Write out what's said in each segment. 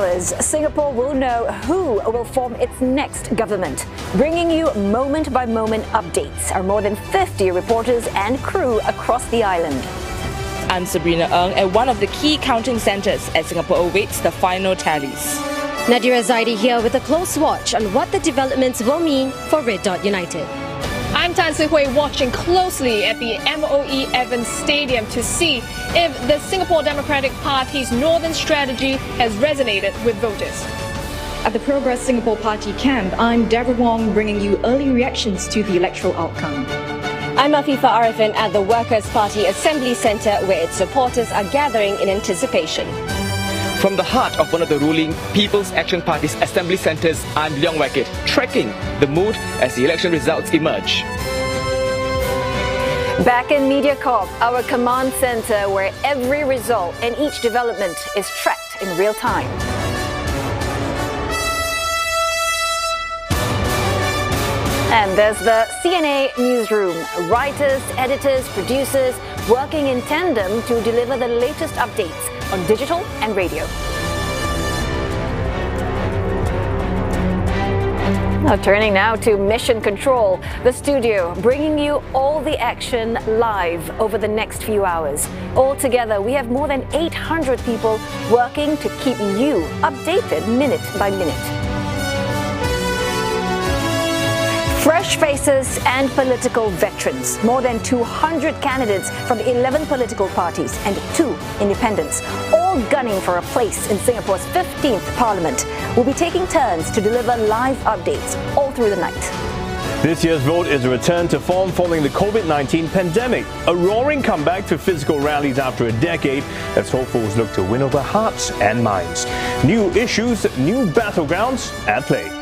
hours, Singapore will know who will form its next government. Bringing you moment-by-moment updates are more than 50 reporters and crew across the island. I'm Sabrina Ng at one of the key counting centres as Singapore awaits the final tallies. Nadira Zaidi here with a close watch on what the developments will mean for Red Dot United. I'm Tan Si Hui watching closely at the MOE Evans Stadium to see if the Singapore Democratic Party's northern strategy has resonated with voters. At the Progress Singapore Party camp, I'm Deborah Wong bringing you early reactions to the electoral outcome. I'm Afifa Arifin at the Workers' Party Assembly Centre where its supporters are gathering in anticipation. From the heart of one of the ruling People's Action Party's assembly centres, I'm Leong Wackett, tracking the mood as the election results emerge. Back in MediaCorp, our command centre where every result and each development is tracked in real time. And there's the CNA newsroom. Writers, editors, producers working in tandem to deliver the latest updates on digital and radio. Now, turning now to Mission Control, the studio, bringing you all the action live over the next few hours. Altogether, we have more than 800 people working to keep you updated minute by minute. Fresh faces and political veterans. More than 200 candidates from 11 political parties and 2 independents, all gunning for a place in Singapore's 15th Parliament, will be taking turns to deliver live updates all through the night. This year's vote is a return to form following the COVID-19 pandemic. A roaring comeback to physical rallies after a decade as hopefuls look to win over hearts and minds. New issues, new battlegrounds at play.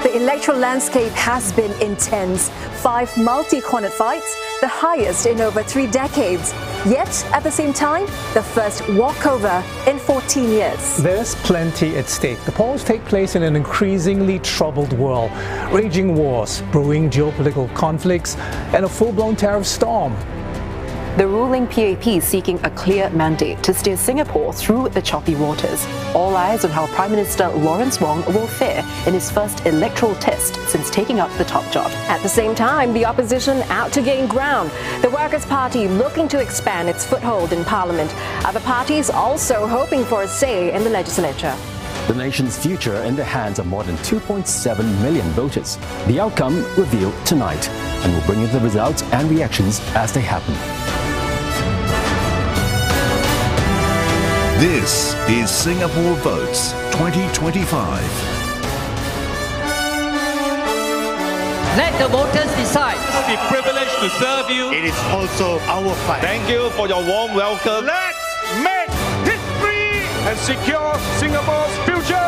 The electoral landscape has been intense. 5 multi-cornered fights, the highest in over 3 decades. Yet, at the same time, the first walkover in 14 years. There's plenty at stake. The polls take place in an increasingly troubled world. Raging wars, brewing geopolitical conflicts, and a full-blown tariff storm. The ruling PAP is seeking a clear mandate to steer Singapore through the choppy waters. All eyes on how Prime Minister Lawrence Wong will fare in his first electoral test since taking up the top job. At the same time, the opposition out to gain ground. The Workers' Party looking to expand its foothold in Parliament. Other parties also hoping for a say in the legislature. The nation's future in the hands of more than 2.7 million voters. The outcome revealed tonight, and we'll bring you the results and reactions as they happen. This is Singapore Votes 2025. Let the voters decide. It's the privilege to serve you. It is also our fight. Thank you for your warm welcome. Let's make history and secure Singapore's future.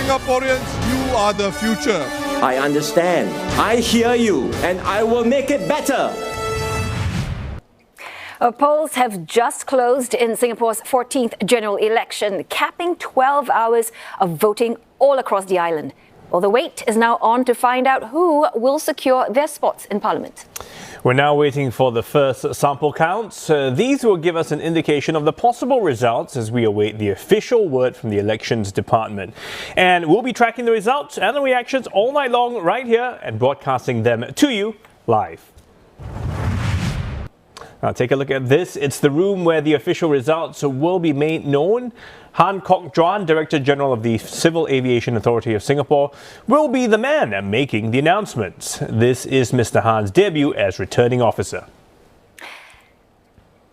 Singaporeans, you are the future. I understand. I hear you, and I will make it better. Polls have just closed in Singapore's 14th general election, capping 12 hours of voting all across the island. Well, the wait is now on to find out who will secure their spots in Parliament. We're now waiting for the first sample counts. These will give us an indication of the possible results as we await the official word from the Elections Department. And we'll be tracking the results and the reactions all night long right here and broadcasting them to you live. Now take a look at this. It's the room where the official results will be made known. Han Kok Juan, Director General of the Civil Aviation Authority of Singapore, will be the man making the announcements. This is Mr. Han's debut as returning officer.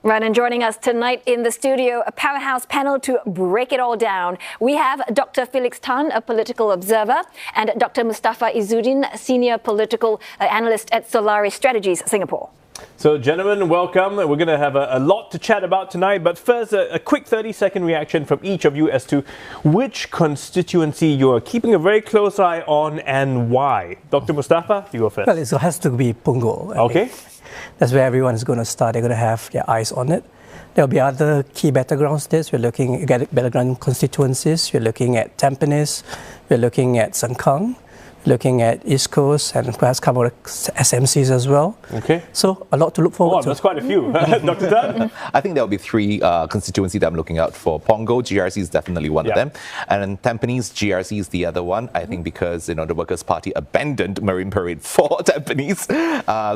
Right, and joining us tonight in the studio, a powerhouse panel to break it all down. We have Dr. Felix Tan, a political observer, and Dr. Mustafa Izzuddin, senior political analyst at Solaris Strategies, Singapore. So, gentlemen, welcome. We're going to have a lot to chat about tonight, but first, a quick 30-second reaction from each of you as to which constituency you're keeping a very close eye on and why. Dr. Mustafa, you go first. Well, it has to be Punggol. Okay. That's where everyone is going to start. They're going to have their eyes on it. There'll be other key battlegrounds there. We're looking at battleground constituencies. We're looking at Tampines. We're looking at Sengkang. Looking at East Coast and perhaps a couple of SMCs as well. Okay. So a lot to look forward to. That's quite a few. Dr. Tan? I think there'll be three constituencies that I'm looking out for. Punggol GRC is definitely one of them. And then Tampines GRC is the other one. I think because, the Workers' Party abandoned Marine Parade for Tampines.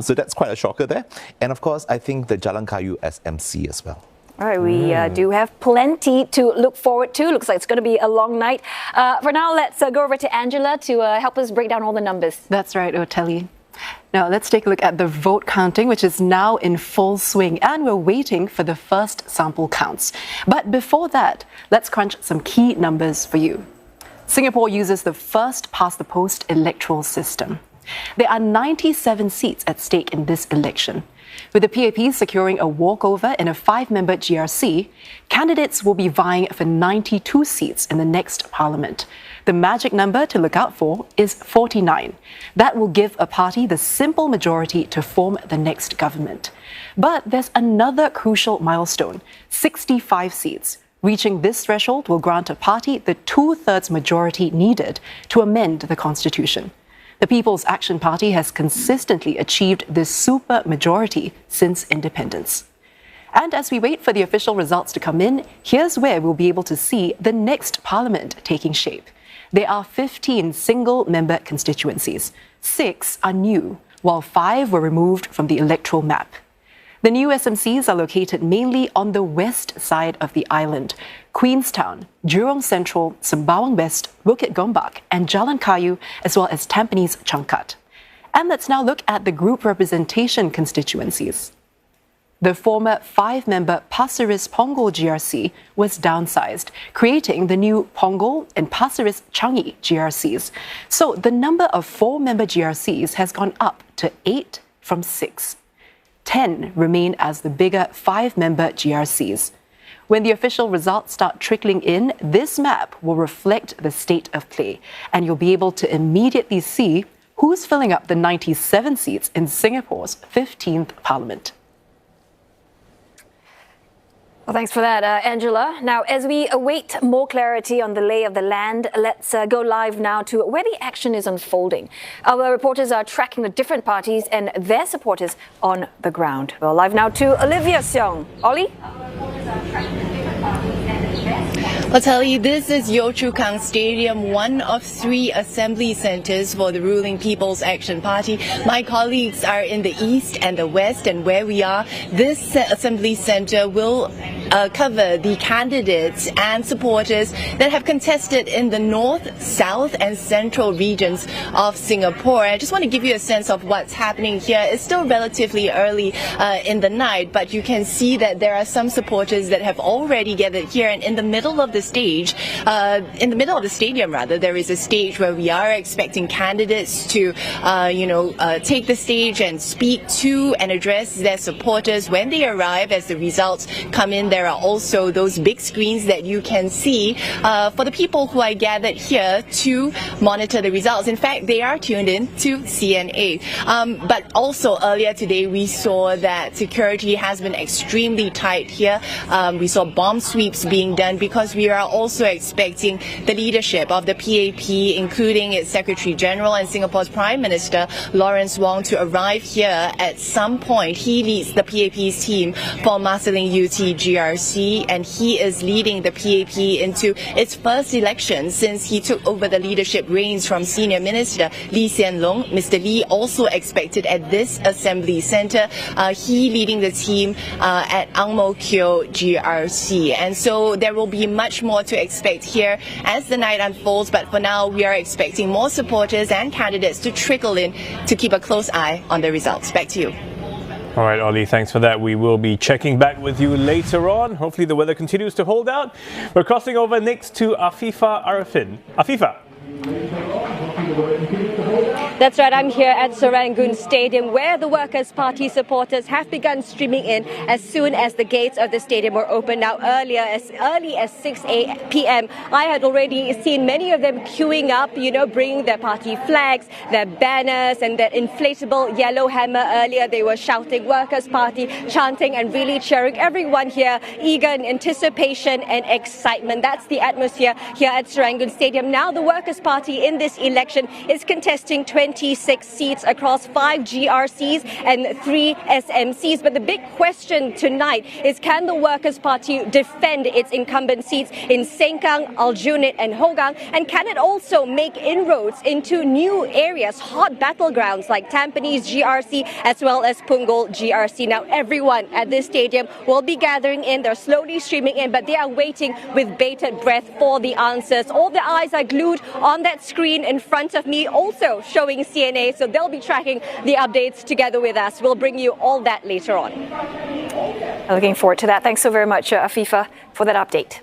So that's quite a shocker there. And of course, I think the Jalan Kayu SMC as well. All right, we do have plenty to look forward to. Looks like it's going to be a long night. For now, let's go over to Angela to help us break down all the numbers. That's right, Oteli. Now, let's take a look at the vote counting, which is now in full swing, and we're waiting for the first sample counts. But before that, let's crunch some key numbers for you. Singapore uses the first past-the-post electoral system. There are 97 seats at stake in this election. With the PAP securing a walkover in a 5-member GRC, candidates will be vying for 92 seats in the next parliament. The magic number to look out for is 49. That will give a party the simple majority to form the next government. But there's another crucial milestone, 65 seats. Reaching this threshold will grant a party the 2/3 majority needed to amend the constitution. The People's Action Party has consistently achieved this super majority since independence. And as we wait for the official results to come in, here's where we'll be able to see the next parliament taking shape. There are 15 single-member constituencies. 6 are new, while 5 were removed from the electoral map. The new SMCs are located mainly on the west side of the island. Queenstown, Jurong Central, Sembawang West, Bukit Gombak, and Jalan Kayu, as well as Tampines Changkat. And let's now look at the group representation constituencies. The former 5-member Pasir Ris Punggol GRC was downsized, creating the new Punggol and Pasir Ris Changi GRCs. So the number of 4-member GRCs has gone up to 8 from 6. 10 remain as the bigger 5-member GRCs. When the official results start trickling in, this map will reflect the state of play, and you'll be able to immediately see who's filling up the 97 seats in Singapore's 15th parliament. Well, thanks for that, Angela. Now, as we await more clarity on the lay of the land, let's go live now to where the action is unfolding. Our reporters are tracking the different parties and their supporters on the ground. Well, live now to Olivia Seong. Ollie? I'll tell you, this is Yio Chu Kang Stadium, one of 3 assembly centres for the ruling People's Action Party. My colleagues are in the east and the west, and where we are, this assembly centre will cover the candidates and supporters that have contested in the north, south and central regions of Singapore. I just want to give you a sense of what's happening here. It's still relatively early in the night, but you can see that there are some supporters that have already gathered here, and in the middle of the stage, in the middle of the stadium rather, there is a stage where we are expecting candidates to take the stage and speak to and address their supporters when they arrive. As the results come in, there are also those big screens that you can see for the people who are gathered here to monitor the results. In fact, they are tuned in to CNA. But also earlier today, we saw that security has been extremely tight here. We saw bomb sweeps being done because we are also expecting the leadership of the PAP, including its Secretary General and Singapore's Prime Minister Lawrence Wong, to arrive here at some point. He leads the PAP's team for Marsiling UT GRC, and he is leading the PAP into its first election since he took over the leadership reins from Senior Minister Lee Hsien Loong. Mr. Lee also expected at this assembly centre, he leading the team at Ang Mo Kio GRC. And so there will be much more to expect here as the night unfolds, but for now we are expecting more supporters and candidates to trickle in to keep a close eye on the results. Back to you. All right, Ollie, thanks for that. We will be checking back with you later on. Hopefully the weather continues to hold out. We're crossing over next to Afifa Arifin. Afifa. That's right, I'm here at Serangoon Stadium where the Workers' Party supporters have begun streaming in as soon as the gates of the stadium were opened. Now earlier, as early as 6 p.m, I had already seen many of them queuing up, bringing their party flags, their banners and their inflatable yellow hammer. Earlier they were shouting Workers' Party, chanting and really cheering. Everyone here eager in anticipation and excitement. That's the atmosphere here at Serangoon Stadium. Now the Workers' Party in this election is contesting 26 seats across 5 GRCs and 3 SMCs. But the big question tonight is, can the Workers' Party defend its incumbent seats in Sengkang, Aljunied and Sengkang? And can it also make inroads into new areas, hot battlegrounds like Tampines GRC as well as Punggol GRC? Now everyone at this stadium will be gathering in. They're slowly streaming in, but they are waiting with bated breath for the answers. All their eyes are glued on that screen in front of me, also showing CNA, so they'll be tracking the updates together with us. We'll bring you all that later on. Looking forward to that. Thanks so very much, Afifa, for that update.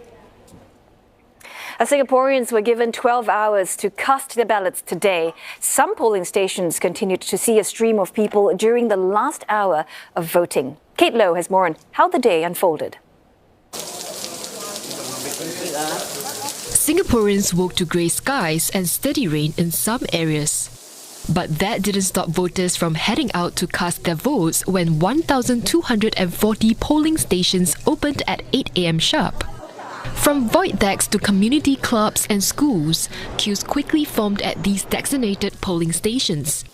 Singaporeans were given 12 hours to cast their ballots today. Some polling stations continued to see a stream of people during the last hour of voting. Kate Lowe has more on how the day unfolded. Singaporeans woke to grey skies and steady rain in some areas. But that didn't stop voters from heading out to cast their votes when 1,240 polling stations opened at 8 a.m. sharp. From void decks to community clubs and schools, queues quickly formed at these designated polling stations.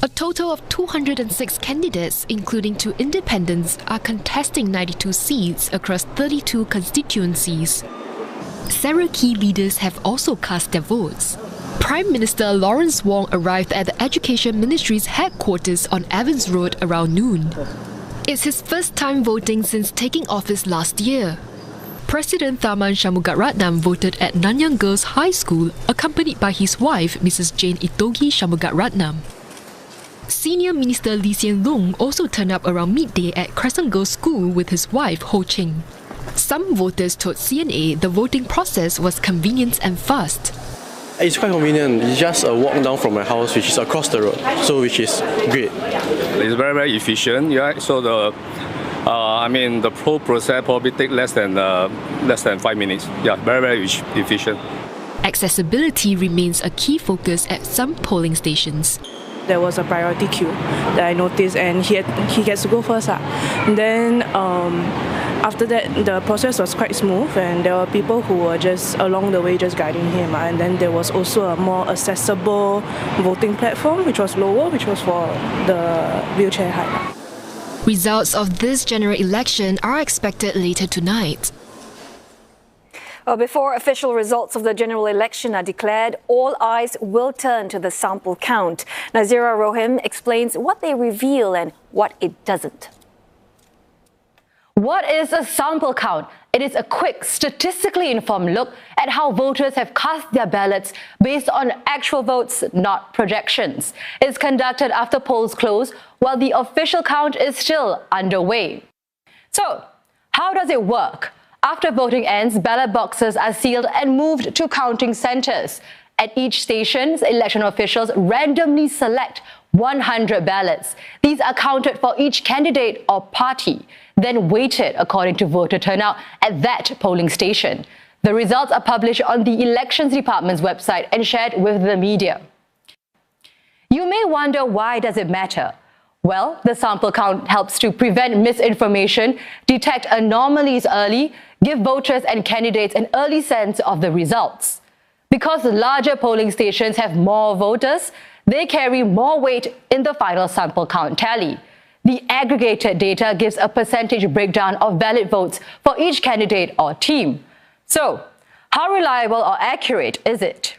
A total of 206 candidates, including 2 independents, are contesting 92 seats across 32 constituencies. Several key leaders have also cast their votes. Prime Minister Lawrence Wong arrived at the Education Ministry's headquarters on Evans Road around noon. It's his first time voting since taking office last year. President Tharman Shanmugaratnam voted at Nanyang Girls High School, accompanied by his wife, Mrs. Jane Itogi Shanmugaratnam. Senior Minister Lee Hsien Loong also turned up around midday at Crescent Girls School with his wife, Ho Ching. Some voters told CNA the voting process was convenient and fast. It's quite convenient. It's just a walk down from my house, which is across the road, so which is great. It's very, very efficient. Yeah. So the whole process probably take less than 5 minutes. Yeah, very, very efficient. Accessibility remains a key focus at some polling stations. There was a priority queue that I noticed, and he gets to go first. And then after that, the process was quite smooth, and there were people who were just along the way just guiding him. And then there was also a more accessible voting platform, which was lower, which was for the wheelchair height. Results of this general election are expected later tonight. Well, before official results of the general election are declared, all eyes will turn to the sample count. Nazira Rohim explains what they reveal and what it doesn't. What is a sample count? It is a quick, statistically informed look at how voters have cast their ballots based on actual votes, not projections. It's conducted after polls close, while the official count is still underway. So, how does it work? After voting ends, ballot boxes are sealed and moved to counting centres. At each station, election officials randomly select 100 ballots. These are counted for each candidate or party, then weighted according to voter turnout at that polling station. The results are published on the Elections Department's website and shared with the media. You may wonder, why does it matter? Well, the sample count helps to prevent misinformation, detect anomalies early, give voters and candidates an early sense of the results. Because larger polling stations have more voters, they carry more weight in the final sample count tally. The aggregated data gives a percentage breakdown of valid votes for each candidate or team. So, how reliable or accurate is it?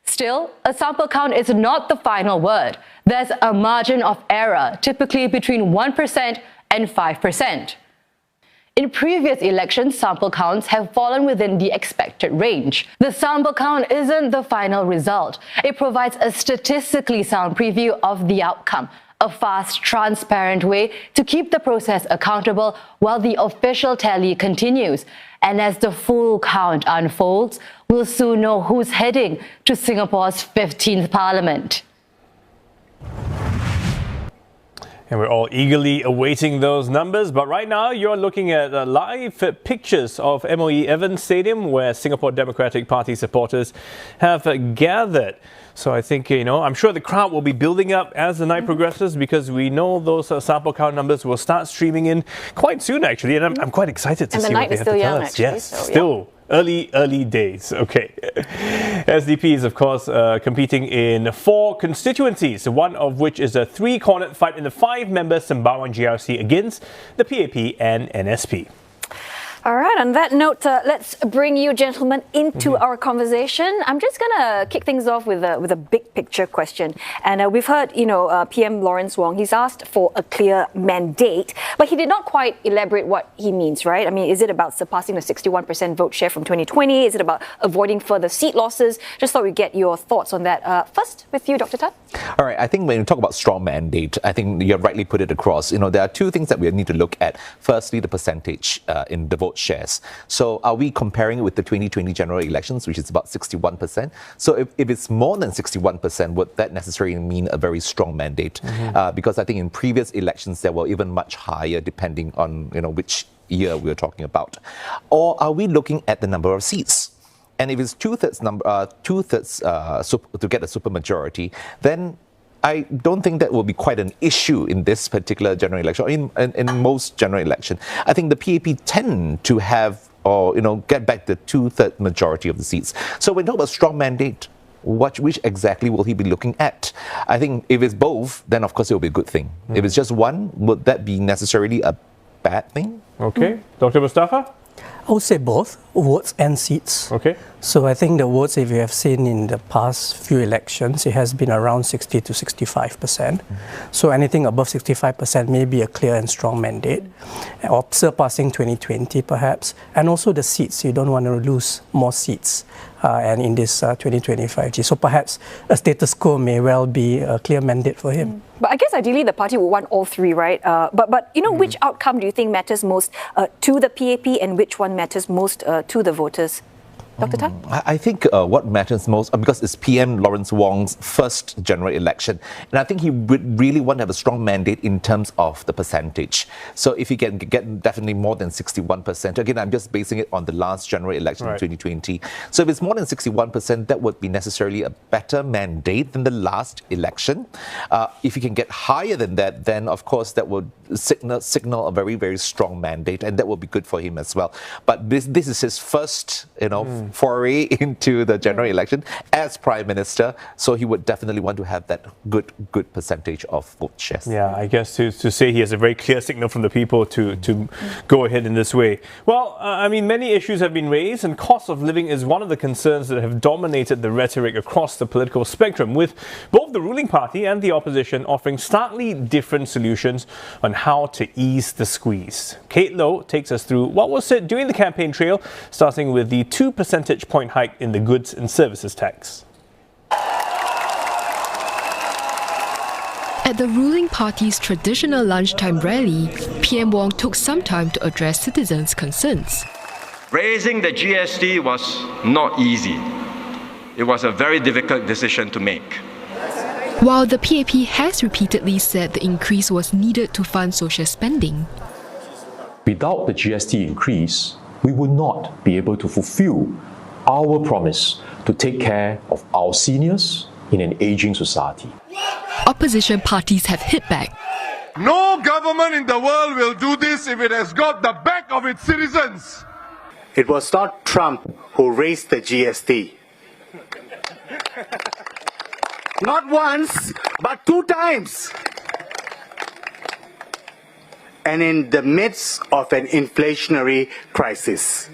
Still, a sample count is not the final word. There's a margin of error, typically between 1% and 5%. In previous elections, sample counts have fallen within the expected range. The sample count isn't the final result. It provides a statistically sound preview of the outcome, a fast, transparent way to keep the process accountable while the official tally continues. And as the full count unfolds, we'll soon know who's heading to Singapore's 15th Parliament. And we're all eagerly awaiting those numbers. But right now, you're looking at live pictures of MOE Evans Stadium, where Singapore Democratic Party supporters have gathered. So I think, I'm sure the crowd will be building up as the night progresses, because we know those sample count numbers will start streaming in quite soon, actually. And I'm quite excited to see what they have to tell us. Actually, yes, so, still. Early days. Okay. SDP is, of course, competing in 4 constituencies, one of which is a 3-cornered fight in the 5-member Sengkang GRC against the PAP and NSP. All right, on that note, let's bring you gentlemen into our conversation. I'm just going to kick things off with a big picture question. And we've heard, PM Lawrence Wong, he's asked for a clear mandate, but he did not quite elaborate what he means, right? I mean, is it about surpassing the 61% vote share from 2020? Is it about avoiding further seat losses? Just thought we'd get your thoughts on that. First, with you, Dr. Tan. All right, I think when you talk about strong mandate, I think you have rightly put it across. There are 2 things that we need to look at. Firstly, the percentage in the vote shares. So are we comparing it with the 2020 general elections, which is about 61%? So if it's more than 61%, would that necessarily mean a very strong mandate? Because I think in previous elections, they were even much higher, depending on which year we're talking about. Or are we looking at the number of seats? And if it's two-thirds to get a supermajority, then I don't think that will be quite an issue in this particular general election, or in most general election. I think the PAP tend to have, get back the 2/3 majority of the seats. So when we talk about strong mandate, which exactly will he be looking at? I think if it's both, then of course it will be a good thing. If it's just one, would that be necessarily a bad thing? Okay. Dr. Mustafa? I would say both, votes and seats. Okay. So I think the votes, if you have seen in the past few elections, it has been around 60 to 65%. So anything above 65% may be a clear and strong mandate, or surpassing 2020 perhaps. And also the seats, you don't want to lose more seats and in this 2025 G. So perhaps a status quo may well be a clear mandate for him. But I guess ideally the party would want all 3, right? But which outcome do you think matters most to the PAP, and which one matters most to the voters? Dr. Tan? I think what matters most, because it's PM Lawrence Wong's first general election, and I think he would really want to have a strong mandate in terms of the percentage. So if he can get definitely more than 61%, again, I'm just basing it on the last general election in 2020. So if it's more than 61%, that would be necessarily a better mandate than the last election. If he can get higher than that, then of course that would signal a very, very strong mandate, and that will be good for him as well. But this is his first, foray into the general election as Prime Minister, so he would definitely want to have that good percentage of vote shares. Yeah, I guess to say he has a very clear signal from the people to go ahead in this way. Well, many issues have been raised, and cost of living is one of the concerns that have dominated the rhetoric across the political spectrum, with both the ruling party and the opposition offering starkly different solutions on how to ease the squeeze. Kate Low takes us through what was said during the campaign trail, starting with the 2 percentage point hike in the goods and services tax. At the ruling party's traditional lunchtime rally, PM Wong took some time to address citizens' concerns. Raising the GST was not easy. It was a very difficult decision to make. While the PAP has repeatedly said the increase was needed to fund social spending. Without the GST increase, we would not be able to fulfill our promise to take care of our seniors in an aging society. Opposition parties have hit back. No government in the world will do this if it has got the back of its citizens. It was not Trump who raised the GST. Not once, but 2 times. And in the midst of an inflationary crisis.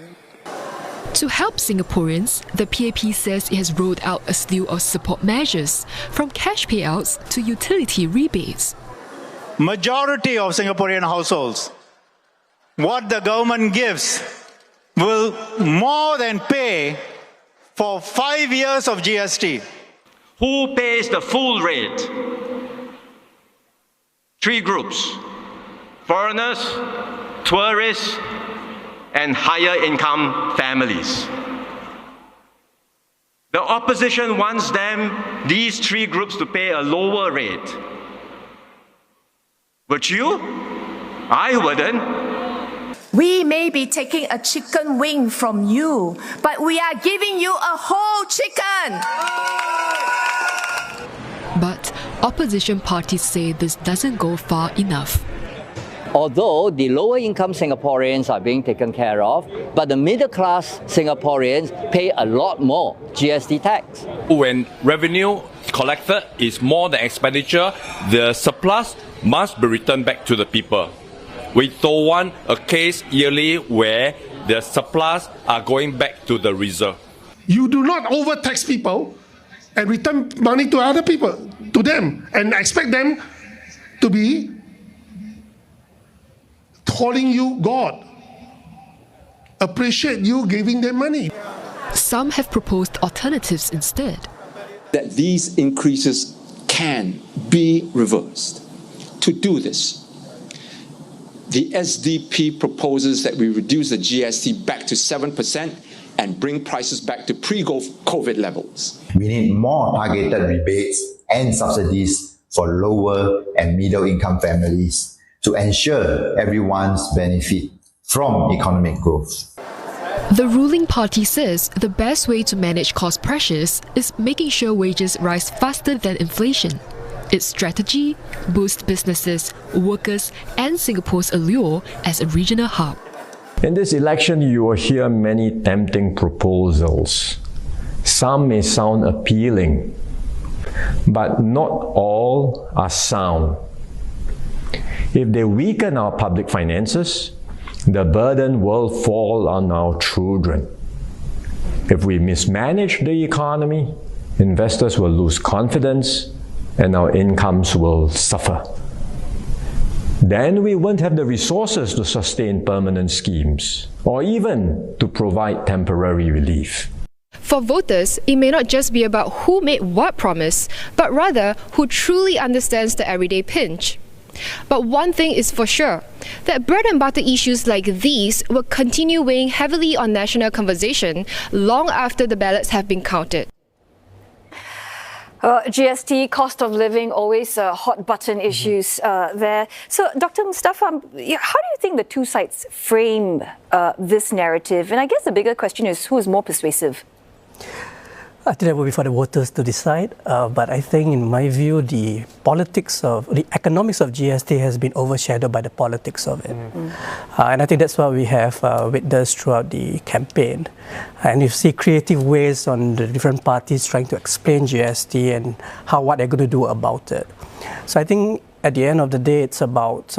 To help Singaporeans, the PAP says it has rolled out a slew of support measures, from cash payouts to utility rebates. Majority of Singaporean households, what the government gives will more than pay for 5 years of GST. Who pays the full rate? three groups: foreigners, tourists, and higher income families. The opposition wants these three groups to pay a lower rate. Would you? I wouldn't. We may be taking a chicken wing from you, but we are giving you a whole chicken. But opposition parties say this doesn't go far enough. Although the lower income Singaporeans are being taken care of, but the middle class Singaporeans pay a lot more GST tax. When revenue collected is more than expenditure, the surplus must be returned back to the people. We don't want a case yearly where the surplus are going back to the reserve. You do not overtax people and return money to other people, to them, and expect them to be calling you God. Appreciate you giving them money. Some have proposed alternatives instead. That these increases can be reversed. To do this, the SDP proposes that we reduce the GST back to 7% and bring prices back to pre-COVID levels. We need more targeted rebates and subsidies for lower and middle income families to ensure everyone's benefit from economic growth. The ruling party says the best way to manage cost pressures is making sure wages rise faster than inflation. Its strategy: boost businesses, workers, and Singapore's allure as a regional hub. In this election, you will hear many tempting proposals. Some may sound appealing, but not all are sound. If they weaken our public finances, the burden will fall on our children. If we mismanage the economy, investors will lose confidence and our incomes will suffer. Then we won't have the resources to sustain permanent schemes or even to provide temporary relief. For voters, it may not just be about who made what promise, but rather who truly understands the everyday pinch. But one thing is for sure, that bread and butter issues like these will continue weighing heavily on national conversation long after the ballots have been counted. GST, cost of living, always hot button issues there. So, Dr. Mustafa, how do you think the two sides frame this narrative? And I guess the bigger question is, who is more persuasive? I think that will be for the voters to decide. But I think, in my view, the economics of GST has been overshadowed by the politics of it. And I think that's what we have witnessed throughout the campaign. And you see creative ways on the different parties trying to explain GST and what they're going to do about it. So I think at the end of the day, it's about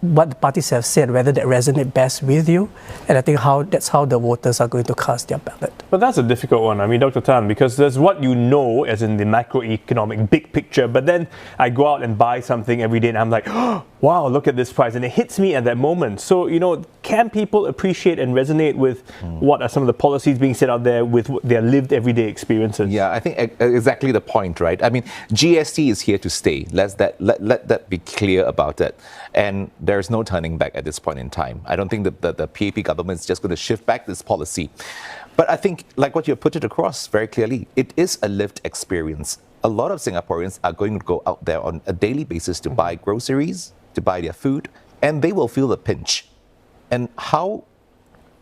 what the parties have said, whether that resonate best with you, and I think that's how the voters are going to cast their ballot. But that's a difficult one, I mean, Dr. Tan, because there's what you know, as in the macroeconomic big picture, but then I go out and buy something every day and I'm like, oh, wow, look at this price, and it hits me at that moment. So, can people appreciate and resonate with what are some of the policies being set out there with their lived everyday experiences? Yeah, I think exactly the point, right? I mean, GST is here to stay. Let that be clear about it. And there's no turning back at this point in time. I don't think that the PAP government is just going to shift back this policy. But I think, like what you put it across very clearly, it is a lived experience. A lot of Singaporeans are going to go out there on a daily basis to buy groceries, to buy their food, and they will feel the pinch. And how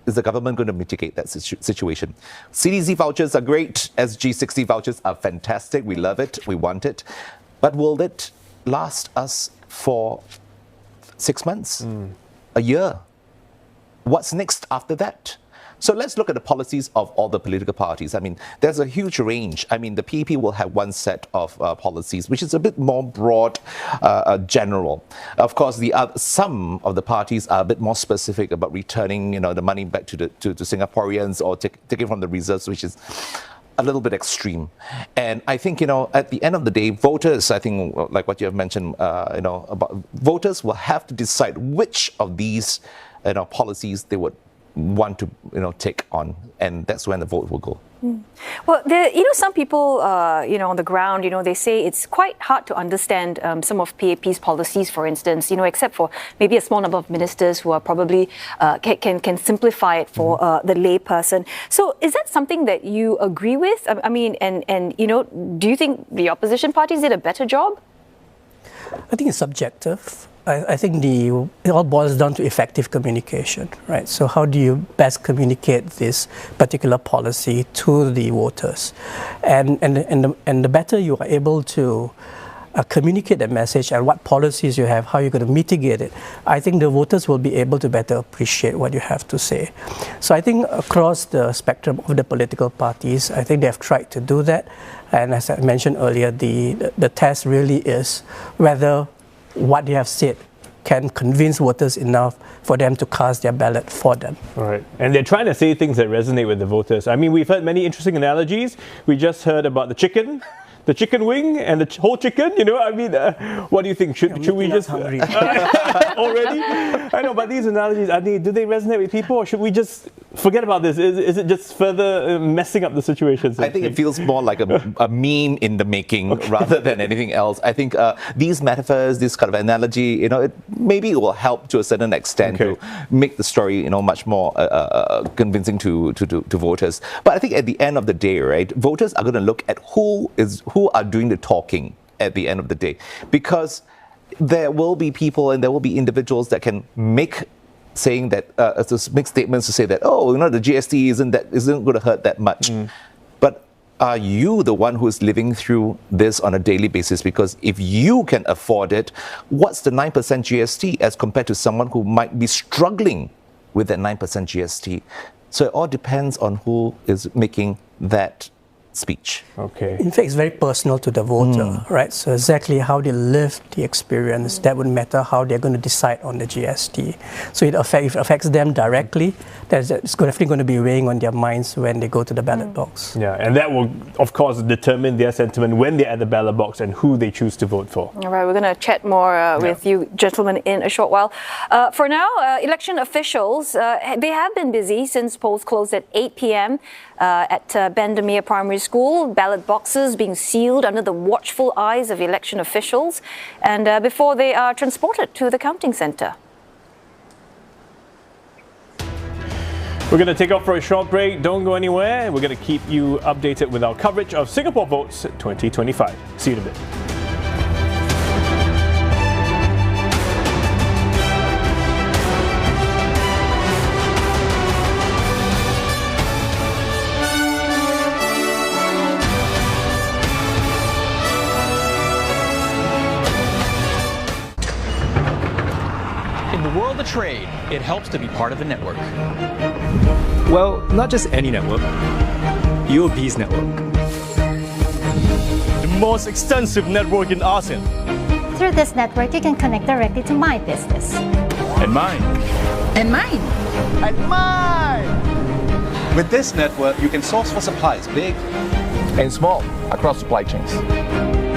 is the government going to mitigate that situation? CDC vouchers are great. SG60 vouchers are fantastic. We love it. We want it. But will it last us for 6 months, a year? What's next after that? So let's look at the policies of all the political parties. I mean, there's a huge range. I mean, the PAP will have one set of policies, which is a bit more broad, general. Of course, some of the parties are a bit more specific about returning, the money back to Singaporeans or taking from the reserves, which is a little bit extreme. And I think, at the end of the day, voters, I think, like what you have mentioned, about voters will have to decide which of these, policies they would want to, take on. And that's when the vote will go. Well, some people, on the ground, they say it's quite hard to understand some of PAP's policies, for instance, except for maybe a small number of ministers who are probably can simplify it for the lay person. So is that something that you agree with? I mean, and do you think the opposition parties did a better job? I think it's subjective. I think it all boils down to effective communication, right? So how do you best communicate this particular policy to the voters? And the better you are able to communicate the message and what policies you have, how you're going to mitigate it, I think the voters will be able to better appreciate what you have to say. So I think across the spectrum of the political parties, I think they have tried to do that. And as I mentioned earlier, the test really is whether what they have said can convince voters enough for them to cast their ballot for them. All right. And they're trying to say things that resonate with the voters. I mean, we've heard many interesting analogies. We just heard about the chicken wing and the whole chicken, I mean, what do you think? Should we just... hungry. Already? I know, but these analogies, do they resonate with people, or should we just forget about this? Is it just further messing up the situation? I think it feels more like a meme in the making rather than anything else. I think these metaphors, this kind of analogy, maybe it will help to a certain extent to make the story, much more convincing to voters. But I think at the end of the day, right, voters are going to look at who are doing the talking at the end of the day, because there will be people and there will be individuals that can make statements to say that, the GST isn't going to hurt that much. But are you the one who's living through this on a daily basis? Because if you can afford it, what's the 9% GST as compared to someone who might be struggling with that 9% GST? So it all depends on who is making that speech. Okay. In fact, it's very personal to the voter, right? So exactly how they live the experience, that would matter how they're going to decide on the GST. So if it affects them directly, it's definitely going to be weighing on their minds when they go to the ballot box. Yeah, and that will, of course, determine their sentiment when they're at the ballot box and who they choose to vote for. All right, we're going to chat more with you gentlemen in a short while. For now, election officials, they have been busy since polls closed at 8 p.m. At Bendemeer Primary School, ballot boxes being sealed under the watchful eyes of election officials and before they are transported to the counting centre. We're going to take off for a short break. Don't go anywhere. We're going to keep you updated with our coverage of Singapore Votes 2025. See you in a bit. Trade, it helps to be part of a network. Well, not just any network. UOB's network. The most extensive network in ASEAN. Through this network, you can connect directly to my business. And mine. And mine. And mine! With this network, you can source for supplies big and small across supply chains.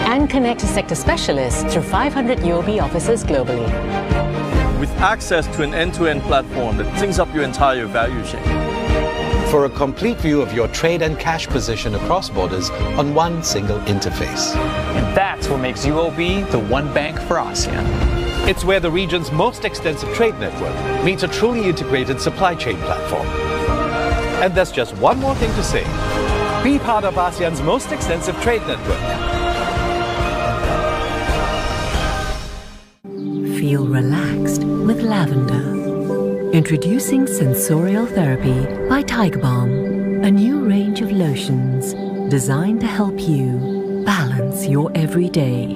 And connect to sector specialists through 500 UOB offices globally. With access to an end-to-end platform that syncs up your entire value chain. For a complete view of your trade and cash position across borders on one single interface. And that's what makes UOB the one bank for ASEAN. It's where the region's most extensive trade network meets a truly integrated supply chain platform. And there's just one more thing to say. Be part of ASEAN's most extensive trade network. Feel relaxed with lavender. Introducing Sensorial Therapy by Tiger Balm, a new range of lotions designed to help you balance your everyday.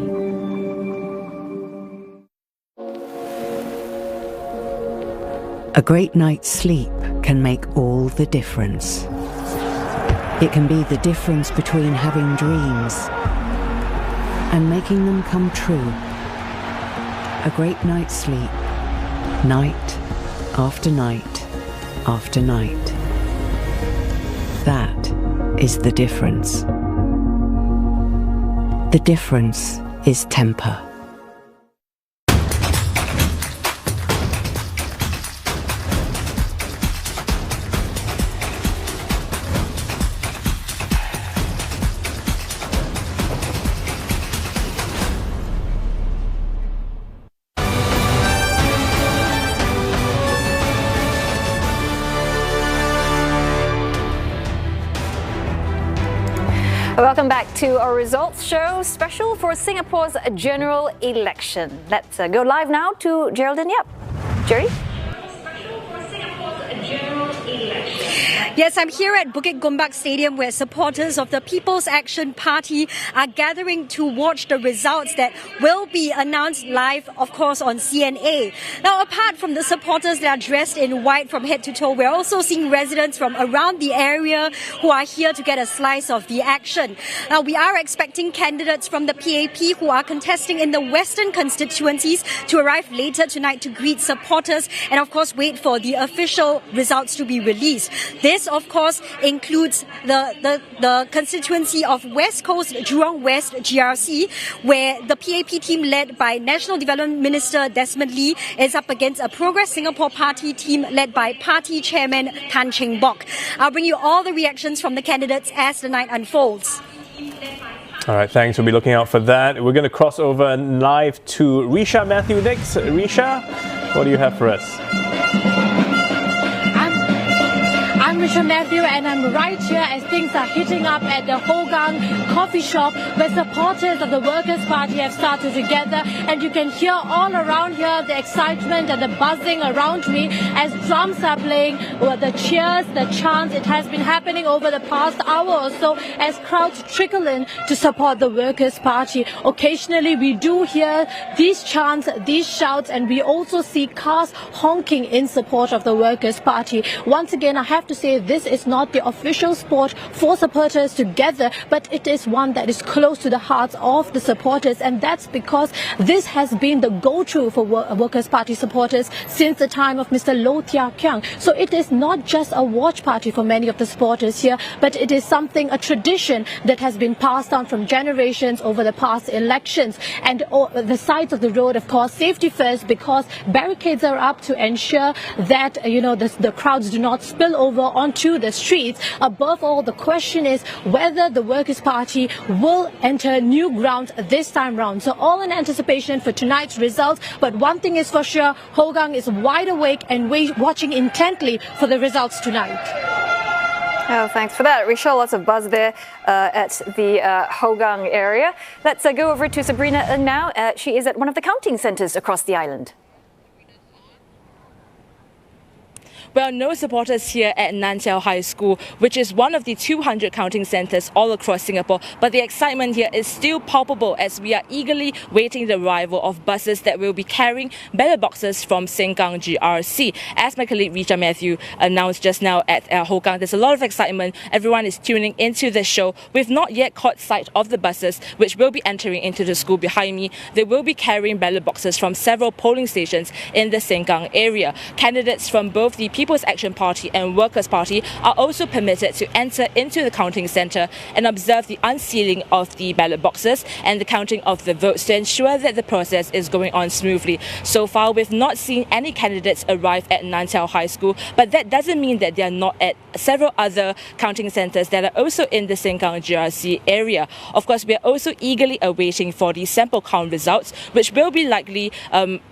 A great night's sleep can make all the difference. It can be the difference between having dreams and making them come true. A great night's sleep, night after night after night. That is the difference. The difference is temper. Welcome back to our results show special for Singapore's general election. Let's go live now to Geraldine Yap. Jerry? Yes, I'm here at Bukit Gombak Stadium where supporters of the People's Action Party are gathering to watch the results that will be announced live, of course, on CNA. Now, apart from the supporters that are dressed in white from head to toe, we're also seeing residents from around the area who are here to get a slice of the action. Now, we are expecting candidates from the PAP who are contesting in the western constituencies to arrive later tonight to greet supporters and, of course, wait for the official results to be released. This, of course, includes the constituency of West Coast Jurong West GRC, where the PAP team led by National Development Minister Desmond Lee is up against a Progress Singapore Party team led by Party Chairman Tan Cheng Bock. I'll bring you all the reactions from the candidates as the night unfolds. All right, thanks. We'll be looking out for that. We're going to cross over live to Risha Matthew next. Risha, what do you have for us? I'm Risha Matthew and I'm right here as things are heating up at the Hogang coffee shop where supporters of the Workers' Party have started to gather, and you can hear all around here the excitement and the buzzing around me as drums are playing, the cheers, the chants. It has been happening over the past hour or so as crowds trickle in to support the Workers' Party. Occasionally we do hear these chants, these shouts, and we also see cars honking in support of the Workers' Party. Once again, I have to say this is not the official sport for supporters to gather, but it is one that is close to the hearts of the supporters, and that's because this has been the go-to for Workers' Party supporters since the time of Mr. Low Tia Kiang. So it is not just a watch party for many of the supporters here, but it is something, a tradition that has been passed down from generations over the past elections. And the sides of the road, of course, safety first, because barricades are up to ensure that the crowds do not spill over onto the streets. Above all, the question is whether the Workers' Party will enter new ground this time round. So all in anticipation for tonight's results, but one thing is for sure, Hogang is wide awake and watching intently for the results tonight. Oh, thanks for that, Risha. Lots of buzz there at the Hogang area. Let's go over to Sabrina Ng now. She is at one of the counting centres across the island. Well, no supporters here at Nan Chiau High School, which is one of the 200 counting centres all across Singapore. But the excitement here is still palpable as we are eagerly waiting the arrival of buses that will be carrying ballot boxes from Sengkang GRC. As my colleague Risha Matthew announced just now at Hogang, there's a lot of excitement. Everyone is tuning into the show. We've not yet caught sight of the buses which will be entering into the school behind me. They will be carrying ballot boxes from several polling stations in the Sengkang area. Candidates from both the People's Action Party and Workers' Party are also permitted to enter into the counting centre and observe the unsealing of the ballot boxes and the counting of the votes to ensure that the process is going on smoothly. So far, we've not seen any candidates arrive at Nan Chiau High School, but that doesn't mean that they are not at several other counting centres that are also in the Sengkang GRC area. Of course, we are also eagerly awaiting for the sample count results, which will be likely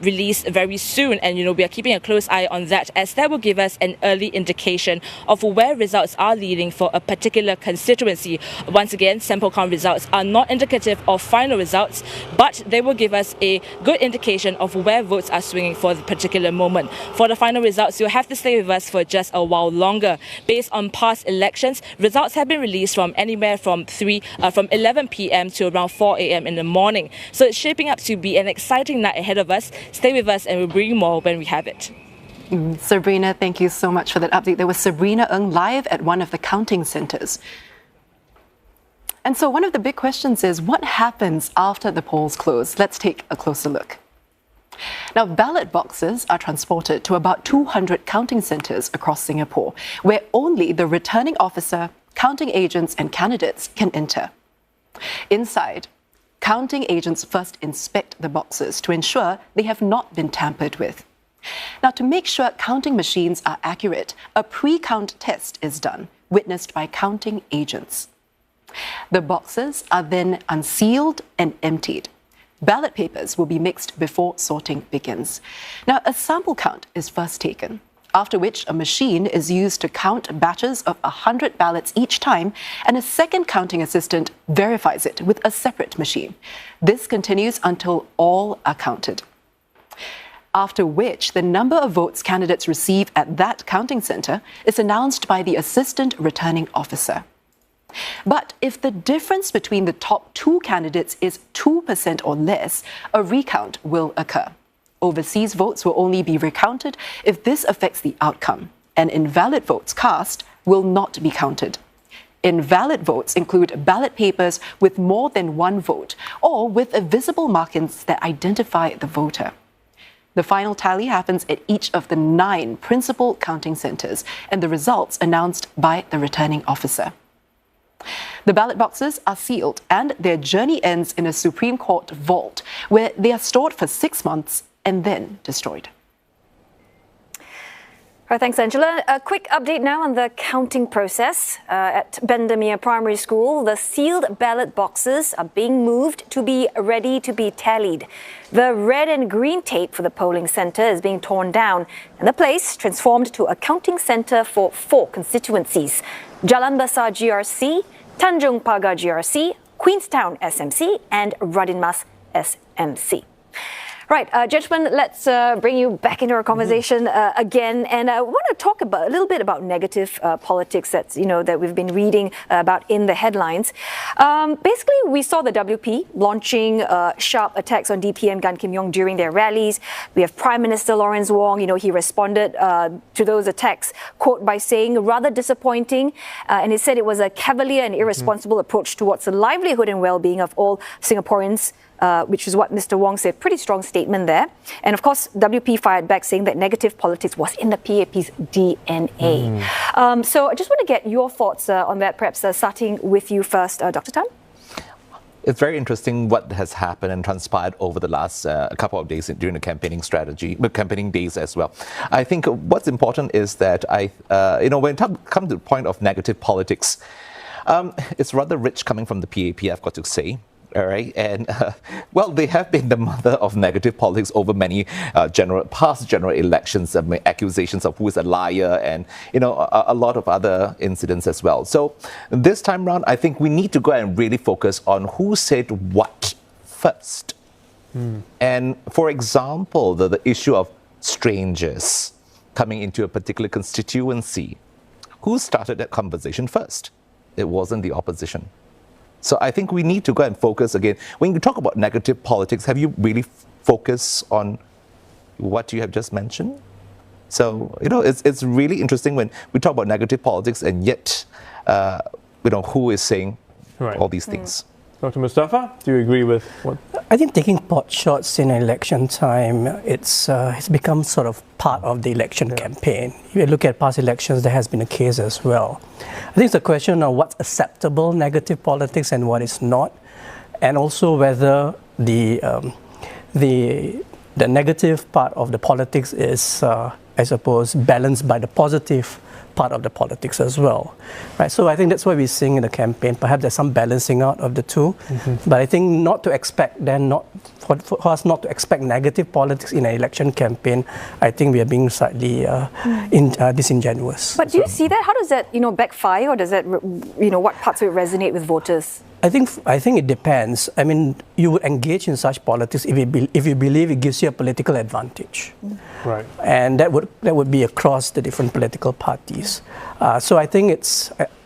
released very soon, and we are keeping a close eye on that, as that will give us an early indication of where results are leading for a particular constituency. Once again, sample count results are not indicative of final results, but they will give us a good indication of where votes are swinging for the particular moment. For the final results, you'll have to stay with us for just a while longer. Based on past elections, results have been released from anywhere from 11 p.m. to around 4 a.m. in the morning. So it's shaping up to be an exciting night ahead of us. Stay with us and we'll bring you more when we have it. Sabrina, thank you so much for that update. There was Sabrina Ng live at one of the counting centres. And so one of the big questions is, what happens after the polls close? Let's take a closer look. Now, ballot boxes are transported to about 200 counting centres across Singapore, where only the returning officer, counting agents and candidates can enter. Inside, counting agents first inspect the boxes to ensure they have not been tampered with. Now, to make sure counting machines are accurate, a pre-count test is done, witnessed by counting agents. The boxes are then unsealed and emptied. Ballot papers will be mixed before sorting begins. Now, a sample count is first taken. after which a machine is used to count batches of 100 ballots each time, and a second counting assistant verifies it with a separate machine. This continues until all are counted. After which, the number of votes candidates receive at that counting centre is announced by the assistant returning officer. But if the difference between the top two candidates is 2% or less, a recount will occur. Overseas votes will only be recounted if this affects the outcome, and invalid votes cast will not be counted. Invalid votes include ballot papers with more than one vote or with visible markings that identify the voter. The final tally happens at each of the 9 principal counting centres, and the results announced by the returning officer. The ballot boxes are sealed and their journey ends in a Supreme Court vault, where they are stored for 6 months and then destroyed. All right, thanks, Angela. A quick update now on the counting process. At Bendemeer Primary School, the sealed ballot boxes are being moved to be ready to be tallied. The red and green tape for the polling centre is being torn down, and the place transformed to a counting centre for 4 constituencies: Jalan Besar GRC, Tanjong Pagar GRC, Queenstown SMC, and Radin Mas SMC. Right, gentlemen, let's bring you back into our conversation again, and I want to talk a little bit about negative politics that we've been reading about in the headlines. Basically, we saw the WP launching sharp attacks on DPM Gan Kim Yong during their rallies. We have Prime Minister Lawrence Wong. He responded to those attacks, quote, by saying rather disappointing, and he said it was a cavalier and irresponsible approach towards the livelihood and well-being of all Singaporeans. Which is what Mr. Wong said. Pretty strong statement there. And of course, WP fired back saying that negative politics was in the PAP's DNA. So I just want to get your thoughts on that, perhaps starting with you first, Dr. Tan. It's very interesting what has happened and transpired over the last couple of days during the campaigning days as well. I think what's important is that when it comes to the point of negative politics, it's rather rich coming from the PAP, I've got to say. All right, and they have been the mother of negative politics over many past general elections, accusations of who is a liar, and a lot of other incidents as well. So this time round, I think we need to go and really focus on who said what first. And for example, the issue of strangers coming into a particular constituency, who started that conversation first? It wasn't the opposition. So I think we need to go and focus again. When you talk about negative politics, have you really focused on what you have just mentioned? So, it's really interesting when we talk about negative politics and yet, who is saying all these things. Dr. Mustafa, do you agree with what? I think taking pot shots in election time, it's become sort of part of the election campaign. If you look at past elections, there has been a case as well. I think it's a question of what's acceptable negative politics and what is not, and also whether the negative part of the politics is, I suppose, balanced by the positive part of the politics as well, right? So I think that's what we're seeing in the campaign. Perhaps there's some balancing out of the two, but I think for us not to expect negative politics in an election campaign, I think we are being slightly disingenuous. But do you see that? How does that backfire, or does that what parts of it resonate with voters? I think it depends. I mean, you would engage in such politics if you believe it gives you a political advantage, right? And that would be across the different political parties. So I think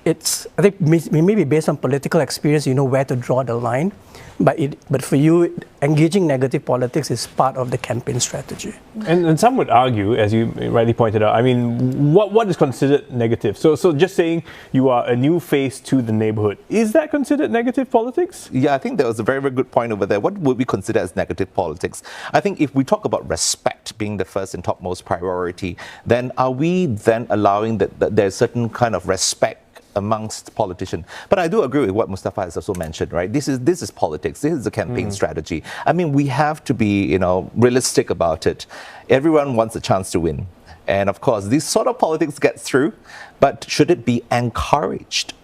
I think maybe based on political experience, you know where to draw the line. But for you, engaging negative politics is part of the campaign strategy. And some would argue, as you rightly pointed out, I mean, what is considered negative? So just saying you are a new face to the neighborhood, is that considered negative politics? Yeah, I think there was a very, very good point over there. What would we consider as negative politics? I think if we talk about respect being the first and topmost priority, then are we then allowing that there's certain kind of respect amongst politicians? But I do agree with what Mustafa has also mentioned, right? This is politics. This is a campaign strategy. I mean, we have to be, realistic about it. Everyone wants a chance to win. And of course, this sort of politics gets through, but should it be encouraged?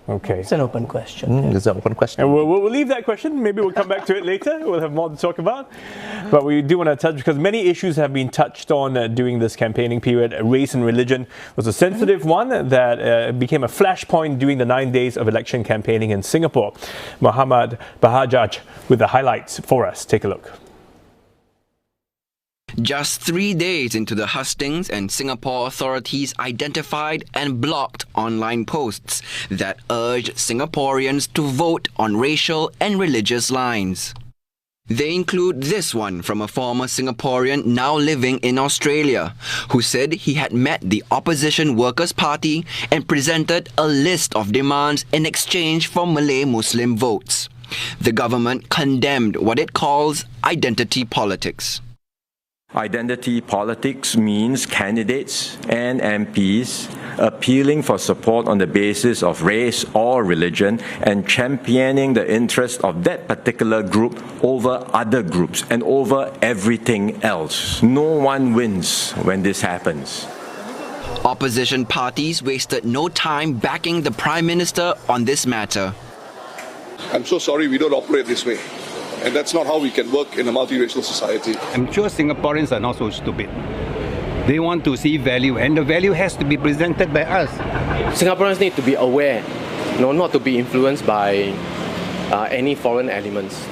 Okay. It's an open question. It's an open question. And we'll leave that question. Maybe we'll come back to it later. We'll have more to talk about. But we do want to touch, because many issues have been touched on during this campaigning period. Race and religion was a sensitive one that became a flashpoint during the 9 days of election campaigning in Singapore. Muhammad Bahajaj with the highlights for us. Take a look. Just 3 days into the hustings, and Singapore authorities identified and blocked online posts that urged Singaporeans to vote on racial and religious lines. They include this one from a former Singaporean now living in Australia, who said he had met the opposition Workers' Party and presented a list of demands in exchange for Malay Muslim votes. The government condemned what it calls identity politics. Identity politics means candidates and MPs appealing for support on the basis of race or religion and championing the interest of that particular group over other groups and over everything else. No one wins when this happens. Opposition parties wasted no time backing the Prime Minister on this matter. I'm so sorry we don't operate this way. And that's not how we can work in a multiracial society. I'm sure Singaporeans are not so stupid. They want to see value, and the value has to be presented by us. Singaporeans need to be aware, not to be influenced by any foreign elements.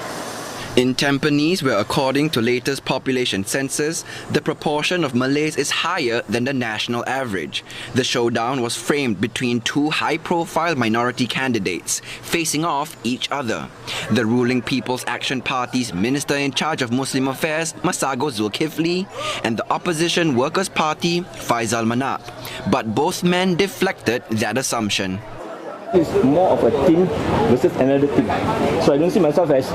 In Tampines, where according to latest population census, the proportion of Malays is higher than the national average. The showdown was framed between two high-profile minority candidates, facing off each other. The ruling People's Action Party's Minister in charge of Muslim Affairs, Masagos Zulkifli, and the opposition Workers' Party, Faisal Manap. But both men deflected that assumption. It's more of a team versus another team. So I don't see myself as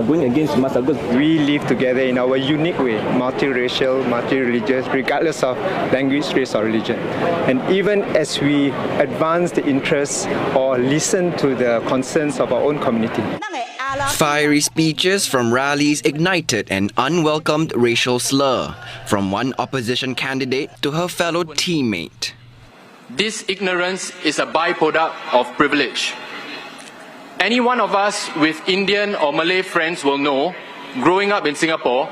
going against Masagos. We live together in our unique way, multiracial, multi-religious, regardless of language, race or religion. And even as we advance the interests or listen to the concerns of our own community. Fiery speeches from rallies ignited an unwelcomed racial slur from one opposition candidate to her fellow teammate. This ignorance is a byproduct of privilege. Any one of us with Indian or Malay friends will know, growing up in Singapore,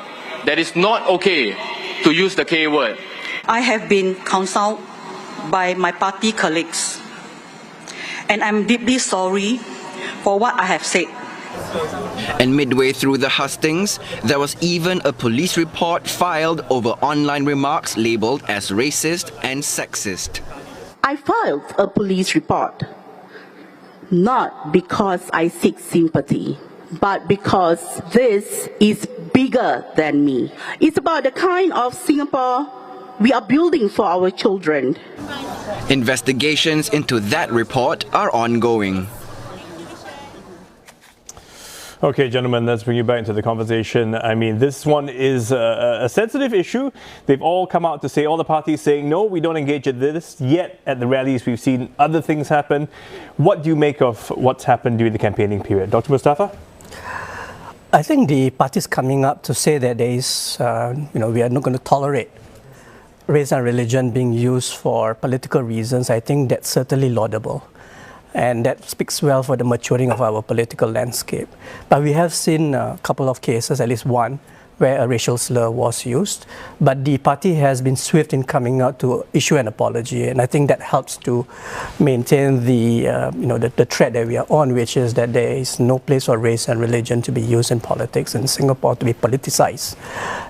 that it's not okay to use the K word. I have been counseled by my party colleagues, and I'm deeply sorry for what I have said. And midway through the hustings, there was even a police report filed over online remarks labelled as racist and sexist. I filed a police report, not because I seek sympathy, but because this is bigger than me. It's about the kind of Singapore we are building for our children. Investigations into that report are ongoing. Okay, gentlemen, let's bring you back into the conversation. I mean, this one is a sensitive issue. They've all come out to say, all the parties saying, no, we don't engage in this. Yet, at the rallies, we've seen other things happen. What do you make of what's happened during the campaigning period? Dr. Mustafa? I think the parties coming up to say that there is, we are not going to tolerate race and religion being used for political reasons. I think that's certainly laudable. And that speaks well for the maturing of our political landscape. But we have seen a couple of cases, at least one, where a racial slur was used. But the party has been swift in coming out to issue an apology, and I think that helps to maintain the thread that we are on, which is that there is no place for race and religion to be used in politics in Singapore, to be politicized.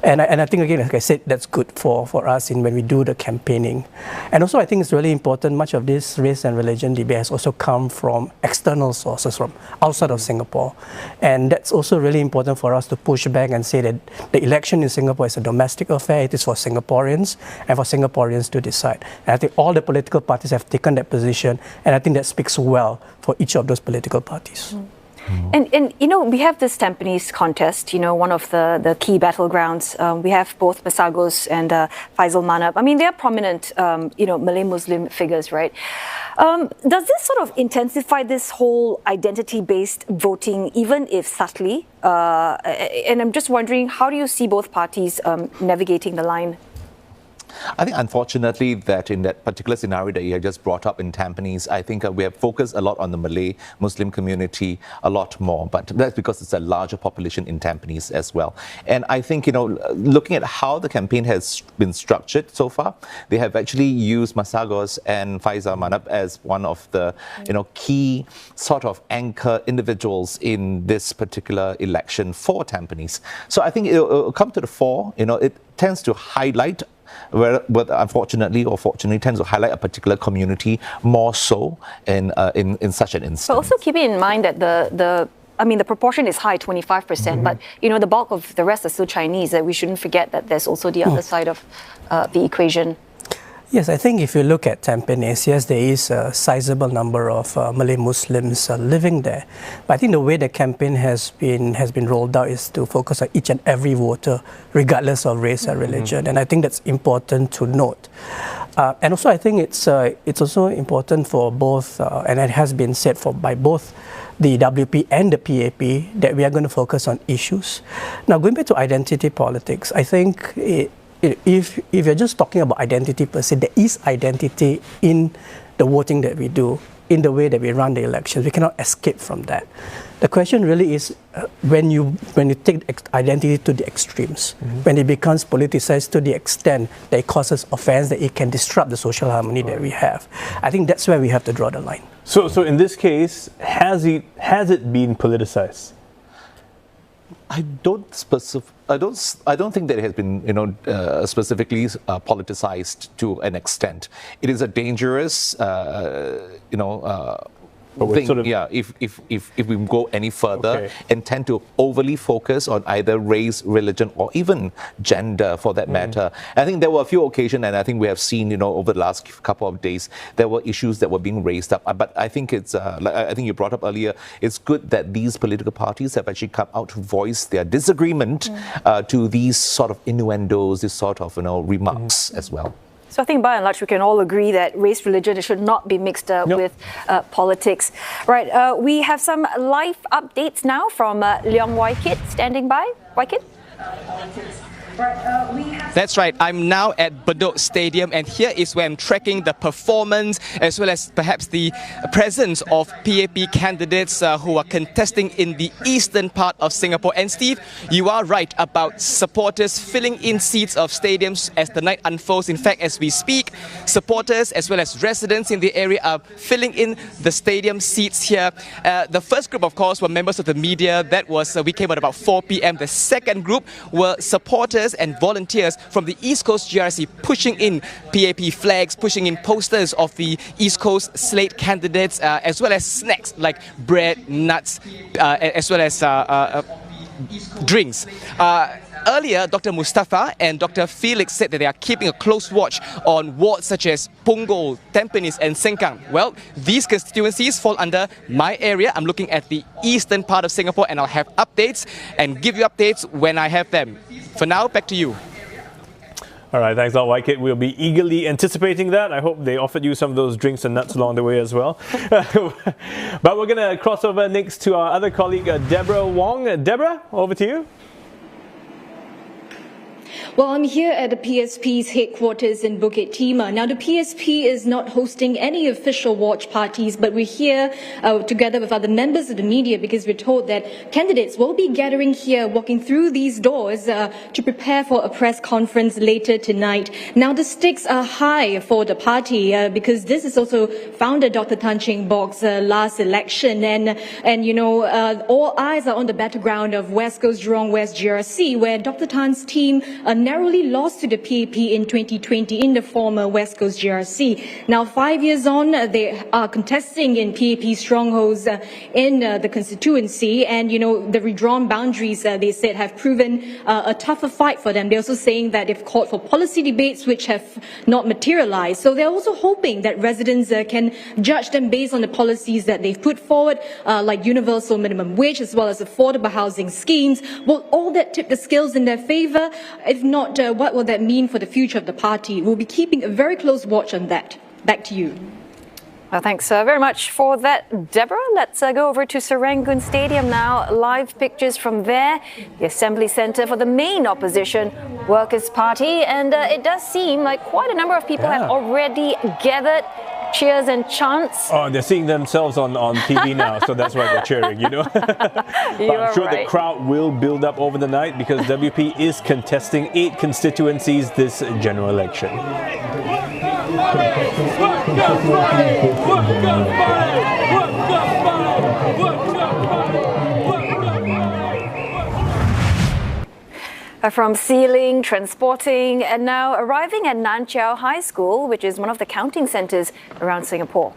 And I think, again, like I said, that's good for us when we do the campaigning. And also, I think it's really important, much of this race and religion debate has also come from external sources, from outside of Singapore. And that's also really important for us to push back and say that the election in Singapore is a domestic affair. It is for Singaporeans and for Singaporeans to decide. And I think all the political parties have taken that position, and I think that speaks well for each of those political parties. And we have this Tampines contest, one of the key battlegrounds. We have both Masagos and Faisal Manap. I mean, they are prominent, Malay Muslim figures, right? Does this sort of intensify this whole identity-based voting, even if subtly? And I'm just wondering, how do you see both parties navigating the line? I think, unfortunately, that in that particular scenario that you had just brought up in Tampines, I think we have focused a lot on the Malay Muslim community, a lot more. But that's because it's a larger population in Tampines as well. And I think, looking at how the campaign has been structured so far, they have actually used Masagos and Faizal Manap as one of the, key sort of anchor individuals in this particular election for Tampines. So I think it'll come to the fore. It tends to highlight, whether unfortunately or fortunately, tends to highlight a particular community more so in such an instance. But also keeping in mind that the proportion is high, 25%, but the bulk of the rest are still Chinese. That we shouldn't forget that there's also the other side of the equation. Yes, I think if you look at Tampines, yes, there is a sizable number of Malay Muslims living there. But I think the way the campaign has been rolled out is to focus on each and every voter, regardless of race or religion. And I think that's important to note. And also, I think it's also important for both, and it has been said by both the WP and the PAP, that we are going to focus on issues. Now, going back to identity politics, I think if you're just talking about identity per se, there is identity in the voting that we do, in the way that we run the elections. We cannot escape from that. The question really is when you take identity to the extremes, when it becomes politicized to the extent that it causes offense, that it can disrupt the social harmony that we have. I think that's where we have to draw the line. So in this case, has it been politicized? I don't think that it has been, specifically politicized to an extent. It is a dangerous, thing. If we go any further and tend to overly focus on either race, religion, or even gender, for that matter. I think there were a few occasions, and I think we have seen, over the last couple of days, there were issues that were being raised up. But I think it's, I think you brought up earlier, it's good that these political parties have actually come out to voice their disagreement to these sort of innuendos, these sort of, remarks as well. So I think by and large we can all agree that race, religion should not be mixed with politics. Right, we have some live updates now from Leong Wai Kit standing by. Wai Kit? That's right. I'm now at Ballot Stadium, and here is where I'm tracking the performance as well as perhaps the presence of PAP candidates who are contesting in the eastern part of Singapore. And Steve, you are right about supporters filling in seats of stadiums as the night unfolds. In fact, as we speak, supporters as well as residents in the area are filling in the stadium seats here. The first group, of course, were members of the media. That was, we came at about 4 p.m. The second group were supporters and volunteers from the East Coast GRC pushing in PAP flags, pushing in posters of the East Coast slate candidates, as well as snacks like bread, nuts, as well as drinks. Earlier, Dr. Mustafa and Dr. Felix said that they are keeping a close watch on wards such as Punggol, Tampines and Sengkang. Well, these constituencies fall under my area. I'm looking at the eastern part of Singapore, and I'll have updates and give you updates when I have them. For now, back to you. All right, thanks a lot, Waikit. We'll be eagerly anticipating that. I hope they offered you some of those drinks and nuts along the way as well. But we're going to cross over next to our other colleague, Deborah Wong. Deborah, over to you. Well, I'm here at the PSP's headquarters in Bukit Timah. Now, the PSP is not hosting any official watch parties, but we're here together with other members of the media because we're told that candidates will be gathering here, walking through these doors to prepare for a press conference later tonight. Now, the stakes are high for the party because this is also founder Dr. Tan Cheng Bok's last election, and you know, all eyes are on the battleground of West Coast Jurong West GRC, where Dr. Tan's team narrowly lost to the PAP in 2020 in the former West Coast GRC. Now, 5 years on, they are contesting in PAP strongholds in the constituency, and you know, the redrawn boundaries, they said, have proven a tougher fight for them. They're also saying that they've called for policy debates which have not materialized. So they're also hoping that residents can judge them based on the policies that they've put forward, like universal minimum wage as well as affordable housing schemes. Will all that tip the scales in their favor? If not, what will that mean for the future of the party? We'll be keeping a very close watch on that. Back to you. Well, thanks very much for that, Deborah. Let's go over to Serangoon Stadium now. Live pictures from there, the Assembly Centre for the main opposition, Workers' Party. And it does seem like quite a number of people have already gathered. Cheers and chants. Oh, they're seeing themselves on TV now, so that's why they're cheering, you know. But I'm sure the crowd will build up over the night because WP is contesting 8 constituencies this general election. From sealing, transporting, and now arriving at Nan Chiau High School, which is one of the counting centres around Singapore.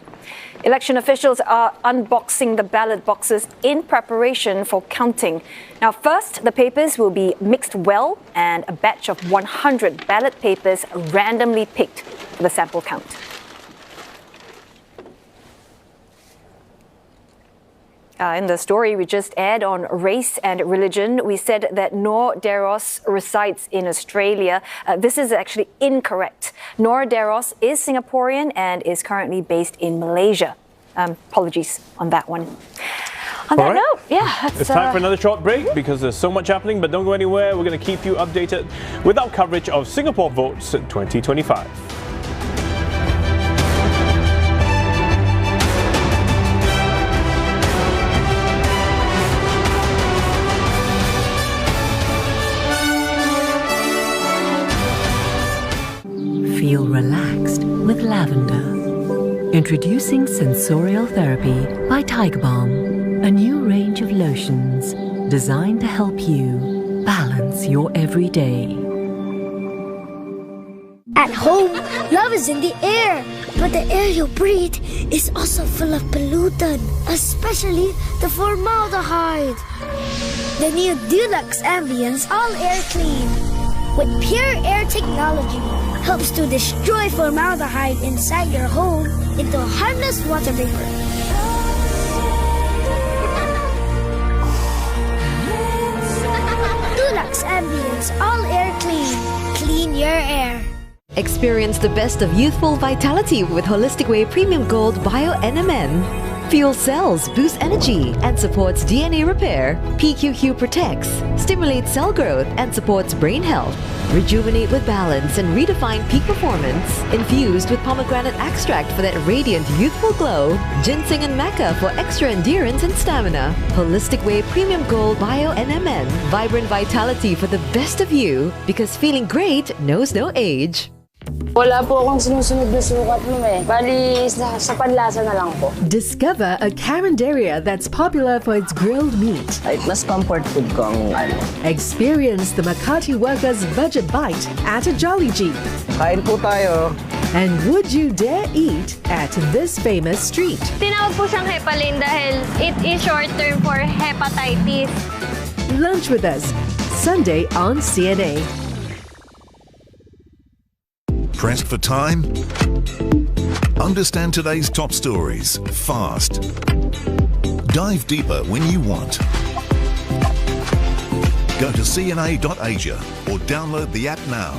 Election officials are unboxing the ballot boxes in preparation for counting. Now, first, the papers will be mixed well and a batch of 100 ballot papers randomly picked for the sample count. In the story we just aired on race and religion, we said that Noor Deros resides in Australia. This is actually incorrect. Noor Deros is Singaporean and is currently based in Malaysia. Apologies on that one. On that note, it's time for another short break because there's so much happening, but don't go anywhere. We're going to keep you updated with our coverage of Singapore Votes 2025. Feel relaxed with lavender. Introducing Sensorial Therapy by Tiger Balm, a new range of lotions designed to help you balance your everyday. At home, love is in the air, but the air you breathe is also full of pollutant, especially the formaldehyde. The new Dulux-Ambience All Air Clean with pure air technology helps to destroy formaldehyde inside your home into a harmless water vapor. Dulux-Ambience All Air Clean. Clean your air. Experience the best of youthful vitality with Holistic Whey Premium Gold Bio NMN. Fuels cells, boosts energy, and supports DNA repair. PQQ protects, stimulates cell growth, and supports brain health. Rejuvenate with balance and redefine peak performance. Infused with pomegranate extract for that radiant, youthful glow. Ginseng and maca for extra endurance and stamina. Holistic Whey Premium Gold Bio NMN. Vibrant vitality for the best of you. Because feeling great knows no age. Wala po akong sinusunod na sukat mo eh. Bali, sa panlasa na lang po. Discover a carinderia that's popular for its grilled meat. Ay, mas comfort food ko ang ano. Experience the Makati Workers Budget Bite at a Jolly Jeep. Kain po tayo. And would you dare eat at this famous street? Tinawag po siyang Hepalin dahil it is short term for hepatitis. Lunch with us, Sunday on CNA. Pressed for time? Understand today's top stories fast. Dive deeper when you want. Go to cna.asia or download the app now.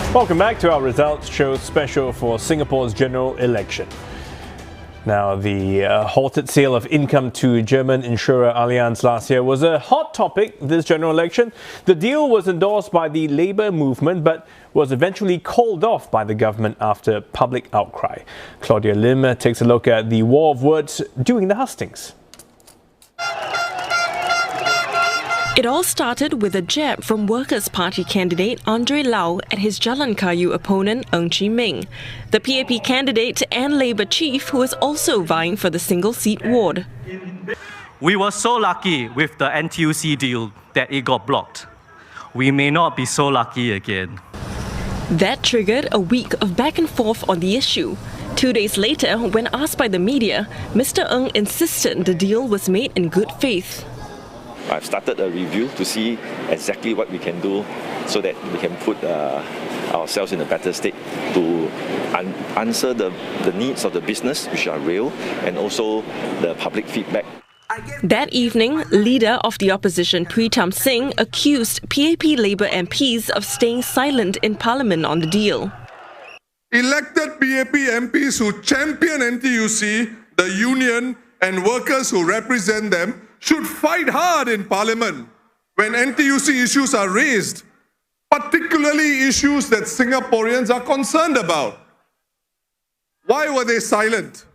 Welcome back to our results show special for Singapore's general election. Now, the halted sale of income to German insurer Allianz last year was a hot topic this general election. The deal was endorsed by the Labour movement but was eventually called off by the government after public outcry. Claudia Lim takes a look at the war of words during the hustings. It all started with a jab from Workers' Party candidate Andre Lau at his Jalan Kayu opponent Ng Chee Meng, the PAP candidate and Labour chief who is also vying for the single-seat ward. We were so lucky with the NTUC deal that it got blocked. We may not be so lucky again. That triggered a week of back and forth on the issue. 2 days later, when asked by the media, Mr. Ng insisted the deal was made in good faith. I've started a review to see exactly what we can do so that we can put ourselves in a better state to answer the needs of the business, which are real, and also the public feedback. That evening, leader of the opposition Pritam Singh accused PAP Labour MPs of staying silent in Parliament on the deal. Elected PAP MPs who champion NTUC, the union and workers who represent them should fight hard in Parliament when NTUC issues are raised, particularly issues that Singaporeans are concerned about. Why were they silent?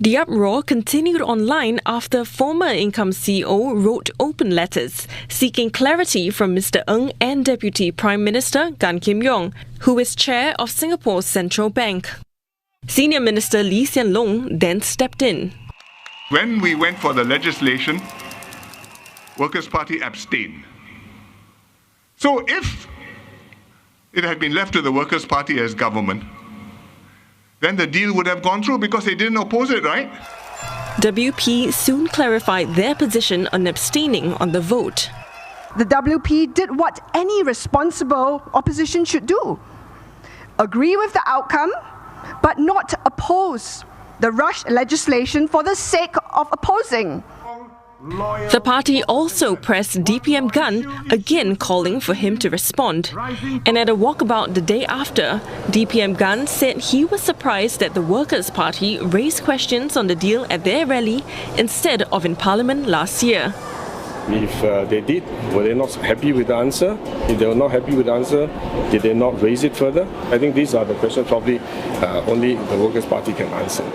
The uproar continued online after former Income CEO wrote open letters seeking clarity from Mr. Ng and Deputy Prime Minister Gan Kim Yong, who is chair of Singapore's Central Bank. Senior Minister Lee Hsien Loong then stepped in. When we went for the legislation, Workers' Party abstained. So if it had been left to the Workers' Party as government, then the deal would have gone through because they didn't oppose it, right? WP soon clarified their position on abstaining on the vote. The WP did what any responsible opposition should do. Agree with the outcome, but not oppose the rushed legislation for the sake of opposing. The party also pressed DPM Gan, again calling for him to respond. And at a walkabout the day after, DPM Gan said he was surprised that the Workers' Party raised questions on the deal at their rally instead of in Parliament last year. If they did, were they not happy with the answer? If they were not happy with the answer, did they not raise it further? I think these are the questions probably only the Workers' Party can answer.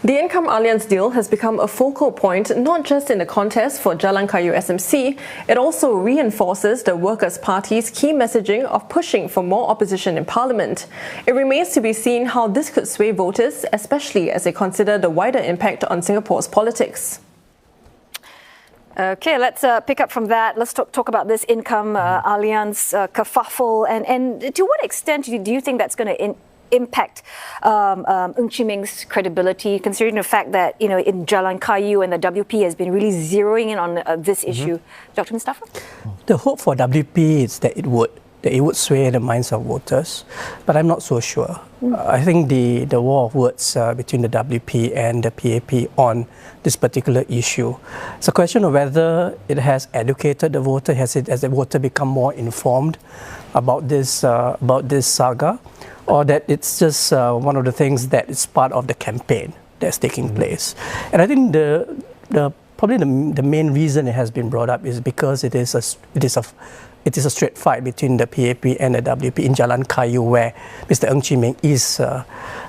The Income-Allianz deal has become a focal point not just in the contest for Jalan Kayu SMC, it also reinforces the Workers' Party's key messaging of pushing for more opposition in Parliament. It remains to be seen how this could sway voters, especially as they consider the wider impact on Singapore's politics. Okay, let's pick up from that. Let's talk about this Income-Allianz kerfuffle. And to what extent do you think that's going to impact Ng Chee Meng's credibility, considering the fact that, you know, in Jalan Kayu and the WP has been really zeroing in on this issue? Dr. Mustafa? The hope for WP is that it would sway the minds of voters, but I'm not so sure. I think the war of words between the WP and the PAP on this particular issue, it's a question of whether it has educated the voter, has the voter become more informed about this saga, or that it's just one of the things that is part of the campaign that's taking place. And I think probably the main reason it has been brought up is because it is a straight fight between the PAP and the WP in Jalan Kayu, where Mr. Ng Chee Meng is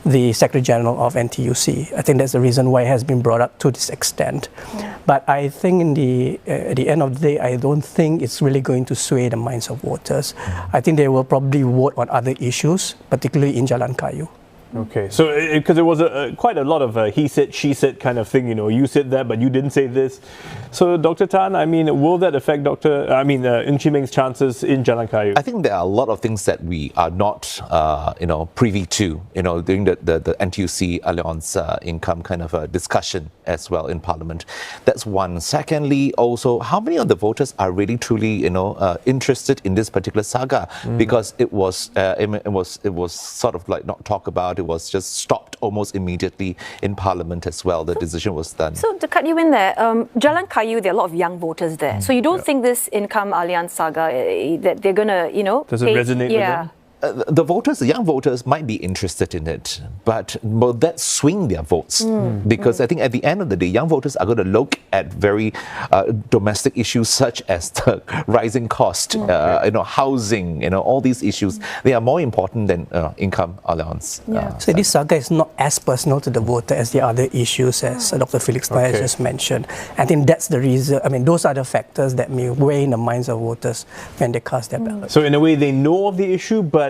the Secretary General of NTUC. I think that's the reason why it has been brought up to this extent. Yeah. But I think at the end of the day, I don't think it's really going to sway the minds of voters. I think they will probably vote on other issues, particularly in Jalan Kayu. Okay, so because there was quite a lot of he said, she said kind of thing, you know, you said that, but you didn't say this. So, Dr. Tan, I mean, will that affect Ng Chee Meng's chances in Jalan Kayu? I think there are a lot of things that we are not, privy to, during the NTUC Allianz income kind of discussion as well in Parliament. That's one. Secondly, also, how many of the voters are really truly, interested in this particular saga? Because it was sort of like not talked about. It was just stopped almost immediately in Parliament as well. The decision was done. So to cut you in there, Jalan Kayu, there are a lot of young voters there. So you don't think this Income-Allianz saga, that they're going to, does it resonate with them? The young voters might be interested in it, but will that swing their votes? Because I think at the end of the day, young voters are going to look at very domestic issues such as the rising cost, housing, all these issues. They are more important than Income-Allianz. So this saga is not as personal to the voter as the other issues, as Dr. Felix Nair just mentioned. I think that's the reason. I mean, those are the factors that may weigh in the minds of voters when they cast their ballot. So in a way, they know of the issue, but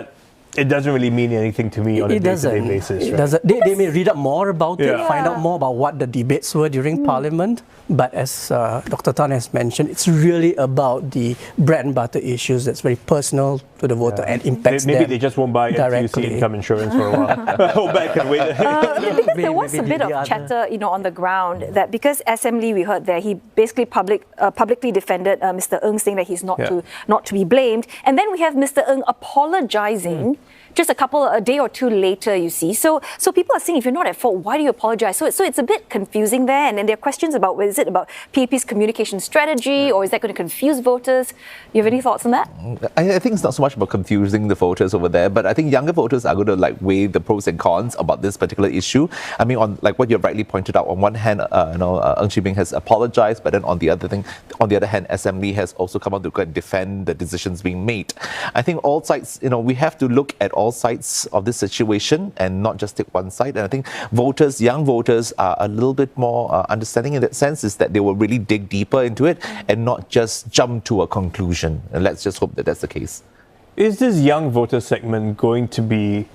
it doesn't really mean anything to me on a day-to-day basis. Right? They may read up more about it, find out more about what the debates were during Parliament. But as Dr. Tan has mentioned, it's really about the bread and butter issues that's very personal to the voter and impacts Maybe they just won't buy NTUC income insurance for a while. Hold back and wait. Because there was a bit of chatter, on the ground that because SM Lee, we heard there, he basically publicly defended Mr. Ng, saying that he's not to be blamed. And then we have Mr. Ng apologizing just a day or two later, you see. So people are saying, if you're not at fault, why do you apologize? So it's a bit confusing there. And then there are questions about, is it about PAP's communication strategy, or is that going to confuse voters? You have any thoughts on that? I think it's not so much about confusing the voters over there, but I think younger voters are going to weigh the pros and cons about this particular issue. I mean, on what you rightly pointed out, on one hand, Ng Chee Meng has apologized, but then on the other hand, Assembly has also come out to go and defend the decisions being made. I think all sides, we have to look at all sides of this situation and not just take one side. And I think young voters are a little bit more understanding in that sense, is that they will really dig deeper into it and not just jump to a conclusion. And let's just hope that that's the case. Is this young voter segment going to be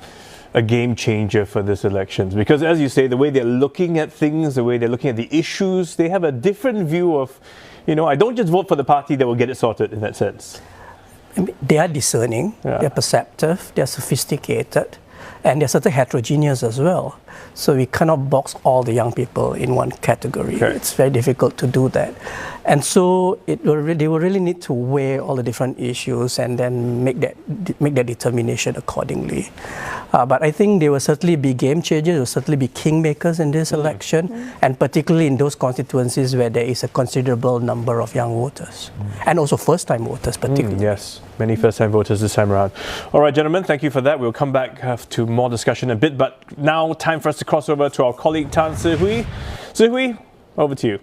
a game changer for this elections? Because as you say, the way they're looking at things, the way they're looking at the issues, they have a different view of, I don't just vote for the party that will get it sorted in that sense. They are discerning, they're perceptive, they're sophisticated, and they're sort of heterogeneous as well. So we cannot box all the young people in one category. Okay. It's very difficult to do that. And so they will really need to weigh all the different issues and then make that determination accordingly. But I think they will certainly be game changers, they will certainly be kingmakers in this election, and particularly in those constituencies where there is a considerable number of young voters, and also first-time voters particularly. Yes, many first-time voters this time around. All right, gentlemen, thank you for that. We'll come back to more discussion in a bit, but now time for us to cross over to our colleague Tan Si Hui. Si Hui, over to you.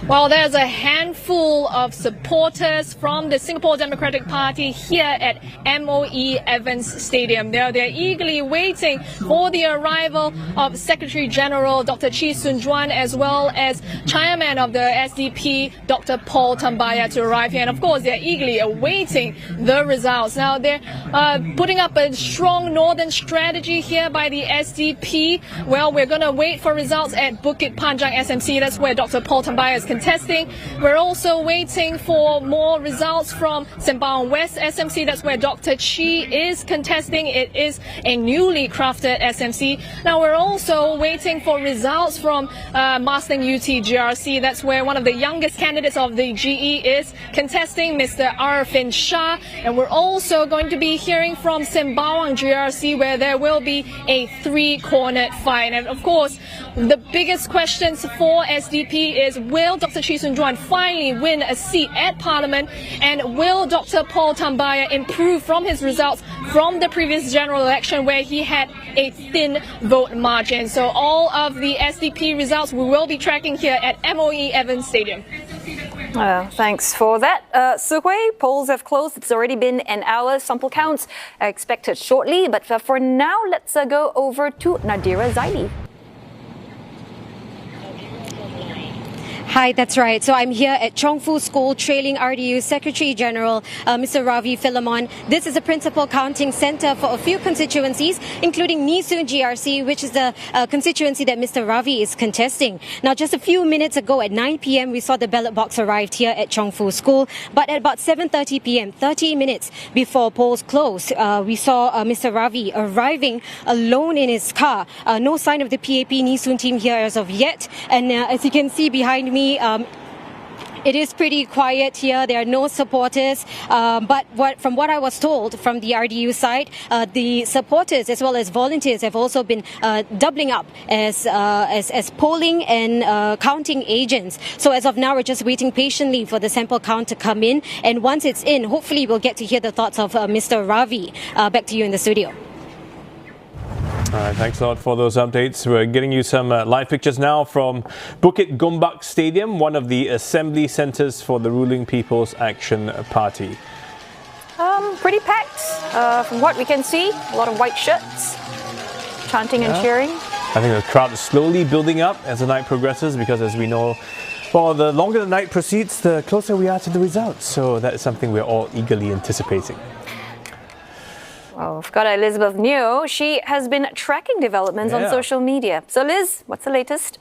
Well, there's a handful of supporters from the Singapore Democratic Party here at MOE Evans Stadium. They're eagerly waiting for the arrival of Secretary General Dr. Chee Soon Juan, as well as Chairman of the SDP, Dr. Paul Tambaya, to arrive here. And of course, they're eagerly awaiting the results. Now, they're putting up a strong northern strategy here by the SDP. Well, we're going to wait for results at Bukit Panjang SMC. That's where Dr. Paul Tambaya is contesting. We're also waiting for more results from Sembawang West SMC. That's where Dr. Chee is contesting. It is a newly crafted SMC. Now we're also waiting for results from Marsden UT GRC. That's where one of the youngest candidates of the GE is contesting, Mr. Arfin Shah. And we're also going to be hearing from Sembawang GRC, where there will be a three-cornered fight. And of course, the biggest questions for SDP is, will Dr. Chee Soon Juan finally win a seat at Parliament, and will Dr. Paul Tambaya improve from his results from the previous general election where he had a thin vote margin? So all of the SDP results we will be tracking here at MOE Evans Stadium. Thanks for that. Si Hui, polls have closed. It's already been an hour. Sample counts are expected shortly. But for now, let's go over to Nadira Zaidi. Hi, that's right. So I'm here at Chong Fu School, trailing RDU Secretary General Mr. Ravi Philemon. This is a principal counting center for a few constituencies, including Nee Soon GRC, which is the constituency that Mr. Ravi is contesting. Now, just a few minutes ago at 9 p.m., we saw the ballot box arrived here at Chong Fu School. But at about 7:30 p.m., 30 minutes before polls closed, we saw Mr. Ravi arriving alone in his car. No sign of the PAP Nee Soon team here as of yet. And as you can see behind me, it is pretty quiet here. There are no supporters. But from what I was told from the RDU side, the supporters as well as volunteers have also been doubling up as polling and counting agents. So as of now, we're just waiting patiently for the sample count to come in. And once it's in, hopefully we'll get to hear the thoughts of Mr. Ravi. Back to you in the studio. All right, thanks a lot for those updates. We're getting you some live pictures now from Bukit Gombak Stadium, one of the assembly centres for the ruling People's Action Party. Pretty packed, from what we can see. A lot of white shirts, chanting and cheering. I think the crowd is slowly building up as the night progresses, because as we know, well, the longer the night proceeds, the closer we are to the results. So that is something we're all eagerly anticipating. Well, we've got Elizabeth Neo. She has been tracking developments on social media. So Liz, what's the latest?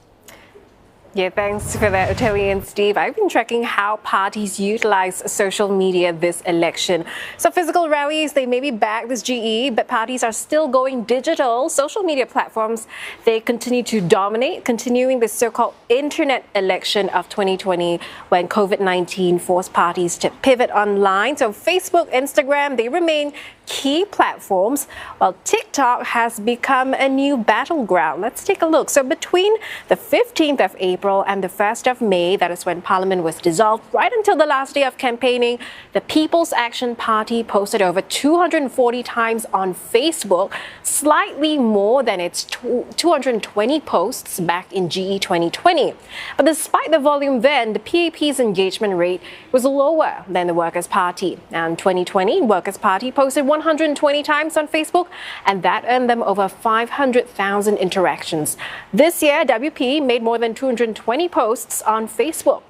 Yeah, thanks for that, Ottilie and Steve. I've been tracking how parties utilize social media this election. So physical rallies, they maybe back this GE, but parties are still going digital. Social media platforms, they continue to dominate, continuing the so-called internet election of 2020 when COVID-19 forced parties to pivot online. So Facebook, Instagram, they remain key platforms, while TikTok has become a new battleground. Let's take a look. So between the 15th of April and the 1st of May, that is when Parliament was dissolved, right until the last day of campaigning, the People's Action Party posted over 240 times on Facebook, slightly more than its 220 posts back in GE 2020. But despite the volume then, the PAP's engagement rate was lower than the Workers' Party. And 2020, Workers' Party posted 120 times on Facebook, and that earned them over 500,000 interactions. This year, WP made more than 220 posts on Facebook.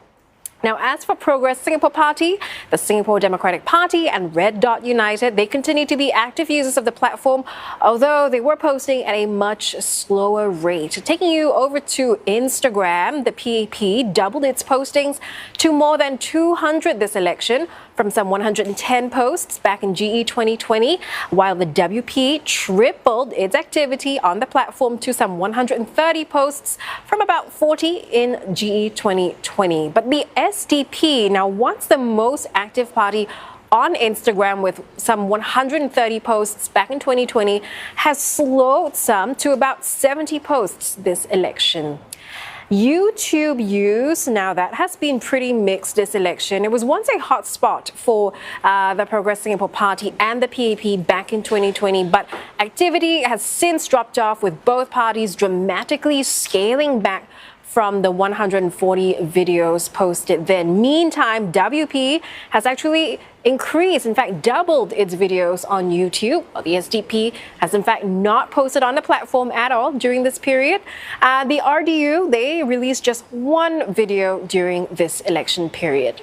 Now, as for Progress Singapore Party, the Singapore Democratic Party and Red Dot United, they continue to be active users of the platform, although they were posting at a much slower rate. Taking you over to Instagram, the PAP doubled its postings to more than 200 this election, from some 110 posts back in GE 2020, while the WP tripled its activity on the platform to some 130 posts from about 40 in GE 2020. But the SDP, now once the most active party on Instagram with some 130 posts back in 2020, has slowed some to about 70 posts this election. YouTube use, now that has been pretty mixed this election. It was once a hot spot for the Progress Singapore Party and the PAP back in 2020, but activity has since dropped off, with both parties dramatically scaling back from the 140 videos posted then. Meantime, WP has actually increased, in fact doubled its videos on YouTube. The SDP has in fact not posted on the platform at all during this period. The RDU, they released just one video during this election period.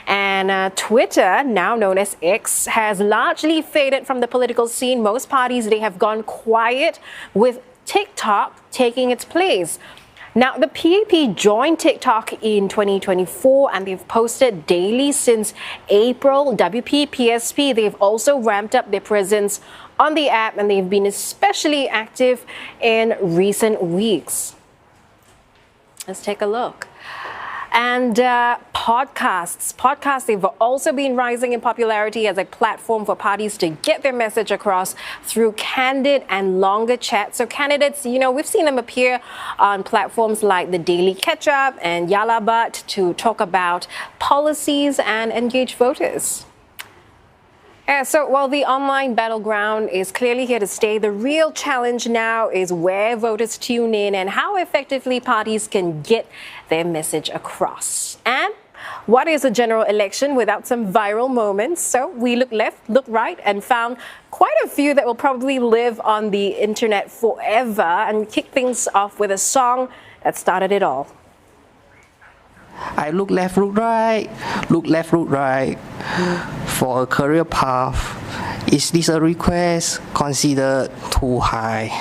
And Twitter, now known as X, has largely faded from the political scene. Most parties, they have gone quiet, with TikTok taking its place. Now, the PAP joined TikTok in 2024 and they've posted daily since April. WP, PSP, they've also ramped up their presence on the app, and they've been especially active in recent weeks. Let's take a look. And podcasts, they've also been rising in popularity as a platform for parties to get their message across through candid and longer chats. So candidates, we've seen them appear on platforms like the Daily Catch-Up and Yalabat to talk about policies and engage voters. So while the online battleground is clearly here to stay, the real challenge now is where voters tune in and how effectively parties can get their message across. And what is a general election without some viral moments? So we looked left, looked right, and found quite a few that will probably live on the internet forever, and kick things off with a song that started it all. I look left, look right, look left, look right for a career path. Is this a request considered too high?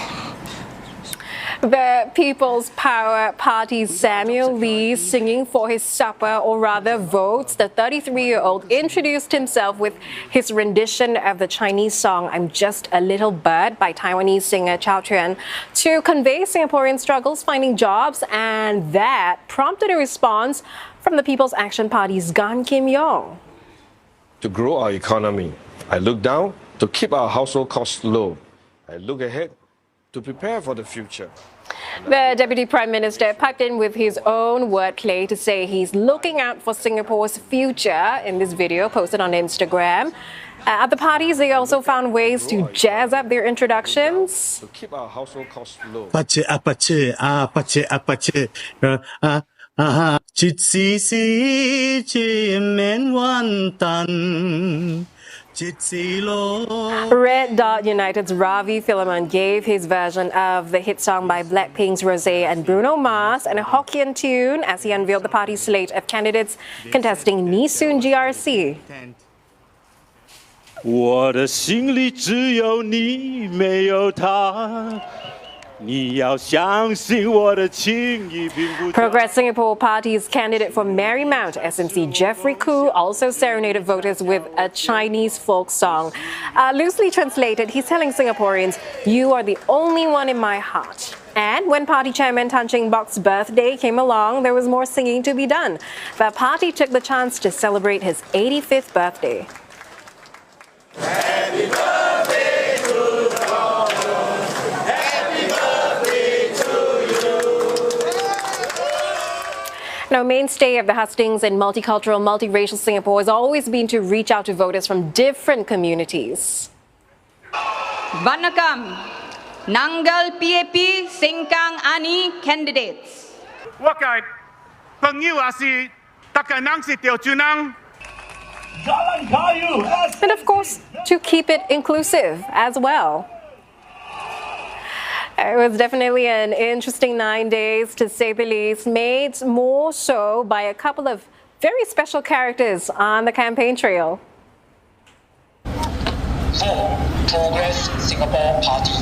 The People's Power Party's Samuel Lee singing for his supper, or rather votes. The 33-year-old introduced himself with his rendition of the Chinese song I'm Just a Little Bird by Taiwanese singer Chao Chuan to convey Singaporean struggles finding jobs, and that prompted a response from the People's Action Party's Gan Kim Yong. To grow our economy, I look down to keep our household costs low. I look ahead to prepare for the future. The Deputy Prime Minister piped in with his own wordplay to say he's looking out for Singapore's future in this video posted on Instagram. At the parties, they also found ways to jazz up their introductions. To keep our household costs low. Red Dot United's Ravi Philemon gave his version of the hit song by Blackpink's Rosé and Bruno Mars, and a Hokkien tune as he unveiled the party's slate of candidates contesting Nisoon GRC. 我的心里只有你，没有他。Progress Singapore Party's candidate for Marymount SMC, Jeffrey Koo, also serenaded voters with a Chinese folk song. Loosely translated, he's telling Singaporeans, "You are the only one in my heart." And when party chairman Tan Cheng Bok's birthday came along, there was more singing to be done. The party took the chance to celebrate his 85th birthday. Happy birthday to you. Happy birthday to you. Now, mainstay of the hustings in multicultural, multiracial Singapore has always been to reach out to voters from different communities. Vanakkam, Nanggal PAP Sengkang Ani candidates. Wakai, Pengiu Asi, Takanang Si Teo Chunang. And of course, to keep it inclusive as well. It was definitely an interesting 9 days, to say the least, made more so by a couple of very special characters on the campaign trail. For Progress Singapore Party.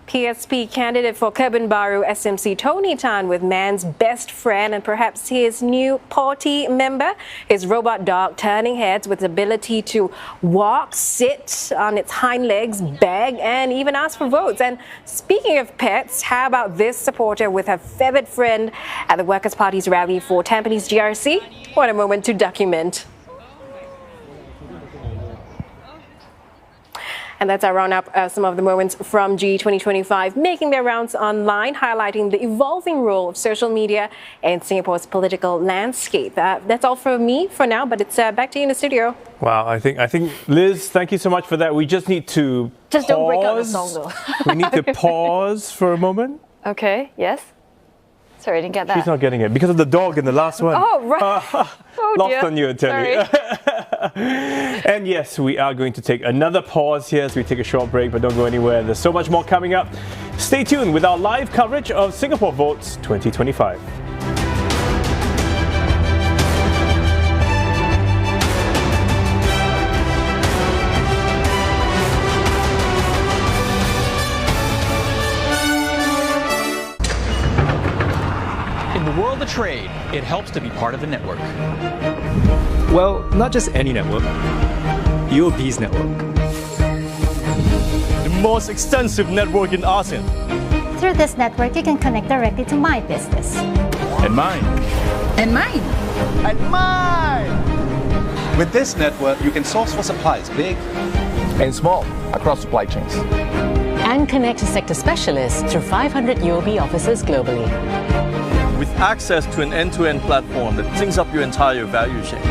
PSP candidate for Kebun Baru SMC Tony Tan with man's best friend and perhaps his new party member, his robot dog turning heads with the ability to walk, sit on its hind legs, beg and even ask for votes. And speaking of pets, how about this supporter with her feathered friend at the Workers' Party's rally for Tampines GRC? What a moment to document. And that's our roundup of some of the moments from GE2025 making their rounds online, highlighting the evolving role of social media in Singapore's political landscape. That's all from me for now, but it's back to you in the studio. Wow, I think Liz, thank you so much for that. We just need to Just don't break out the song though. We need to pause for a moment. Okay, yes. Sorry, I didn't get that. She's not getting it because of the dog in the last one. Oh, right. Lost dear. on you, Terry. And yes, we are going to take another pause here as we take a short break, but don't go anywhere. There's so much more coming up. Stay tuned with our live coverage of Singapore Votes 2025. Trade, it helps to be part of a network. Well, not just any network. UOB's network. The most extensive network in ASEAN. Through this network, you can connect directly to my business. And mine. And mine. And mine! With this network, you can source for supplies big and small across supply chains. And connect to sector specialists through 500 UOB offices globally. With access to an end-to-end platform that syncs up your entire value chain.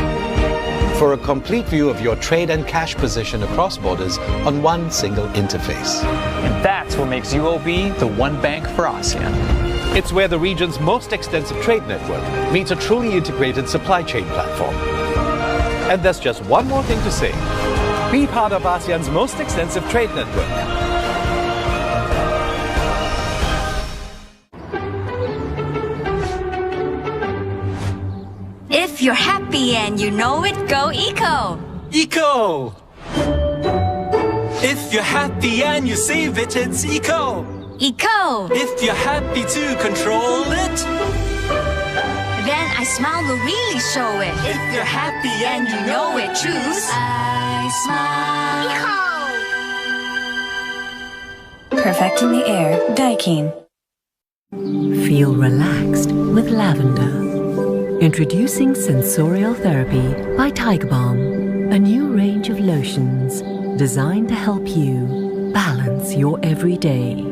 For a complete view of your trade and cash position across borders on one single interface. And that's what makes UOB the one bank for ASEAN. It's where the region's most extensive trade network meets a truly integrated supply chain platform. And there's just one more thing to say. Be part of ASEAN's most extensive trade network. If you're happy and you know it, go eco! Eco! If you're happy and you save it, it's eco! Eco! If you're happy to control it, then I smile will really show it. If you're happy and you know it, choose I smile. Eco! Perfecting the air, Daikin. Feel relaxed with lavender. Introducing Sensorial Therapy by Tiger Balm, a new range of lotions designed to help you balance your everyday.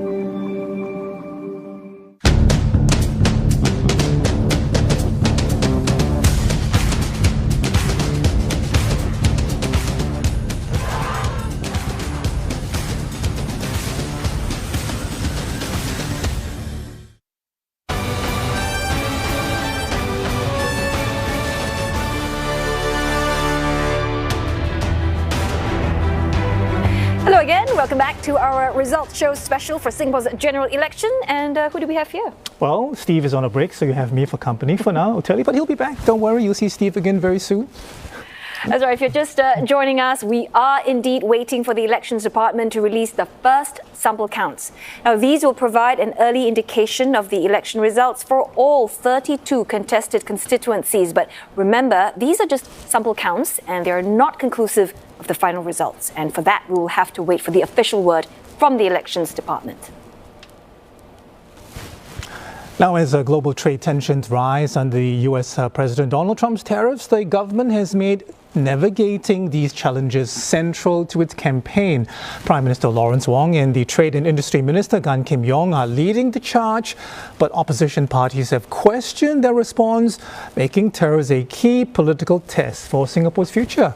Hello again, welcome back to our results show special for Singapore's general election. And who do we have here? Well, Steve is on a break, so you have me for company for now, I'll tell you. But he'll be back. Don't worry, you'll see Steve again very soon. That's right. If you're just joining us, we are indeed waiting for the Elections Department to release the first sample counts. Now, these will provide an early indication of the election results for all 32 contested constituencies. But remember, these are just sample counts and they are not conclusive of the final results. And for that, we will have to wait for the official word from the Elections Department. Now, as global trade tensions rise under the US President Donald Trump's tariffs, the government has made navigating these challenges central to its campaign. Prime Minister Lawrence Wong and the Trade and Industry Minister Gan Kim Yong are leading the charge, but opposition parties have questioned their response, making tariffs a key political test for Singapore's future.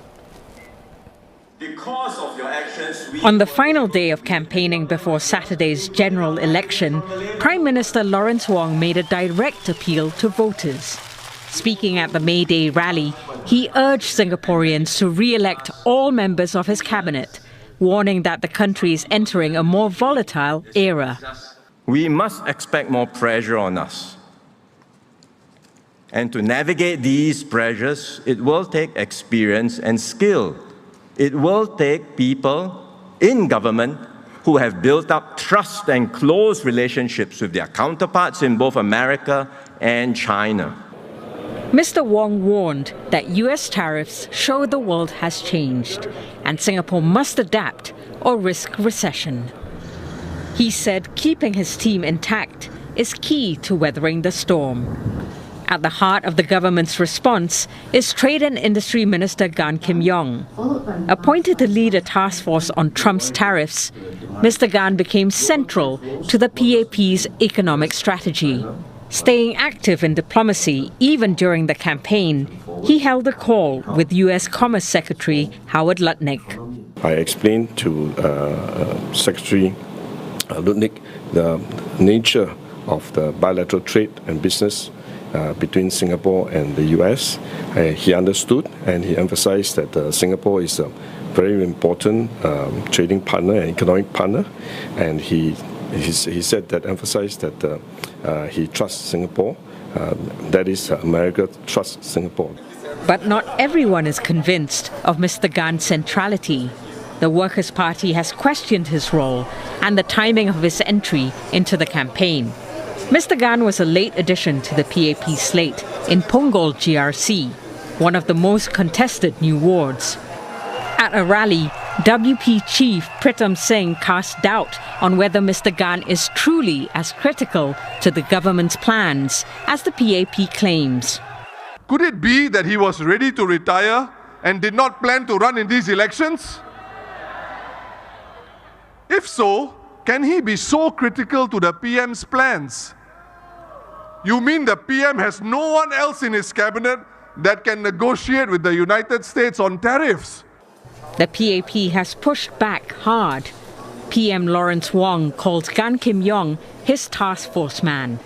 Because of your actions, on the final day of campaigning before Saturday's general election, Prime Minister Lawrence Wong made a direct appeal to voters. Speaking at the May Day rally, he urged Singaporeans to re-elect all members of his cabinet, warning that the country is entering a more volatile era. We must expect more pressure on us. And to navigate these pressures, it will take experience and skill. It will take people in government who have built up trust and close relationships with their counterparts in both America and China. Mr. Wong warned that US tariffs show the world has changed and Singapore must adapt or risk recession. He said keeping his team intact is key to weathering the storm. At the heart of the government's response is Trade and Industry Minister Gan Kim Yong. Appointed to lead a task force on Trump's tariffs, Mr. Gan became central to the PAP's economic strategy. Staying active in diplomacy even during the campaign, he held a call with US Commerce Secretary Howard Lutnick. I explained to Secretary Lutnick the nature of the bilateral trade and business between Singapore and the US. He understood and he emphasized that Singapore is a very important trading partner and economic partner, and he said that, emphasized that he trusts Singapore, that is, America trusts Singapore. But not everyone is convinced of Mr. Gan's centrality. The Workers' Party has questioned his role and the timing of his entry into the campaign. Mr. Gan was a late addition to the PAP slate in Punggol GRC, one of the most contested new wards. At a rally, WP Chief Pritam Singh cast doubt on whether Mr. Gan is truly as critical to the government's plans as the PAP claims. Could it be that he was ready to retire and did not plan to run in these elections? If so, can he be so critical to the PM's plans? You mean the PM has no one else in his cabinet that can negotiate with the United States on tariffs? The PAP has pushed back hard. PM Lawrence Wong called Gan Kim Yong his task force man,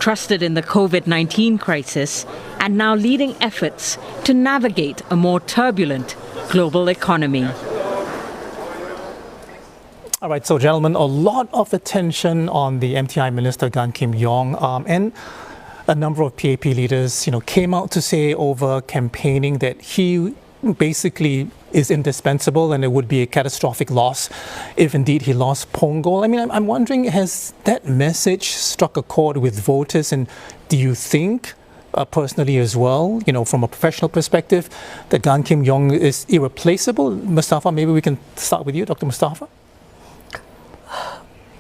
trusted in the COVID-19 crisis and now leading efforts to navigate a more turbulent global economy. All right, so gentlemen, a lot of attention on the MTI Minister Gan Kim Yong, and a number of PAP leaders, came out to say over campaigning that he basically is indispensable and it would be a catastrophic loss if indeed he lost Punggol. I mean, I'm wondering, has that message struck a chord with voters, and do you think personally as well, from a professional perspective, that Gan Kim Yong is irreplaceable? Mustafa, maybe we can start with you, Dr. Mustafa.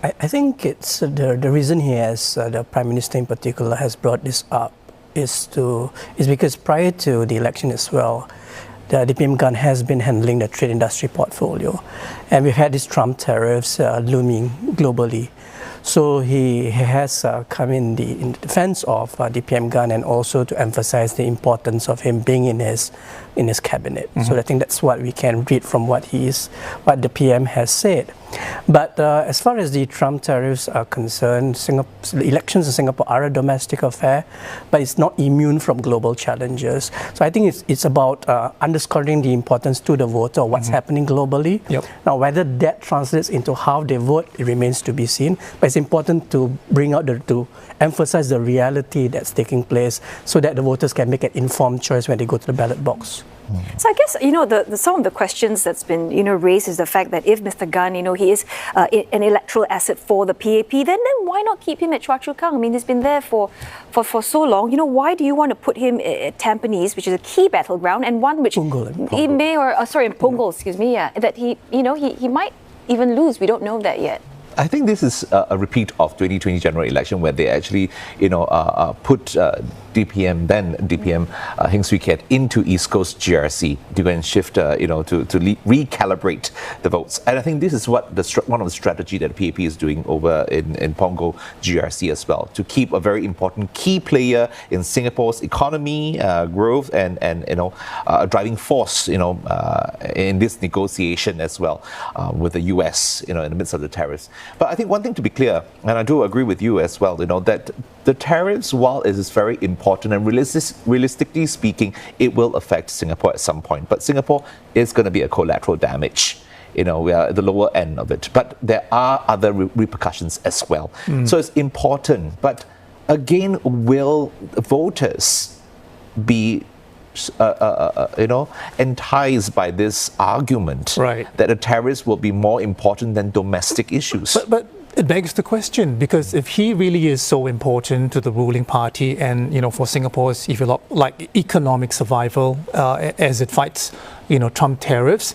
I think it's the reason he has, the Prime Minister in particular, has brought this up is because prior to the election as well, the DPM Gan has been handling the trade industry portfolio, and we've had these Trump tariffs looming globally. So he has come in the defense of DPM Gan, and also to emphasize the importance of him being in his cabinet. Mm-hmm. So I think that's what we can read from what the PM has said. But as far as the Trump tariffs are concerned, the elections in Singapore are a domestic affair, but it's not immune from global challenges. So I think it's about underscoring the importance to the voter of what's happening globally. Yep. Now, whether that translates into how they vote, it remains to be seen. But it's important to bring out to emphasize the reality that's taking place so that the voters can make an informed choice when they go to the ballot box. So I guess, some of the questions that's been, raised is the fact that if Mr. Gan, he is an electoral asset for the PAP, then why not keep him at Choa Chu Kang? I mean, he's been there for so long. Why do you want to put him at Tampines, which is a key battleground, and one which he may, in Punggol, excuse me, that he might even lose. We don't know that yet. I think this is a repeat of 2020 general election where they actually, put DPM Heng Swee Keat into East Coast GRC to go and shift, to recalibrate the votes. And I think this is what one of the strategy that the PAP is doing over in Punggol GRC as well, to keep a very important key player in Singapore's economy, growth, and a driving force, in this negotiation as well with the US, in the midst of the tariffs. But I think one thing to be clear, and I do agree with you as well, that the tariffs, while it is very important and realistically speaking, it will affect Singapore at some point. But Singapore is going to be a collateral damage. We are at the lower end of it. But there are other repercussions as well. So it's important. But again, will voters be enticed by this argument that the tariffs will be more important than domestic issues? But it begs the question, because if he really is so important to the ruling party and, for Singapore's, if you like, economic survival as it fights, Trump tariffs,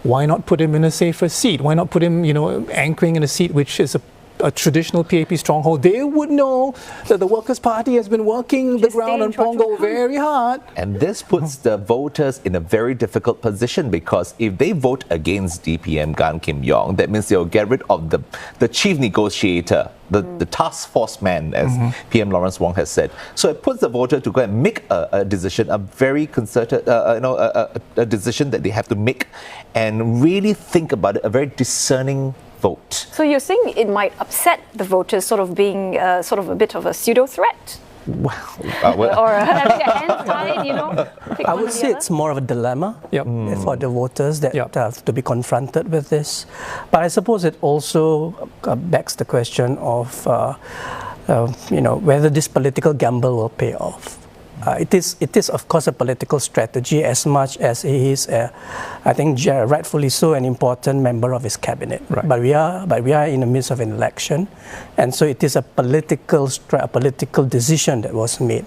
why not put him in a safer seat? Why not put him, anchoring in a seat which is a traditional PAP stronghold? They would know that the Workers' Party has been working the ground on Punggol very hard. And this puts the voters in a very difficult position, because if they vote against DPM Gan Kim Yong, that means they'll get rid of the chief negotiator, the task force man, as PM Lawrence Wong has said. So it puts the voter to go and make a decision, a very concerted, a decision that they have to make and really think about it, a very discerning vote. So you're saying it might upset the voters, sort of being a bit of a pseudo threat? Or having their hands tied, I would say it's more of a dilemma for the voters that have to be confronted with this. But I suppose it also begs the question of, whether this political gamble will pay off. It is of course a political strategy, as much as he is, I think rightfully so, an important member of his cabinet. But we are in the midst of an election, and so it is a political decision that was made.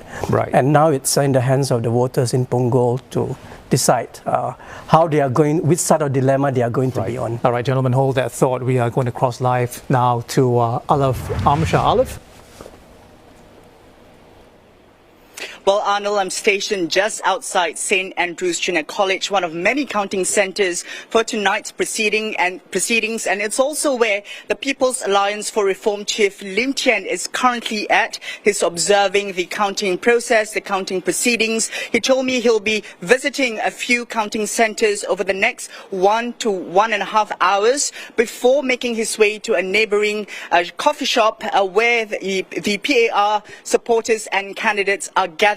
And now it's in the hands of the voters in Punggol to decide how they are going, which side of dilemma they are going to be on. All right, gentlemen, hold that thought. We are going to cross live now to Olive Amshah. Olive? Well, Arnold, I'm stationed just outside St. Andrew's Junior College, one of many counting centres for tonight's proceedings, and it's also where the People's Alliance for Reform Chief Lim Tian is currently at. He's observing the counting process, the counting proceedings. He told me he'll be visiting a few counting centres over the next 1 to 1.5 hours before making his way to a neighbouring coffee shop where the PAR supporters and candidates are gathered.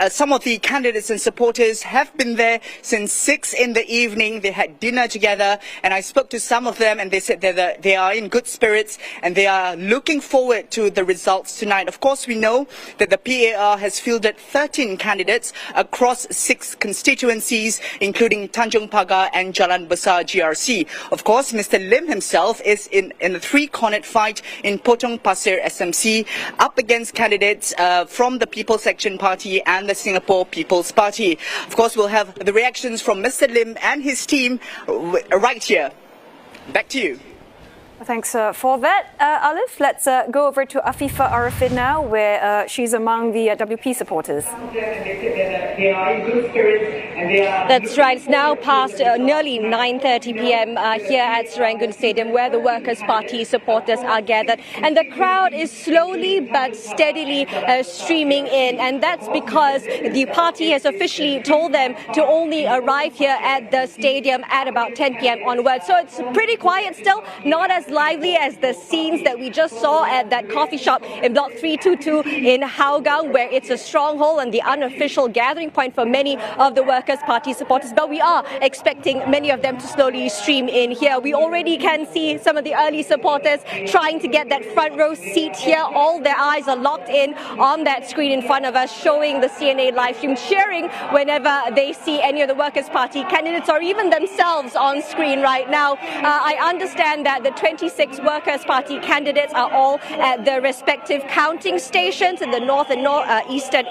Some of the candidates and supporters have been there since 6 in the evening. They had dinner together, and I spoke to some of them, and they said that they are in good spirits and they are looking forward to the results tonight. Of course, we know that the PAR has fielded 13 candidates across 6 constituencies, including Tanjong Pagar and Jalan Besar GRC. Of course, Mr. Lim himself is in a 3-cornered fight in Potong Pasir SMC, up against candidates from the People's Action Party and the Singapore People's Party. Of course, we'll have the reactions from Mr. Lim and his team right here. Back to you. Thanks for that, Olive. Let's go over to Afifa Arifin now, where she's among the WP supporters. That's right. It's now past nearly 9:30 p.m. Here at Serangoon Stadium, where the Workers' Party supporters are gathered. And the crowd is slowly but steadily streaming in. And that's because the party has officially told them to only arrive here at the stadium at about 10 p.m. onwards. So it's pretty quiet still, not as as lively as the scenes that we just saw at that coffee shop in Block 322 in Hougang, where it's a stronghold and the unofficial gathering point for many of the Workers' Party supporters. But we are expecting many of them to slowly stream in here. We already can see some of the early supporters trying to get that front row seat here. All their eyes are locked in on that screen in front of us, showing the CNA live stream, cheering whenever they see any of the Workers' Party candidates or even themselves on screen right now. I understand that the 26 Workers' Party candidates are all at their respective counting stations in the northeast and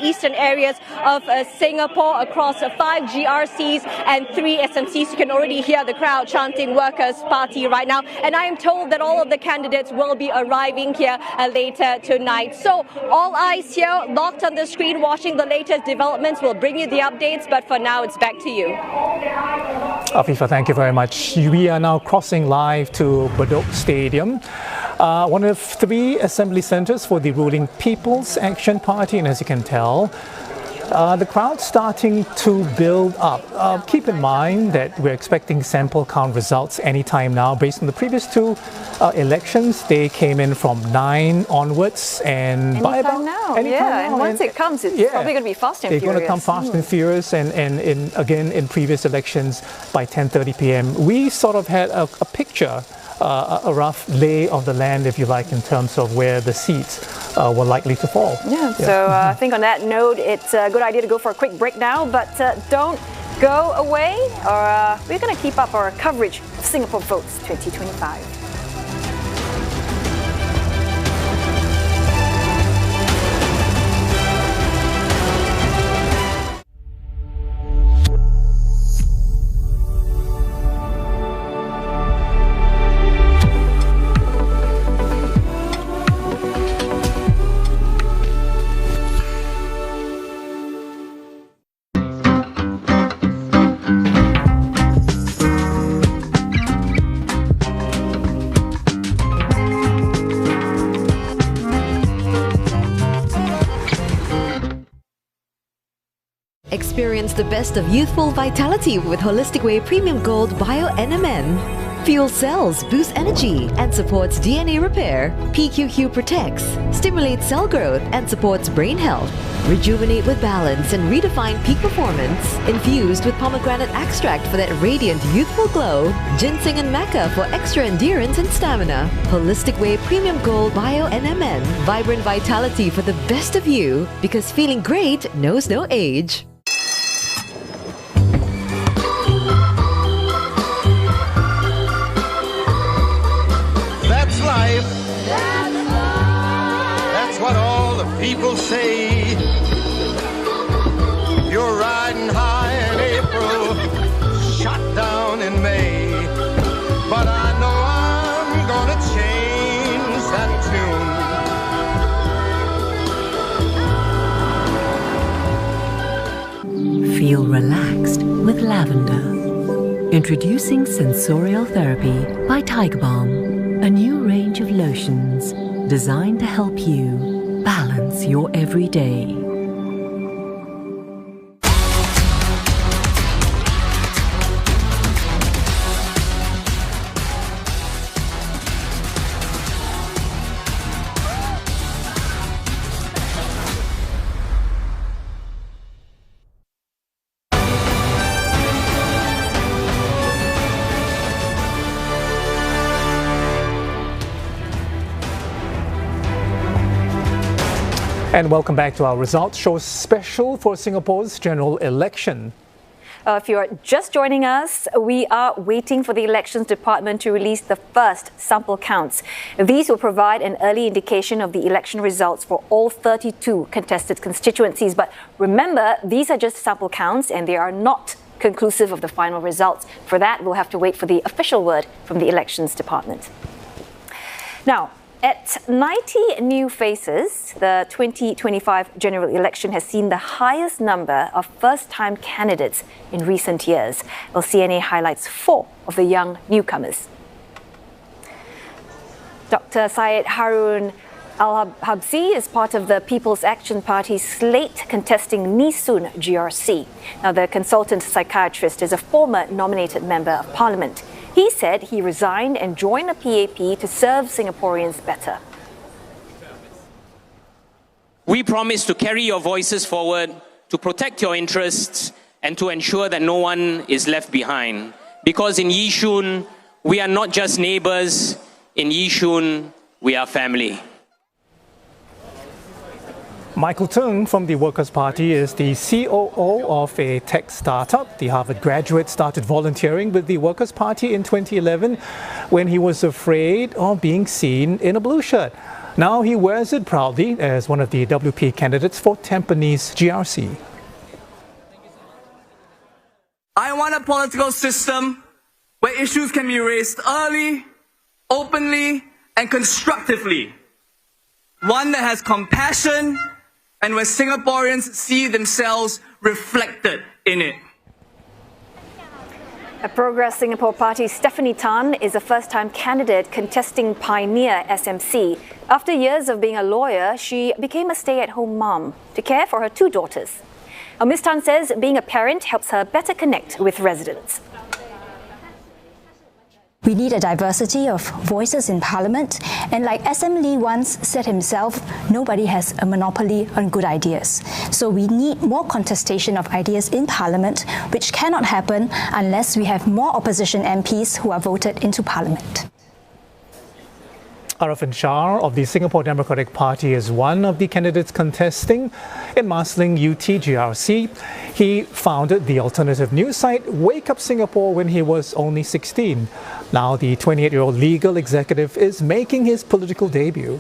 eastern areas of Singapore, across 5 GRCs and 3 SMCs. You can already hear the crowd chanting Workers' Party right now, and I am told that all of the candidates will be arriving here later tonight. So all eyes here locked on the screen, watching the latest developments. We'll bring you the updates, but for now it's back to you. Afifa, thank you very much. We are now crossing live to Ballot Stadium, one of 3 assembly centres for the ruling People's Action Party, and as you can tell, the crowd's starting to build up. Keep in mind that we're expecting sample count results anytime now. Based on the previous 2 elections, they came in from 9 onwards, and by about now. Anytime and once it comes, it's probably going to be fast and they're furious. going to come fast and furious, and again in previous elections by 10:30 p.m. we sort of had a picture, a rough lay of the land, if you like, in terms of where the seats were likely to fall. So I think on that note, it's a good idea to go for a quick break now, but don't go away, or we're going to keep up our coverage of Singapore Votes 2025. Experience the best of youthful vitality with Holistic Whey Premium Gold Bio NMN. Fuels cells, boosts energy, and supports DNA repair. PQQ protects, stimulates cell growth, and supports brain health. Rejuvenate with balance and redefine peak performance. Infused with pomegranate extract for that radiant, youthful glow. Ginseng and maca for extra endurance and stamina. Holistic Whey Premium Gold Bio NMN. Vibrant vitality for the best of you, because feeling great knows no age. Life. That's what all the people say. You're riding high in April, shot down in May. But I know I'm gonna change that tune. Feel relaxed with lavender. Introducing Sensorial Therapy by Tiger Balm. A new range of lotions designed to help you balance your everyday. And welcome back to our results show special for Singapore's general election. If you're just joining us, we are waiting for the Elections Department to release the first sample counts. These will provide an early indication of the election results for all 32 contested constituencies. But remember, these are just sample counts and they are not conclusive of the final results. For that, we'll have to wait for the official word from the Elections Department. Now, at 90 new faces, the 2025 general election has seen the highest number of first-time candidates in recent years. Well, CNA highlights 4 of the young newcomers. Dr. Syed Harun Al-Habsi is part of the People's Action Party's slate contesting Nee Soon GRC. Now, the consultant psychiatrist is a former nominated member of parliament. He said he resigned and joined the PAP to serve Singaporeans better. We promise to carry your voices forward, to protect your interests, and to ensure that no one is left behind. Because in Yishun, we are not just neighbours, in Yishun, we are family. Michael Tung from the Workers' Party is the COO of a tech startup. The Harvard graduate started volunteering with the Workers' Party in 2011 when he was afraid of being seen in a blue shirt. Now he wears it proudly as one of the WP candidates for Tampines GRC. I want a political system where issues can be raised early, openly, and constructively. One that has compassion and where Singaporeans see themselves reflected in it. A Progress Singapore Party Stephanie Tan is a first-time candidate contesting Pioneer SMC. After years of being a lawyer, she became a stay-at-home mom to care for her 2 daughters. Now, Ms. Tan says being a parent helps her better connect with residents. We need a diversity of voices in Parliament, and like SM Lee once said himself, nobody has a monopoly on good ideas. So we need more contestation of ideas in Parliament, which cannot happen unless we have more opposition MPs who are voted into Parliament. Arifin Shah of the Singapore Democratic Party is one of the candidates contesting in Marsiling UT GRC. He founded the alternative news site Wake Up Singapore when he was only 16. Now the 28-year-old legal executive is making his political debut.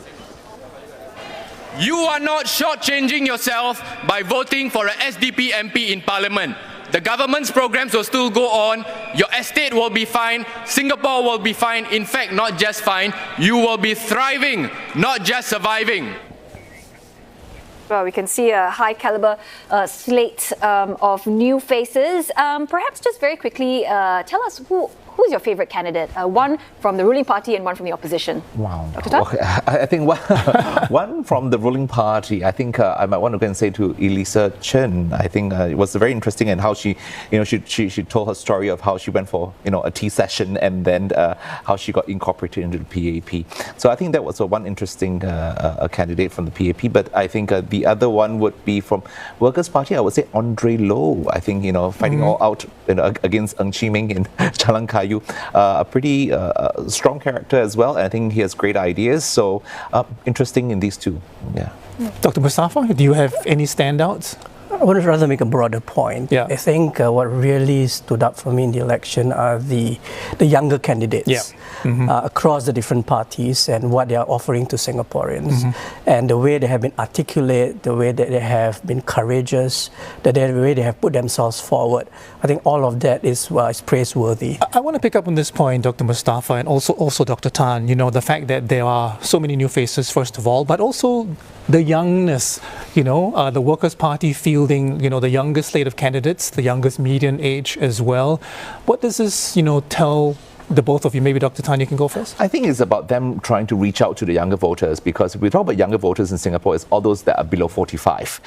You are not shortchanging yourself by voting for a SDP MP in Parliament. The government's programs will still go on, your estate will be fine, Singapore will be fine, in fact not just fine, you will be thriving, not just surviving. Well, we can see a high caliber slate of new faces. Perhaps just very quickly, tell us who's your favourite candidate? One from the ruling party and one from the opposition. Wow. Dr. Tan? Okay. I think one from the ruling party, I think I might want to go and say to Elisa Chen. I think it was very interesting and how she, she told her story of how she went for, a tea session and then how she got incorporated into the PAP. So I think that was one interesting candidate from the PAP. But I think the other one would be from Workers' Party. I would say Andre Loh. I think, fighting all out against Ng Chee Meng in Jalan Kayu. A pretty strong character as well. I think he has great ideas. So interesting in these two. Yeah. Dr. Mustafa, do you have any standouts? I would rather make a broader point. Yeah. I think what really stood up for me in the election are the younger candidates across the different parties and what they are offering to Singaporeans. And the way they have been articulate, the way that they have been courageous, the way they have put themselves forward. I think all of that is praiseworthy. I want to pick up on this point, Dr. Mustafa, and also Dr. Tan, the fact that there are so many new faces, first of all, but also the youngness, the Workers' Party fielding, the youngest slate of candidates, the youngest median age as well. What does this, tell the both of you? Maybe Dr. Tan, you can go first. I think it's about them trying to reach out to the younger voters, because if we talk about younger voters in Singapore, it's all those that are below 45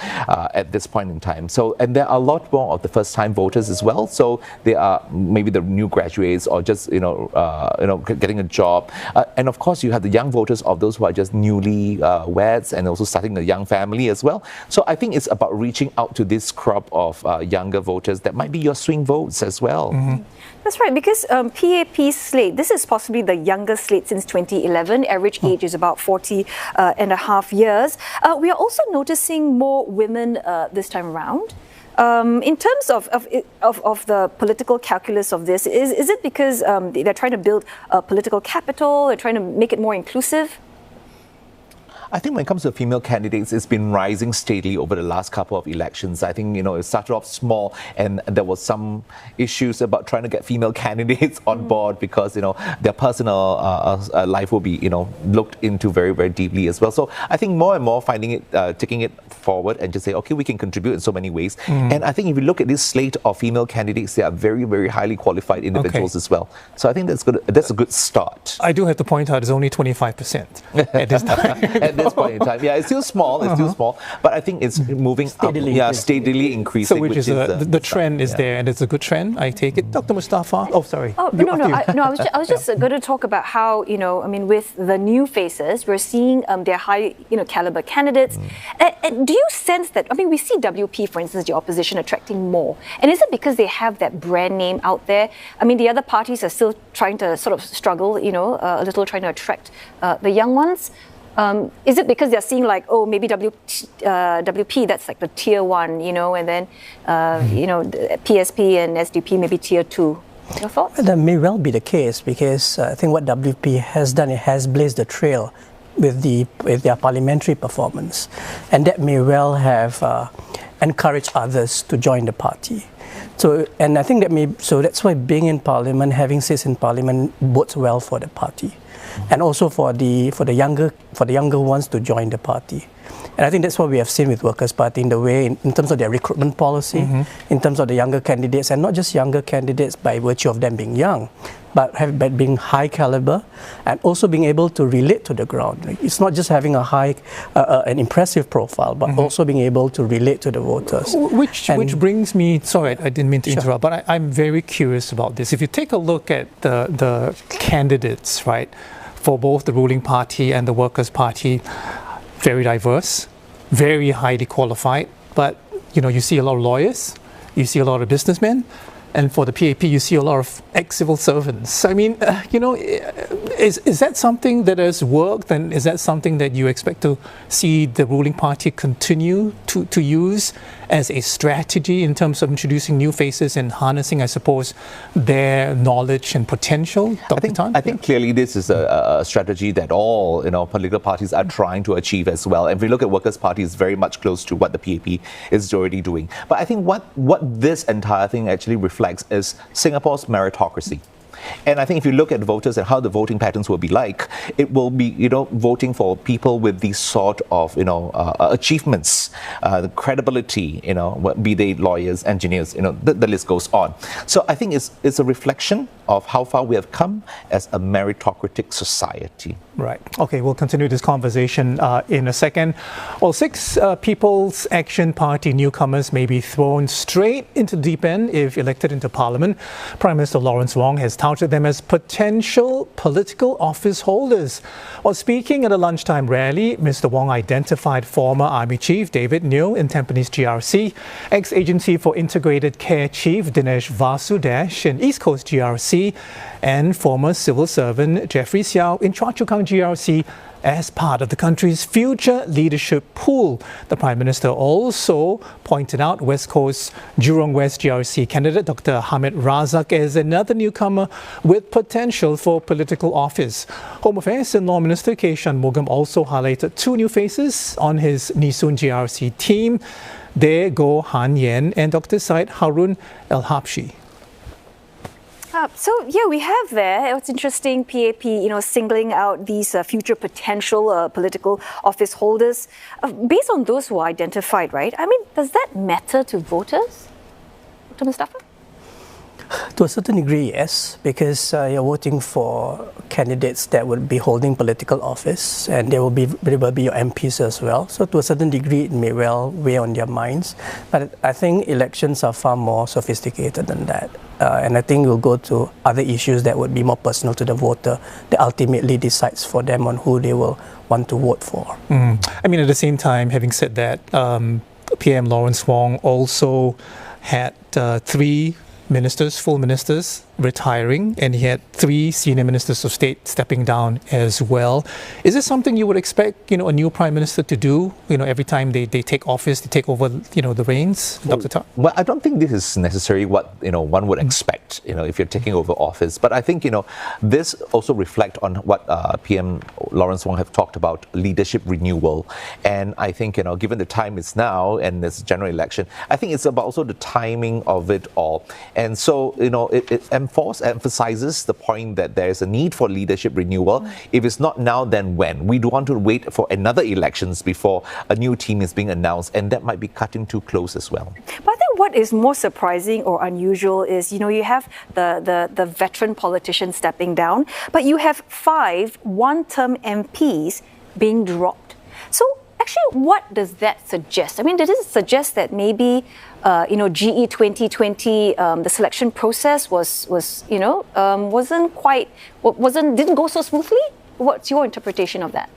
at this point in time. So, and there are a lot more of the first-time voters as well. So they are maybe the new graduates or just getting a job. And of course, you have the young voters of those who are just newly weds and also starting a young family as well. So I think it's about reaching out to this crop of younger voters that might be your swing votes as well. That's right, because PAP's slate, this is possibly the youngest slate since 2011. Average age is about 40 and a half years. We are also noticing more women this time around. In terms of the political calculus of this, is it because they're trying to build political capital, they're trying to make it more inclusive? I think when it comes to female candidates, it's been rising steadily over the last couple of elections. I think, it started off small and there was some issues about trying to get female candidates on board because, their personal life will be, looked into very, very deeply as well. So I think more and more finding it, taking it forward and just say, okay, we can contribute in so many ways. And I think if you look at this slate of female candidates, they are very, very highly qualified individuals as well. So I think that's good. That's a good start. I do have to point out it's only 25% at this time. this point in time. Yeah, it's still small. It's still small, but I think it's moving steadily up. Yeah, steadily increasing. So, which is the trend is there, and it's a good trend. I take it, Dr. Mustafa. Oh, sorry. Oh no, I was just going to talk about how with the new faces, we're seeing their high caliber candidates. Do you sense that? I mean, we see WP, for instance, the opposition attracting more, and is it because they have that brand name out there? I mean, the other parties are still trying to sort of struggle, a little, trying to attract the young ones. Is it because they're seeing like, oh, maybe WP, that's like the tier 1, and then PSP and SDP maybe tier 2? Your thoughts? That may well be the case, because I think what WP has done, it has blazed the trail with their parliamentary performance, and that may well have encouraged others to join the party. So, and I think that's why being in Parliament, having seats in Parliament, bodes well for the party, and also for the younger ones to join the party. And I think that's what we have seen with Workers' Party in the way, in terms of their recruitment policy, in terms of the younger candidates, and not just younger candidates by virtue of them being young, but being high caliber, and also being able to relate to the ground. It's not just having an impressive profile, but also being able to relate to the voters. Which brings me, sorry, I didn't mean to interrupt, but I'm very curious about this. If you take a look at the candidates, right, for both the ruling party and the Workers' Party, very diverse, very highly qualified, but you see a lot of lawyers, you see a lot of businessmen, and for the PAP you see a lot of ex-civil servants. I mean, is that something that has worked, and is that something that you expect to see the ruling party continue to use as a strategy in terms of introducing new faces and harnessing, I suppose, their knowledge and potential? I think clearly this is a strategy that all political parties are trying to achieve as well. And if we look at Workers' Party, it's very much close to what the PAP is already doing. But I think what this entire thing actually reflects is Singapore's meritocracy. And I think if you look at voters and how the voting patterns will be like, it will be, voting for people with these sort of, achievements, the credibility, be they lawyers, engineers, the list goes on. So I think it's a reflection of how far we have come as a meritocratic society. Right. Okay, we'll continue this conversation in a second. Well, 6 People's Action Party newcomers may be thrown straight into the deep end if elected into Parliament. Prime Minister Lawrence Wong has touted them as potential political office holders. While speaking at a lunchtime rally, Mr. Wong identified former Army Chief David Neo in Tampines GRC, ex-Agency for Integrated Care Chief Dinesh Vasudesh in East Coast GRC, and former civil servant Jeffrey Xiao in Choa Chu Kang GRC as part of the country's future leadership pool. The Prime Minister also pointed out West Coast Jurong West GRC candidate Dr. Hamid Razak as another newcomer with potential for political office. Home Affairs and Law Minister K. Shanmugam also highlighted 2 new faces on his Nisun GRC team, De Go Han Yen and Dr. Said Harun El Habshi. So we have there, it's interesting, PAP, singling out these future potential political office holders based on those who are identified, right? I mean, does that matter to voters, Dr. Mustafa? To a certain degree, yes, because you're voting for candidates that would be holding political office, and they will be your MPs as well. So to a certain degree, it may well weigh on their minds. But I think elections are far more sophisticated than that. And I think we'll go to other issues that would be more personal to the voter, that ultimately decides for them on who they will want to vote for. I mean, at the same time, having said that, PM Lawrence Wong also had 3 ministers, full ministers, retiring, and he had 3 senior ministers of state stepping down as well. Is this something you would expect, a new prime minister to do? Every time they take office, they take over, the reins, Dr. Ta? Well, I don't think this is necessarily what one would expect, if you're taking over office. But I think this also reflect on what PM Lawrence Wong have talked about, leadership renewal. And I think given the time is now and this general election, I think it's about also the timing of it all. And so it emphasizes the point that there is a need for leadership renewal. If it's not now, then when? We don't want to wait for another elections before a new team is being announced, and that might be cutting too close as well. But I think what is more surprising or unusual is, you have the veteran politicians stepping down, but you have 5 one-term MPs being dropped. So actually, what does that suggest? I mean, does it suggest that maybe, GE2020, the selection process didn't go so smoothly? What's your interpretation of that?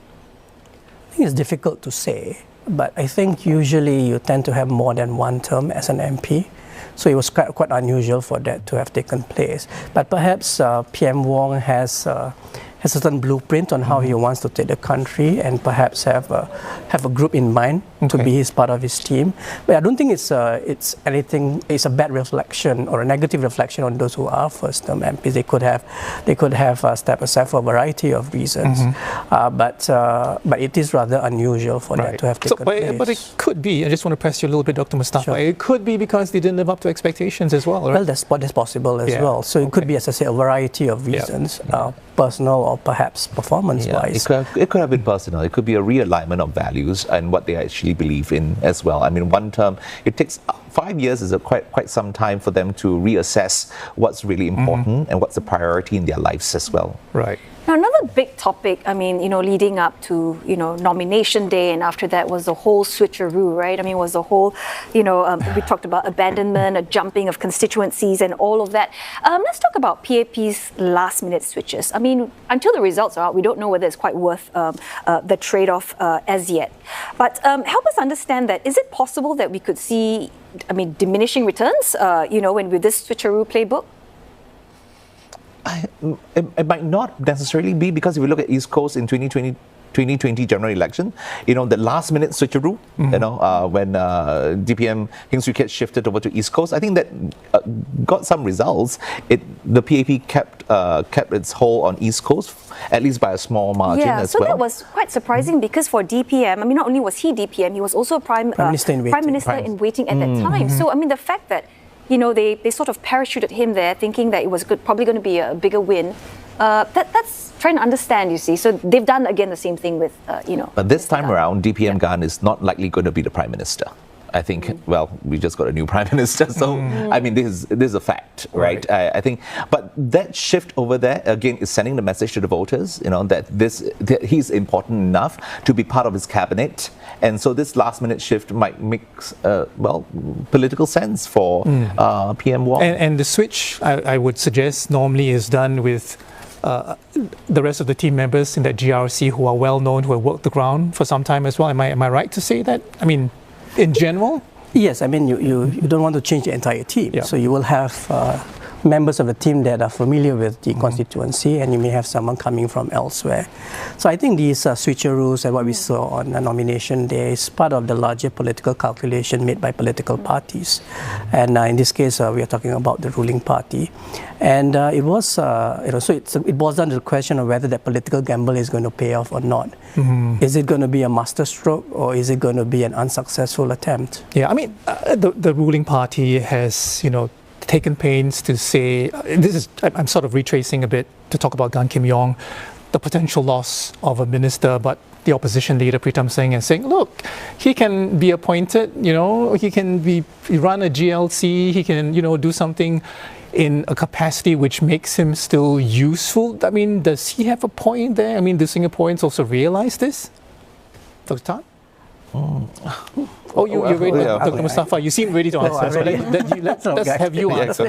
I think it's difficult to say, but I think usually you tend to have more than one term as an MP. So it was quite unusual for that to have taken place. But perhaps PM Wong has a certain blueprint on how he wants to take the country, and perhaps have a group in mind to be his part of his team. But I don't think it's a bad reflection or a negative reflection on those who are first-term MPs. They could have stepped aside for a variety of reasons. But it is rather unusual for that to have taken place. But it could be. I just want to press you a little bit, Dr. Mustafa. Sure. It could be because they didn't live up to expectations as well, right? Well, that's possible as well. So it could be, as I say, a variety of reasons, personal or perhaps performance-wise. It could have been personal. It could be a realignment of values and what they actually believe in as well. I mean, one term, it takes 5 years is quite some time for them to reassess what's really important and what's the priority in their lives as well. Right. Now, another big topic, I mean, leading up to, nomination day, and after that was the whole switcheroo, right? I mean, was the whole, we talked about abandonment, a jumping of constituencies and all of that. Let's talk about PAP's last-minute switches. I mean, until the results are out, we don't know whether it's quite worth the trade-off as yet. But help us understand that. Is it possible that we could see, diminishing returns, when with this switcheroo playbook? It might not necessarily be, because if you look at East Coast in 2020 general election, the last minute switcheroo, when DPM Heng Swee Keat shifted over to East Coast, I think that got some results. The PAP kept its hold on East Coast, at least by a small margin as well. So that was quite surprising, because for DPM, not only was he DPM, he was also Prime Minister in waiting at that time. So, the fact that they sort of parachuted him there, thinking that it was probably going to be a bigger win. That's trying to understand, you see. So they've done, again, the same thing with, But this time around, DPM Gan is not likely going to be the Prime Minister. I think, we just got a new Prime Minister, so, this is a fact, right? I think, but that shift over there, again, is sending the message to the voters, that he's important enough to be part of his cabinet. And so this last-minute shift might make, political sense for PM Wong. And the switch, I would suggest, normally is done with the rest of the team members in that GRC who are well-known, who have worked the ground for some time as well. Am I right to say that? In general? Yes, you don't want to change the entire team. Yeah. So you will have members of the team that are familiar with the constituency, and you may have someone coming from elsewhere. So I think these switcheroos and what we saw on the nomination day is part of the larger political calculation made by political parties. And in this case, we are talking about the ruling party. And it was, so it boils down to the question of whether that political gamble is going to pay off or not. Is it going to be a masterstroke, or is it going to be an unsuccessful attempt? Yeah, the ruling party has, taken pains to say, I'm sort of retracing a bit to talk about Gan Kim Yong, the potential loss of a minister, but the opposition leader Pritam Singh is saying, look, he can be appointed, he can run a GLC, he can, do something in a capacity which makes him still useful. Does he have a point there? Do Singaporeans also realize this? Dr. Tan? You're ready, Dr. Mustafa. You seem ready to answer. Let's have you answer.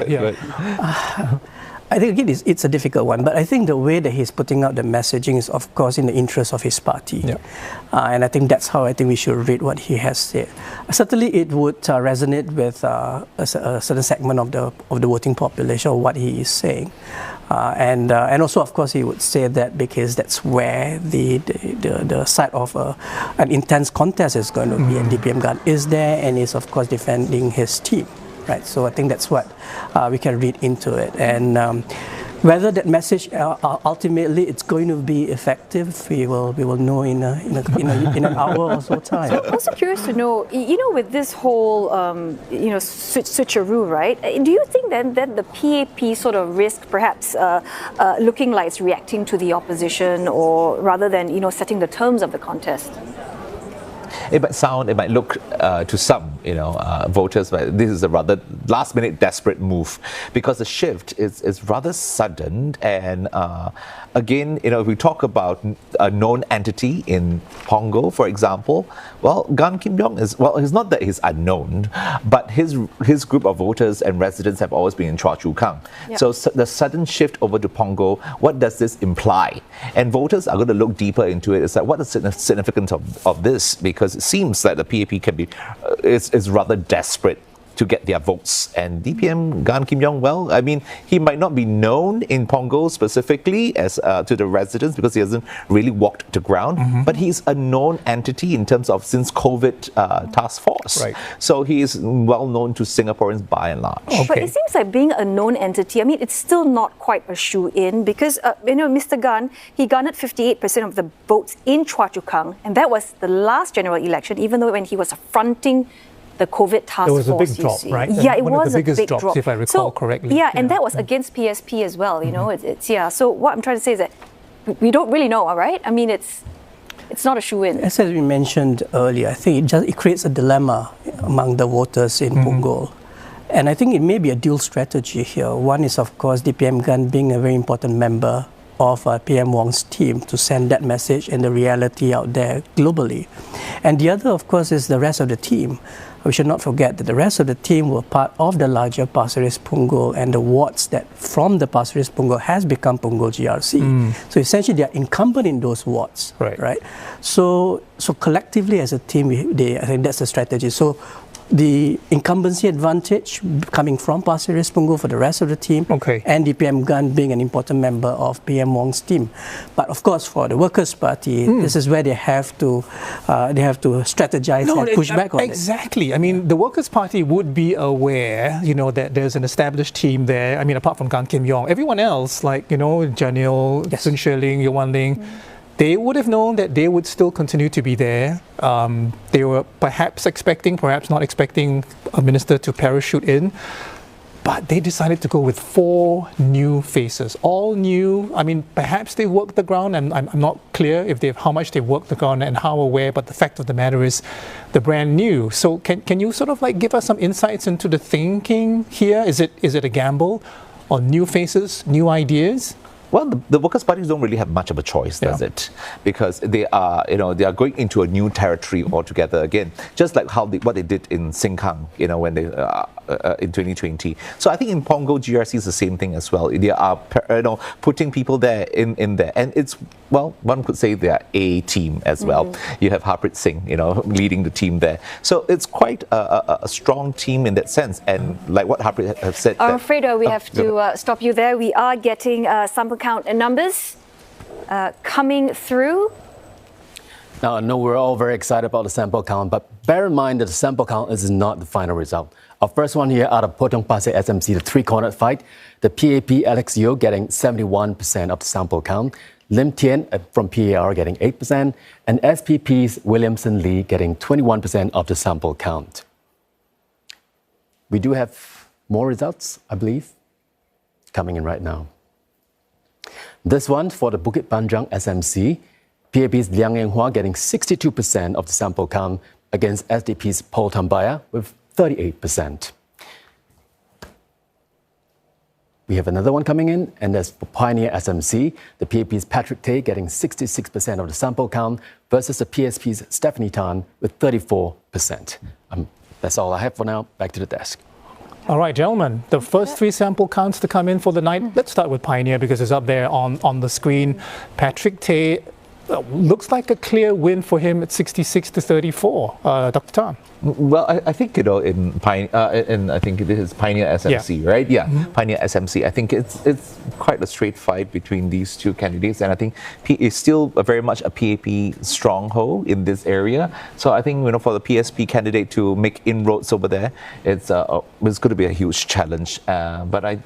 I think again, it's a difficult one, but I think the way that he's putting out the messaging is, of course, in the interest of his party. Yeah. And I think that's how I think we should read what he has said. Certainly, it would resonate with a certain segment of the voting population, or what he is saying. And also, of course, he would say that because that's where the site of an intense contest is going to be, and DPM Gan is there and is, of course, defending his team. Right, so I think that's what we can read into it, and whether that message ultimately it's going to be effective, we will know in an hour or so time. So I'm also curious to know, with this whole switcheroo, right? Do you think then that the PAP sort of risk perhaps looking like it's reacting to the opposition, or rather than setting the terms of the contest? it might look to some, voters, but this is a rather last-minute desperate move because the shift is rather sudden. And again, if we talk about a known entity in Punggol, for example, well, Gan Kim Yong it's not that he's unknown, but his group of voters and residents have always been in Chua Chu Kang. Yep. So the sudden shift over to Punggol, what does this imply? And voters are going to look deeper into it. It's like, what is the significance of this? Because it seems that the PAP can be is rather desperate to get their votes. And DPM Gan Kim Yong, well, I mean, he might not be known in Punggol specifically as to the residents because he hasn't really walked the ground, but he's a known entity in terms of since COVID task force. Right. So he is well known to Singaporeans by and large. Okay. But it seems like being a known entity, I mean, it's still not quite a shoe-in because, Mr. Gan, he garnered 58% of the votes in Chua Chu Kang, and that was the last general election, even though when he was fronting the COVID task force. There was a big drop, right? Yeah, it was a big biggest drops, if I recall correctly. Yeah, and that was against PSP as well, So what I'm trying to say is that we don't really know, all right? I mean, it's not a shoe-in. As we mentioned earlier, I think it creates a dilemma among the voters in Punggol. And I think it may be a dual strategy here. One is, of course, DPM Gan being a very important member of PM Wong's team to send that message and the reality out there globally. And the other, of course, is the rest of the team. We should not forget that the rest of the team were part of the larger Pasir Ris Punggol and the wards that from the Pasir Ris Punggol has become Punggol GRC. So essentially they are incumbent in those wards, right? So collectively as a team, I think that's the strategy. So the incumbency advantage coming from Pasir Ris Punggol for the rest of the team, and DPM Gan being an important member of PM Wong's team. But of course, for the Workers' Party, this is where they have to strategize and push back on it. Exactly. I mean, the Workers' Party would be aware, that there's an established team there. I mean, apart from Gan Kim Yong, everyone else, like, Janil, Sun Sherling, Yuan Ling, they would have known that they would still continue to be there. They were perhaps not expecting a minister to parachute in, but they decided to go with 4 new faces, all new. I mean, perhaps they worked the ground, and I'm not clear how much they worked the ground and how aware, but the fact of the matter is the brand new. So can you sort of like give us some insights into the thinking here? Is it a gamble on new faces, new ideas? Well, the Workers' Parties don't really have much of a choice, does it? Because they are going into a new territory altogether again, just like what they did in Sengkang, when they in 2020. So I think in Punggol GRC is the same thing as well. They are putting people there in there, and it's, well, one could say they are a team as well. You have Harpreet Singh, leading the team there. So it's quite a strong team in that sense. And like what Harpreet have said, I'm afraid we have to stop you there. We are getting sample count and numbers coming through. Now, I know we're all very excited about the sample count, but bear in mind that the sample count is not the final result. Our first one here out of Potong Pasir SMC, the three-cornered fight, the PAP Alex Yeo getting 71% of the sample count, Lim Tien from PAR getting 8%, and SPP's Williamson Lee getting 21% of the sample count. We do have more results, I believe, coming in right now. This one for the Bukit Panjang SMC, PAP's Liang Eng Hua getting 62% of the sample count against SDP's Paul Tambaya with 38%. We have another one coming in, and that's for Pioneer SMC, the PAP's Patrick Tay getting 66% of the sample count versus the PSP's Stephanie Tan with 34%. That's all I have for now. Back to the desk. All right, gentlemen, the first 3 sample counts to come in for the night. Let's start with Pioneer because it's up there on the screen. Patrick Tay, looks like a clear win for him at 66 to 34. Dr. Tan. Well, I think in I think it is Pioneer SMC, right? Yeah, Pioneer SMC. I think it's quite a straight fight between these two candidates, and I think it's still very much a PAP stronghold in this area. So I think for the PSP candidate to make inroads over there, it's going to be a huge challenge. But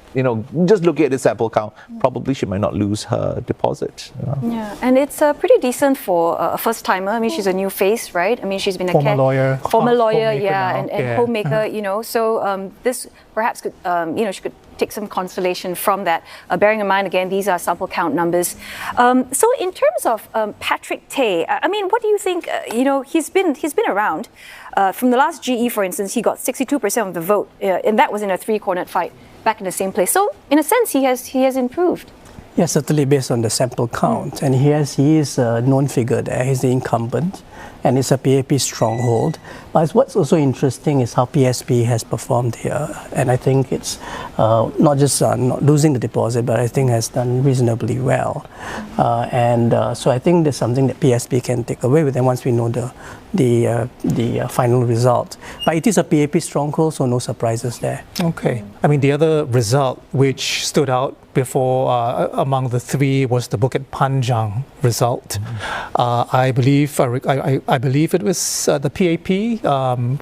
just looking at the sample count, probably she might not lose her deposit. Yeah, and it's pretty decent for a first timer. I mean, she's a new face, right? I mean, she's been a former lawyer. lawyer, homemaker yeah, now. and Yeah. homemaker, you know. So this perhaps could, she could take some consolation from that. Bearing in mind, again, these are sample count numbers. So in terms of Patrick Tay, I mean, what do you think? He's been around. From the last GE, for instance, he got 62% of the vote, and that was in a three-cornered fight back in the same place. So in a sense, he has improved. Yeah, certainly based on the sample count. And he is a known figure there. He's the incumbent, and it's a PAP stronghold. But what's also interesting is how PSP has performed here. And I think it's not just not losing the deposit, but I think has done reasonably well. So I think there's something that PSP can take away with them once we know the final result. But it is a PAP stronghold, so no surprises there. Okay. I mean, the other result which stood out before among the three was the Bukit Panjang result. I believe it was the PAP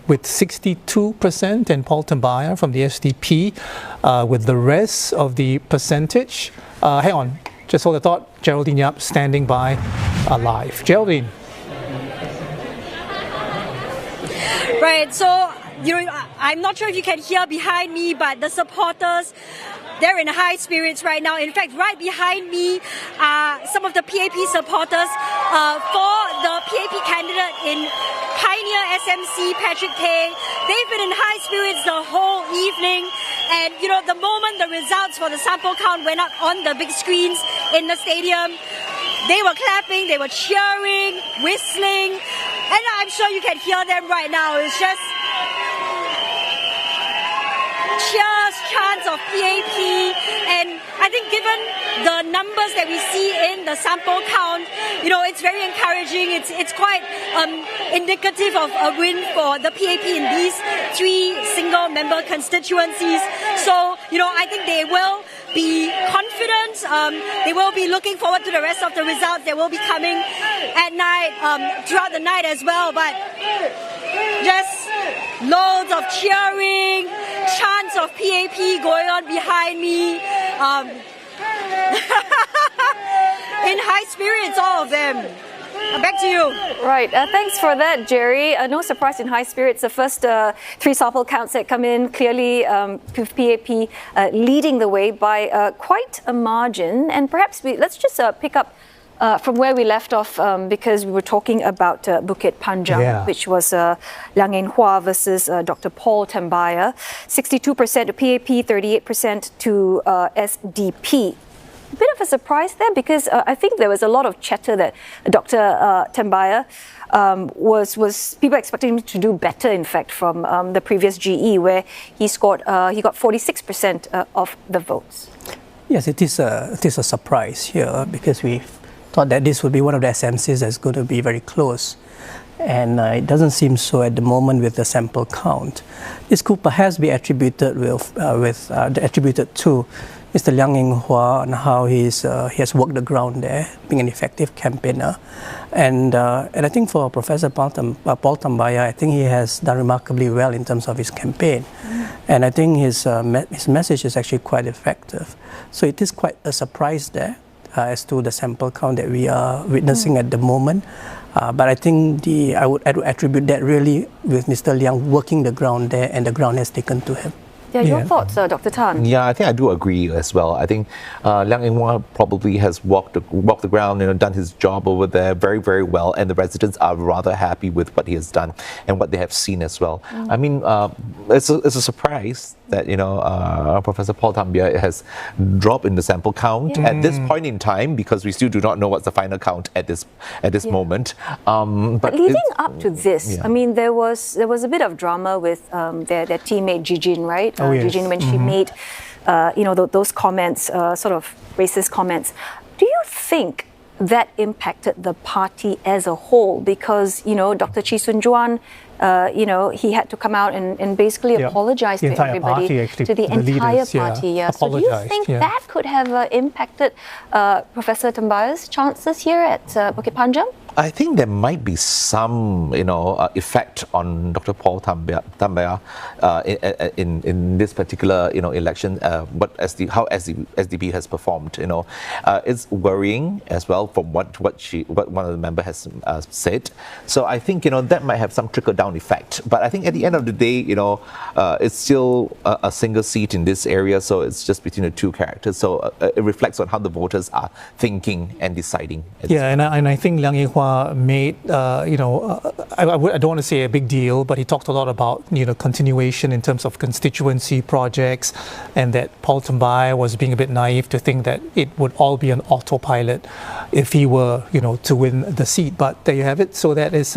with 62% and Paul Tambaya from the SDP with the rest of the percentage. Hang on, just hold the thought. Geraldine Yap standing by live. Geraldine. Right, so I'm not sure if you can hear behind me, but the supporters, they're in high spirits right now. In fact, right behind me are some of the PAP supporters for the PAP candidate in Pioneer SMC, Patrick Tay. They've been in high spirits the whole evening. And, the moment the results for the sample count went up on the big screens in the stadium, they were clapping, they were cheering, whistling. And I'm sure you can hear them right now. It's just cheers, chants of PAP, and I think given the numbers that we see in the sample count, it's very encouraging. It's quite indicative of a win for the PAP in these three single-member constituencies. So, I think they will be confident. They will be looking forward to the rest of the results that will be coming at night, throughout the night as well. But just loads of cheering, chants of PAP going on behind me. In high spirits, all of them. Back to you. Right. Thanks for that, Jerry. No surprise in high spirits. The first three sample counts that come in, clearly PAP leading the way by quite a margin. And perhaps let's just pick up from where we left off, because we were talking about Bukit Panjang, which was Liang Eng Hwa versus Dr. Paul Tambaya. 62% to PAP, 38% to SDP. A bit of a surprise there, because I think there was a lot of chatter that Dr. Tambaya was people expecting him to do better, in fact, from the previous GE, where he got 46% of the votes. Yes, it is a surprise here, because we thought that this would be one of the SMCs that's going to be very close. And it doesn't seem so at the moment with the sample count. This could perhaps be attributed attributed to Mr. Liang Eng Hwa and how he has worked the ground there, being an effective campaigner. And I think for Professor Paul Tambaya, I think he has done remarkably well in terms of his campaign. And I think his message is actually quite effective. So it is quite a surprise there as to the sample count that we are witnessing at the moment. But I think I would attribute that really with Mr. Liang working the ground there, and the ground has taken to him. Yeah, your thoughts, Dr. Tan? Yeah, I think I do agree as well. I think Liang Eng Hwa probably has walked the ground, done his job over there very, very well, and the residents are rather happy with what he has done and what they have seen as well. I mean, it's a surprise that Professor Paul Tambaya has dropped in the sample count at this point in time, because we still do not know what's the final count at this moment. But leading up to this, I mean, there was a bit of drama with their teammate Jijin, right? Jijin, when she made those comments, sort of racist comments. Do you think that impacted the party as a whole? Because Dr. Chee Soon Juan, he had to come out and basically apologize to everybody, to the entire party. So do you think that could have impacted Professor Tambaya's chances here at Bukit Panjang? I think there might be some, effect on Dr. Paul Tambaya in this particular, election. How SDP has performed, it's worrying as well from what one of the members has said. So I think that might have some trickle down trickle-down effect. But I think at the end of the day, it's still a single seat in this area, so it's just between the two characters. So it reflects on how the voters are thinking and deciding. Yeah, and I think Liang Yinghua made, I don't want to say a big deal, but he talked a lot about, continuation in terms of constituency projects, and that Paul Tambay was being a bit naive to think that it would all be an autopilot if he were, to win the seat. But there you have it. So that is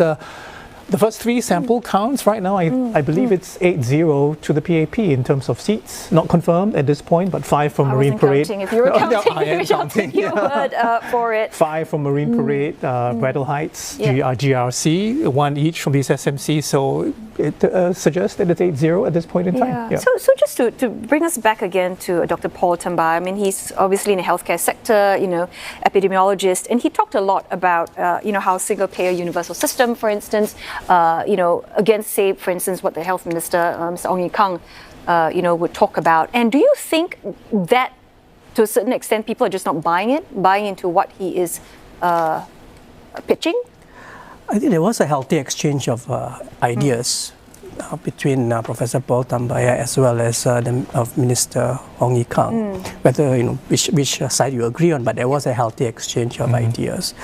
the first three sample counts right now. I believe it's 8-0 to the PAP in terms of seats. Not confirmed at this point, but 5 from Marine Parade. If you were counting, I am counting. Your word for it. 5 from Marine Parade, Bradle Heights, GRC, 1 each from these SMCs. So it suggests that it's 8-0 at this point in time. Yeah. So just to bring us back again to Dr. Paul Tambay, I mean, he's obviously in the healthcare sector, epidemiologist, and he talked a lot about, how single-payer universal system, for instance, against, say, for instance, what the Health Minister, Mr. Ong Ye Kung, would talk about. And do you think that, to a certain extent, people are just not buying into what he is pitching? I think there was a healthy exchange of ideas between Professor Paul Tambay as well as Minister Ong Ye Kung. Whether which side you agree on, but there was a healthy exchange of ideas.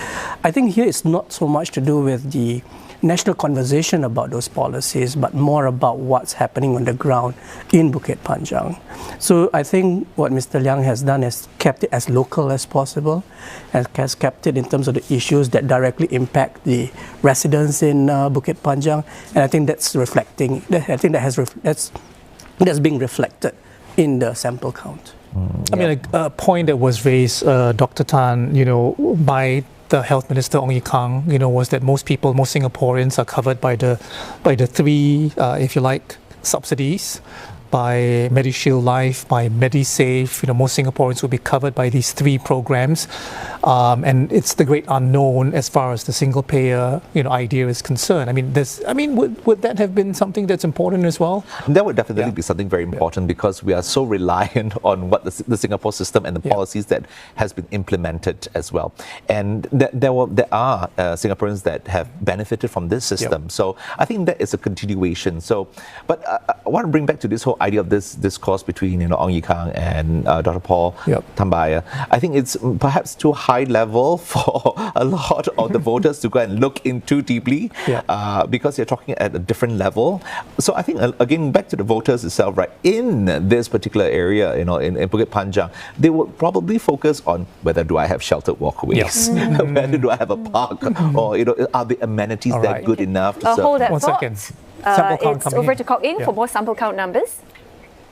I think here it's not so much to do with the national conversation about those policies, but more about what's happening on the ground in Bukit Panjang. So I think what Mr. Liang has done is kept it as local as possible, and has kept it in terms of the issues that directly impact the residents in Bukit Panjang, and I think that's reflecting. I think that's being reflected in the sample count. I mean, a point that was raised, Dr. Tan, by the Health Minister Ong Ye Kung, was that most Singaporeans are covered by the 3, if you like, subsidies, by MediShield Life, by MediSave. Most Singaporeans will be covered by these 3 programs, and it's the great unknown as far as the single payer idea is concerned. I mean, would that have been something that's important as well? That would definitely be something very important, because we are so reliant on what the Singapore system and the policies that has been implemented as well. And there are Singaporeans that have benefited from this system. So I think that is a continuation. So, but I want to bring back to this whole idea of this discourse between Ong Ye Kung and Dr. Paul Tambay. I think it's perhaps too high level for a lot of the voters to go and look into deeply, because you're talking at a different level. So I think, again, back to the voters itself, right, in this particular area, in Bukit Panjang, they would probably focus on whether do I have sheltered walkways, whether do I have a park, or are the amenities that good enough to serve. Hold that 1 second. It's over to Kok Eng for more sample count numbers.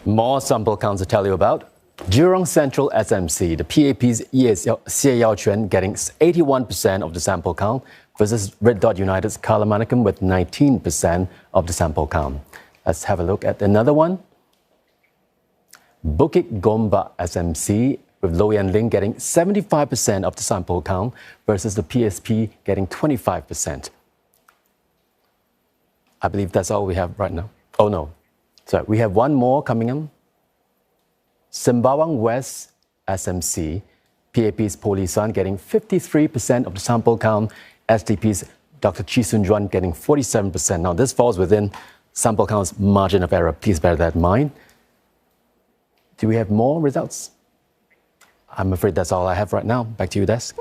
More sample counts to tell you about. Jurong Central SMC, the PAP's Xie Yao Chuan getting 81% of the sample count versus Red Dot United's Kala Manakam with 19% of the sample count. Let's have a look at another one. Bukit Gombak SMC with Low Yan Ling getting 75% of the sample count versus the PSP getting 25%. I believe that's all we have right now. Oh no, so we have one more coming in. Sembawang West SMC, PAP's Polisan getting 53% of the sample count, SDP's Dr. Chee Soon Juan getting 47%. Now this falls within sample count's margin of error. Please bear that in mind. Do we have more results? I'm afraid that's all I have right now. Back to you, Des.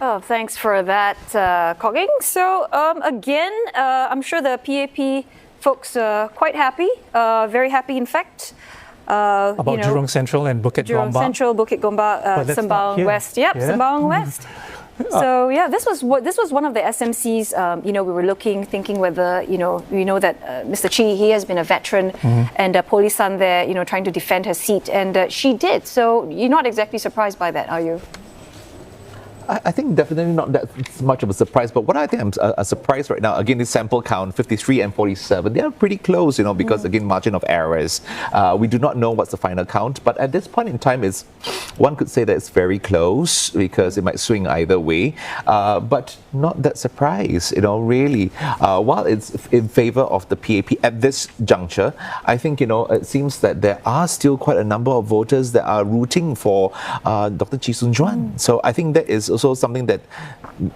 Oh, thanks for that, Kok Eng. So again, I'm sure the PAP folks are quite happy, very happy in fact. About Jurong Central and Bukit Gombak. Jurong Central, Bukit Gombak, Sembawang West. Yep, Sembawang West. So yeah, this was one of the SMCs. We were thinking whether we know that Mr. Chee, he has been a veteran, and Polisan there, trying to defend her seat, and she did. So you're not exactly surprised by that, are you? I think definitely not that much of a surprise, but what I think I'm a surprise right now, again, this sample count, 53 and 47, they are pretty close, because again, margin of errors. We do not know what's the final count, but at this point in time, one could say that it's very close because it might swing either way, but not that surprise, really. While it's in favor of the PAP at this juncture, I think, it seems that there are still quite a number of voters that are rooting for Dr. Chee Soon Juan. So I think that is also also something that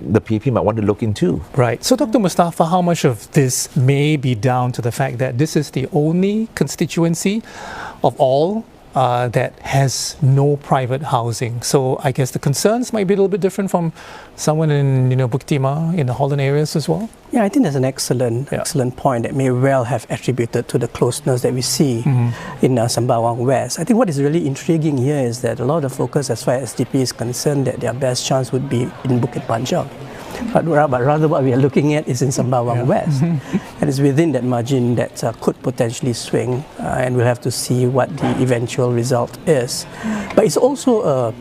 the PAP might want to look into. Right. So, Dr. Mustafa, how much of this may be down to the fact that this is the only constituency of all that has no private housing? So I guess the concerns might be a little bit different from someone in Bukit Timah, in the Holland areas as well. Yeah, I think that's an excellent point that may well have attributed to the closeness that we see in Sembawang West. I think what is really intriguing here is that a lot of focus as far as SDP is concerned, that their best chance would be in Bukit Panjang. But rather what we are looking at is in Sembawang West. And it's within that margin that could potentially swing, and we'll have to see what the eventual result is. But it's also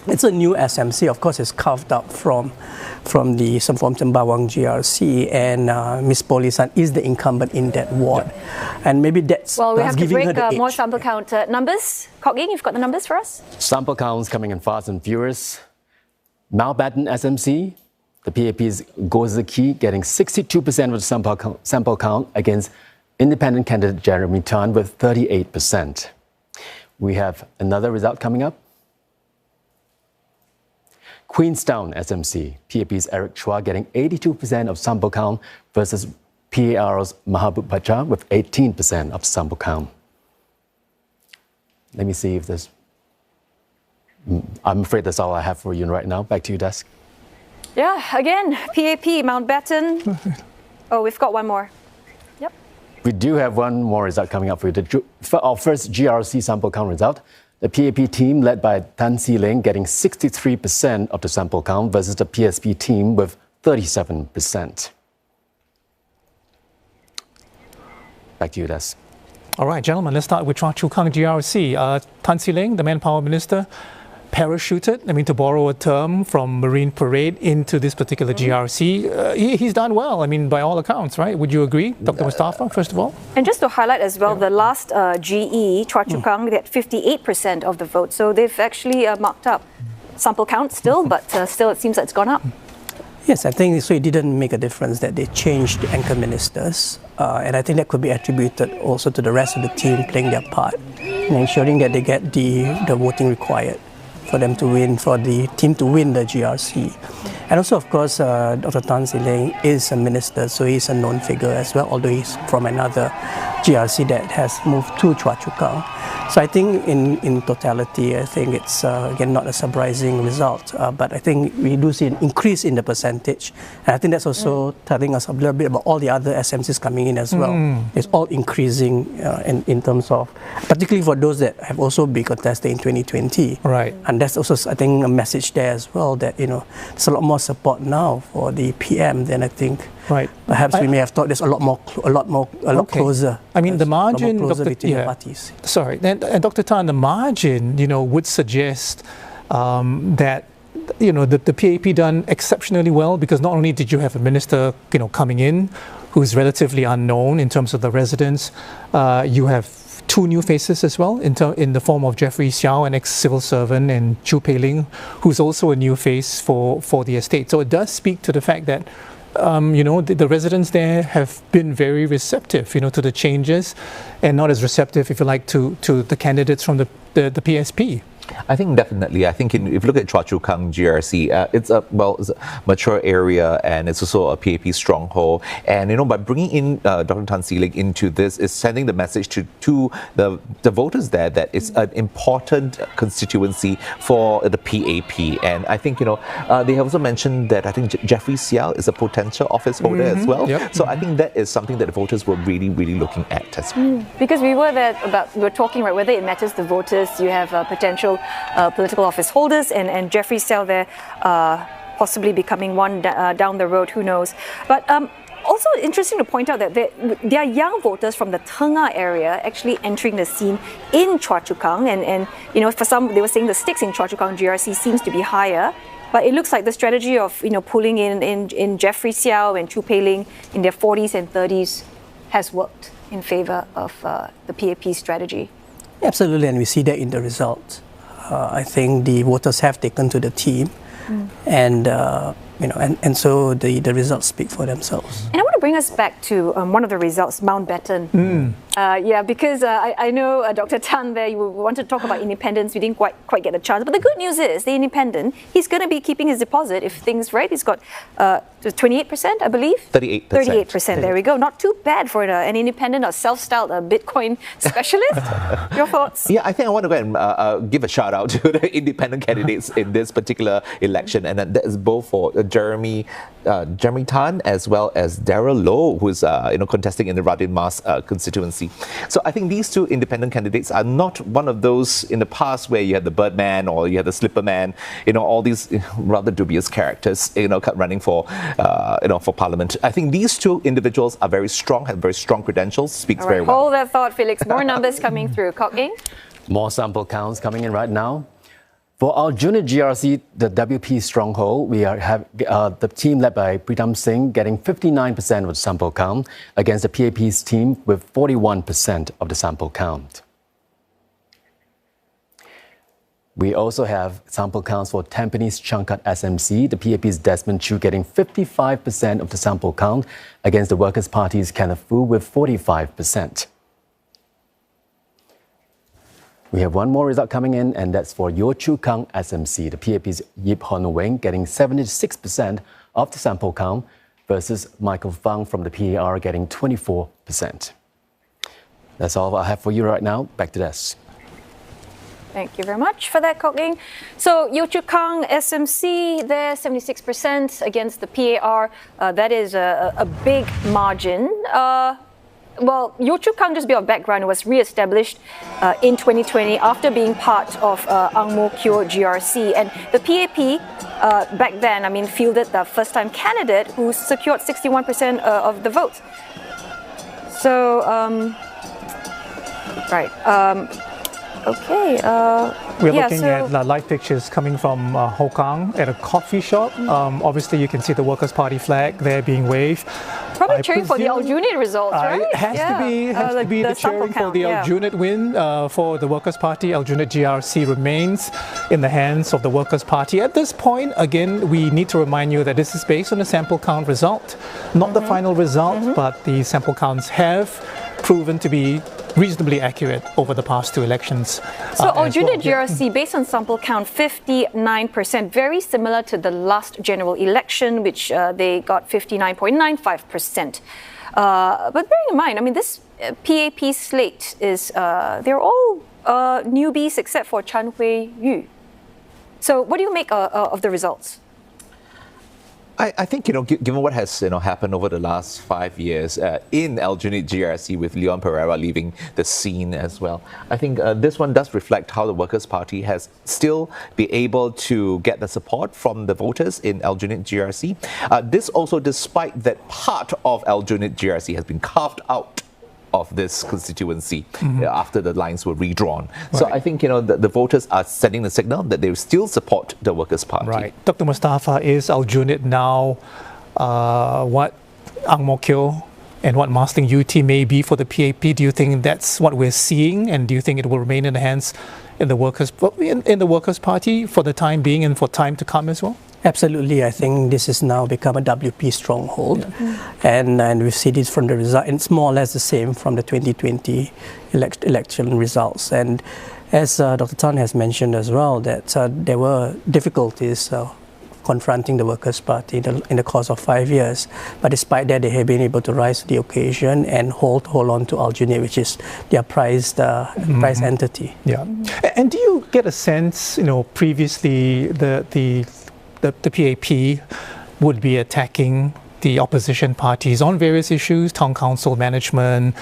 it's a new SMC. Of course, it's carved out from Sembawang GRC, and Ms. Polisan is the incumbent in that ward. And maybe that's well, we have to giving break more sample count numbers. Kok Ying, you've got the numbers for us? Sample counts coming in fast and furious. Mountbatten SMC, the PAP's Goza Key getting 62% of the sample count against independent candidate Jeremy Tan with 38%. We have another result coming up. Queenstown SMC, PAP's Eric Chua getting 82% of sample count versus PAR's Mahabub Bacha with 18% of sample count. Let me see if there's... I'm afraid that's all I have for you right now. Back to you, Desk. Yeah, again, PAP, Mountbatten. Oh, we've got one more. Yep. We do have one more result coming up for you. Our first GRC sample count result. The PAP team led by Tan Si Ling getting 63% of the sample count versus the PSP team with 37%. Back to you, Des. All right, gentlemen, let's start with Choa Chu Kang GRC. Tan Si Ling, the Manpower Minister, parachuted, to borrow a term from Marine Parade into this particular GRC. He's done well, by all accounts, right? Would you agree, Dr. Mustafa, first of all? And just to highlight as well, the last GE, Choa Chu Kang, they had 58% of the vote. So they've actually marked up. Sample count still, but still it seems that it's gone up. Yes, I think so. It didn't make a difference that they changed the anchor ministers. And I think that could be attributed also to the rest of the team playing their part in ensuring that they get the voting required for them to win, for the team to win the GRC. And also, of course, Dr. Tan Si Ling is a minister, so he's a known figure as well, although he's from another GRC that has moved to Choa Chu Kang. So I think in totality, I think it's, again, not a surprising result, but I think we do see an increase in the percentage. And I think that's also telling us a little bit about all the other SMCs coming in as well. It's all increasing in terms of, particularly for those that have also been contested in 2020. Right. And that's also, I think, a message there as well that, there's a lot more support now for the PM than I think. Right. Perhaps we may have thought there's a lot closer. The margin, between the parties. Sorry, and Dr. Tan, the margin, would suggest that, the PAP done exceptionally well, because not only did you have a minister, coming in who's relatively unknown in terms of the residents, you have two new faces as well, in the form of Jeffrey Xiao, an ex-civil servant, and Chu Pei Ling, who's also a new face for the estate. So it does speak to the fact that the residents there have been very receptive, to the changes, and not as receptive, if you like, to the candidates from the PSP. I think definitely. I think if you look at Choa Chu Kang GRC, it's a mature area, and it's also a PAP stronghold. And by bringing in Dr. Tan Si Ling into this, is sending the message to the voters there that it's an important constituency for the PAP. And I think they have also mentioned that I think Jeffrey Xiao is a potential office holder as well. Yep. So I think that is something that the voters were really looking at as well. Because we were talking about whether it matters to voters. You have potential political office holders, and Jeffrey Xiao there possibly becoming one down the road, who knows. But also interesting to point out that there are young voters from the Tengah area actually entering the scene in Choa Chu Kang, and for some they were saying the stakes in Choa Chu Kang GRC seems to be higher. But it looks like the strategy of pulling in Jeffrey Xiao and Chu Pei Ling in their 40s and 30s has worked in favour of the PAP strategy. Absolutely, and we see that in the results. I think the voters have taken to the team, and and so the results speak for themselves. And I want to bring us back to one of the results, Mountbatten. Because I know Dr. Tan there, you wanted to talk about independence. We didn't quite get a chance. But the good news is, the independent, he's going to be keeping his deposit if things right. He's got 28%, I believe. 38%. 38%. There we go. Not too bad for an independent or self-styled Bitcoin specialist. Your thoughts? Yeah, I think I want to go and give a shout out to the independent candidates in this particular election, and that is both for Jeremy Tan as well as Darrell Low, who's contesting in the Radin Mas constituency. So I think these two independent candidates are not one of those in the past where you had the Birdman or you had the Slipperman, all these rather dubious characters, running for Parliament. I think these two individuals are very strong, have very strong credentials, speaks very well. Hold that thought, Felix. More numbers coming through. Kok Eng? More sample counts coming in right now. For Aljunied GRC, the WP stronghold, we have the team led by Pritam Singh getting 59% of the sample count against the PAP's team with 41% of the sample count. We also have sample counts for Tampines Changkat SMC, the PAP's Desmond Chew getting 55% of the sample count against the Workers' Party's Kenneth Fu with 45%. We have one more result coming in, and that's for Yeo Chu Kang SMC, the PAP's Yip Hon Wing getting 76% of the sample count versus Michael Fang from the PAR getting 24%. That's all I have for you right now. Back to Des. Thank you very much for that, Kok Eng. So Yeo Chu Kang SMC, there 76% against the PAR. That is a big margin. Well, Yeo Chu Kang, just a bit of background, was re-established in 2020 after being part of Ang Mo Kio GRC. And the PAP back then, fielded the first-time candidate who secured 61% of the vote. So, okay. We're looking at live pictures coming from Hougang at a coffee shop. Obviously, you can see the Workers' Party flag there being waved. Probably cheering for the Aljunied results, right? It has to be the cheering for the Aljunied win for the Workers' Party. Aljunied GRC remains in the hands of the Workers' Party. At this point, again, we need to remind you that this is based on a sample count result, not the final result, but the sample counts have proven to be reasonably accurate over the past two elections. So Aljunied GRC, based on sample count, 59%, very similar to the last general election, which they got 59.95%. But bearing in mind, this PAP slate is, they're all newbies except for Chan Hui Yu. So what do you make of the results? I think, given what has happened over the last 5 years in Aljunied GRC with Leon Pereira leaving the scene as well, I think this one does reflect how the Workers' Party has still been able to get the support from the voters in Aljunied GRC. This also despite that part of Aljunied GRC has been carved out of this constituency after the lines were redrawn. Right. So I think the voters are sending the signal that they still support the Workers' Party. Right. Dr. Mustafa, is Aljunied now what Ang Mo Kio and what Masling UT may be for the PAP? Do you think that's what we're seeing, and do you think it will remain in the hands in the Workers' Party for the time being and for time to come as well? Absolutely, I think this has now become a WP stronghold, and we see this from the result. And it's more or less the same from the 2020 election results. And as Dr. Tan has mentioned as well, that there were difficulties confronting the Workers' Party in the course of 5 years. But despite that, they have been able to rise to the occasion and hold on to Aljunied, which is their prized entity. Yeah. And do you get a sense, previously the PAP would be attacking the opposition parties on various issues, town council management,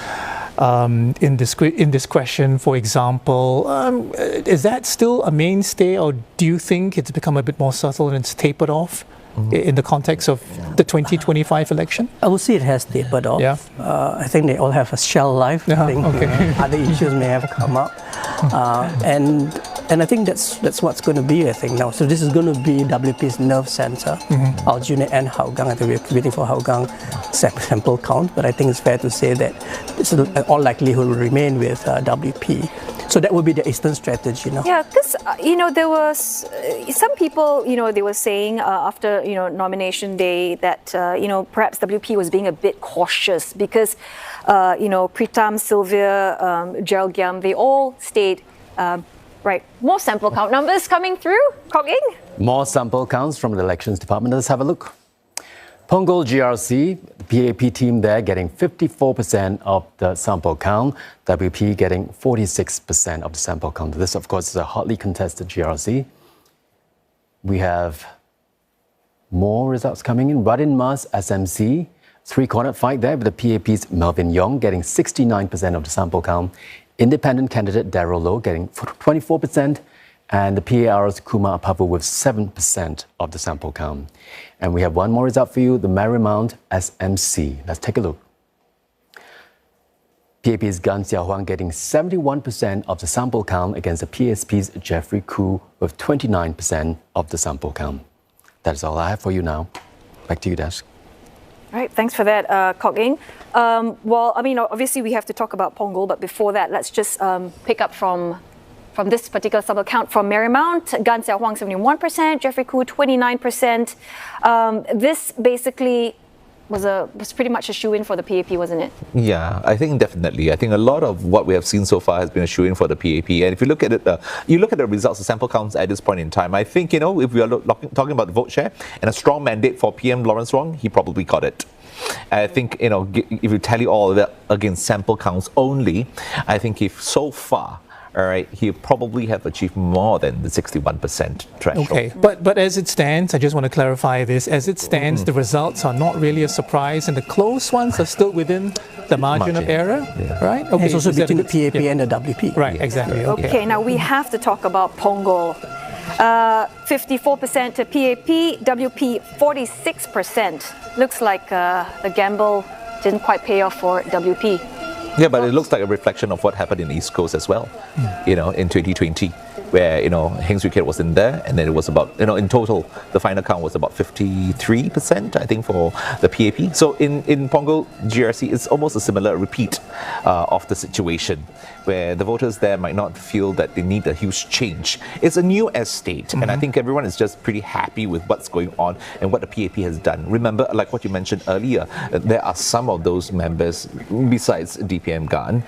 indiscretion, for example. Is that still a mainstay, or do you think it's become a bit more subtle and it's tapered off in the context of the 2025 election? I would say it has tapered off. Yeah. I think they all have a shell life. I think other issues may have come up. And I think that's what's going to be, I think, now. So this is going to be WP's nerve center, Aljunied and Hougang. I think we're waiting for Hougang sample count, but I think it's fair to say that this, all likelihood, will remain with WP. So that would be the Eastern strategy now. Yeah, because, there was some people, they were saying after, nomination day that, perhaps WP was being a bit cautious because, Pritam, Sylvia, Gerald Giam, they all stayed, right. More sample count numbers coming through, Kok Eng? More sample counts from the Elections Department. Let's have a look. Punggol GRC, the PAP team there getting 54% of the sample count, WP getting 46% of the sample count. This, of course, is a hotly contested GRC. We have more results coming in. Radin Mas, SMC, three-cornered fight there with the PAP's Melvin Yong getting 69% of the sample count. Independent candidate Darryl Low getting 24%. And the PAR's Kumar Apavu with 7% of the sample count. And we have one more result for you, the Marymount SMC. Let's take a look. PAP's Gan Xiao Huang getting 71% of the sample count against the PSP's Jeffrey Koo with 29% of the sample count. That's all I have for you now. Back to you, Desk. All right, thanks for that, Kok Eng. Obviously we have to talk about Punggol, but before that, let's just pick up from this particular sample count from Marymount. Gan Xiao Huang 71%, Jeffrey Koo 29%. This basically was pretty much a shoe-in for the PAP, wasn't it? Yeah, I think definitely. I think a lot of what we have seen so far has been a shoe-in for the PAP. And if you look at it, you look at the results, the sample counts at this point in time, I think, if we are talking about the vote share and a strong mandate for PM Lawrence Wong, he probably got it. I think, if you tally all of that against sample counts only, I think if so far, all right, he probably have achieved more than the 61% threshold. Okay, but as it stands, I just want to clarify this. As it stands, the results are not really a surprise, and the close ones are still within the margin of error, right? Okay, it's also between the PAP and the WP. Right, exactly. Okay, now we have to talk about Punggol. 54% to PAP, WP 46%. Looks like the gamble didn't quite pay off for WP. Yeah, but it looks like a reflection of what happened in the East Coast as well, in 2020, where, Heng Swee Keat was in there, and then it was about, in total, the final count was about 53%, I think, for the PAP. So in Punggol GRC, it's almost a similar repeat of the situation, where the voters there might not feel that they need a huge change. It's a new estate, and I think everyone is just pretty happy with what's going on and what the PAP has done. Remember, like what you mentioned earlier, there are some of those members, besides DPM Gan,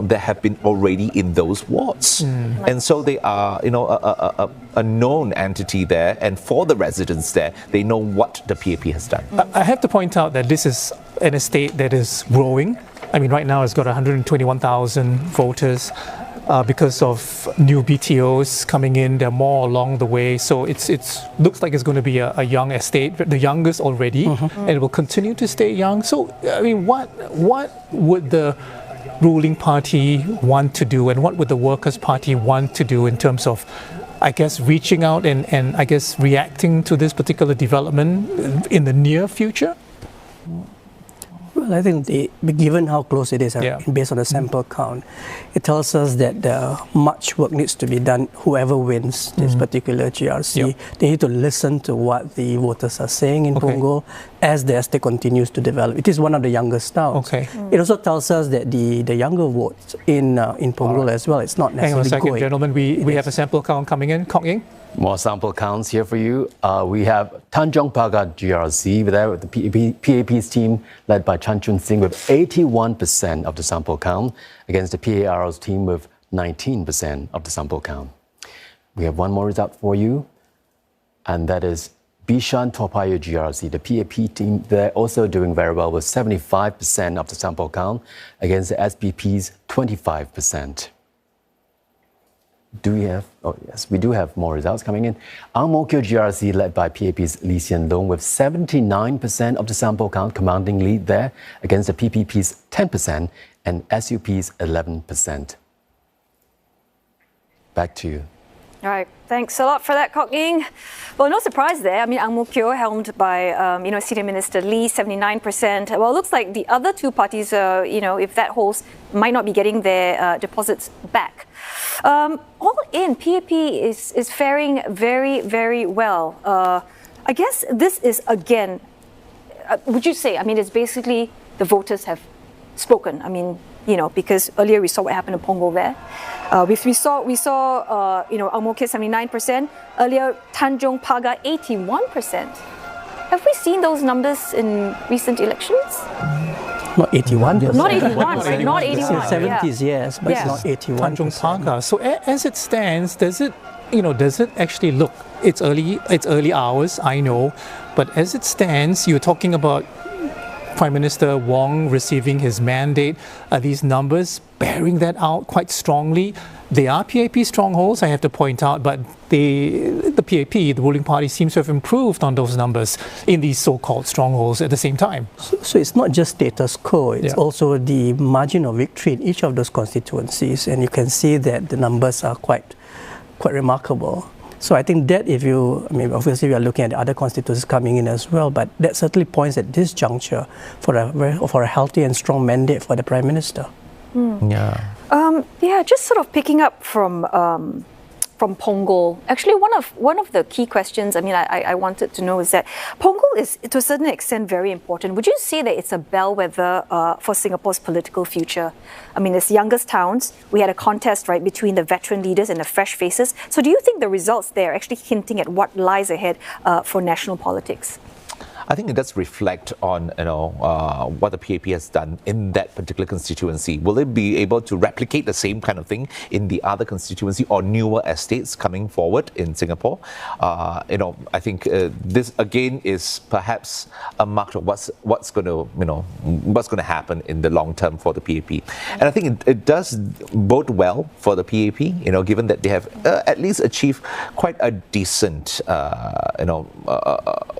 that have been already in those wards. And so they are, a known entity there, and for the residents there, they know what the PAP has done. I have to point out that this is an estate that is growing. I mean, right now it's got 121,000 voters because of new BTOs coming in. They're more along the way. So it looks like it's going to be a young estate, the youngest already, and it will continue to stay young. So, I mean, what would the ruling party want to do, and what would the Workers' Party want to do in terms of, I guess, reaching out and I guess reacting to this particular development in the near future? Well, I think given how close it is, based on the sample count, it tells us that much work needs to be done. Whoever wins this particular GRC, they need to listen to what the voters are saying in Punggol as the estate continues to develop. It is one of the youngest towns. It also tells us that the younger votes in Punggol as well, it's not necessarily Hang on a second, going. gentlemen. We have a sample count coming in. Kok Eng? More sample counts here for you. We have Tanjong Pagar GRC there with the PAP's team led by Chan Chun Sing with 81% of the sample count against the PAR's team with 19% of the sample count. We have one more result for you, and that is Bishan Toa Payoh GRC. The PAP team, they're also doing very well with 75% of the sample count against the SPP's 25%. Do we have? Oh, yes, we do have more results coming in. Ang Mo Kio GRC, led by PAP's Lee Hsien Loong, with 79% of the sample count, commanding lead there against the PPP's 10% and SUP's 11%. Back to you. All right, thanks a lot for that, Kok Eng. Well, no surprise there. I mean, Ang Mo Kio, helmed by, Senior Minister Lee, 79%. Well, it looks like the other two parties, if that holds, might not be getting their deposits back. All in, PAP is faring very, very well. I guess this is, again, would you say, I mean, it's basically the voters have spoken. I mean, because earlier we saw what happened in Punggol there. We saw Ang Mo Kio 79%. Earlier, Tanjong Pagar 81%. Have we seen those numbers in recent elections? Not 81. Not 81, right? Not 81. 70s, yes, but it's not 81. Tanjong Pagar. So as it stands, does it actually look? It's early hours, I know, but as it stands, you're talking about Prime Minister Wong receiving his mandate. Are these numbers bearing that out quite strongly? They are PAP strongholds, I have to point out, but the PAP, the ruling party, seems to have improved on those numbers in these so-called strongholds at the same time. So it's not just status quo, it's also the margin of victory in each of those constituencies, and you can see that the numbers are quite remarkable. So I think that obviously we are looking at the other constituencies coming in as well, but that certainly points at this juncture for a healthy and strong mandate for the Prime Minister. Just sort of picking up from Punggol. Actually, one of the key questions, I wanted to know is that Punggol is, to a certain extent, very important. Would you say that it's a bellwether for Singapore's political future? As youngest towns, we had a contest, right, between the veteran leaders and the fresh faces. So do you think the results there are actually hinting at what lies ahead for national politics? I think it does reflect on what the PAP has done in that particular constituency. Will it be able to replicate the same kind of thing in the other constituency or newer estates coming forward in Singapore? I think this again is perhaps a mark of what's going to happen in the long term for the PAP. And I think it does bode well for the PAP. Given that they have at least achieved quite a decent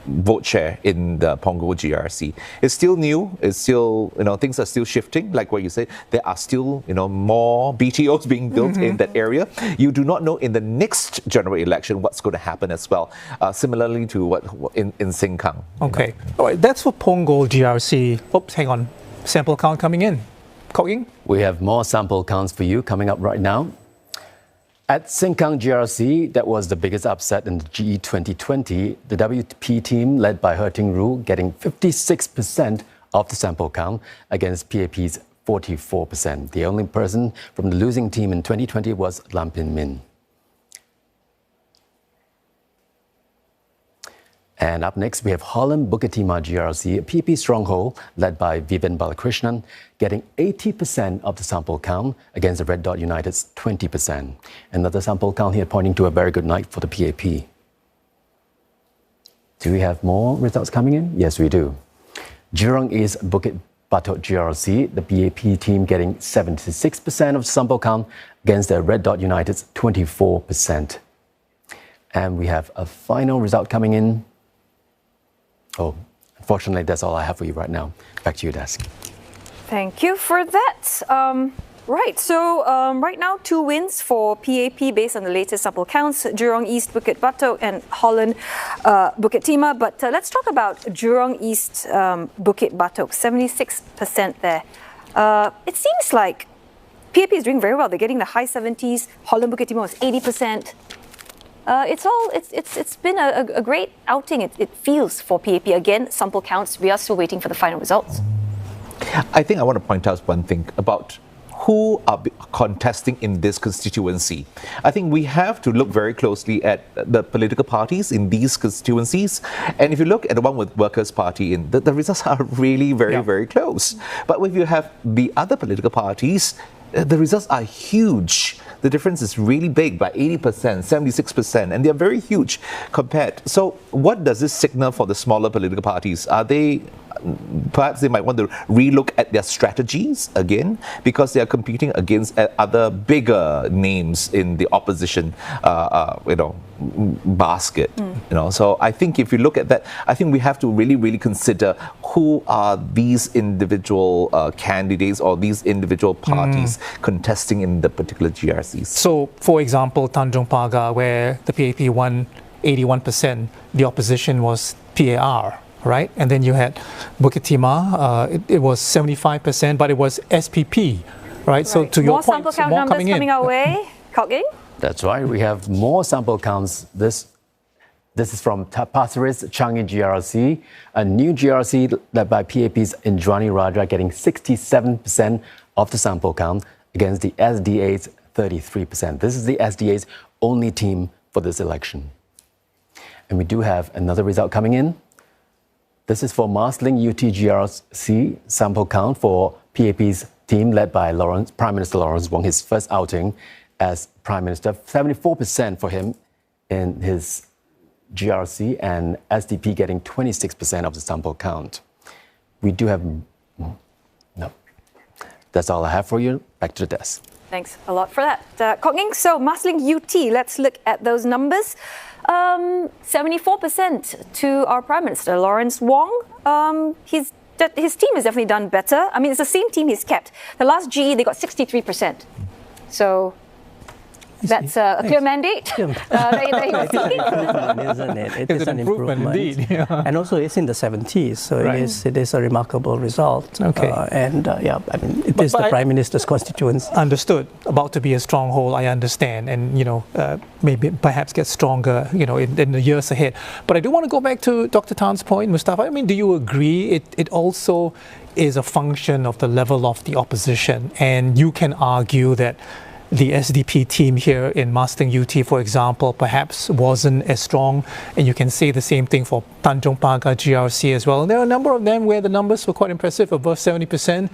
vote share in the Punggol GRC. It's still new. It's still, things are still shifting. Like what you said, there are still, more BTOs being built in that area. You do not know in the next general election what's going to happen as well. Similarly to what in Sengkang. Okay. All right. That's for Punggol GRC. Oops, hang on. Sample count coming in. Kok Ying? We have more sample counts for you coming up right now. At Sengkang GRC, that was the biggest upset in the GE2020. The WP team, led by He Ting Ru, getting 56% of the sample count against PAP's 44%. The only person from the losing team in 2020 was Lam Pin Min. And up next, we have Holland Bukit Timah GRC, a PAP stronghold led by Vivian Balakrishnan, getting 80% of the sample count against the Red Dot United's 20%. Another sample count here pointing to a very good night for the PAP. Do we have more results coming in? Yes, we do. Jurong East Bukit Batok GRC, the PAP team getting 76% of the sample count against the Red Dot United's 24%. And we have a final result coming in. Oh, unfortunately, that's all I have for you right now. Back to you, Desk. Thank you for that. Right, so right now, 2 wins for PAP based on the latest sample counts, Jurong East, Bukit Batok and Holland Bukit Timah. But let's talk about Jurong East, Bukit Batok, 76% there. It seems like PAP is doing very well. They're getting the high 70s. Holland Bukit Timah was 80%. It's been a great outing, it feels, for PAP. Again, sample counts, we are still waiting for the final results. I think I want to point out one thing about who are contesting in this constituency. I think we have to look very closely at the political parties in these constituencies. And if you look at the one with Workers' Party, the results are really very close. But if you have the other political parties, the results are huge. The difference is really big, by 80%, 76%, and they're very huge compared. So what does this signal for the smaller political parties? Perhaps they might want to relook at their strategies again, because they are competing against other bigger names in the opposition, basket. So I think if you look at that, I think we have to really consider who are these individual candidates or these individual parties contesting in the particular GRCs. So, for example, Tanjong Pagar, where the PAP won 81%, the opposition was PAR. Right? And then you had Bukit Timah, it was 75%, but it was SPP, right? So to your point, more sample count numbers coming our way. Kok Ying? That's right. We have more sample counts this This is from Pasir Ris Changi GRC, a new GRC led by PAP's Indrani Raja getting 67% of the sample count against the SDA's 33%. This is the SDA's only team for this election. And we do have another result coming in. This is for Marsiling UT GRC sample count for PAP's team led by Prime Minister Lawrence Wong, his first outing as Prime Minister. 74% for him in his GRC, and SDP getting 26% of the sample count. We do have... No. That's all I have for you. Back to the desk. Thanks a lot for that. Kok Eng, so Marsiling UT, let's look at those numbers. 74% to our Prime Minister, Lawrence Wong. His team has definitely done better. I mean, it's the same team he's kept. The last GE, they got 63%. So that's a clear mandate. There you go. Isn't it? It is an improvement. Indeed, yeah. And also it's in the 70s, so right. it is a remarkable result. Okay. I mean, it is the Prime Minister's constituency. Understood. About to be a stronghold, I understand, and maybe perhaps get stronger, in the years ahead. But I do want to go back to Dr. Tan's point, Mustafa. I mean, do you agree it also is a function of the level of the opposition, and you can argue that the SDP team here in Marsiling UT, for example, perhaps wasn't as strong, and you can say the same thing for Tanjong Pagar GRC as well. And there are a number of them where the numbers were quite impressive, above 70%.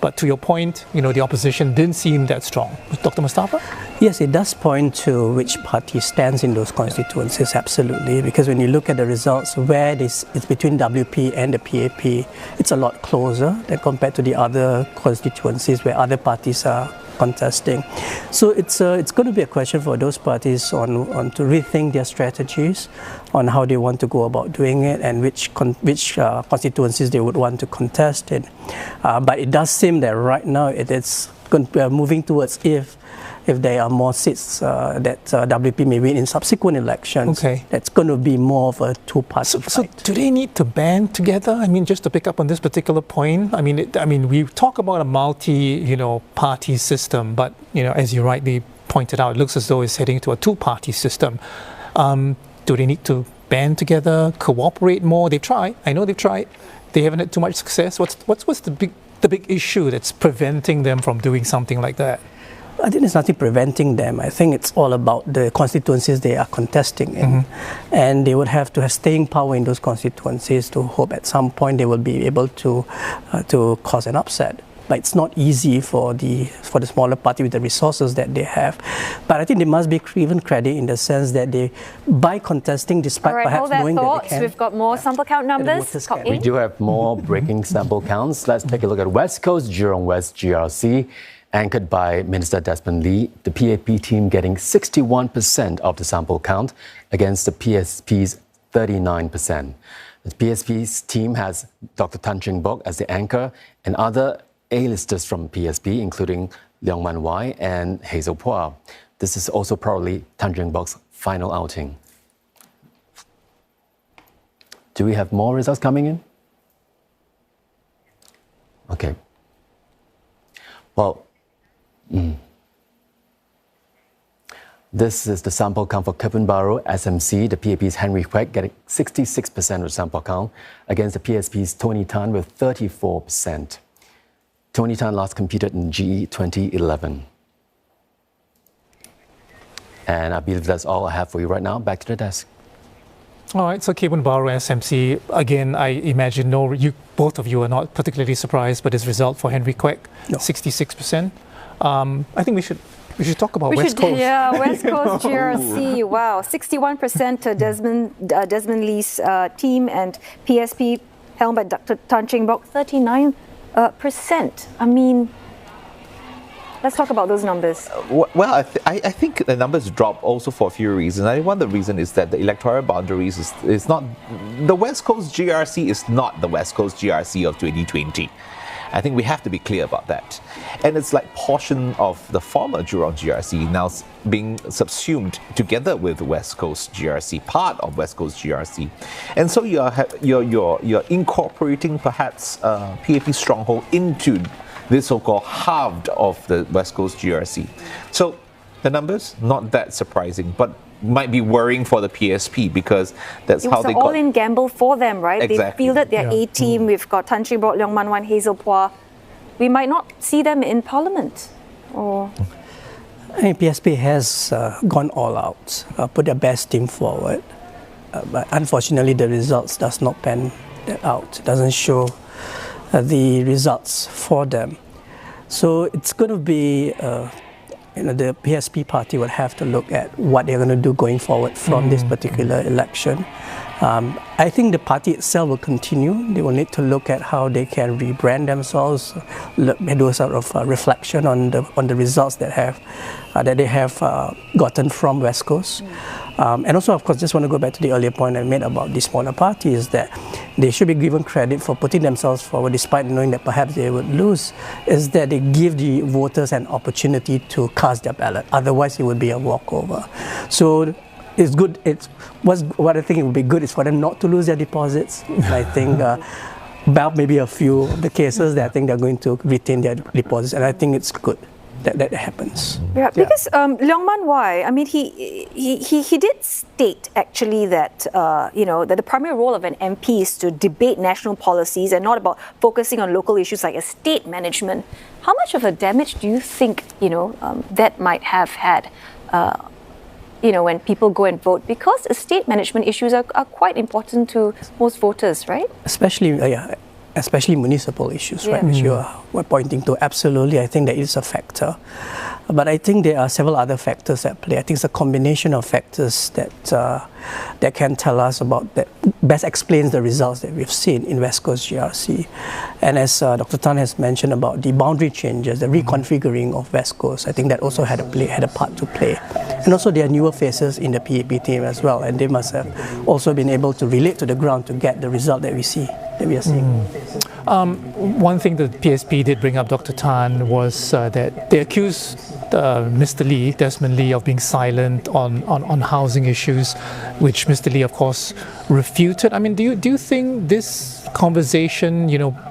But to your point, the opposition didn't seem that strong. Dr. Mustafa? Yes, it does point to which party stands in those constituencies, absolutely. Because when you look at the results, where it's between WP and the PAP, it's a lot closer than compared to the other constituencies where other parties are contesting. So it's going to be a question for those parties on to rethink their strategies on how they want to go about doing it and which constituencies they would want to contest in. But it does seem that right now it's moving towards if there are more seats that WP may win in subsequent elections, that's going to be more of a two-party fight. So do they need to band together? I mean, just to pick up on this particular point, I mean, we talk about a multi-party system, but as you rightly pointed out, it looks as though it's heading to a two-party system. Do they need to band together, cooperate more? They've tried. I know they've tried. They haven't had too much success. What's the big issue that's preventing them from doing something like that? I think there's nothing preventing them. I think it's all about the constituencies they are contesting in. And they would have to have staying power in those constituencies to hope at some point they will be able to cause an upset. But it's not easy for the smaller party with the resources that they have. But I think they must be given credit in the sense that they, by contesting, despite perhaps knowing that they can. We've got more sample count numbers. We do have more breaking sample counts. Let's take a look at West Coast Jurong West GRC. Anchored by Minister Desmond Lee, the PAP team getting 61% of the sample count against the PSP's 39%. The PSP's team has Dr. Tan Cheng Bock as the anchor and other A-listers from PSP, including Leong Man Wai and Hazel Phua. This is also probably Tan Cheng Bock's final outing. Do we have more results coming in? Okay. Well, this is the sample count for Kebun SMC. The PAP's Henry Kwek getting 66% of the sample count against the PSP's Tony Tan with 34%. Tony Tan last competed in GE2025. And I believe that's all I have for you right now. Back to the desk. All right, so Kebun Baru SMC, again, I imagine both of you are not particularly surprised by this result for Henry Kwek, 66%. I think we should talk about West Coast. Yeah, West Coast GRC. Wow, 61% to Desmond Lee's team, and PSP helmed by Dr. Tan Cheng Bock, 39%. I mean, let's talk about those numbers. Well, I think the numbers drop also for a few reasons. I think one of the reasons is that the electoral boundaries is not... The West Coast GRC is not the West Coast GRC of 2020. I think we have to be clear about that. And it's like portion of the former Jurong GRC now being subsumed together with West Coast GRC, part of West Coast GRC. And so you're incorporating perhaps PAP stronghold into this so-called halved of the West Coast GRC. So the numbers, not that surprising, but might be worrying for the PSP because that's it how was they an got... all-in gamble for them, right? Exactly. They fielded their A-team. We've got Tan Chee Bok, Leong Man Wan, Hazel Phua. We might not see them in Parliament. Or... I think PSP has gone all out, put their best team forward. But unfortunately, the results does not pan out. It doesn't show the results for them. So it's going to be, the PSP party would have to look at what they're going to do going forward from this particular election. I think the party itself will continue. They will need to look at how they can rebrand themselves, do a sort of reflection on the results that they have gotten from West Coast. And also, of course, just want to go back to the earlier point I made about the smaller parties, that they should be given credit for putting themselves forward despite knowing that perhaps they would lose, is that they give the voters an opportunity to cast their ballot. Otherwise, it would be a walkover. So it's good. What I think it would be good is for them not to lose their deposits. I think about maybe a few of the cases that I think they're going to retain their deposits, and I think it's good that happens. Yeah, because Leong Man Wai, I mean, he did state actually that that the primary role of an MP is to debate national policies and not about focusing on local issues like estate management. How much of a damage do you think that might have had? When people go and vote, because estate management issues are quite important to most voters, right? Especially municipal issues, right, which you were pointing to. Absolutely, I think that is a factor. But I think there are several other factors at play. I think it's a combination of factors that can tell us about, that best explains the results that we've seen in West Coast GRC. And as Dr. Tan has mentioned about the boundary changes, the reconfiguring of West Coast, I think that also had a part to play. And also there are newer faces in the PAP team as well, and they must have also been able to relate to the ground to get the result that we are seeing. One thing that PSP did bring up, Dr. Tan, was that they accused Mr. Lee, Desmond Lee, of being silent on housing issues, which Mr. Lee, of course, refuted. I mean, do you think this conversation,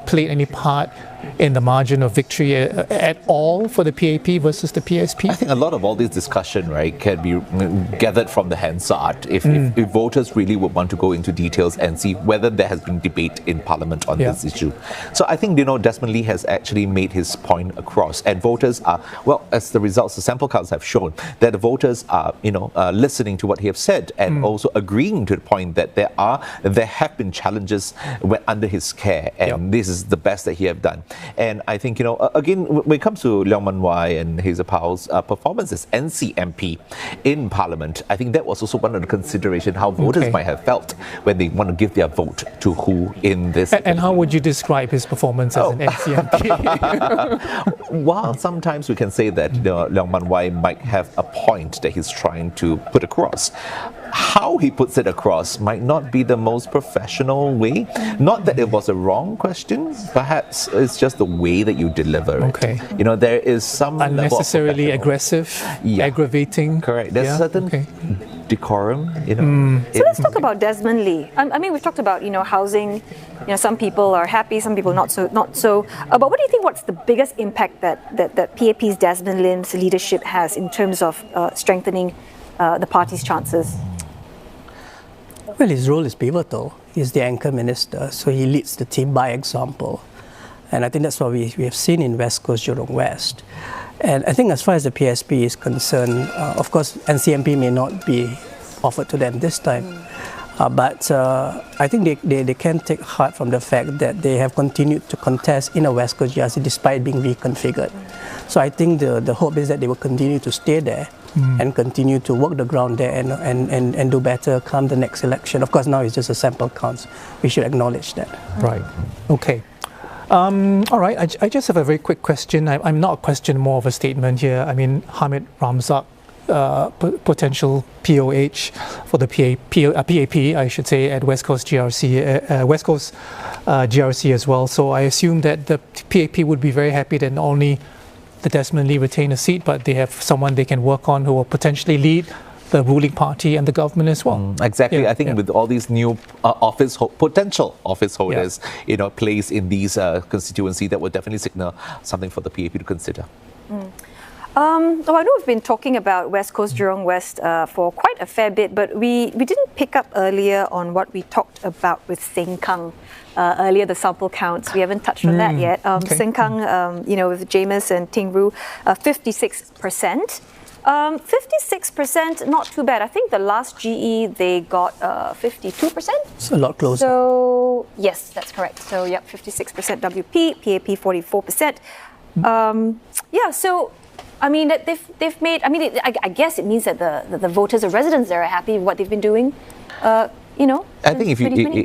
played any part in the margin of victory at all for the PAP versus the PSP? I think a lot of all this discussion, right, can be gathered from the Hansard if voters really would want to go into details and see whether there has been debate in Parliament on this issue. So I think, Desmond Lee has actually made his point across, and voters are, as the results, the sample counts have shown, that the voters are, listening to what he has said and also agreeing to the point that there have been challenges under his care, and this is the best that he have done. And I think, again, when it comes to Leong Man Wai and Hazel Phua's performance as NCMP in Parliament, I think that was also one of the considerations how voters might have felt when they want to give their vote to who in this. And how would you describe his performance as an NCMP? While sometimes we can say that Leong Man Wai might have a point that he's trying to put across, how he puts it across might not be the most professional way. Not that it was a wrong question, perhaps it's just the way that you deliver it. There is some unnecessarily aggressive, aggravating. Correct. There's certain decorum, So let's talk about Desmond Lee. I mean, we've talked about, housing. Some people are happy, some people not so. But what do you think? What's the biggest impact that PAP's Desmond Lee's leadership has in terms of strengthening the party's chances? Well, his role is pivotal. He's the anchor minister, so he leads the team by example. And I think that's what we have seen in West Coast, Jurong West. And I think as far as the PSP is concerned, of course, NCMP may not be offered to them this time. But I think they can take heart from the fact that they have continued to contest in a West Coast GRC despite being reconfigured. So I think the hope is that they will continue to stay there and continue to work the ground there and do better come the next election. Of course, now it's just a sample count. We should acknowledge that. Right. Okay. All right. I just have a very quick question. I'm not a question, more of a statement here. I mean, Hamid Ramzak, potential POH for the PAP, I should say, at West Coast GRC, West Coast GRC as well. So I assume that the PAP would be very happy that not only the Desmond Lee retain a seat, but they have someone they can work on who will potentially lead the ruling party and the government as well. Exactly. I think with all these new potential office holders, placed in these constituency, that would definitely signal something for the PAP to consider. I know we've been talking about West Coast, Jurong West for quite a fair bit, but we didn't pick up earlier on what we talked about with Sengkang earlier, the sample counts. We haven't touched on that yet. Okay. Sengkang, with James and Tingru, 56%. 56%, not too bad. I think the last GE, they got 52%. It's a lot closer. So, yes, that's correct. So, 56% WP, PAP 44%. So, I mean, they've made, I guess it means that the voters or residents there are happy with what they've been doing. I think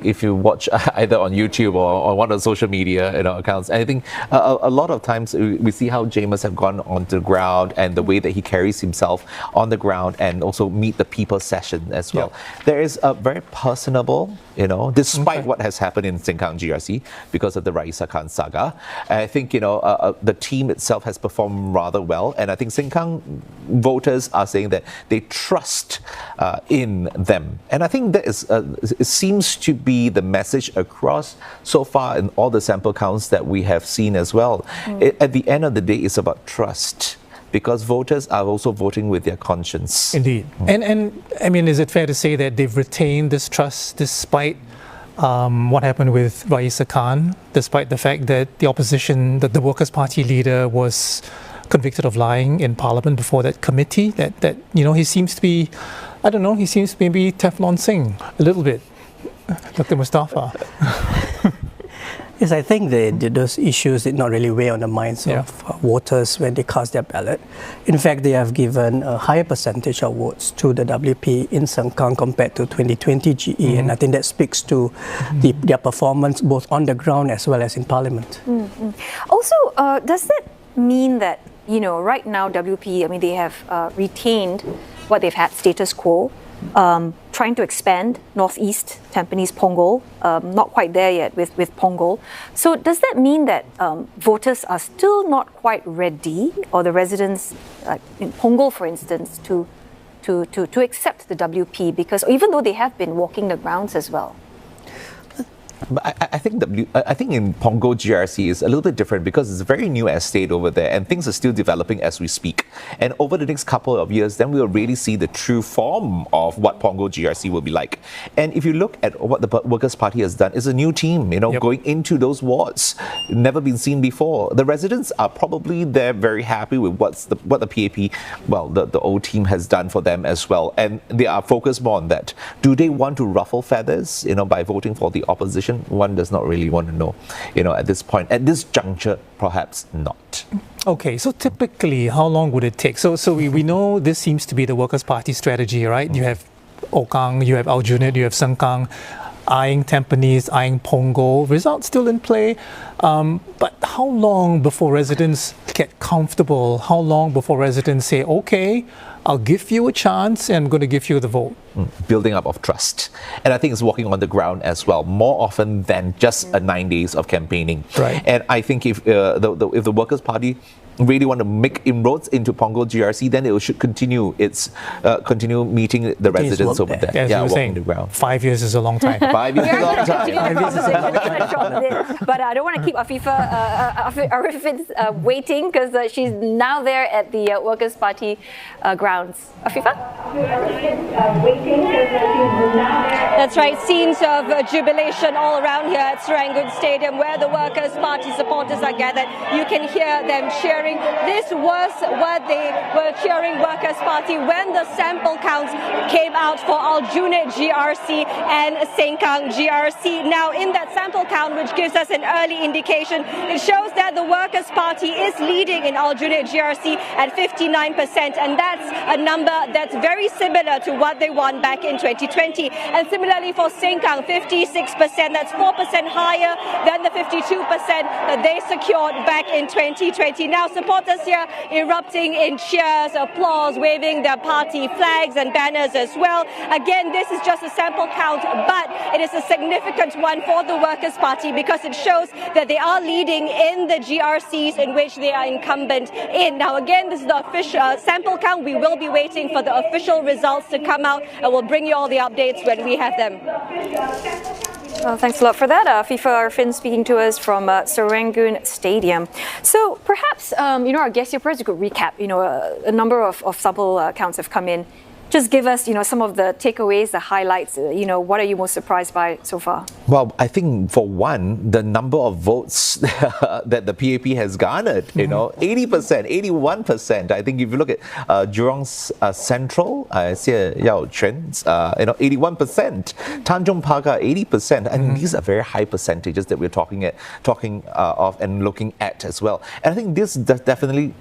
if you watch either on YouTube or on one of the social media accounts, I think a lot of times we see how James have gone onto the ground and the way that he carries himself on the ground and also meet the people session as well. Yeah. There is a very personable, despite what has happened in Sengkang GRC because of the Raisa Khan saga. I think, the team itself has performed rather well. And I think Sengkang voters are saying that they trust in them. And I think that is it seems to be the message across so far in all the sample counts that we have seen as well. At the end of the day, it's about trust because voters are also voting with their conscience. Indeed. And I mean, is it fair to say that they've retained this trust despite what happened with Raisa Khan, despite the fact that the opposition, that the Workers' Party leader was convicted of lying in Parliament before that committee, that he seems to be, I don't know, he seems to maybe Teflon Singh a little bit, Dr. Mustafa. Yes, I think those issues did not really weigh on the minds of voters when they cast their ballot. In fact, they have given a higher percentage of votes to the WP in Sengkang compared to 2020 GE, and I think that speaks to their performance both on the ground as well as in Parliament. Also, does that mean that, right now WP, they have retained what they've had, status quo, trying to expand northeast, Tampines, Punggol, not quite there yet with Punggol. So does that mean that voters are still not quite ready, or the residents in Punggol, for instance, to accept the WP? Because even though they have been walking the grounds as well. But I think in Punggol GRC is a little bit different because it's a very new estate over there and things are still developing as we speak. And over the next couple of years, then we'll really see the true form of what Punggol GRC will be like. And if you look at what the Workers' Party has done, it's a new team, going into those wards, never been seen before. The residents are probably they're very happy with what the PAP, the old team has done for them as well. And they are focused more on that. Do they want to ruffle feathers, by voting for the opposition? One does not really want to know, at this point. At this juncture, perhaps not. Okay, so typically, how long would it take? So we know this seems to be the Workers' Party strategy, right? You have Okang, you have Aljunied, you have Sengkang, eyeing Tampines, eyeing Punggol. Results still in play. But how long before residents get comfortable? How long before residents say, okay, I'll give you a chance and I'm going to give you the vote? Building up of trust. And I think it's walking on the ground as well, more often than just 9 days of campaigning. Right. And I think if the Workers' Party really want to make inroads into Punggol GRC, then it should continue continue meeting the residents over there. As you were walking saying, the ground. 5 years is a long time. 5 years is a long time. But I don't want to keep Arifin waiting because she's now there at the Workers' Party grounds. Afifa? That's right. Scenes of jubilation all around here at Serangoon Stadium where the Workers' Party supporters are gathered. You can hear them cheering. This was what they were cheering Workers' Party when the sample counts came out for Aljunied GRC and Sengkang GRC. Now, in that sample count, which gives us an early indication, it shows that the Workers' Party is leading in Aljunied GRC at 59%, and that's a number that's very similar to what they won back in 2020. And similarly for Sengkang, 56%, that's 4% higher than the 52% that they secured back in 2020. Now, supporters here erupting in cheers, applause, waving their party flags and banners as well. Again, this is just a sample count, but it is a significant one for the Workers' Party because it shows that they are leading in the GRCs in which they are incumbent in. Now, again, this is the official sample count. We will be waiting for the official results to come out, and we'll bring you all the updates when we have them. Well, thanks a lot for that. FIFA Arfin speaking to us from Serangoon Stadium. So perhaps, our guest here, perhaps you could recap, a number of sample counts have come in. Just give us, some of the takeaways, the highlights, what are you most surprised by so far? Well, I think for one, the number of votes that the PAP has garnered, 80%, 81%. I think if you look at Jurong Central, I see Yao Chuan's, 81%. Tanjong Pagar, 80%. And these are very high percentages that we're talking of and looking at as well. And I think this definitely,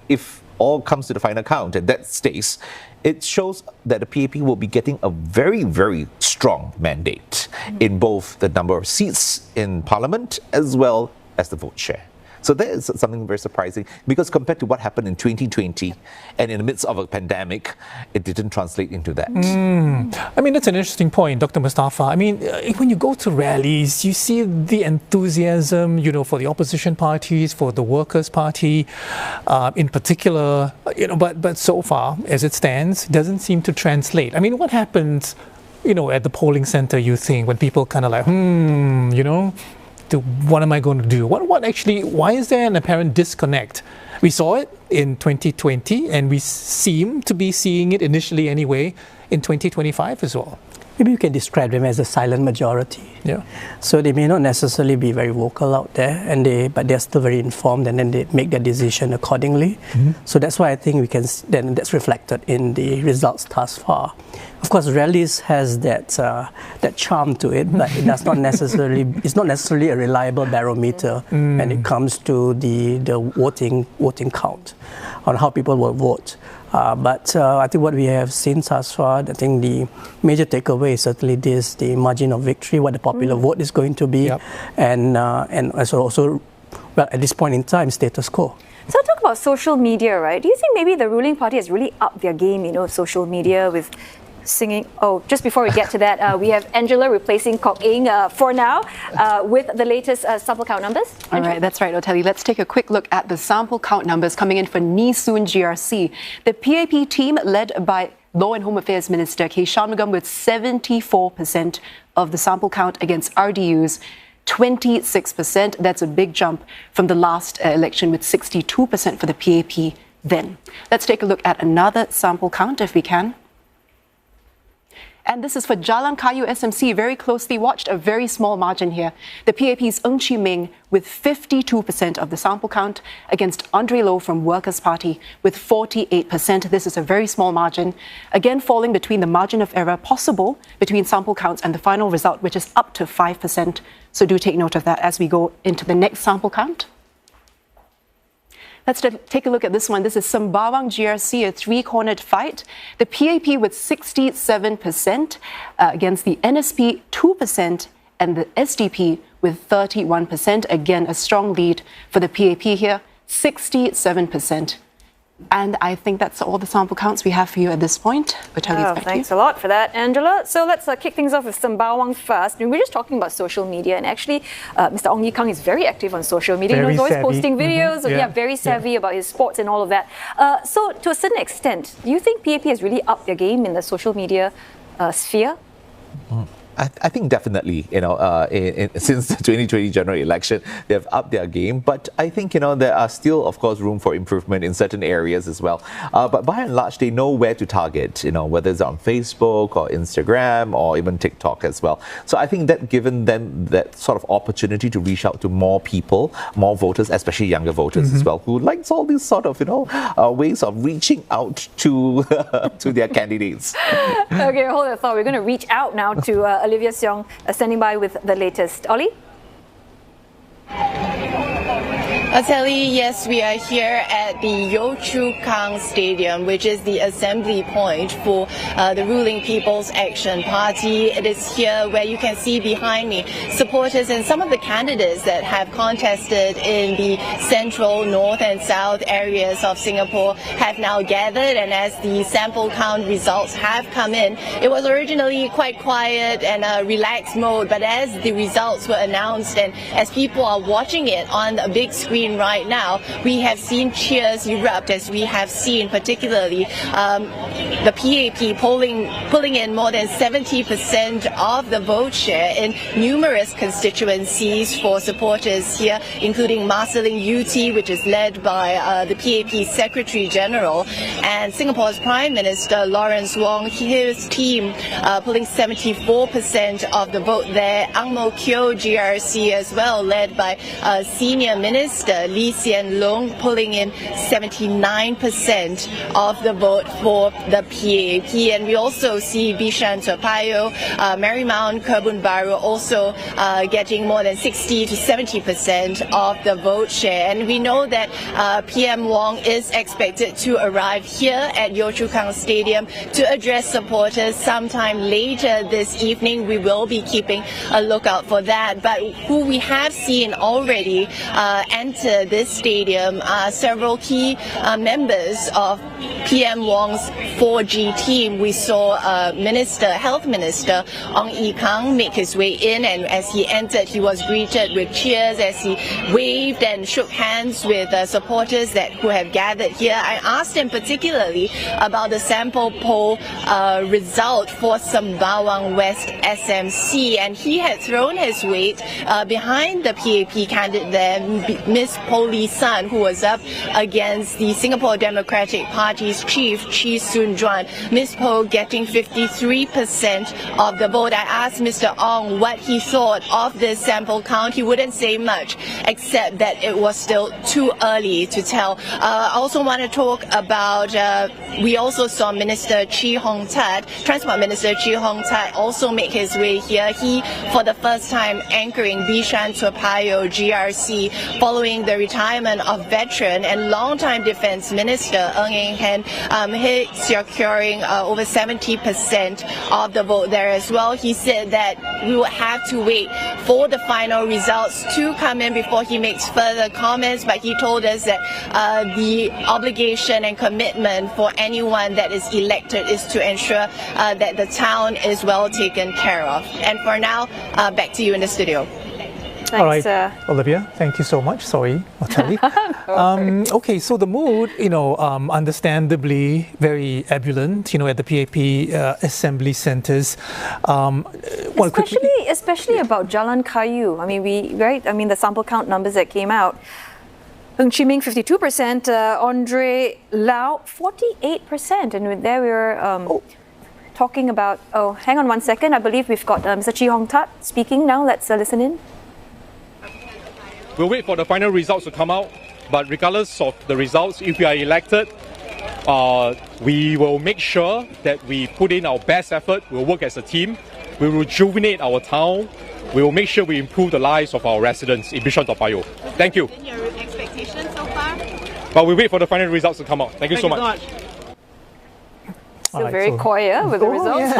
if all comes to the final count and that stays, it shows that the PAP will be getting a very, very strong mandate in both the number of seats in Parliament as well as the vote share. So that is something very surprising, because compared to what happened in 2020 and in the midst of a pandemic, it didn't translate into that. That's an interesting point, Dr. Mustafa. When you go to rallies, you see the enthusiasm, for the opposition parties, for the Workers' Party in particular, but so far, as it stands, it doesn't seem to translate. What happens, at the polling center, you think, when people kind of like, what am I going to do? Why is there an apparent disconnect? We saw it in 2020 and we seem to be seeing it initially anyway in 2025 as well. Maybe you can describe them as a silent majority. Yeah. So they may not necessarily be very vocal out there, but they're still very informed, and then they make their decision accordingly. So that's why I think that's reflected in the results thus far. Of course, rallies has that charm to it, but it does not necessarily. It's not necessarily a reliable barometer when it comes to the voting count on how people will vote. But I think what we have seen thus far, I think the major takeaway is certainly the margin of victory, what the popular vote is going to be, and also, well, at this point in time, status quo. So talk about social media, right? Do you think maybe the ruling party has really upped their game, social media with singing? Oh, just before we get to that, we have Angela replacing Kok Eng for now with the latest sample count numbers. All right, that's right, Oteli. Let's take a quick look at the sample count numbers coming in for Nee Soon GRC. The PAP team, led by Law and Home Affairs Minister K. Shanmugam, with 74% of the sample count against RDU's 26%. That's a big jump from the last election with 62% for the PAP then. Let's take a look at another sample count if we can. And this is for Jalan Kayu SMC, very closely watched, a very small margin here. The PAP's Ng Chee Meng with 52% of the sample count against Andre Loh from Workers' Party with 48%. This is a very small margin, again falling between the margin of error possible between sample counts and the final result, which is up to 5%. So do take note of that as we go into the next sample count. Let's take a look at this one. This is Sembawang GRC, a three-cornered fight. The PAP with 67% against the NSP 2% and the SDP with 31%. Again, a strong lead for the PAP here, 67%. And I think that's all the sample counts we have for you at this point. Thanks a lot for that, Angela. So let's kick things off with Sembawang first. We're just talking about social media, and actually, Mr. Ong Ye Kung is very active on social media. He's always posting videos. Very savvy about his sports and all of that. So to a certain extent, do you think PAP has really upped their game in the social media sphere? I think definitely, since the 2020 general election, they have upped their game. But I think, there are still, of course, room for improvement in certain areas as well. But by and large, they know where to target, whether it's on Facebook or Instagram or even TikTok as well. So I think that given them that sort of opportunity to reach out to more people, more voters, especially younger voters as well, who likes all these sort of, ways of reaching out to to their candidates. Okay, hold that thought. We're going to reach out now to Olivia Seong standing by with the latest. Ollie? Ateli, yes, we are here at the Yio Chu Kang Stadium, which is the assembly point for the ruling People's Action Party. It is here where you can see behind me supporters and some of the candidates that have contested in the central, north and south areas of Singapore have now gathered, and as the sample count results have come in, it was originally quite quiet and a relaxed mode, but as the results were announced and as people are watching it on a big screen screen right now, we have seen cheers erupt, as we have seen particularly the PAP pulling in more than 70% of the vote share in numerous constituencies for supporters here, including Marsiling UT, which is led by the PAP Secretary General, and Singapore's Prime Minister Lawrence Wong, his team pulling 74% of the vote there. Ang Mo Kio GRC as well, led by Senior Minister Lee Hsien Loong, pulling in 79% of the vote for the PAP. And we also see Bishan Toa Payoh, Marymount, Kebun Baru also getting more than 60 to 70% of the vote share. And we know that PM Wong is expected to arrive here at Yio Chu Kang Stadium to address supporters sometime later this evening. We will be keeping a lookout for that. But who we have seen already enter this stadium are several key members of PM Wong's 4G team. We saw Health Minister Ong Ye Kung make his way in, and as he entered, he was greeted with cheers as he waved and shook hands with supporters who have gathered here. I asked him particularly about the sample poll result for Sembawang West SMC, and he had thrown his weight behind the PAP candidate there, Miss Po Lee San, who was up against the Singapore Democratic Party's chief, Chee Soon Juan. Miss Po getting 53% of the vote. I asked Mr. Ong what he thought of this sample count. He wouldn't say much, except that it was still too early to tell. I also want to talk about, we also saw Minister Chee Hong Tat, Transport Minister Chee Hong Tat, also make his way here. He, for the first time, anchoring Bishan Toa Payoh GRC, following the retirement of veteran and longtime Defence Minister Ng Eng Hen, he securing over 70% of the vote there as well. He said that we will have to wait for the final results to come in before he makes further comments, but he told us that the obligation and commitment for anyone that is elected is to ensure that the town is well taken care of. And for now, back to you in the studio. Thanks, all right, Olivia, thank you so much. Sorry, Natalie. Okay, so the mood, understandably very ebullient, at the PAP assembly centres. Especially about Jalan Kayu. I mean, the sample count numbers that came out. Ng Chee Meng 52%, Andre Lau 48%, and there we were talking about. Oh, hang on one second. I believe we've got Mr. Chee Hong Tat speaking now. Let's listen in. We'll wait for the final results to come out, but regardless of the results, if we are elected, we will make sure that we put in our best effort. We'll work as a team. We will rejuvenate our town. We will make sure we improve the lives of our residents in Bishan Toa Payoh. Thank you. Your expectations so far? But we wait for the final results to come out. Thank you so much. Still very coy with the results.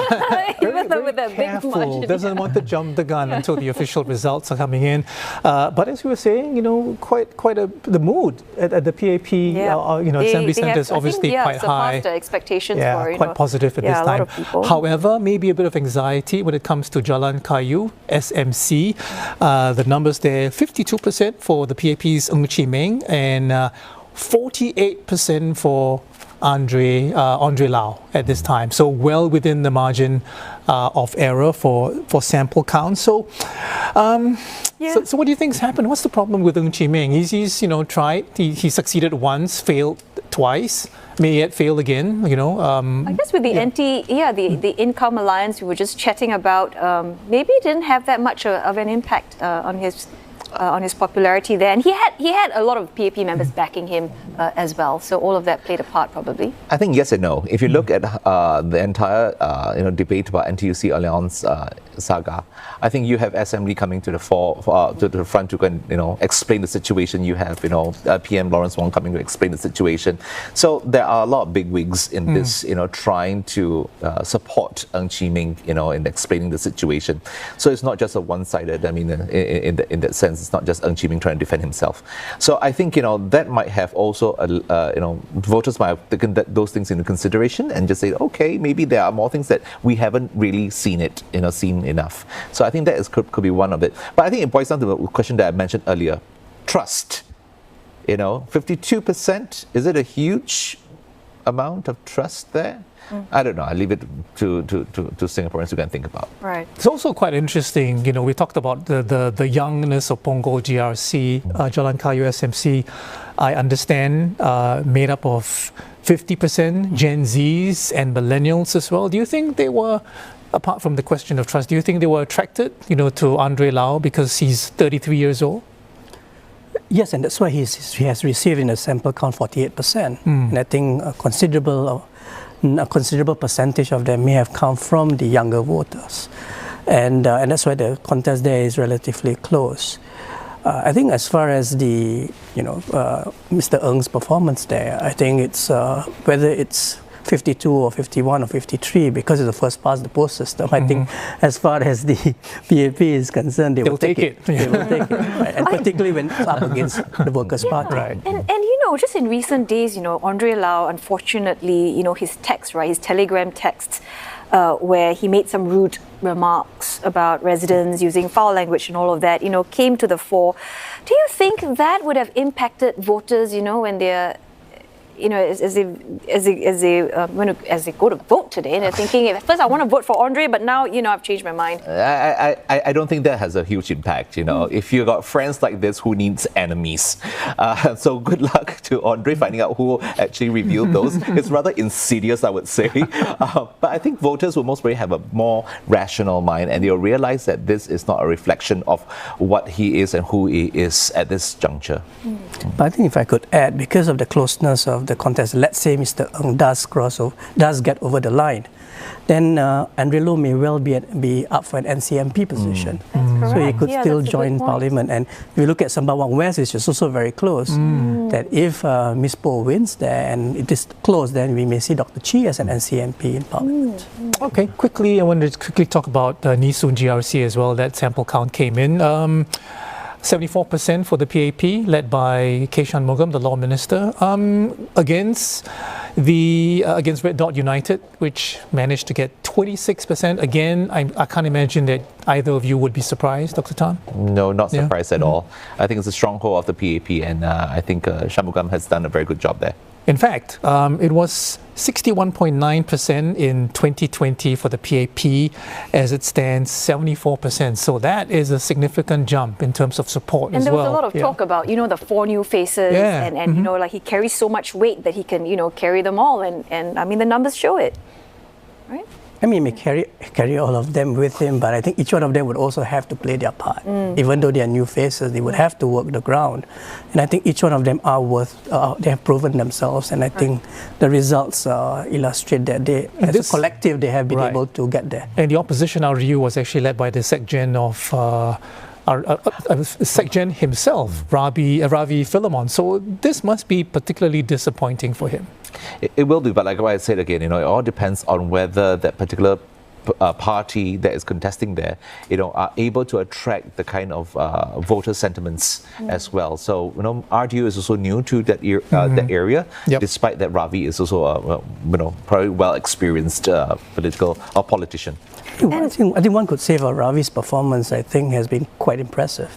Even though with a big margin. Doesn't want to jump the gun until the official results are coming in. But as we were saying, quite the mood at the PAP, assembly centres obviously quite high. The expectations for, quite positive at this time. However, maybe a bit of anxiety when it comes to Jalan Kayu, SMC. The numbers there, 52% for the PAP's Ng Chee Meng and 48% for Andre Lau at this time. So well within the margin of error for sample count. So, so what do you think's happened? What's the problem with Ng Chee Meng? He's tried. He succeeded once, failed twice. May yet fail again. I guess with the the Income-Allianz we were just chatting about, maybe it didn't have that much of an impact on his popularity there, and he had a lot of PAP members backing him as well. So all of that played a part, probably. I think yes and no. If you look at the entire debate about NTUC-Allianz saga, I think you have Assembly coming to the front to explain the situation. You have PM Lawrence Wong coming to explain the situation. So there are a lot of big wigs in this, trying to support Ng Chee Meng, in explaining the situation. So it's not just a one-sided. I mean, in that sense, it's not just Ng Chee Meng trying to defend himself. So I think that might have also voters might have taken those things into consideration and just say, okay, maybe there are more things that we haven't really seen enough. So I think that could be one of it. But I think it boils down to the question that I mentioned earlier: trust. 52%, is it a huge amount of trust there? I don't know. I leave it to Singaporeans to go and think about. Right. It's also quite interesting. We talked about the youngness of Punggol GRC, Jalan Kayu SMC. I understand made up of 50% Gen Zs and millennials as well. Do you think they were, apart from the question of trust, do you think they were attracted, to Andre Lau because he's 33 years old? Yes, and that's why he has received in the sample count 48%. And I think a considerable percentage of them may have come from the younger voters. And that's why the contest there is relatively close. I think as far as the, Mr. Ng's performance there, I think it's whether it's 52 or 51 or 53, because it's the first past the post system. I think as far as the PAP is concerned, they will take it. They will take it. Right? And particularly when it's up against the Workers' Party. Right. And just in recent days, Andre Lau, unfortunately, his text, right, his telegram texts, where he made some rude remarks about residents using foul language and all of that, came to the fore. Do you think that would have impacted voters, when they're, as they go to vote today, and they're thinking, at first I want to vote for Andre, but now, I've changed my mind. I don't think that has a huge impact, If you got friends like this, who needs enemies? So good luck to Andre finding out who actually revealed those. It's rather insidious, I would say. But I think voters will most probably have a more rational mind, and they'll realize that this is not a reflection of what he is and who he is at this juncture. But I think if I could add, because of the closeness of the contest, let's say Mr. Ng does get over the line, then Andre Lau may well be up for an NCMP position. So he could still join Parliament. And if you look at Sembawang West, which is also very close, that if Ms. Poh wins there and it is close, then we may see Dr. Chi as an NCMP in Parliament. Okay, quickly, I wanted to quickly talk about Nee Soon GRC as well. That sample count came in. 74% for the PAP, led by K. Shanmugam, the Law Minister, against Red Dot United, which managed to get 26%. Again, I can't imagine that either of you would be surprised, Dr. Tan? No, not surprised at all. I think it's a stronghold of the PAP, and I think Shanmugam has done a very good job there. In fact, it was 61.9% in 2020 for the PAP. As it stands, 74%. So that is a significant jump in terms of support as well. And there was a lot of talk about, the 4 new faces, and like he carries so much weight that he can, carry them all. And I mean, the numbers show it, right? I mean, he may carry all of them with him, but I think each one of them would also have to play their part. Even though they are new faces, they would have to work the ground. And I think each one of them are they have proven themselves, and I think the results illustrate that as a collective, they have been able to get there. And the opposition RDU was actually led by the SecGen of SecGen himself, Ravi Philemon. So this must be particularly disappointing for him. It will do, but like what I said again, it all depends on whether that particular party that is contesting there, are able to attract the kind of voter sentiments as well. So, RDU is also new to that area, despite that Ravi is also probably well-experienced politician. I think one could say for Ravi's performance, I think, has been quite impressive,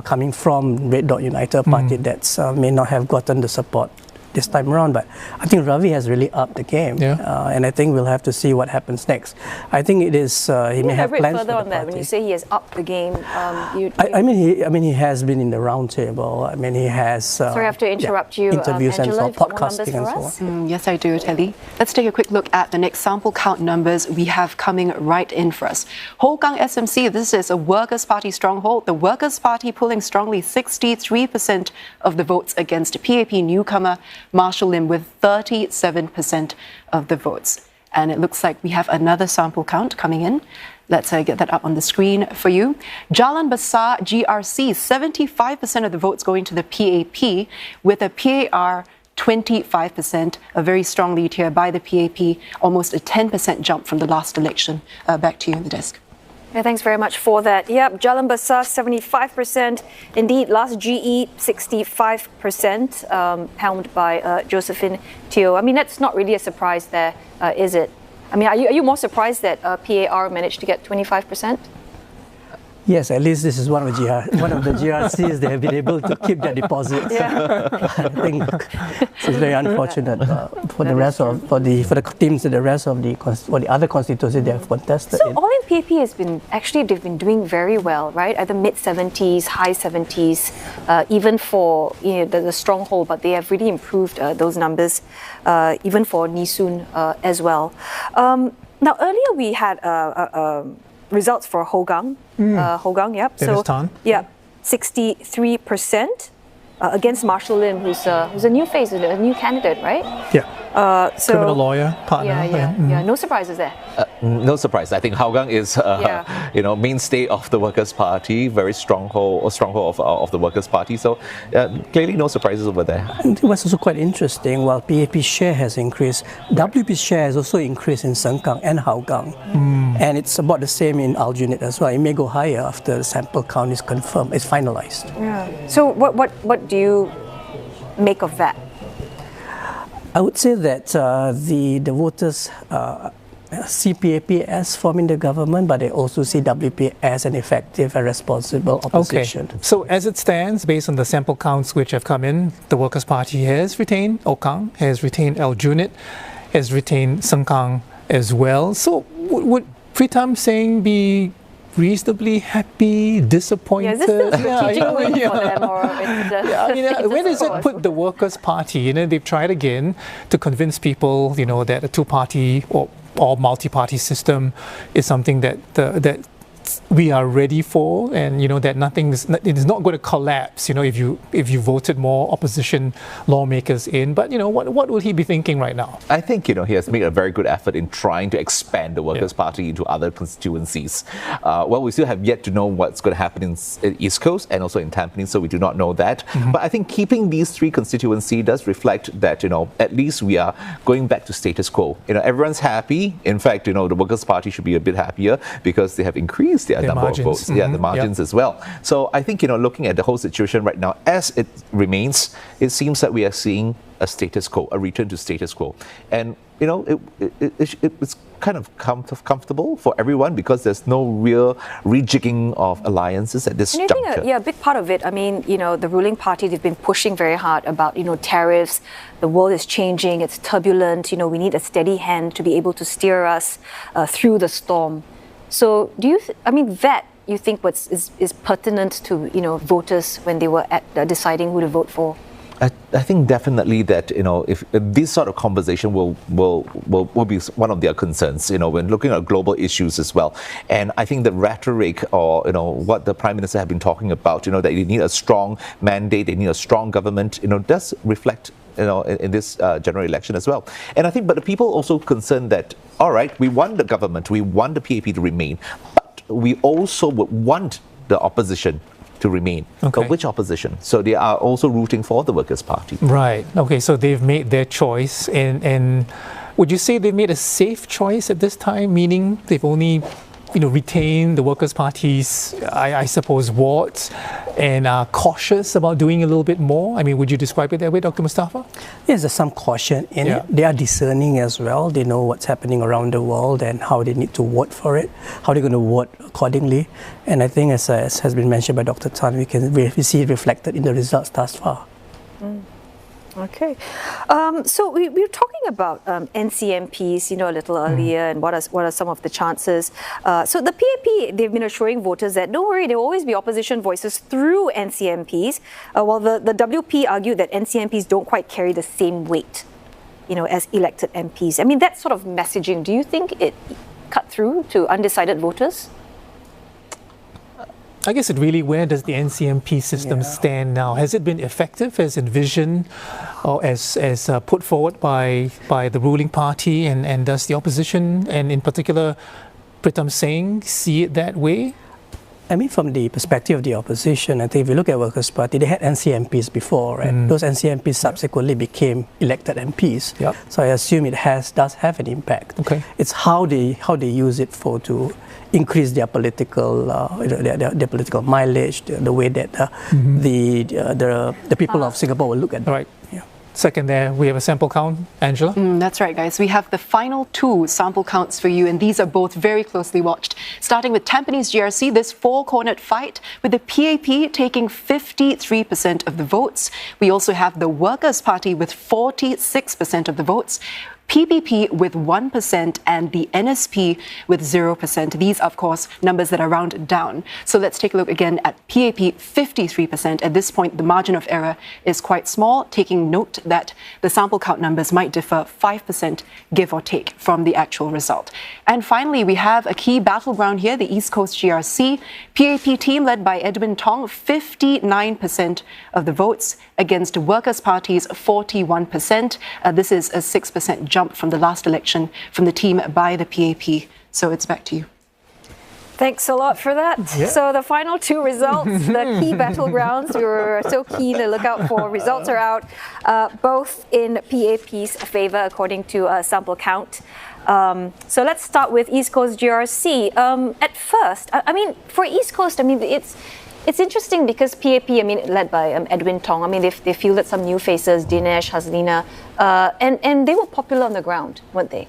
coming from Red Dot United party that may not have gotten the support this time around, but I think Ravi has really upped the game, and I think we'll have to see what happens next. I think it is he may have plans further for on that. When you say he has upped the game, I mean he has been in the round table. I mean he has. Sorry, I have to interrupt you. Interviews Angela, and podcasting and so on. Yes, I do, Telly. Let's take a quick look at the next sample count numbers we have coming right in for us. Hougang SMC, this is a Workers' Party stronghold. The Workers' Party pulling strongly 63% of the votes against PAP newcomer Marshall Lim with 37% of the votes. And it looks like we have another sample count coming in. Let's get that up on the screen for you. Jalan Besar GRC, 75% of the votes going to the PAP, with a PAR 25%, a very strong lead here by the PAP, almost a 10% jump from the last election. Back to you on the desk. Yeah, thanks very much for that. Yep, Jalan Besar 75%. Indeed, last GE 65%, helmed by Josephine Teo. I mean, that's not really a surprise there, is it? I mean, are you more surprised that PAR managed to get 25%? Yes, at least this is one of the GRCs they have been able to keep their deposits. Yeah. I think it's very unfortunate for the rest of for the teams in the rest of the other constituencies they have contested. So all in PAP they've been doing very well, right? At the mid 70s, high 70s, even for the stronghold, but they have really improved those numbers, even for Nee Soon as well. Now earlier we had results for Hougang. Hougang, yep. So, yeah, 63% against Marshall Lim, who's a new face, a new candidate, right? Yeah. Criminal lawyer partner. Yeah. No surprises there. No surprise. I think Hougang is, mainstay of the Workers' Party, very stronghold of the Workers' Party. So clearly, no surprises over there. I think what's also quite interesting, while PAP's share has increased, WP's share has also increased in Sengkang and Hougang, and it's about the same in Aljunied as well. It may go higher after the sample count is confirmed, it's finalized. Yeah. So what do you make of that? I would say that the voters see PAP as forming the government, but they also see WP as an effective and responsible opposition. Okay. So as it stands, based on the sample counts which have come in, the Workers' Party has retained Hougang, has retained Aljunied, has retained Sengkang as well. So would Pritam Singh be reasonably happy, disappointed? Yeah, is this still strategic win for them, or where does it put the Workers' Party? They've tried again to convince people, that a two-party or multi-party system is something that we are ready for, and that it is not going to collapse. If you voted more opposition lawmakers in, but what would he be thinking right now? I think he has made a very good effort in trying to expand the Workers' Party into other constituencies. Well, we still have yet to know what's going to happen in East Coast and also in Tampines, so we do not know that. But I think keeping these three constituencies does reflect that at least we are going back to status quo. Everyone's happy. In fact, the Workers' Party should be a bit happier because they have increased their number margins. Of votes. Yeah, the margins as well. So I think, looking at the whole situation right now, as it remains, it seems that we are seeing a status quo, a return to status quo. And, it's kind of comfortable for everyone because there's no real rejigging of alliances at this juncture. I think a big part of it, the ruling party, they've been pushing very hard about, tariffs. The world is changing, it's turbulent, we need a steady hand to be able to steer us through the storm. So do you, that you think is pertinent to, voters when they were deciding who to vote for? I think definitely that, if this sort of conversation will be one of their concerns, when looking at global issues as well. And I think the rhetoric or, what the Prime Minister have been talking about, that they need a strong mandate, they need a strong government, does reflect in this general election as well. And I think, but the people also concerned that, all right, we want the government, we want the PAP to remain, but we also would want the opposition to remain. Okay. But which opposition? So they are also rooting for the Workers' Party. Right. Okay, so they've made their choice, and would you say they've made a safe choice at this time, meaning they've only retain the Workers' Party's, I suppose, wards, and are cautious about doing a little bit more? Would you describe it that way, Dr. Mustafa? Yes, there's some caution in it. They are discerning as well. They know what's happening around the world and how they need to vote for it, how they're going to vote accordingly. And I think, as has been mentioned by Dr. Tan, we see it reflected in the results thus far. Okay. So we were talking about NCMPs, a little earlier, and what are some of the chances. So the PAP, they've been assuring voters that don't worry, there will always be opposition voices through NCMPs, while the WP argued that NCMPs don't quite carry the same weight, as elected MPs. That sort of messaging, do you think it cut through to undecided voters? I guess where does the NCMP system stand now? Has it been effective as envisioned or as put forward by the ruling party, and does the opposition, and in particular Pritam Singh, see it that way? From the perspective of the opposition, I think if you look at Workers' Party, they had NCMPs before, and those NCMPs subsequently became elected MPs. Yep. So I assume it does have an impact. Okay. It's how they use it to increase their political their political mileage, the way that the people of Singapore will look at them. Right. Yeah. second there, we have a sample count. Angela? That's right, guys. We have the final 2 sample counts for you, and these are both very closely watched. Starting with Tampines GRC, this 4-cornered fight with the PAP taking 53% of the votes. We also have the Workers' Party with 46% of the votes, PPP with 1% and the NSP with 0%. These, of course, numbers that are rounded down. So let's take a look again at PAP, 53%. At this point, the margin of error is quite small, taking note that the sample count numbers might differ 5%, give or take, from the actual result. And finally, we have a key battleground here, the East Coast GRC. PAP team led by Edwin Tong, 59% of the votes against Workers' Party's 41%. This is a 6% jump from the last election from the team by the PAP. So it's back to you. Thanks a lot for that. Yeah. So the final 2 results, the key battlegrounds, we were so keen to look out for. Results are out, both in PAP's favour according to sample count. So let's start with East Coast GRC. At first, I mean, for East Coast, I mean, it's interesting because PAP, I mean, led by Edwin Tong, I mean, they fielded some new faces, Dinesh, Haslina, and they were popular on the ground, weren't they?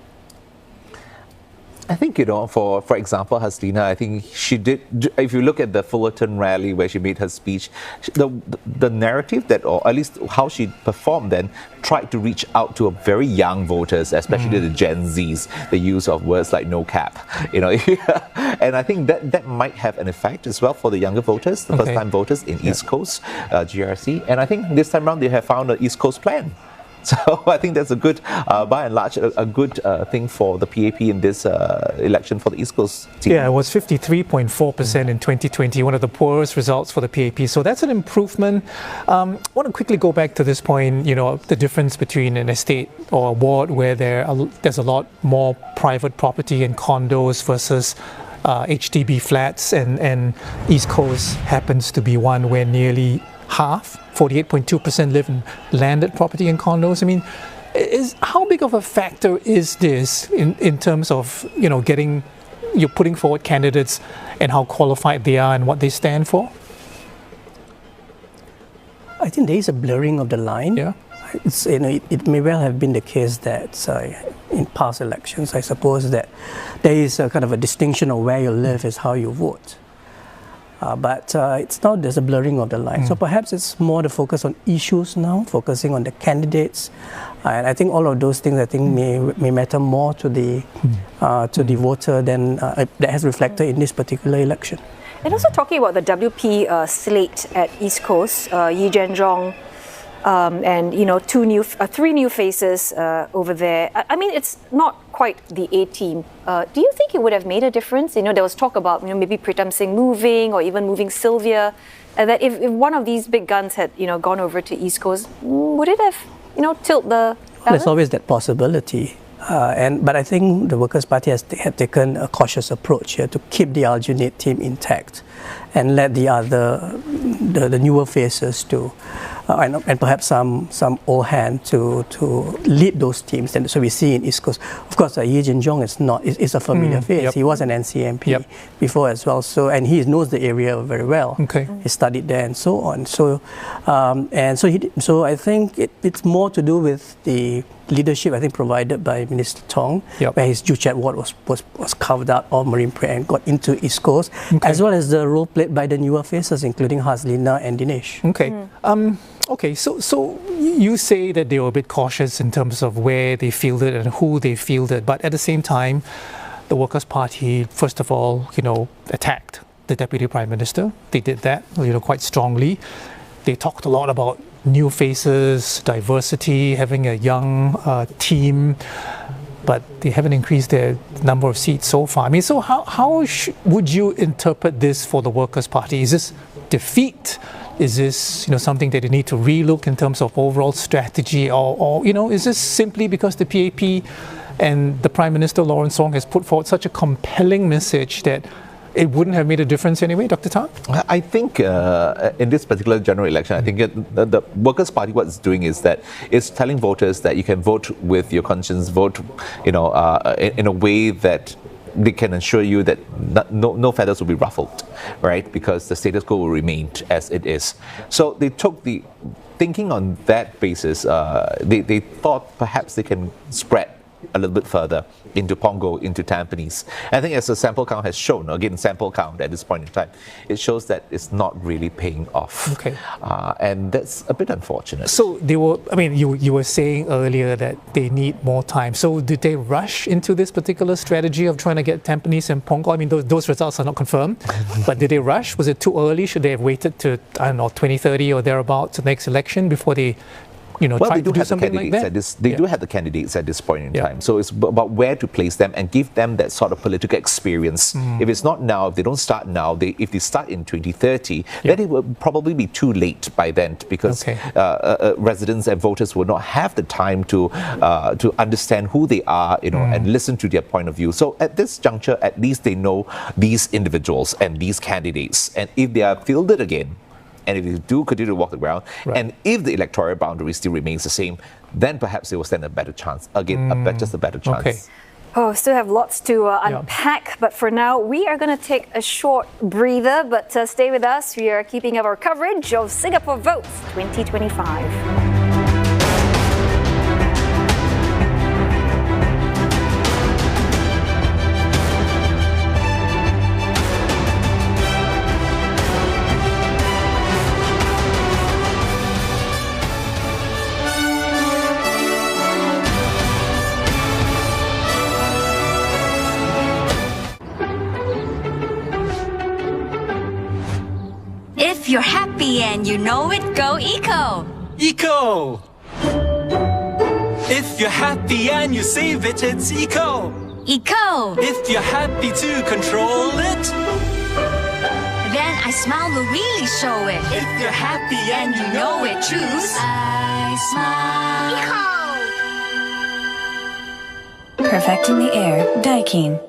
I think, you know, for example, Haslina, I think she did, if you look at the Fullerton rally where she made her speech, the narrative that, or at least how she performed then, tried to reach out to a very young voters, especially the Gen Zs, the use of words like no cap, you know, and I think that might have an effect as well for the younger voters, the first-time voters in East Coast GRC, and I think this time around they have found an East Coast plan. So I think that's a good, by and large, a good thing for the PAP in this election for the East Coast team. Yeah, it was 53.4% in 2020, one of the poorest results for the PAP. So that's an improvement. I want to quickly go back to this point, you know, the difference between an estate or a ward where there's a lot more private property and condos versus HDB flats, and East Coast happens to be one where nearly half, 48.2%, live in landed property and condos. I mean, how big of a factor is this in terms of, you know, you're putting forward candidates and how qualified they are and what they stand for? I think there is a blurring of the line. Yeah. It's, you know, it may well have been the case that in past elections, I suppose that there is a kind of a distinction of where you live is how you vote. But it's now there's a blurring of the line. So perhaps it's more the focus on issues now, focusing on the candidates. And I think all of those things, I think, may matter more to the voter than that has reflected in this particular election. And also talking about the WP slate at East Coast, Yee Zhen-zhong, and, you know, 3 new faces over there. I mean, it's not quite the A team. Do you think it would have made a difference? You know, there was talk about, you know, maybe Pritam Singh moving or even moving Sylvia. That if one of these big guns had, you know, gone over to East Coast, would it have, you know, tilted the balance? There's always that possibility. But I think the Workers' Party had taken a cautious approach here to keep the Aljunied team intact and let the newer faces to and perhaps some old hand to lead those teams. And so we see in East Coast, of course, Yee Zhen-zhong is a familiar face. He was an NCMP before as well. So, and he knows the area very well. Okay. He studied there and so on. So so I think it's more to do with the leadership, I think, provided by Minister Tong, where his Joo Chiat ward was carved out of Marine Parade and got into East Coast, as well as the role played by the newer faces, including Haslina and Dinesh. Okay. Okay, so you say that they were a bit cautious in terms of where they fielded and who they fielded, but at the same time, the Workers' Party, first of all, you know, attacked the Deputy Prime Minister. They did that, you know, quite strongly. They talked a lot about new faces, diversity, having a young team, but they haven't increased their number of seats so far. I mean, so how would you interpret this for the Workers' Party? Is this defeat? Is this, you know, something that they need to relook in terms of overall strategy, or you know, is this simply because the PAP and the Prime Minister Lawrence Wong has put forward such a compelling message that it wouldn't have made a difference anyway, Dr. Tan? I think in this particular general election, I think the Workers' Party, what it's doing is that it's telling voters that you can vote with your conscience, vote, you know, in a way that they can assure you that no feathers will be ruffled, right? Because the status quo will remain as it is. So they took the thinking on that basis, they thought perhaps they can spread a little bit further into Punggol, into Tampines. I think as the sample count has shown, again, sample count at this point in time, it shows that it's not really paying off. Okay. And that's a bit unfortunate. So they were, I mean, you were saying earlier that they need more time. So did they rush into this particular strategy of trying to get Tampines and Punggol? I mean, those results are not confirmed, but did they rush? Was it too early? Should they have waited to, I don't know, 2030 or thereabouts, the next election before they try to do something like that? They do have the candidates at this point in time. So it's about where to place them and give them that sort of political experience. If it's not now, if they don't start now, if they start in 2030, then it will probably be too late by then, because residents and voters will not have the time to understand who they are, and listen to their point of view. So at this juncture, at least they know these individuals and these candidates. And if they are fielded again, and if they do continue to walk the ground, and if the electoral boundary still remains the same, then perhaps they will stand a better chance. Again, just a better chance. Okay. Oh, still have lots to unpack, but for now, we are going to take a short breather, but stay with us. We are keeping up our coverage of Singapore Votes 2025. If you're happy and you know it, go eco! Eco! If you're happy and you save it, it's eco! Eco! If you're happy to control it, then I Smile will really show it. If you're happy and you know it, choose I Smile. Perfecting the air, Daikin.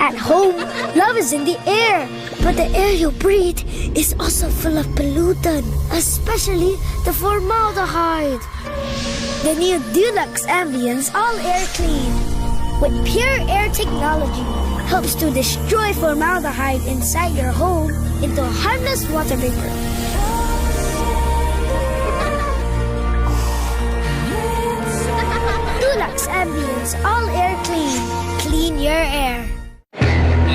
At home, love is in the air, but the air you breathe is also full of pollutant, especially the formaldehyde. The new Deluxe Ambience All Air Clean with pure air technology helps to destroy formaldehyde inside your home into a harmless water vapor. Deluxe Ambience All Air Clean. Clean your air.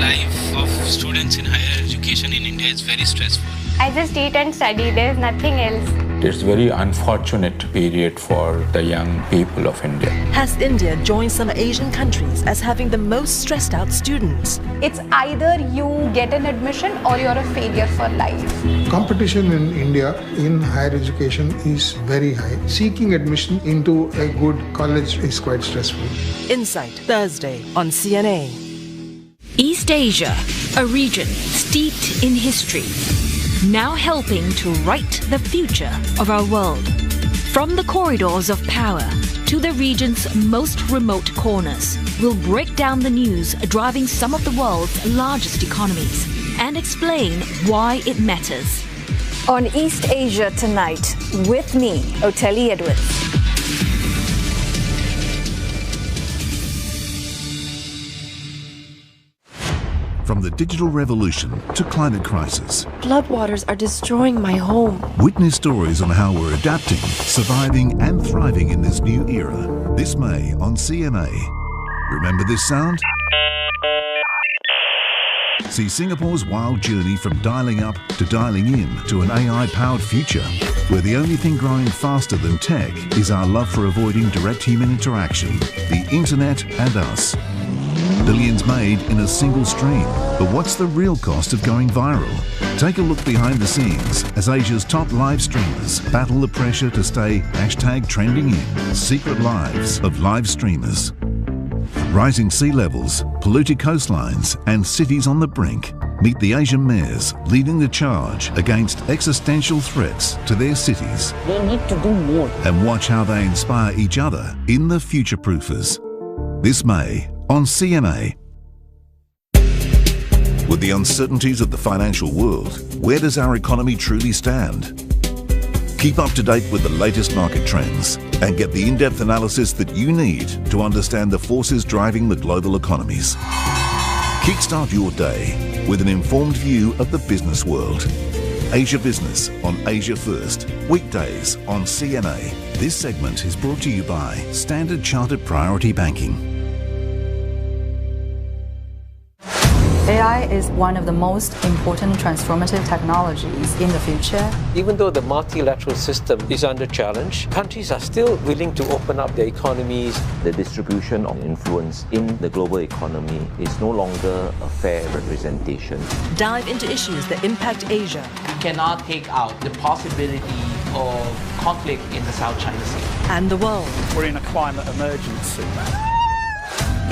Life of students in higher education in India is very stressful. I just eat and study, there's nothing else. It's a very unfortunate period for the young people of India. Has India joined some Asian countries as having the most stressed out students? It's either you get an admission or you're a failure for life. Competition in India in higher education is very high. Seeking admission into a good college is quite stressful. Insight, Thursday on CNA. East Asia, a region steeped in history, now helping to write the future of our world. From the corridors of power to the region's most remote corners, we'll break down the news driving some of the world's largest economies and explain why it matters. On East Asia Tonight, with me, Oteli Edwards. From the digital revolution to climate crisis. Floodwaters are destroying my home. Witness stories on how we're adapting, surviving and thriving in this new era. This May on CNA. Remember this sound? See Singapore's wild journey from dialing up to dialing in to an AI-powered future, where the only thing growing faster than tech is our love for avoiding direct human interaction, the internet and us. Billions made in a single stream. But what's the real cost of going viral? Take a look behind the scenes as Asia's top live streamers battle the pressure to stay #trending in. Secret lives of live streamers. Rising sea levels, polluted coastlines and cities on the brink. Meet the Asian mayors leading the charge against existential threats to their cities. They need to do more. And watch how they inspire each other in the Future Proofers. This May on CNA. With the uncertainties of the financial world, where does our economy truly stand? Keep up to date with the latest market trends and get the in-depth analysis that you need to understand the forces driving the global economies. Kickstart your day with an informed view of the business world. Asia Business on Asia First, weekdays on CNA. This segment is brought to you by Standard Chartered Priority Banking. AI is one of the most important transformative technologies in the future. Even though the multilateral system is under challenge, countries are still willing to open up their economies. The distribution of influence in the global economy is no longer a fair representation. Dive into issues that impact Asia. We cannot take out the possibility of conflict in the South China Sea. And the world. We're in a climate emergency.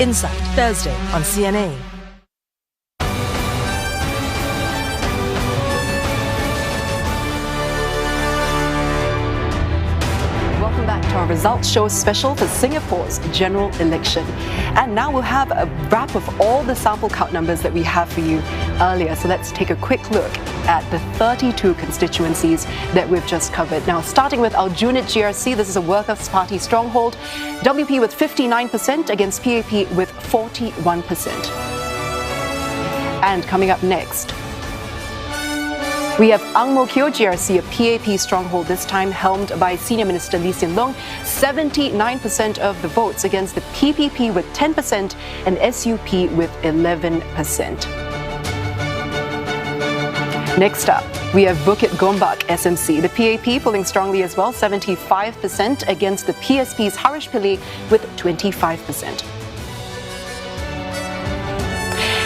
Insight, Thursday on CNA. Our results show special for Singapore's general election. And now we'll have a wrap of all the sample count numbers that we have for you earlier. So let's take a quick look at the 32 constituencies that we've just covered. Now, starting with Aljunied GRC, this is a Workers' Party stronghold. WP with 59% against PAP with 41%. And coming up next, we have Ang Mo Kio GRC, a PAP stronghold, this time helmed by Senior Minister Lee Hsien Loong. 79% of the votes against the PPP with 10% and SUP with 11%. Next up, we have Bukit Gombak SMC, the PAP polling strongly as well, 75% against the PSP's Harish Pillay with 25%.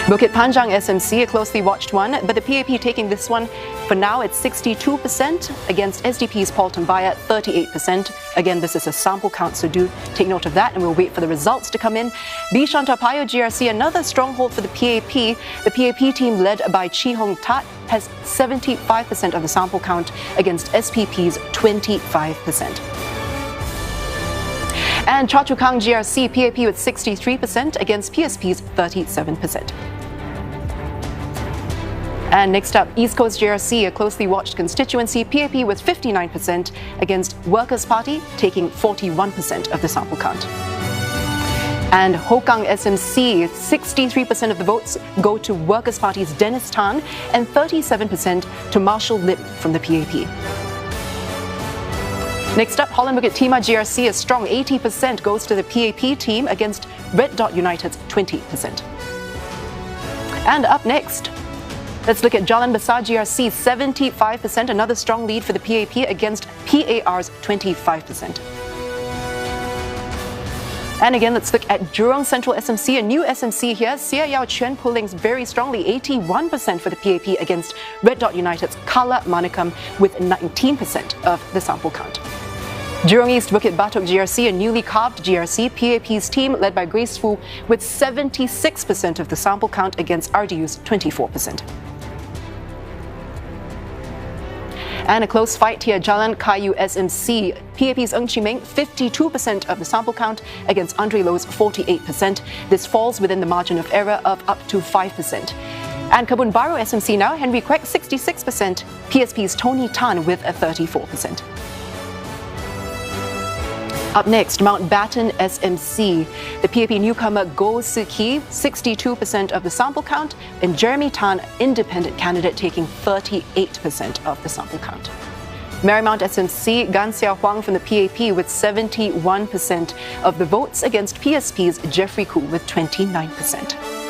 Bukit Panjang SMC, a closely watched one, but the PAP taking this one for now at 62% against SDP's Paul Tambaya, 38%. Again, this is a sample count, so do take note of that, and we'll wait for the results to come in. Bishan Toa GRC, another stronghold for the PAP. The PAP team led by Chee Hong Tat has 75% of the sample count against SPP's 25%. And Choa Chu Kang GRC, PAP with 63% against PSP's 37%. And next up, East Coast GRC, a closely watched constituency, PAP with 59% against Workers' Party, taking 41% of the sample count. And Hokang SMC, 63% of the votes go to Workers' Party's Dennis Tan and 37% to Marshall Lim from the PAP. Next up, Holland Bukit Timah GRC, a strong 80% goes to the PAP team against Red Dot United's 20%. And up next, let's look at Jalan Besar GRC, 75%, another strong lead for the PAP against PAR's 25%. And again, let's look at Jurong Central SMC, a new SMC here. Sia Yao Chuan pollings very strongly, 81% for the PAP against Red Dot United's Kala Manikam with 19% of the sample count. Jurong East Bukit Batok GRC, a newly carved GRC, PAP's team led by Grace Fu with 76% of the sample count against RDU's 24%. And a close fight here, Jalan Kayu SMC, PAP's Ng Chee Meng, 52% of the sample count against Andre Lo's 48%. This falls within the margin of error of up to 5%. And Kebun Baru SMC now, Henry Kwek, 66%, PSP's Tony Tan with a 34%. Up next, Mountbatten SMC. The PAP newcomer Goh Soo Kee, 62% of the sample count, and Jeremy Tan, independent candidate, taking 38% of the sample count. Marymount SMC, Gan Sia Huang from the PAP with 71% of the votes against PSP's Jeffrey Koo with 29%.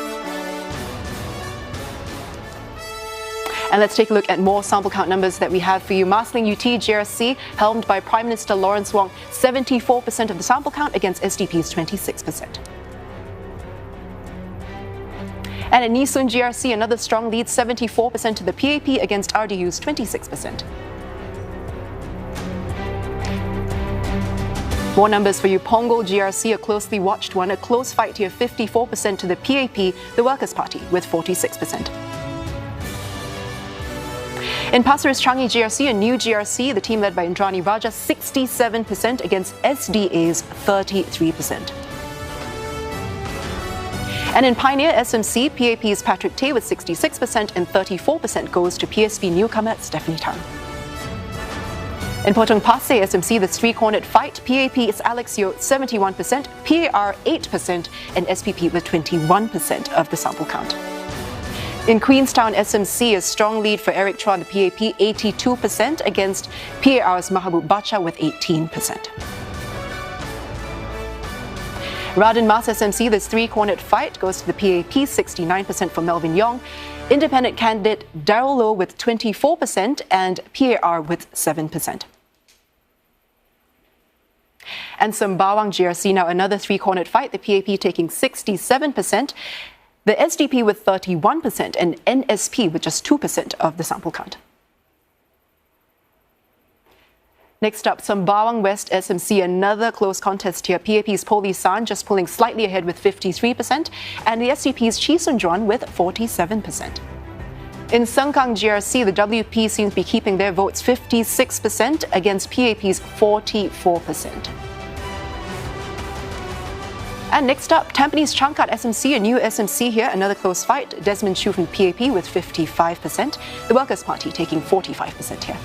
And let's take a look at more sample count numbers that we have for you. Marsiling UT GRC, helmed by Prime Minister Lawrence Wong, 74% of the sample count against SDP's 26%. And at Nee Soon GRC, another strong lead, 74% to the PAP against RDU's 26%. More numbers for you. Punggol GRC, a closely watched one, a close fight here, 54% to the PAP, the Workers' Party, with 46%. In Pasir Ris Changi GRC, a new GRC, the team led by Indrani Raja, 67% against SDA's 33%. And in Pioneer SMC, PAP's Patrick Tay with 66% and 34% goes to PSP newcomer Stephanie Tan. In Potong Pasir SMC, the three-cornered fight, PAP is Alex Yeo, 71%, PAR 8%, and SPP with 21% of the sample count. In Queenstown SMC, a strong lead for Eric Chua, the PAP, 82% against PAR's Mahabub Bacha with 18%. Radin Mas SMC, this three-cornered fight goes to the PAP, 69% for Melvin Yong, independent candidate Darryl Low with 24% and PAR with 7%. And Sembawang GRC, now another three-cornered fight, the PAP taking 67%, the SDP with 31% and NSP with just 2% of the sample count. Next up, Sembawang West SMC, another close contest here. PAP's Poli San just pulling slightly ahead with 53% and the SDP's Chi Sun Juan with 47%. In Sengkang GRC, the WP seems to be keeping their votes 56% against PAP's 44%. And next up, Tampines Changkat SMC, a new SMC here, another close fight. Desmond Chu from PAP with 55%. The Workers' Party taking 45% here.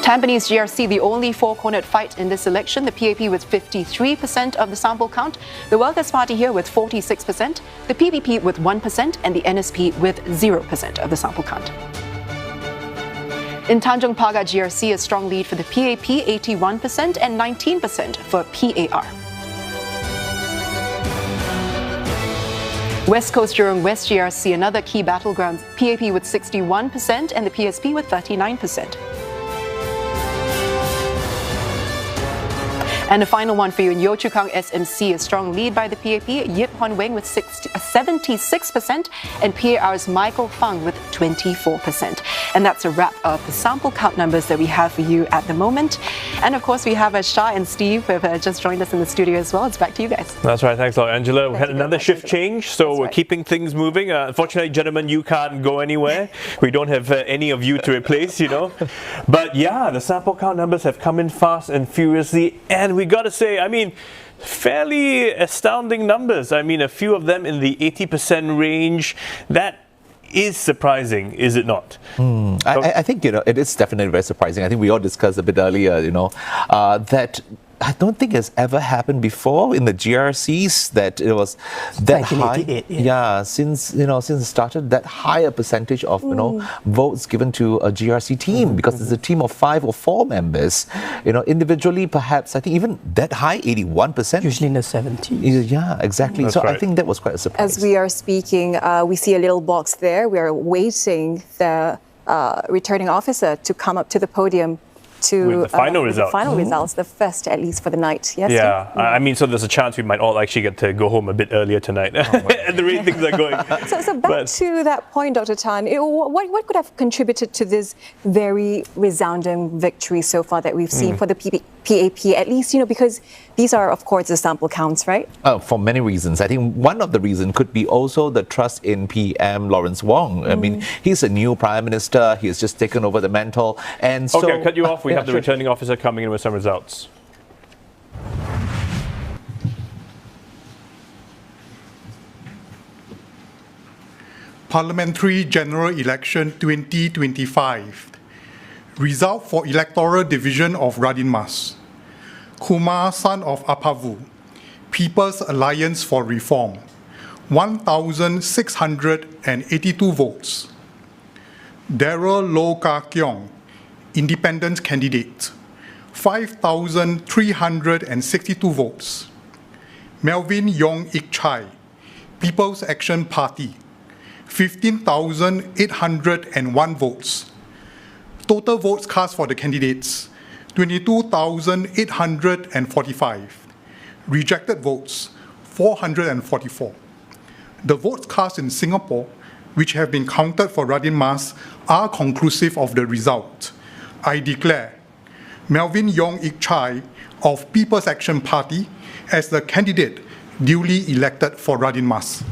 Tampines GRC, the only four-cornered fight in this election. The PAP with 53% of the sample count. The Workers' Party here with 46%. The PPP with 1% and the NSP with 0% of the sample count. In Tanjong Pagar GRC, a strong lead for the PAP, 81% and 19% for PAR. West Coast Jurong West GRC, another key battlegrounds, PAP with 61% and the PSP with 39%. And the final one for you in Yio Chu Kang SMC, a strong lead by the PAP, Yip Hon Weng with 76% and PAR's Michael Fang with 24%. And that's a wrap of the sample count numbers that we have for you at the moment. And of course, we have Shah and Steve who have just joined us in the studio as well. It's back to you guys. That's right. Thanks a lot, Angela. We had another shift change, so we're keeping things moving. Unfortunately, gentlemen, you can't go anywhere. We don't have any of you to replace, you know. But yeah, the sample count numbers have come in fast and furiously, and we got to say, I mean, fairly astounding numbers. I mean, a few of them in the 80% range. That is surprising, is it not? I think, you know, it is definitely very surprising. I think we all discussed a bit earlier, you know, that I don't think it's ever happened before in the GRCs that it was that high. Yeah, since it started, that higher percentage of votes given to a GRC team, because it's a team of 5 or 4 members. You know, individually, perhaps I think even that high, 81%. Usually in the 70s. Yeah, exactly. That's so right. I think that was quite a surprise. As we are speaking, we see a little box there. We are waiting the returning officer to come up to the podium to with the final results. The final results, the first at least for the night. Yes. Yeah, I mean, so there's a chance we might all actually get to go home a bit earlier tonight, and the way things are going. So back to that point, Dr. Tan, what could have contributed to this very resounding victory so far that we've seen for the PAP? At least, because these are, of course, the sample counts, right? For many reasons. I think one of the reasons could be also the trust in PM Lawrence Wong. I mean, he's a new Prime Minister. He has just taken over the mantle. And so, okay, I'll cut you off. We have the returning officer coming in with some results. Parliamentary General Election 2025. Result for Electoral Division of Radin Mas. Kumar, son of Apavu, People's Alliance for Reform, 1,682 votes. Darryl Low Ka Kiong, Independent Candidate, 5,362 votes. Melvin Yong Ik Chai, People's Action Party, 15,801 votes. Total votes cast for the candidates, 22,845. Rejected votes, 444. The votes cast in Singapore, which have been counted for Radin Mas, are conclusive of the result. I declare Melvin Yong Ik Chai of People's Action Party as the candidate duly elected for Radin Mas.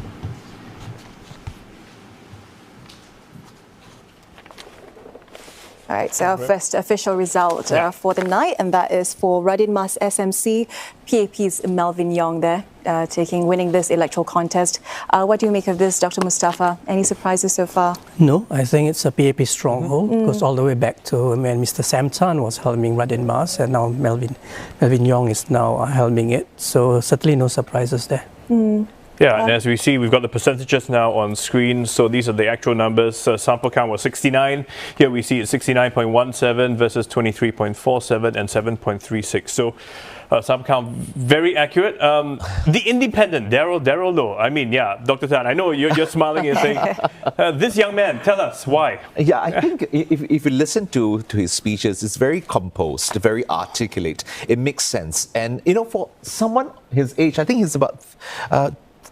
All right, so our first official result for the night, and that is for Radin Mas SMC, PAP's Melvin Yong there, winning this electoral contest. What do you make of this, Dr. Mustafa? Any surprises so far? No, I think it's a PAP stronghold. Goes all the way back to when Mr. Sam Tan was helming Radin Mas, and now Melvin Yong is now helming it. So certainly no surprises there. Yeah, and as we see, we've got the percentages now on screen. So these are the actual numbers. Sample count was 69. Here we see it's 69.17 versus 23.47 and 7.36. So sample count very accurate. The independent, Daryl Low. I mean, yeah, Dr. Tan, I know you're smiling and saying, this young man, tell us why. Yeah, I think if you listen to his speeches, it's very composed, very articulate. It makes sense. And, you know, for someone his age, I think he's about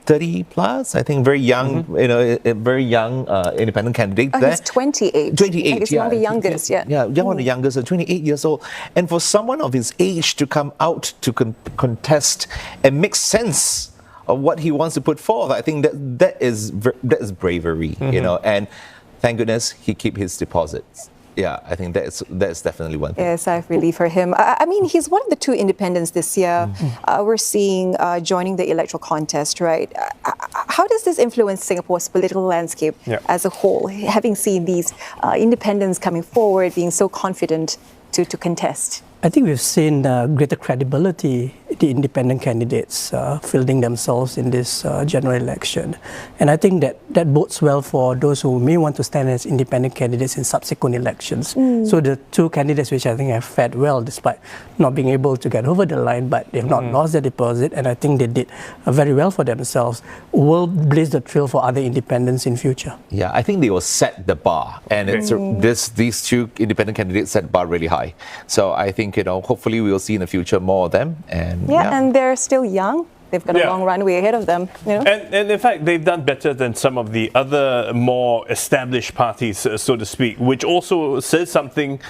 30 plus, I think, very young, you know, a very young independent candidate there. He's 28. 28, he's one of the youngest, yeah. Yeah, one of the youngest, 28 years old. And for someone of his age to come out to contest and make sense of what he wants to put forth, I think that is bravery, you know, and thank goodness he keep his deposits. Yeah, I think that's definitely one thing. Yes, sigh of relief for him. I mean, he's one of the 2 independents this year. We're seeing joining the electoral contest, right? How does this influence Singapore's political landscape as a whole, having seen these independents coming forward, being so confident to contest? I think we've seen greater credibility, the independent candidates fielding themselves in this general election. And I think that bodes well for those who may want to stand as independent candidates in subsequent elections. So the 2 candidates which I think have fared well despite not being able to get over the line, but they've not lost their deposit, and I think they did very well for themselves, will blaze the trail for other independents in future. Yeah, I think they will set the bar, and it's these 2 independent candidates set the bar really high. So I think, you know, hopefully we will see in the future more of them. And and they're still young. They've got a long runway ahead of them. You know? And in fact, they've done better than some of the other more established parties, so to speak, which also says something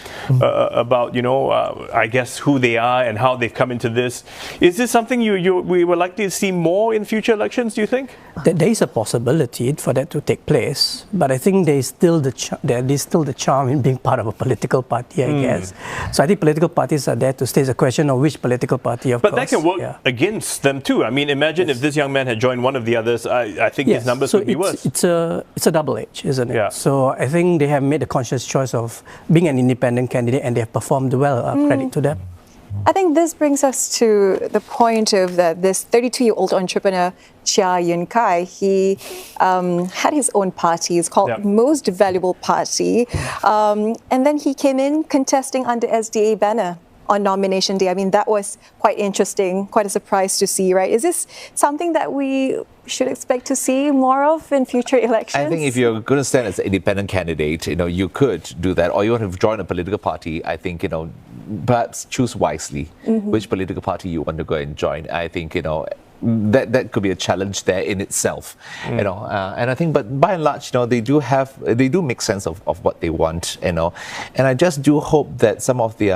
about, you know, I guess who they are and how they've come into this. Is this something we were likely to see more in future elections, do you think? There is a possibility for that to take place, but I think there is still the charm in being part of a political party, I guess. So I think political parties are there to stay. It's a question of which political party, of course. But that can work against them too. I mean, imagine if this young man had joined one of the others, I think his numbers would be worse. It's a double edge, isn't it? Yeah. So I think they have made a conscious choice of being an independent candidate, and they have performed well. Credit to them. I think this brings us to the point of this 32-year-old entrepreneur, Chia Yun Kai. He had his own party. It's called Most Valuable Party. And then he came in contesting under SDA banner on nomination day. I mean, that was quite interesting, quite a surprise to see, right? Is this something that we should expect to see more of in future elections? I think if you're going to stand as an independent candidate, you know, you could do that, or you want to join a political party. I think, you know, perhaps choose wisely which political party you want to go and join. I think, you know, that could be a challenge there in itself, you know, and I think, but by and large, you know, they do make sense of what they want, you know, and I just do hope that some of the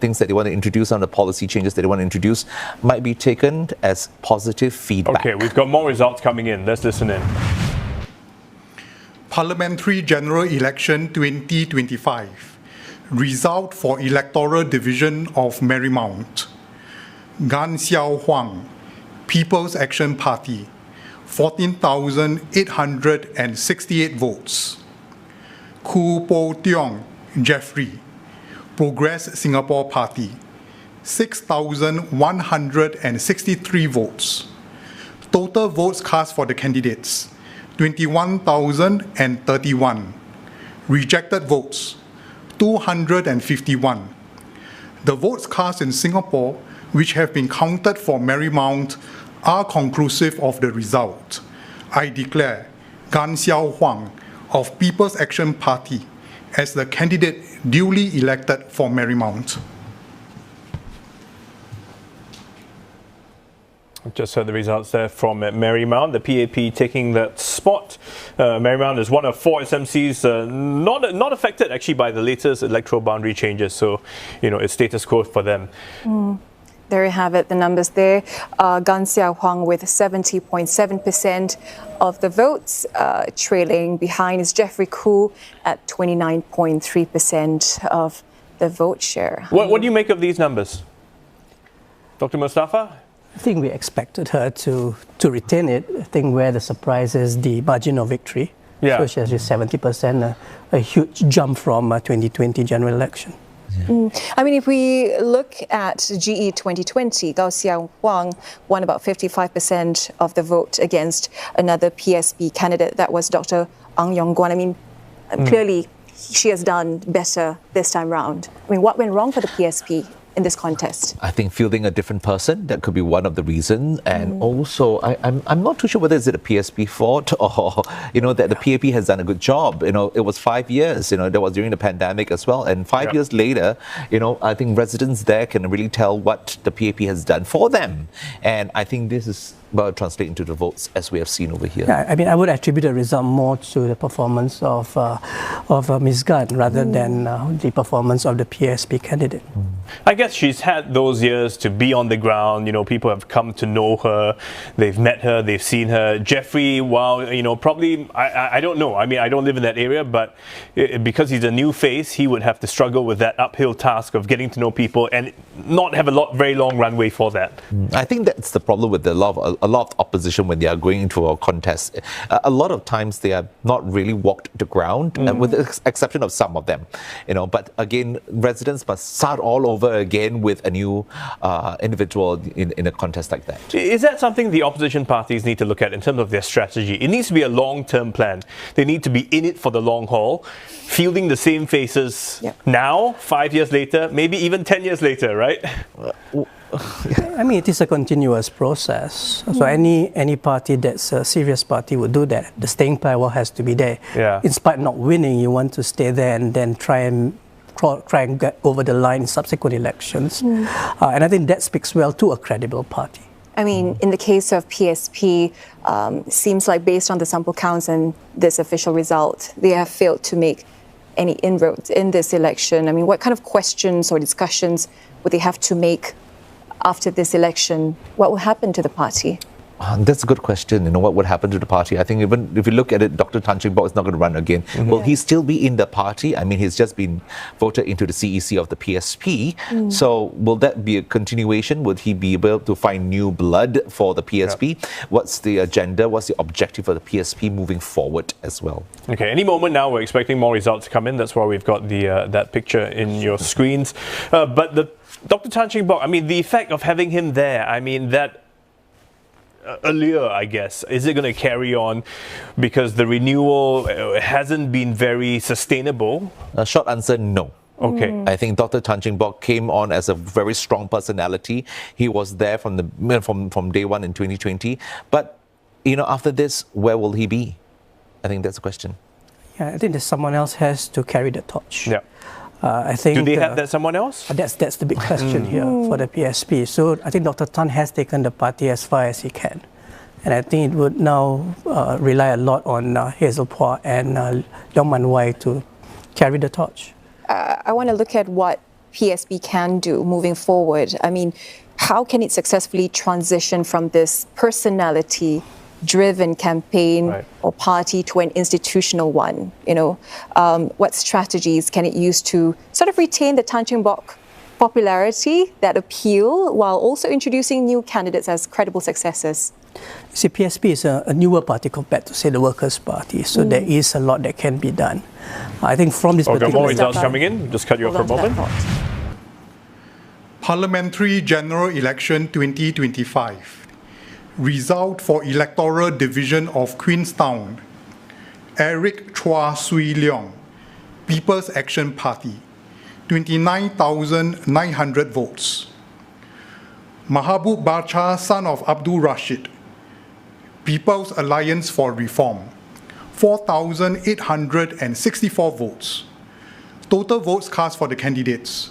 things that they want to introduce, on the policy changes that they want to introduce, might be taken as positive feedback. Okay, we've got more results coming in. Let's listen in. Parliamentary General Election 2025. Result for Electoral Division of Marymount. Gan Xiao Huang, People's Action Party, 14,868 votes. Koo Po Tiong, Jeffrey, Progress Singapore Party, 6,163 votes. Total votes cast for the candidates, 21,031. Rejected votes, 251. The votes cast in Singapore, which have been counted for Marymount, are conclusive of the result. I declare Gan Xiao Huang of People's Action Party as the candidate duly elected for Marymount. Just heard the results there from Marymount, the PAP taking that spot. Marymount is one of 4 SMCs not affected actually by the latest electoral boundary changes, so you know it's status quo for them. There you have it, the numbers there. Gan Xiao Huang with 70.7% of the votes, trailing behind is Jeffrey Koo at 29.3% of the vote share. What do you make of these numbers, Dr. Mustafa? I think we expected her to retain it. I think where the surprise is the margin of victory. So she has just 70%, a huge jump from 2020 general election. I mean, if we look at GE 2020, Gao Xiaohuang won about 55% of the vote against another PSP candidate. That was Dr. Ang Yong-guan. I mean, clearly she has done better this time round. I mean, what went wrong for the PSP in this contest? I think fielding a different person, that could be one of the reasons. And also, I'm not too sure whether it's a PSP fault or, that the PAP has done a good job. It was 5 years, that was during the pandemic as well. And 5 years later, I think residents there can really tell what the PAP has done for them. And I think this is about translating to the votes as we have seen over here. Yeah, I mean, I would attribute the result more to the performance of Ms. Gunn rather than the performance of the PSP candidate. I guess she's had those years to be on the ground. People have come to know her. They've met her. They've seen her. Jeffrey, probably, I don't know. I mean, I don't live in that area, but because he's a new face, he would have to struggle with that uphill task of getting to know people and not have a very long runway for that. I think that's the problem with a lot of opposition when they are going into a contest. A lot of times they are not really walked the ground, with the exception of some of them. But again, residents must start all over again with a new individual in a contest like that. Is that something the opposition parties need to look at in terms of their strategy? It needs to be a long-term plan. They need to be in it for the long haul, fielding the same faces now, 5 years later, maybe even 10 years later, right? I mean, it is a continuous process. So any party that's a serious party would do that. The staying power has to be there. Yeah. In spite of not winning, you want to stay there and then try and get over the line in subsequent elections. And I think that speaks well to a credible party. I mean, in the case of PSP, seems like based on the sample counts and this official result, they have failed to make any inroads in this election. I mean, what kind of questions or discussions would they have to make after this election? What will happen to the party? That's a good question. What would happen to the party? I think even if you look at it, Dr. Tan Cheng Bock is not going to run again. Will he still be in the party? I mean, he's just been voted into the CEC of the PSP. So will that be a continuation? Would he be able to find new blood for the PSP? What's the agenda? What's the objective for the PSP moving forward as well? Okay, any moment now we're expecting more results to come in. That's why we've got the that picture in your screens. But Dr. Tan Cheng Bock, I mean, the effect of having him there, I mean, that allure, I guess, is it going to carry on because the renewal hasn't been very sustainable? Short answer, no. Okay. I think Dr. Tan Cheng Bock came on as a very strong personality. He was there from day one in 2020. But, after this, where will he be? I think that's the question. Yeah, I think that someone else has to carry the torch. Yeah. I think. Do they have that someone else? That's the big question here for the PSP. So I think Dr. Tan has taken the party as far as he can. And I think it would now rely a lot on Hazel Phua and Leong Man Wai to carry the torch. I want to look at what PSP can do moving forward. I mean, how can it successfully transition from this personality-driven campaign or party to an institutional one? What strategies can it use to sort of retain the Tan Cheng Bock popularity, that appeal, while also introducing new candidates as credible successors? See, PSP is a newer party compared to, say, the Workers' Party, so there is a lot that can be done. I think from this particular... more results coming in. Just cut you off for a moment. Parliamentary General Election 2025. Result for Electoral Division of Queenstown. Eric Chua Swee Leong, People's Action Party, 29,900 votes. Mahabub Bacha, son of Abdul Rashid, People's Alliance for Reform, 4,864 votes. Total votes cast for the candidates,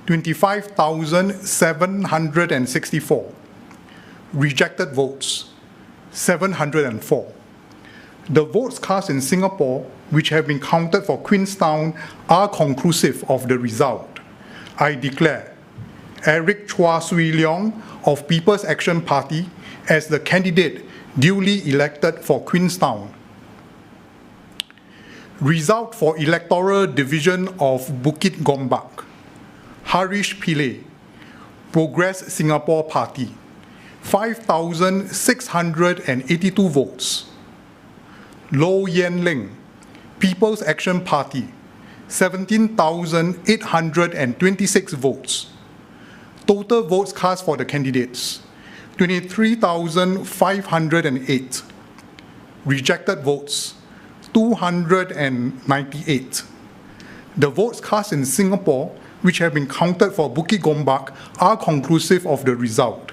25,764. Rejected votes, 704. The votes cast in Singapore, which have been counted for Queenstown, are conclusive of the result. I declare Eric Chua Swee Leong of People's Action Party as the candidate duly elected for Queenstown. Result for Electoral Division of Bukit Gombak. Harish Pillay, Progress Singapore Party, 5,682 votes. Low Yen Ling, People's Action Party, 17,826 votes. Total votes cast for the candidates, 23,508. Rejected votes, 298. The votes cast in Singapore, which have been counted for Bukit Gombak, are conclusive of the result.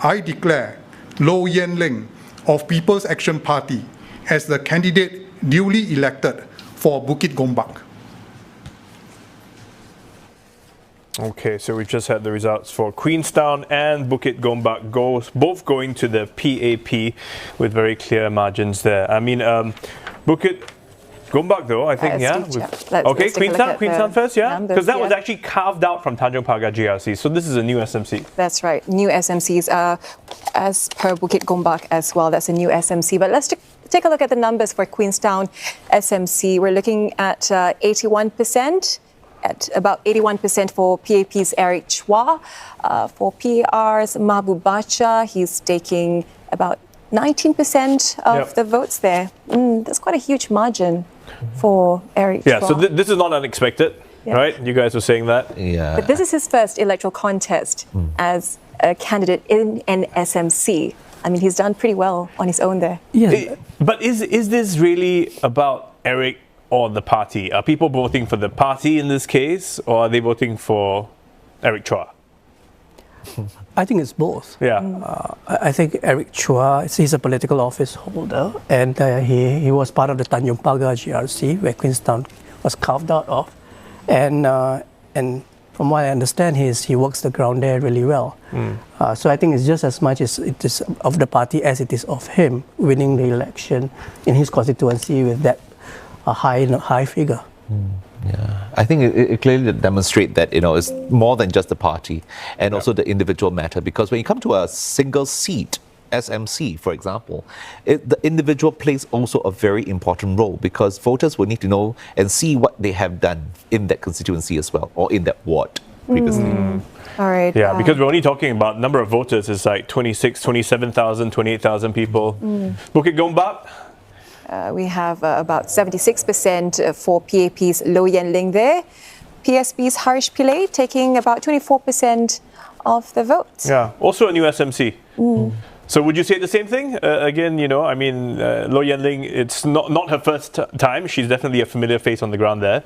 I declare Low Yen Ling of People's Action Party as the candidate duly elected for Bukit Gombak. Okay, so we've just had the results for Queenstown and Bukit Gombak, both going to the PAP with very clear margins there. I mean, Bukit Gombak though, I think, yeah. Okay, Queenstown first, yeah? Because that was actually carved out from Tanjong Pagar GRC, so this is a new SMC. That's right, new SMCs as per Bukit Gombak as well. That's a new SMC. But let's take a look at the numbers for Queenstown SMC. We're looking at 81%. At about 81% for PAP's Eric Chua. For PR's Mahbub Bacha, he's taking about 19% of the votes there. That's quite a huge margin for Eric Chua. So this is not unexpected, right? You guys were saying that. Yeah. But this is his first electoral contest as a candidate in an SMC. I mean, he's done pretty well on his own there. Yeah. But is this really about Eric or the party? Are people voting for the party in this case, or are they voting for Eric Chua? I think it's both. Yeah. I think Eric Chua, he's a political office holder, and he was part of the Tanjong Pagar GRC, where Queenstown was carved out of. And from what I understand, he works the ground there really well. So I think it's just as much as it is of the party as it is of him winning the election in his constituency with that a high figure. Yeah, I think it clearly demonstrates that it's more than just the party and also the individual matter, because when you come to a single seat SMC, for example, the individual plays also a very important role, because voters will need to know and see what they have done in that constituency as well, or in that ward previously. All right. Yeah, because we're only talking about number of voters is like 27,000, 28,000 people. Bukit Gombak? We have about 76% for PAP's Low Yen Ling there. PSP's Harish Pillay taking about 24% of the votes. Yeah, also a new SMC. So would you say the same thing? Again, I mean, Low Yen Ling, it's not her first time. She's definitely a familiar face on the ground there.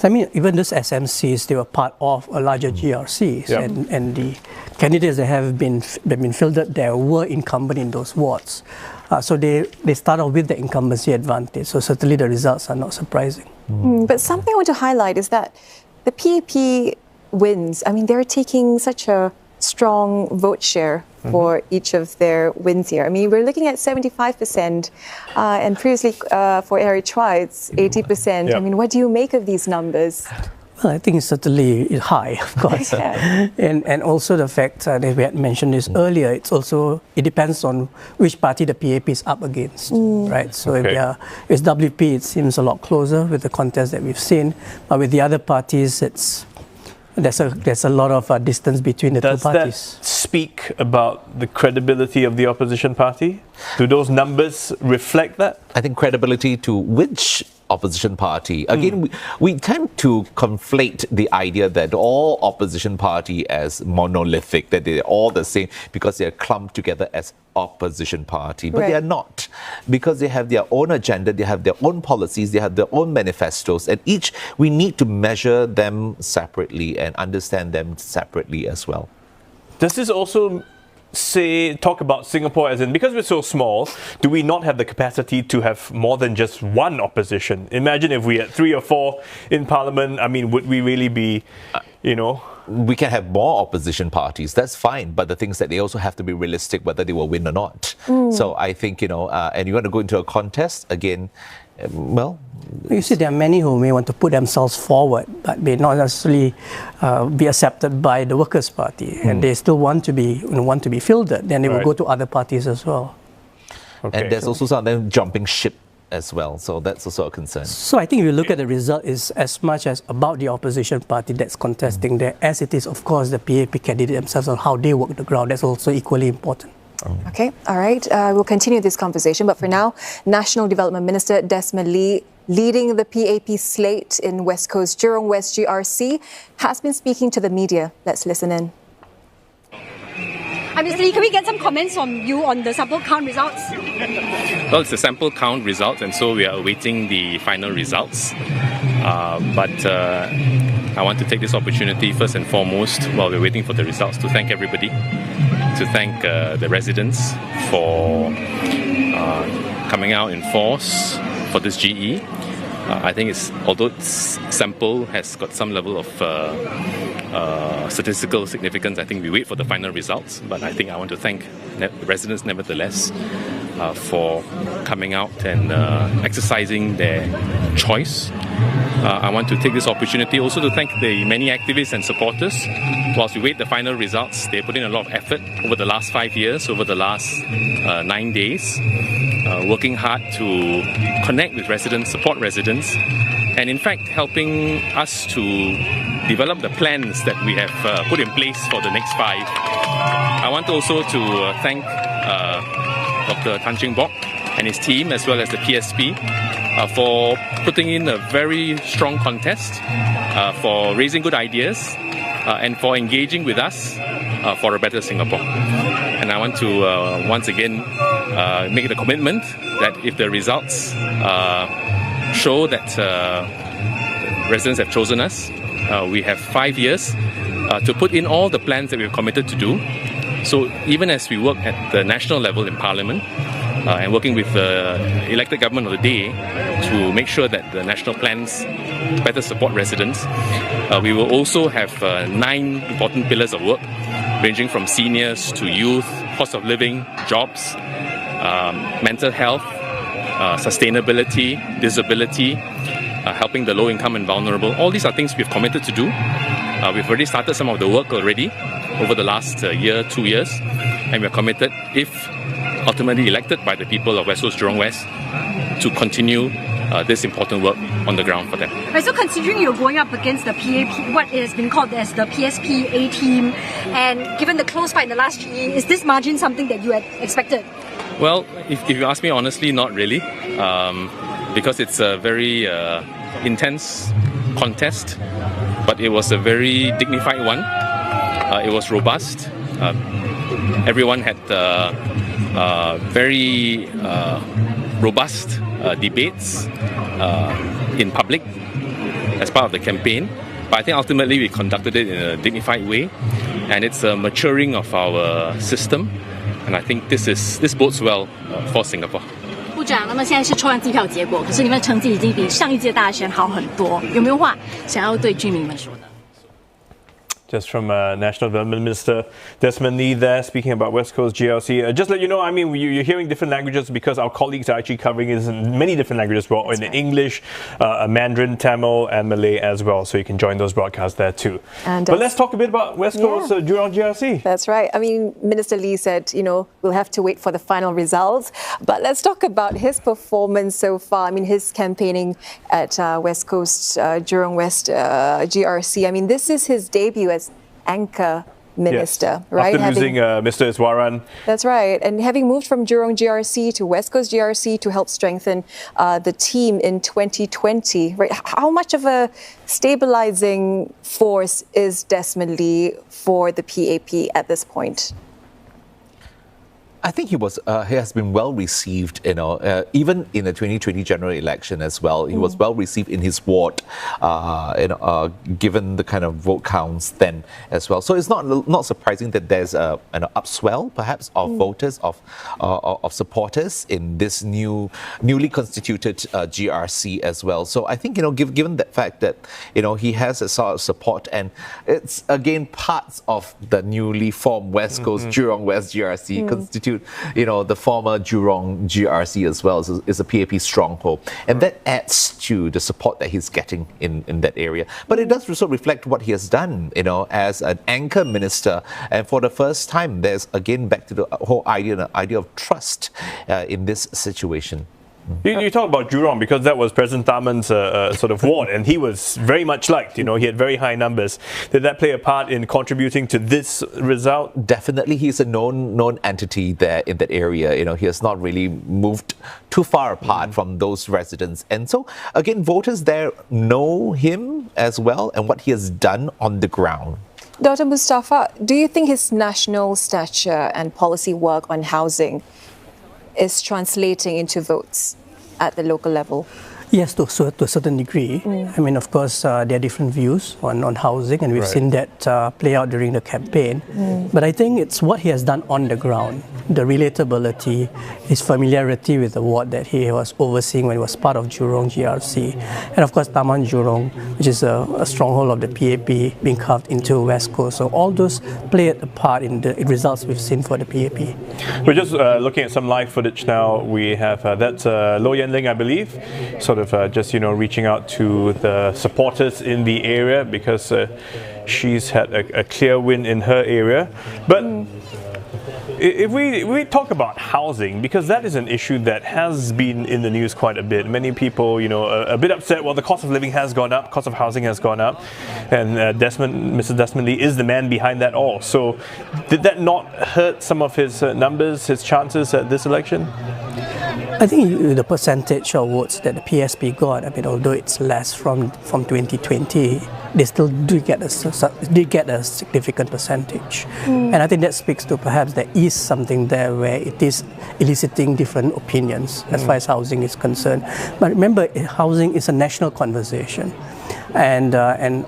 I mean, even these SMCs, they were part of a larger GRCs, and the candidates that have been fielded there were incumbent in those wards. So they start off with the incumbency advantage. So certainly the results are not surprising. But something I want to highlight is that the PAP wins. I mean, they're taking such a strong vote share for each of their wins here. I mean, we're looking at 75%, and previously for Eric Chua, it's 80%. I mean, what do you make of these numbers? Well, I think it's certainly high, of course. And also the fact that we had mentioned this earlier, it depends on which party the PAP is up against, right? So if it's WP, it seems a lot closer with the contest that we've seen. But with the other parties, there's a lot of distance between the two parties. Does that speak about the credibility of the opposition party? Do those numbers reflect that? I think credibility to which opposition party? Again, we tend to conflate the idea that all opposition party as monolithic, that they're all the same because they're clumped together as opposition party. But they are not, because they have their own agenda, they have their own policies, they have their own manifestos, and we need to measure them separately and understand them separately as well. Does this also talk about Singapore as in, because we're so small, do we not have the capacity to have more than just one opposition? Imagine if we had 3 or 4 in Parliament. I mean, would we really be, We can have more opposition parties, that's fine, but the thing is that they also have to be realistic whether they will win or not. So I think, and you want to go into a contest, again, you see, there are many who may want to put themselves forward, but may not necessarily be accepted by the Workers' Party, and they still want to be fielded. Then they will go to other parties as well. And there's also some of them jumping ship as well, so that's also a concern. So I think if you look at the result, is as much as about the opposition party that's contesting there, as it is, of course, the PAP candidate themselves on how they work the ground. That's also equally important. Okay, all right. We'll continue this conversation, but for now, National Development Minister Desmond Lee leading the PAP slate in West Coast Jurong West GRC, has been speaking to the media. Let's listen in. Mr. Lee, can we get some comments from you on the sample count results? Well, it's a sample count result, and so we are awaiting the final results. But I want to take this opportunity first and foremost, while we're waiting for the results, to thank everybody, to thank the residents for coming out in force for this GE. I think although its sample has got some level of statistical significance, I think we wait for the final results. But I think I want to thank the residents nevertheless for coming out and exercising their choice. I want to take this opportunity also to thank the many activists and supporters. Whilst we wait the final results, they put in a lot of effort over the last 5 years, over the last 9 days, working hard to connect with residents, support residents, and in fact helping us to develop the plans that we have put in place for the next 5. I want also to thank Dr. Tanjong Pagar and his team, as well as the PSP, for putting in a very strong contest, for raising good ideas, and for engaging with us for a better Singapore. And I want to once again make the commitment that if the results show that residents have chosen us, we have 5 years to put in all the plans that we've committed to do. So even as we work at the national level in Parliament, and working with the elected government of the day to make sure that the national plans better support residents, we will also have 9 important pillars of work, ranging from seniors to youth, cost of living, jobs, mental health, sustainability, disability, helping the low income and vulnerable. All these are things we've committed to do. We've already started some of the work already over the last year, 2 years, and we're committed, if ultimately elected by the people of West Coast Jurong West, to continue this important work on the ground for them. Right, so considering you're going up against the PAP, what has been called as the PSP A team, and given the close fight in the last GE, is this margin something that you had expected? Well, if you ask me honestly, not really, because it's a very intense contest, but it was a very dignified one. It was robust. Everyone had very robust debates in public as part of the campaign. But I think ultimately we conducted it in a dignified way, and it's a maturing of our system. And I think this bodes well for Singapore. 部长，那么现在是抽样计票结果，可是你们的成绩已经比上一届大选好很多，有没有话想要对居民们说的？ Just from National Development Minister Desmond Lee there, speaking about West Coast GRC. Just let you know, I mean, you're hearing different languages because our colleagues are actually covering it in many different languages, well, in English, Mandarin, Tamil, and Malay as well. So you can join those broadcasts there too. But let's talk a bit about West Coast Jurong GRC. That's right. I mean, Minister Lee said, we'll have to wait for the final results. But let's talk about his performance so far. I mean, his campaigning at West Coast Jurong West GRC. I mean, this is his debut as anchor minister, right? After losing Mr. Iswaran. That's right. And having moved from Jurong GRC to West Coast GRC to help strengthen the team in 2020, right? How much of a stabilizing force is Desmond Lee for the PAP at this point? I think he has been well received, even in the 2020 general election as well. He was well received in his ward, given the kind of vote counts then as well. So it's not surprising that there's an upswell, perhaps, of voters, of supporters in this newly constituted GRC as well. So I think, given the fact that, he has a sort of support, and it's again parts of the newly formed West Coast Jurong West GRC constitute, the former Jurong GRC as well is a PAP stronghold. And that adds to the support that he's getting in that area. But it does also reflect what he has done, as an anchor minister. And for the first time, there's again back to the whole idea of trust in this situation. You talk about Jurong because that was President Tharman's sort of ward, and he was very much liked. You know, he had very high numbers. Did that play a part in contributing to this result? Definitely, he's a known entity there in that area. You know, he has not really moved too far apart from those residents, and so again, voters there know him as well and what he has done on the ground. Dr. Mustafa, do you think his national stature and policy work on housing is translating into votes at the local level? Yes, to a certain degree. I mean, of course, there are different views on housing, and we've seen that play out during the campaign. But I think it's what he has done on the ground, the relatability, his familiarity with the ward that he was overseeing when he was part of Jurong GRC. And of course, Taman Jurong, which is a stronghold of the PAP, being carved into West Coast. So all those played a part in the results we've seen for the PAP. We're just looking at some live footage now. We have that's Low Yen Ling, I believe, sort of just, you know, reaching out to the supporters in the area because she's had a clear win in her area. But if we talk about housing, because that is an issue that has been in the news quite a bit. Many people, you know, a bit upset. Well, the cost of living has gone up, cost of housing has gone up, and Mr. Desmond Lee is the man behind that all. So, did that not hurt some of his numbers, his chances at this election? I think the percentage of votes that the PSP got, I mean, although it's less from 2020, they still did get a significant percentage. And I think that speaks to perhaps there is something there where it is eliciting different opinions as far as housing is concerned. But remember, housing is a national conversation. And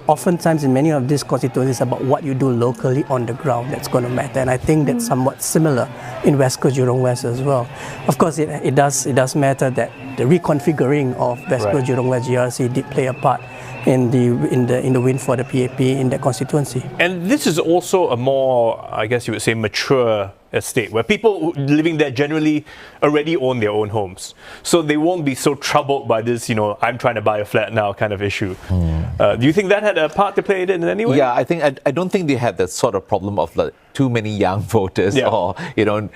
oftentimes in many of these constituencies about what you do locally on the ground that's going to matter. And I think that's somewhat similar in West Coast, Jurong West as well. Of course, it does matter that the reconfiguring of West Coast, Jurong West GRC did play a part in the win for the PAP in that constituency. And this is also a more, I guess you would say, mature estate where people living there generally already own their own homes, so they won't be so troubled by this, you know, I'm trying to buy a flat now kind of issue. Do you think that had a part to play in any way? Yeah, I don't think they had that sort of problem of like too many young voters or, you know,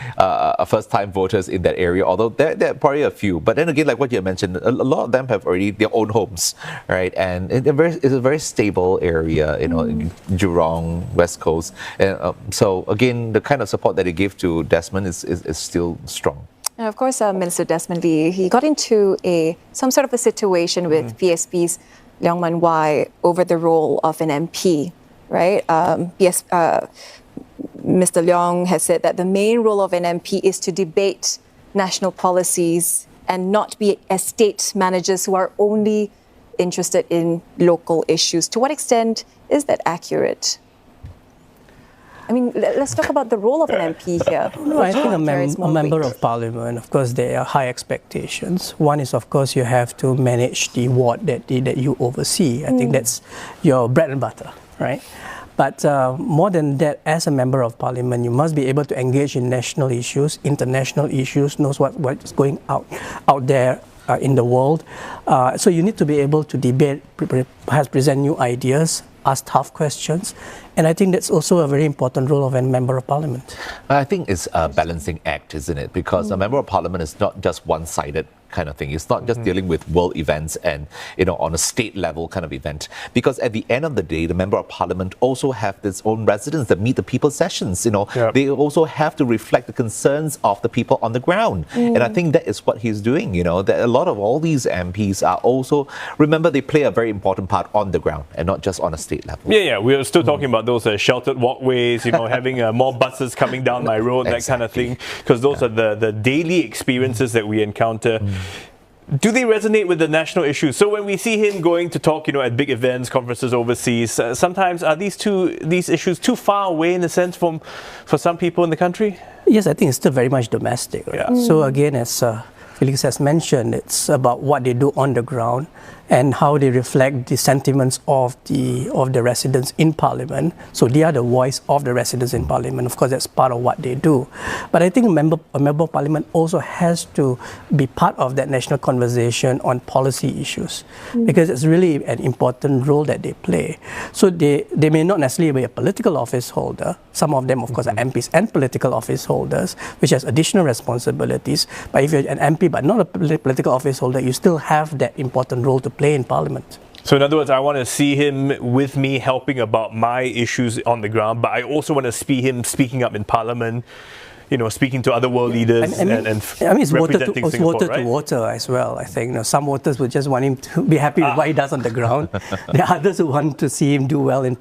first-time voters in that area, although there are probably a few. But then again, like what you mentioned, a lot of them have already their own homes, right? And it's a very stable area, you know, Jurong, West Coast. And so again, the kind of support that they give to Desmond is still strong. And of course, Minister Desmond Lee, he got into some sort of a situation with PSP's Leong Man Wai over the role of an MP, right? Mr. Leong has said that the main role of an MP is to debate national policies and not be estate managers who are only interested in local issues. To what extent is that accurate? I mean, let's talk about the role of an MP here. No, I think a member of parliament, of course, there are high expectations. One is, of course, you have to manage the ward that you oversee. I think that's your bread and butter, right? But more than that, as a member of parliament, you must be able to engage in national issues, international issues, knows what's going out there in the world. So you need to be able to debate, perhaps present new ideas, ask tough questions. And I think that's also a very important role of a member of parliament. I think it's a balancing act, isn't it? Because a member of parliament is not just one-sided kind of thing. It's not just dealing with world events and, you know, on a state level kind of event. Because at the end of the day, the member of parliament also have its own residents that meet the people's sessions. You know, they also have to reflect the concerns of the people on the ground. And I think that is what he's doing. You know, that a lot of all these MPs are also, remember, they play a very important part on the ground and not just on a state level. Yeah, we're still talking about those sheltered walkways, you know, having more buses coming down my road, that kind of thing, because those are the daily experiences that we encounter. Do they resonate with the national issues? So when we see him going to talk, you know, at big events, conferences overseas, sometimes are these issues too far away in a sense for some people in the country? Yes, I think it's still very much domestic. Right? So again, as Felix has mentioned, it's about what they do on the ground. and how they reflect the sentiments of the residents in Parliament. So they are the voice of the residents in Parliament. Of course, that's part of what they do. But I think a member of Parliament also has to be part of that national conversation on policy issues, because it's really an important role that they play. So they may not necessarily be a political office holder. Some of them, of course, are MPs and political office holders, which has additional responsibilities. But if you're an MP but not a political office holder, you still have that important role to play in Parliament. So in other words, I want to see him with me helping about my issues on the ground, but I also want to see him speaking up in Parliament, you know, speaking to other world leaders and it's representing Singapore, voter right? to voter as well. I think, you know, some voters would just want him to be happy with what he does on the ground. There are others who want to see him do well and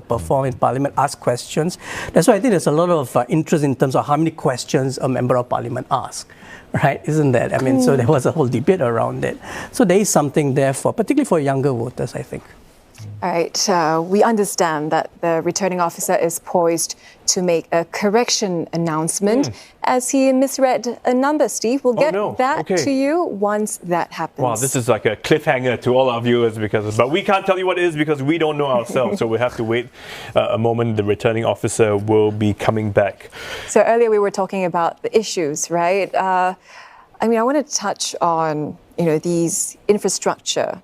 perform in Parliament, ask questions. That's why I think there's a lot of interest in terms of how many questions a member of Parliament asks. Right, isn't that? I mean, so there was a whole debate around it. So there is something there for, particularly for younger voters, I think. All right, we understand that the returning officer is poised to make a correction announcement as he misread a number, Steve. We'll get to you once that happens. Wow, this is like a cliffhanger to all our viewers, but we can't tell you what it is because we don't know ourselves. So we have to wait a moment. The returning officer will be coming back. So earlier we were talking about the issues, right? I mean, I want to touch on, you know, these infrastructure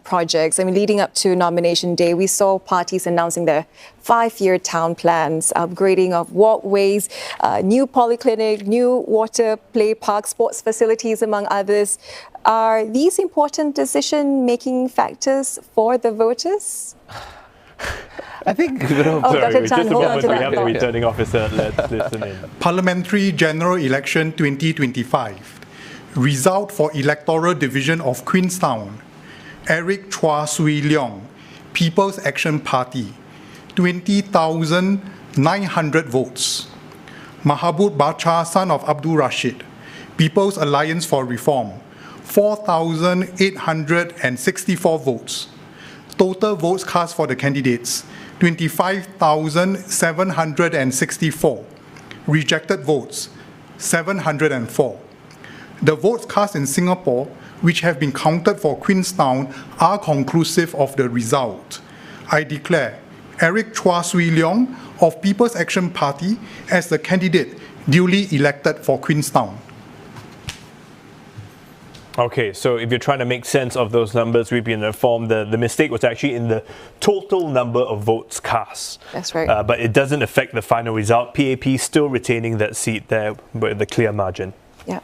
projects. I mean, leading up to nomination day, we saw parties announcing their 5-year town plans, upgrading of walkways, new polyclinic, new water play park, sports facilities, among others. Are these important decision-making factors for the voters? I think, Dr. Chan, hold on to that. We have the returning officer. Let's listen in. Parliamentary General Election 2025. Result for Electoral Division of Queenstown. Eric Chua Swee Leong, People's Action Party, 20,900 votes. Mahabud Bacha, son of Abdul Rashid, People's Alliance for Reform, 4,864 votes. Total votes cast for the candidates, 25,764. Rejected votes, 704. The votes cast in Singapore, which have been counted for Queenstown, are conclusive of the result. I declare Eric Chua Swee Leong of People's Action Party as the candidate duly elected for Queenstown. Okay, so if you're trying to make sense of those numbers, we've been informed the mistake was actually in the total number of votes cast. That's right. But it doesn't affect the final result. PAP still retaining that seat there with the clear margin. Yeah.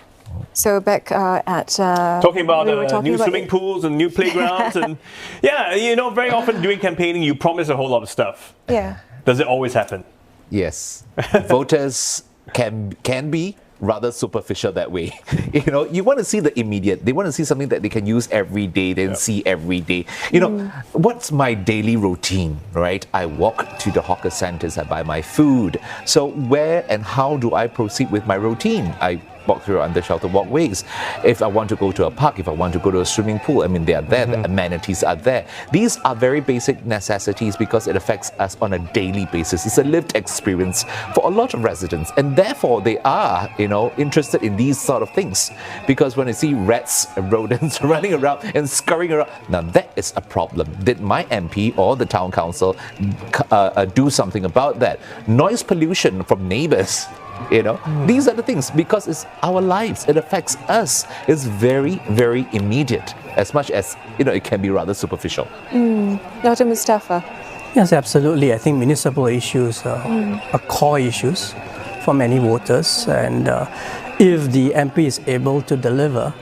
So back at... talking about new swimming pools and new playgrounds. And yeah, you know, very often during campaigning, you promise a whole lot of stuff. Yeah. Does it always happen? Yes. Voters can be rather superficial that way. You know, you want to see the immediate. They want to see something that they can use every day, then see every day. You know, what's my daily routine, right? I walk to the hawker centers, I buy my food. So where and how do I proceed with my routine? I walk through under-shelter walkways. If I want to go to a park, if I want to go to a swimming pool, I mean, they are there, the amenities are there. These are very basic necessities because it affects us on a daily basis. It's a lived experience for a lot of residents, and therefore they are, you know, interested in these sort of things. Because when I see rats and rodents running around and scurrying around, now that is a problem. Did my MP or the town council do something about that? Noise pollution from neighbors. You know, these are the things, because it's our lives, it affects us. It's very, very immediate, as much as, you know, it can be rather superficial. Dr. Mustafa. Yes, absolutely. I think municipal issues are core issues for many voters, and if the MP is able to deliver,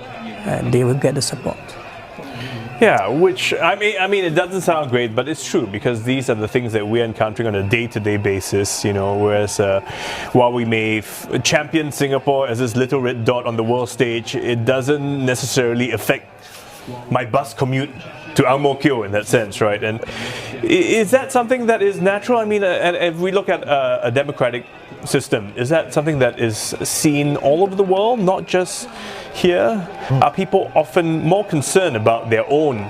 they will get the support. Yeah, which, I mean, it doesn't sound great, but it's true, because these are the things that we're encountering on a day-to-day basis, you know, whereas while we may champion Singapore as this little red dot on the world stage, it doesn't necessarily affect my bus commute to Ang Mo Kio in that sense, right? And is that something that is natural? I mean, if we look at a democratic system, is that something that is seen all over the world, not just here? Are people often more concerned about their own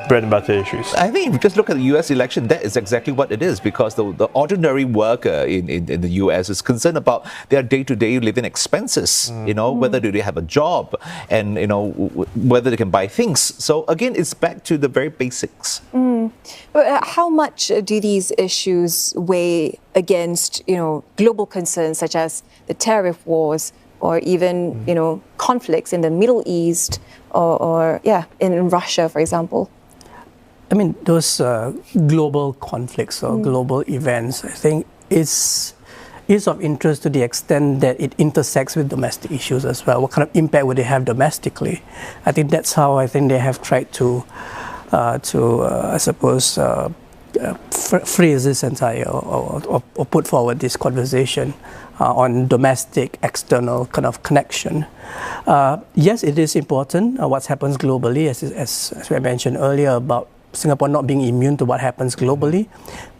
bread and butter issues. I think if you just look at the US election, that is exactly what it is, because the ordinary worker in the US is concerned about their day-to-day living expenses, whether do they have a job and, whether they can buy things. So again, it's back to the very basics. How much do these issues weigh against, global concerns such as the tariff wars or even, conflicts in the Middle East or in Russia, for example? I mean, those global conflicts or global events, I think, is of interest to the extent that it intersects with domestic issues as well. What kind of impact would they have domestically? I think that's how I think they have tried to phrase this entire or put forward this conversation on domestic external kind of connection. Yes, it is important what happens globally, as we mentioned earlier about Singapore not being immune to what happens globally,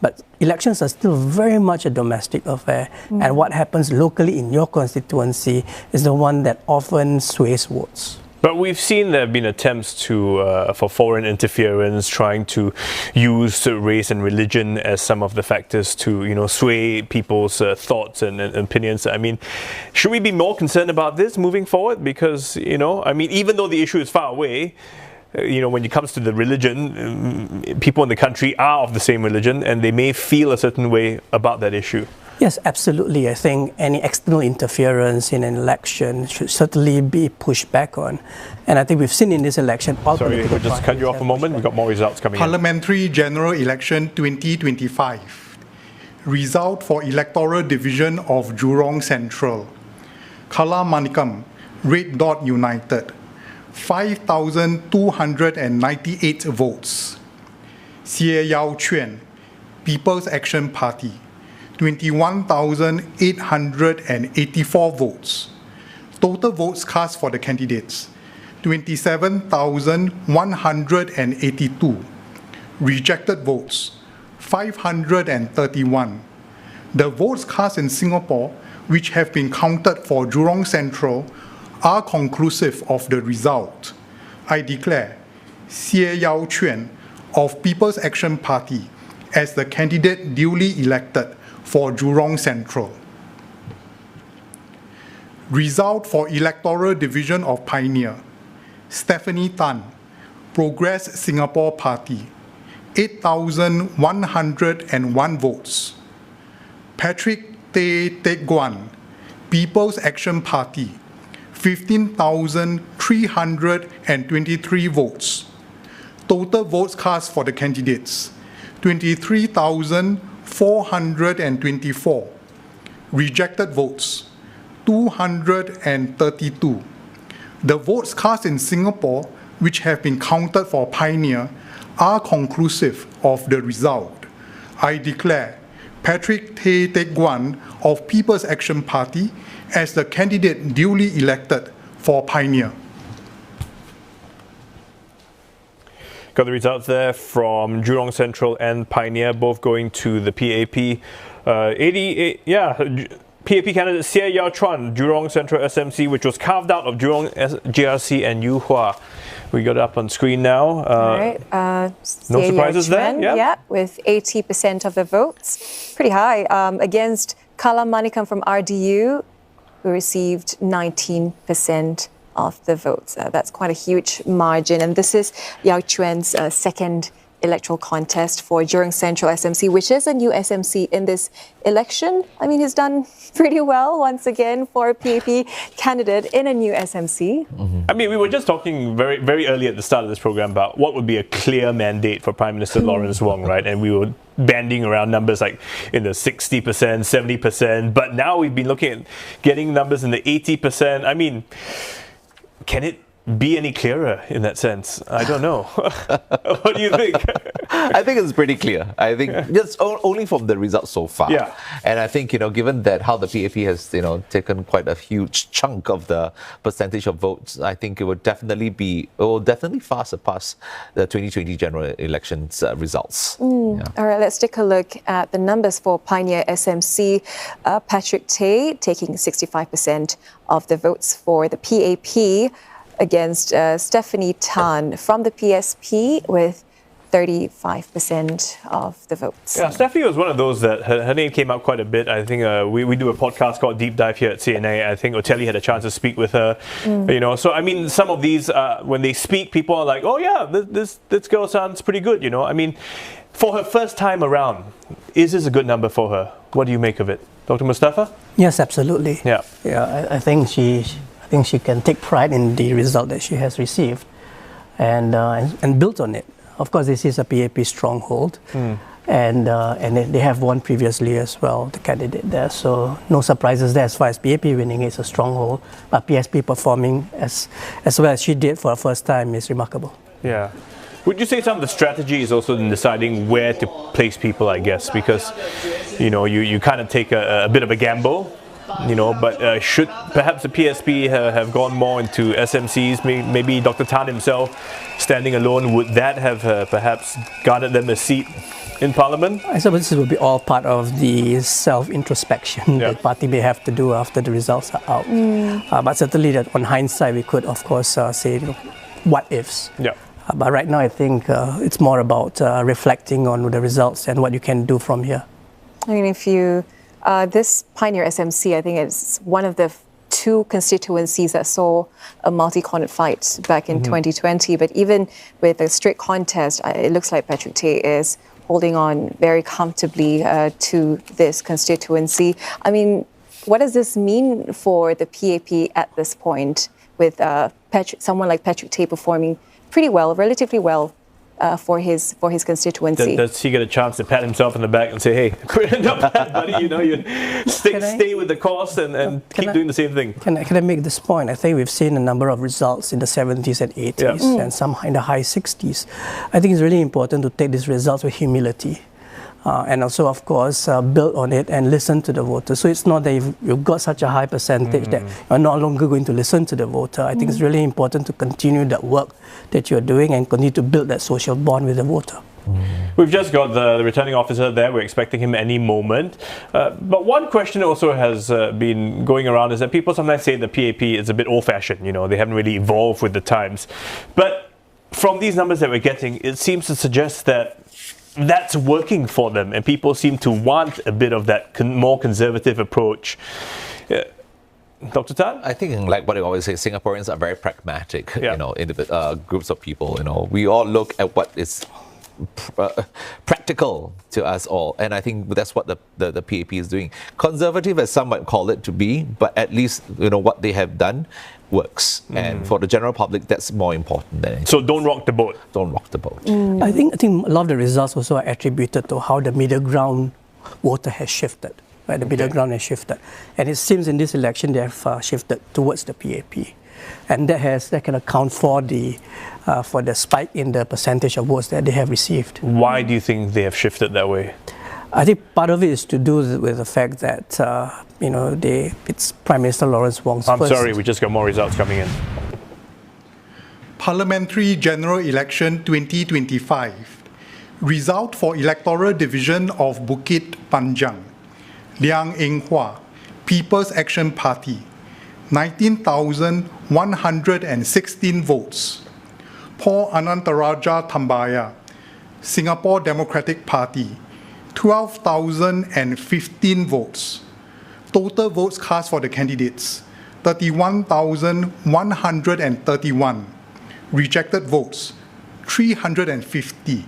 but elections are still very much a domestic affair, and what happens locally in your constituency is the one that often sways votes. But we've seen there have been attempts for foreign interference, trying to use race and religion as some of the factors to, sway people's thoughts and opinions. I mean, should we be more concerned about this moving forward? Because, even though the issue is far away, when it comes to the religion, people in the country are of the same religion and they may feel a certain way about that issue. Yes, absolutely. I think any external interference in an election should certainly be pushed back on. And I think we've seen in this election... Sorry, we'll just cut you off a moment. We've got more results coming in. Parliamentary General Election 2025. Result for Electoral Division of Jurong Central. Kala Manikam, Red Dot United. 5,298 votes. Xie Yao Chuan, People's Action Party, 21,884 votes. Total votes cast for the candidates, 27,182. Rejected votes, 531. The votes cast in Singapore, which have been counted for Jurong Central, are conclusive of the result. I declare Xie Yao Chuan of People's Action Party as the candidate duly elected for Jurong Central. Result for Electoral Division of Pioneer. Stephanie Tan, Progress Singapore Party, 8,101 votes. Patrick Tay Teck Guan, People's Action Party, 15,323 votes. Total votes cast for the candidates, 23,424. Rejected votes, 232. The votes cast in Singapore, which have been counted for Pioneer, are conclusive of the result. I declare Patrick Tay Teck Guan of People's Action Party as the candidate duly elected for Pioneer. Got the results there from Jurong Central and Pioneer, both going to the PAP. PAP candidate Xie Yao Chuan, Jurong Central SMC, which was carved out of Jurong GRC and Yu Hua. We got it up on screen now. All right. No surprises there? Yeah, with 80% of the votes. Pretty high. Against Kala Manikam from RDU, who received 19% of the votes. That's quite a huge margin. And this is Yao Chuan's second electoral contest for Jurong Central SMC, which is a new SMC in this election. I mean, he's done pretty well once again for a PAP candidate in a new SMC. I mean, we were just talking very, very early at the start of this program about what would be a clear mandate for Prime Minister Lawrence Wong, right? And we were banding around numbers like in the 60%, 70%, but now we've been looking at getting numbers in the 80%. I mean, can it be any clearer in that sense? I don't know. What do you think? I think it's pretty clear. I think just only from the results so far. Yeah. And I think, given that how the PAP has, taken quite a huge chunk of the percentage of votes, I think it will definitely far surpass the 2020 general elections results. Yeah. All right, let's take a look at the numbers for Pioneer SMC. Patrick Tay taking 65% of the votes for the PAP, against Stephanie Tan from the PSP with 35% of the votes. Yeah, Steffi was one of those that her name came up quite a bit. I think we do a podcast called Deep Dive here at CNA. I think Otelli had a chance to speak with her. You know, so I mean, some of these when they speak, people are like, "Oh yeah, this girl sounds pretty good." You know, I mean, for her first time around, is this a good number for her? What do you make of it, Dr. Mustafa? Yes, absolutely. Yeah, I think she can take pride in the result that she has received, and built on it. Of course, this is a PAP stronghold, and they have won previously as well, the candidate there. So no surprises there as far as PAP winning is a stronghold, but PSP performing as well as she did for the first time is remarkable. Yeah. Would you say some of the strategy is also in deciding where to place people, I guess, because, you know, you kind of take a bit of a gamble, you know, but should perhaps the PSP have gone more into SMCs, maybe Dr. Tan himself standing alone, would that have perhaps garnered them a seat in Parliament? I suppose this will be all part of the self-introspection that the party may have to do after the results are out. But certainly that on hindsight, we could, of course, say, you know, what ifs. Yeah. But right now, I think it's more about reflecting on the results and what you can do from here. I mean, if you, this Pioneer SMC, I think it's one of the two constituencies that saw a multi-cornered fight back in 2020. But even with a straight contest, it looks like Patrick Tay is holding on very comfortably to this constituency. I mean, what does this mean for the PAP at this point with someone like Patrick Tay performing pretty well, relatively well, for his constituency? Does he get a chance to pat himself in the back and say, "Hey, not bad, buddy. You know, you stay with the course and keep doing the same thing"? Can I make this point? I think we've seen a number of results in the 70s and 80s and some in the high 60s. I think it's really important to take these results with humility. And also, of course, build on it and listen to the voter. So it's not that you've got such a high percentage that you're no longer going to listen to the voter. I think it's really important to continue that work that you're doing and continue to build that social bond with the voter. We've just got the returning officer there. We're expecting him any moment. But one question also has been going around is that people sometimes say the PAP is a bit old-fashioned. You know, they haven't really evolved with the times. But from these numbers that we're getting, it seems to suggest that that's working for them, and people seem to want a bit of that more conservative approach. Dr. Tan? I think, like what I always say, Singaporeans are very pragmatic, you know, in groups of people. You know, we all look at what is practical to us all, and I think that's what the PAP is doing. Conservative, as some might call it to be, but at least, you know, what they have done works, and for the general public, that's more important than anything. So don't rock the boat. Don't rock the boat. I think a lot of the results also are attributed to how the middle ground voter has shifted. Right, the middle ground has shifted, and it seems in this election they have shifted towards the PAP, and that can account for the spike in the percentage of votes that they have received. Why do you think they have shifted that way? I think part of it is to do with the fact that you know, it's Prime Minister Lawrence Wong's I'm sorry, we just got more results coming in. Parliamentary General Election 2025. Result for Electoral Division of Bukit Panjang. Liang Eng Hwa, People's Action Party, 19,116 votes. Paul Anantaraja Tambaya, Singapore Democratic Party, 12,015 votes. Total votes cast for the candidates, 31,131. Rejected votes, 350.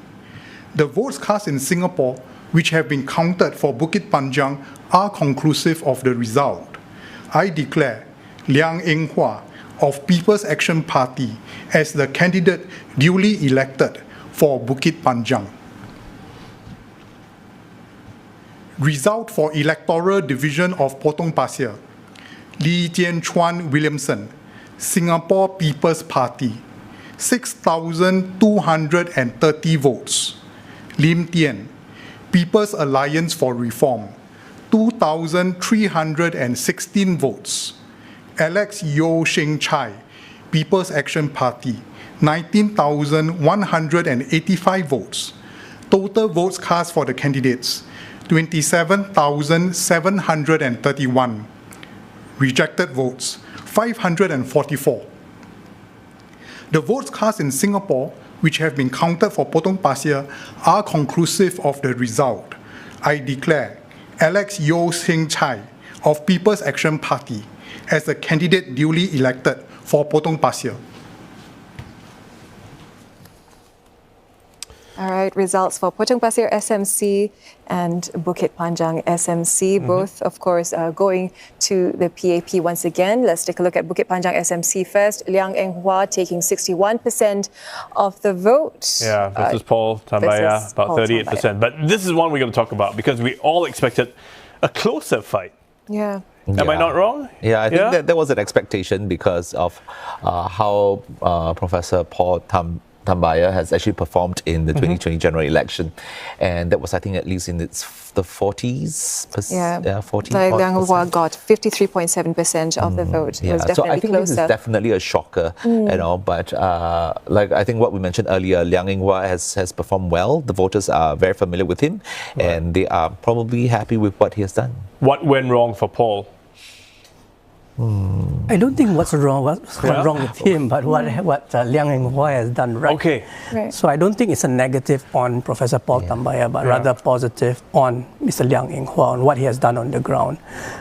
The votes cast in Singapore, which have been counted for Bukit Panjang, are conclusive of the result. I declare Liang Eng Hwa of People's Action Party as the candidate duly elected for Bukit Panjang. Result for Electoral Division of Potong Pasir. Lee Jian Chuan Williamson, Singapore People's Party, 6,230 votes. Lim Tien, People's Alliance for Reform, 2,316 votes. Alex Yeo Sheng Chai, People's Action Party, 19,185 votes. Total votes cast for the candidates, 27,731. Rejected votes, 544. The votes cast in Singapore, which have been counted for Potong Pasir are conclusive of the result, I declare Alex Yeo Sing Chai of People's Action Party as the candidate duly elected for Potong Pasir. All right, results for Potong Pasir SMC and Bukit Panjang SMC, both, of course, going to the PAP once again. Let's take a look at Bukit Panjang SMC first. Liang Eng Hua taking 61% of the vote. Yeah, versus Paul Tambaya, about 38%. But this is one we're going to talk about because we all expected a closer fight. Yeah. Am I not wrong? Yeah, I think that there was an expectation because of how Professor Paul Tambaya has actually performed in the 2020 general election, and that was, I think, at least in the 40s. Yeah, 40. Liang Hua got 53.7% of the vote. It was definitely so I think closer. this is definitely a shocker, you know. But like I think what we mentioned earlier, Liang Eng Hua has performed well. The voters are very familiar with him, and they are probably happy with what he has done. What went wrong for Paul? I don't think what's wrong with him, but what Liang Eng Hua has done right. Okay. Right. So I don't think it's a negative on Professor Paul Tambaya, but rather positive on Mr. Liang Eng Hua, on what he has done on the ground.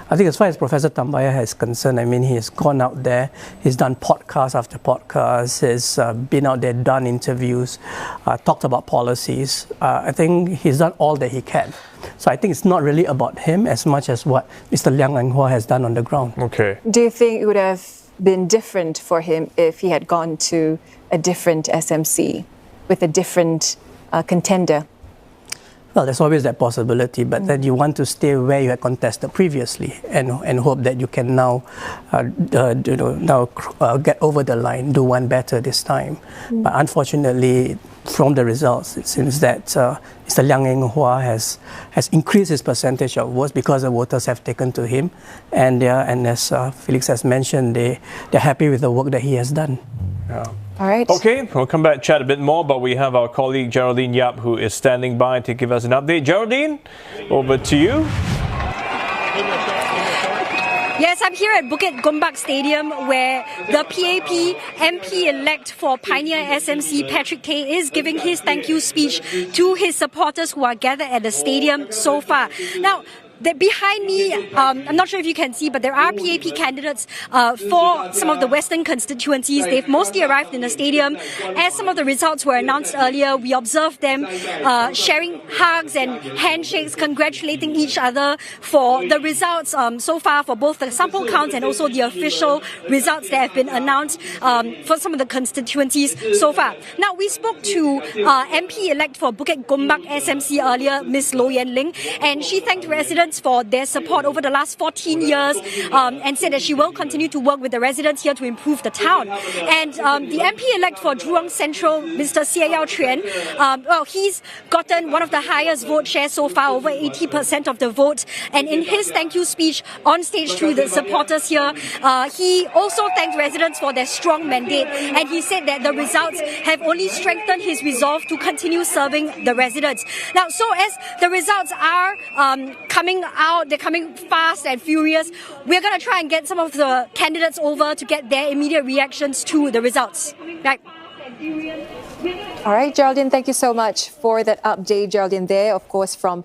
I think as far as Professor Tambaya is concerned, I mean, he has gone out there, he's done podcast after podcast, he's been out there, done interviews, talked about policies. I think he's done all that he can. So I think it's not really about him as much as what Mr. Liang Eng Hua has done on the ground. Okay. Do you think it would have been different for him if he had gone to a different SMC with a different contender? Well, there's always that possibility, but then you want to stay where you had contested previously and hope that you can now, get over the line, do one better this time. But unfortunately, from the results, it seems that Mr. Liang Eng Hua has increased his percentage of votes because the voters have taken to him, and as Felix has mentioned, they're happy with the work that he has done. Yeah. All right. Okay, we'll come back and chat a bit more, but we have our colleague Geraldine Yap who is standing by to give us an update. Geraldine, over to you. Yes, I'm here at Bukit Gombak Stadium where the PAP MP-elect for Pioneer SMC, Patrick Tay, is giving his thank you speech to his supporters who are gathered at the stadium so far. Now, behind me, I'm not sure if you can see, but there are PAP candidates for some of the Western constituencies. They've mostly arrived in the stadium. As some of the results were announced earlier, we observed them sharing hugs and handshakes, congratulating each other for the results so far for both the sample counts and also the official results that have been announced for some of the constituencies so far. Now, we spoke to MP-elect for Bukit Gombak SMC earlier, Ms. Loh Yen Ling, and she thanked residents for their support over the last 14 years and said that she will continue to work with the residents here to improve the town. And the MP-elect for Jurong Central, Mr. Xie Yao Chuan, well, he's gotten one of the highest vote shares so far, over 80% of the vote. And in his thank you speech on stage to the supporters here, he also thanked residents for their strong mandate. And he said that the results have only strengthened his resolve to continue serving the residents. Now, so as the results are coming out, they're coming fast and furious, we're going to try and get some of the candidates over to get their immediate reactions to the results. Right. All right, Geraldine, thank you so much for that update. Geraldine there, of course, from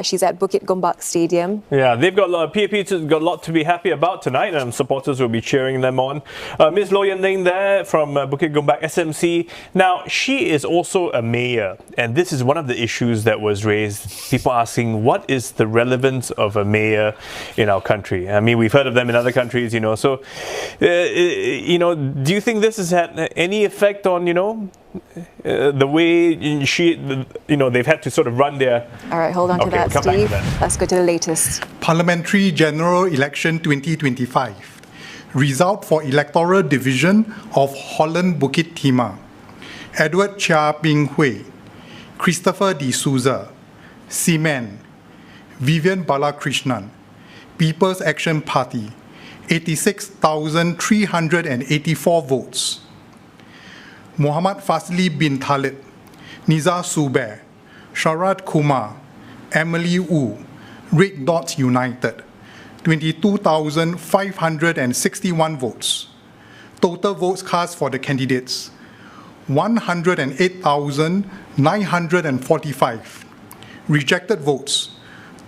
she's at Bukit Gombak Stadium. Yeah, they've got PAP's got a lot to be happy about tonight, and supporters will be cheering them on. Ms. Loh Yen Ling there from Bukit Gombak SMC. Now, she is also a mayor, and this is one of the issues that was raised. People asking, what is the relevance of a mayor in our country? I mean, we've heard of them in other countries, you know. So, you know, do you think this has had any effect on, you know, the way they've had to sort of run their... All right, hold on to that, Steve. Let's go to the latest. Parliamentary General Election 2025. Result for Electoral Division of Holland Bukit Timah. Edward Chia Ping Hui, Christopher D'Souza, Seaman, Vivian Balakrishnan, People's Action Party, 86,384 votes. Muhammad Fazli bin Khalid, Nizar Subair, Sharad Kumar, Emily Wu, Red Dots United, 22,561 votes. Total votes cast for the candidates, 108,945. Rejected votes,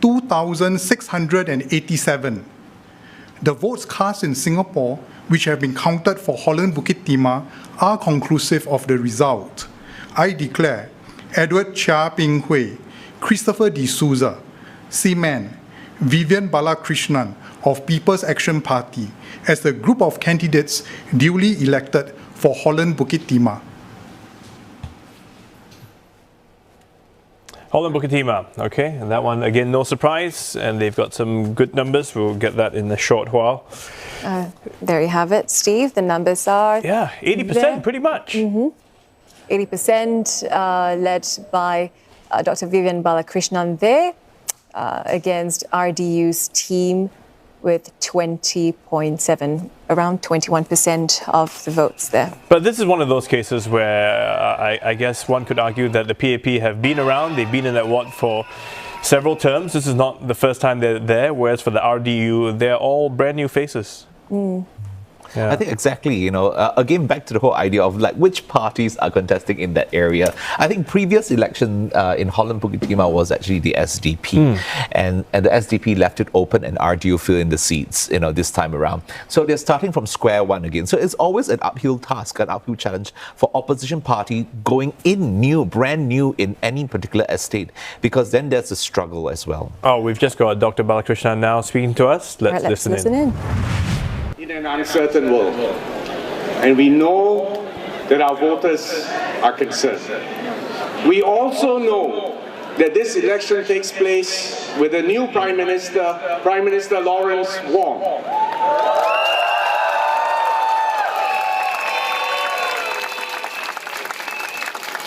2,687. The votes cast in Singapore, which have been counted for Holland Bukit Timah, are conclusive of the result. I declare Edward Chia Ping Hui, Christopher D'Souza, Seaman, Vivian Balakrishnan of People's Action Party as the group of candidates duly elected for Holland Bukit Timah. Holland Bukit Timah, okay, and that one again, no surprise, and they've got some good numbers. We'll get that in a short while. There you have it, Steve. The numbers are 80%, pretty much. 80% led by Dr. Vivian Balakrishnan there against RDU's team with 20.7, around 21% of the votes there. But this is one of those cases where I guess one could argue that the PAP have been around. They've been in that ward for several terms. This is not the first time they're there, whereas for the RDU, they're all brand new faces. I think exactly, again, back to the whole idea of like which parties are contesting in that area. I think previous election in Holland Bukit Timah was actually the SDP, and the SDP left it open and RDU fill in the seats, this time around. So they're starting from square one again. So it's always an uphill task, an uphill challenge for opposition party going in brand new in any particular estate, because then there's a struggle as well. Oh, we've just got Dr. Balakrishnan now speaking to us. Let's listen in. In an uncertain world, and we know that our voters are concerned. We also know that this election takes place with a new Prime Minister, Prime Minister Lawrence Wong.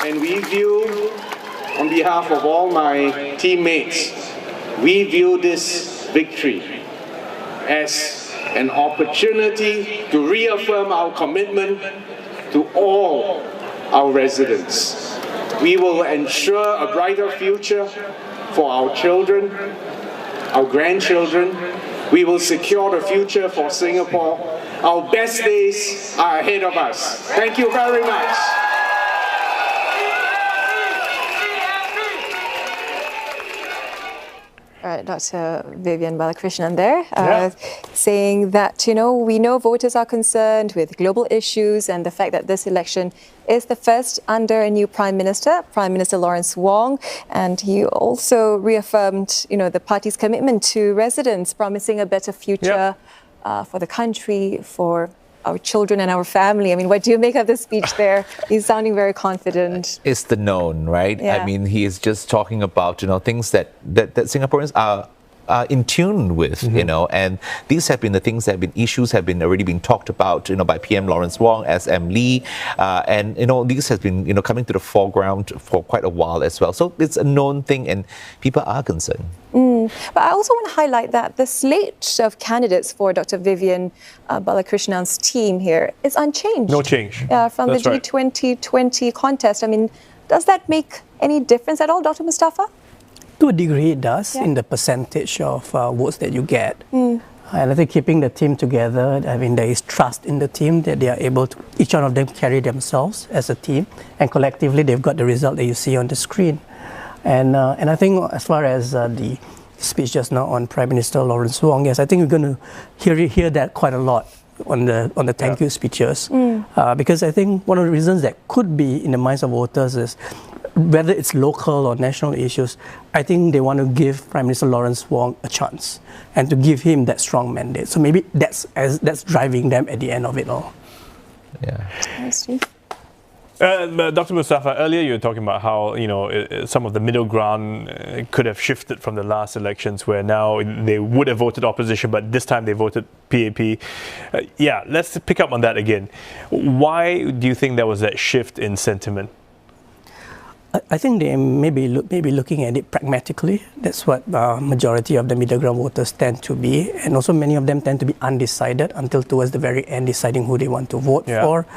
And we view, on behalf of all my teammates, we view this victory as an opportunity to reaffirm our commitment to all our residents. We will ensure a brighter future for our children, our grandchildren. We will secure the future for Singapore. Our best days are ahead of us. Thank you very much. All right, Dr. Vivian Balakrishnan there, saying that, we know voters are concerned with global issues and the fact that this election is the first under a new Prime Minister, Prime Minister Lawrence Wong. And he also reaffirmed, the party's commitment to residents, promising a better future for the country, for our children and our family. I mean, what do you make of this speech there? He's sounding very confident. It's the known, right? Yeah. I mean, he is just talking about, things that Singaporeans are in tune with, and these have been the things that have been issues have been already been talked about, by PM Lawrence Wong, SM Lee, and these has been coming to the foreground for quite a while as well. So it's a known thing, and people are concerned. But I also want to highlight that the slate of candidates for Dr. Vivian Balakrishnan's team here is unchanged. No change. From the GE2025 contest. I mean, does that make any difference at all, Dr. Mustafa? To a degree, it does, in the percentage of votes that you get. And I think keeping the team together, I mean, there is trust in the team that they are able to, each one of them carry themselves as a team, and collectively they've got the result that you see on the screen. And I think as far as the speech just now on Prime Minister Lawrence Wong, yes, I think we're going to hear that quite a lot on the thank you speeches, because I think one of the reasons that could be in the minds of voters is whether it's local or national issues, I think they want to give Prime Minister Lawrence Wong a chance and to give him that strong mandate. So maybe that's driving them at the end of it all. Dr. Mustafa, earlier you were talking about how some of the middle ground could have shifted from the last elections, where now they would have voted opposition, but this time they voted PAP. Let's pick up on that again. Why do you think there was that shift in sentiment? I think they may be looking at it pragmatically. That's what majority of the middle ground voters tend to be. And also many of them tend to be undecided until towards the very end, deciding who they want to vote for.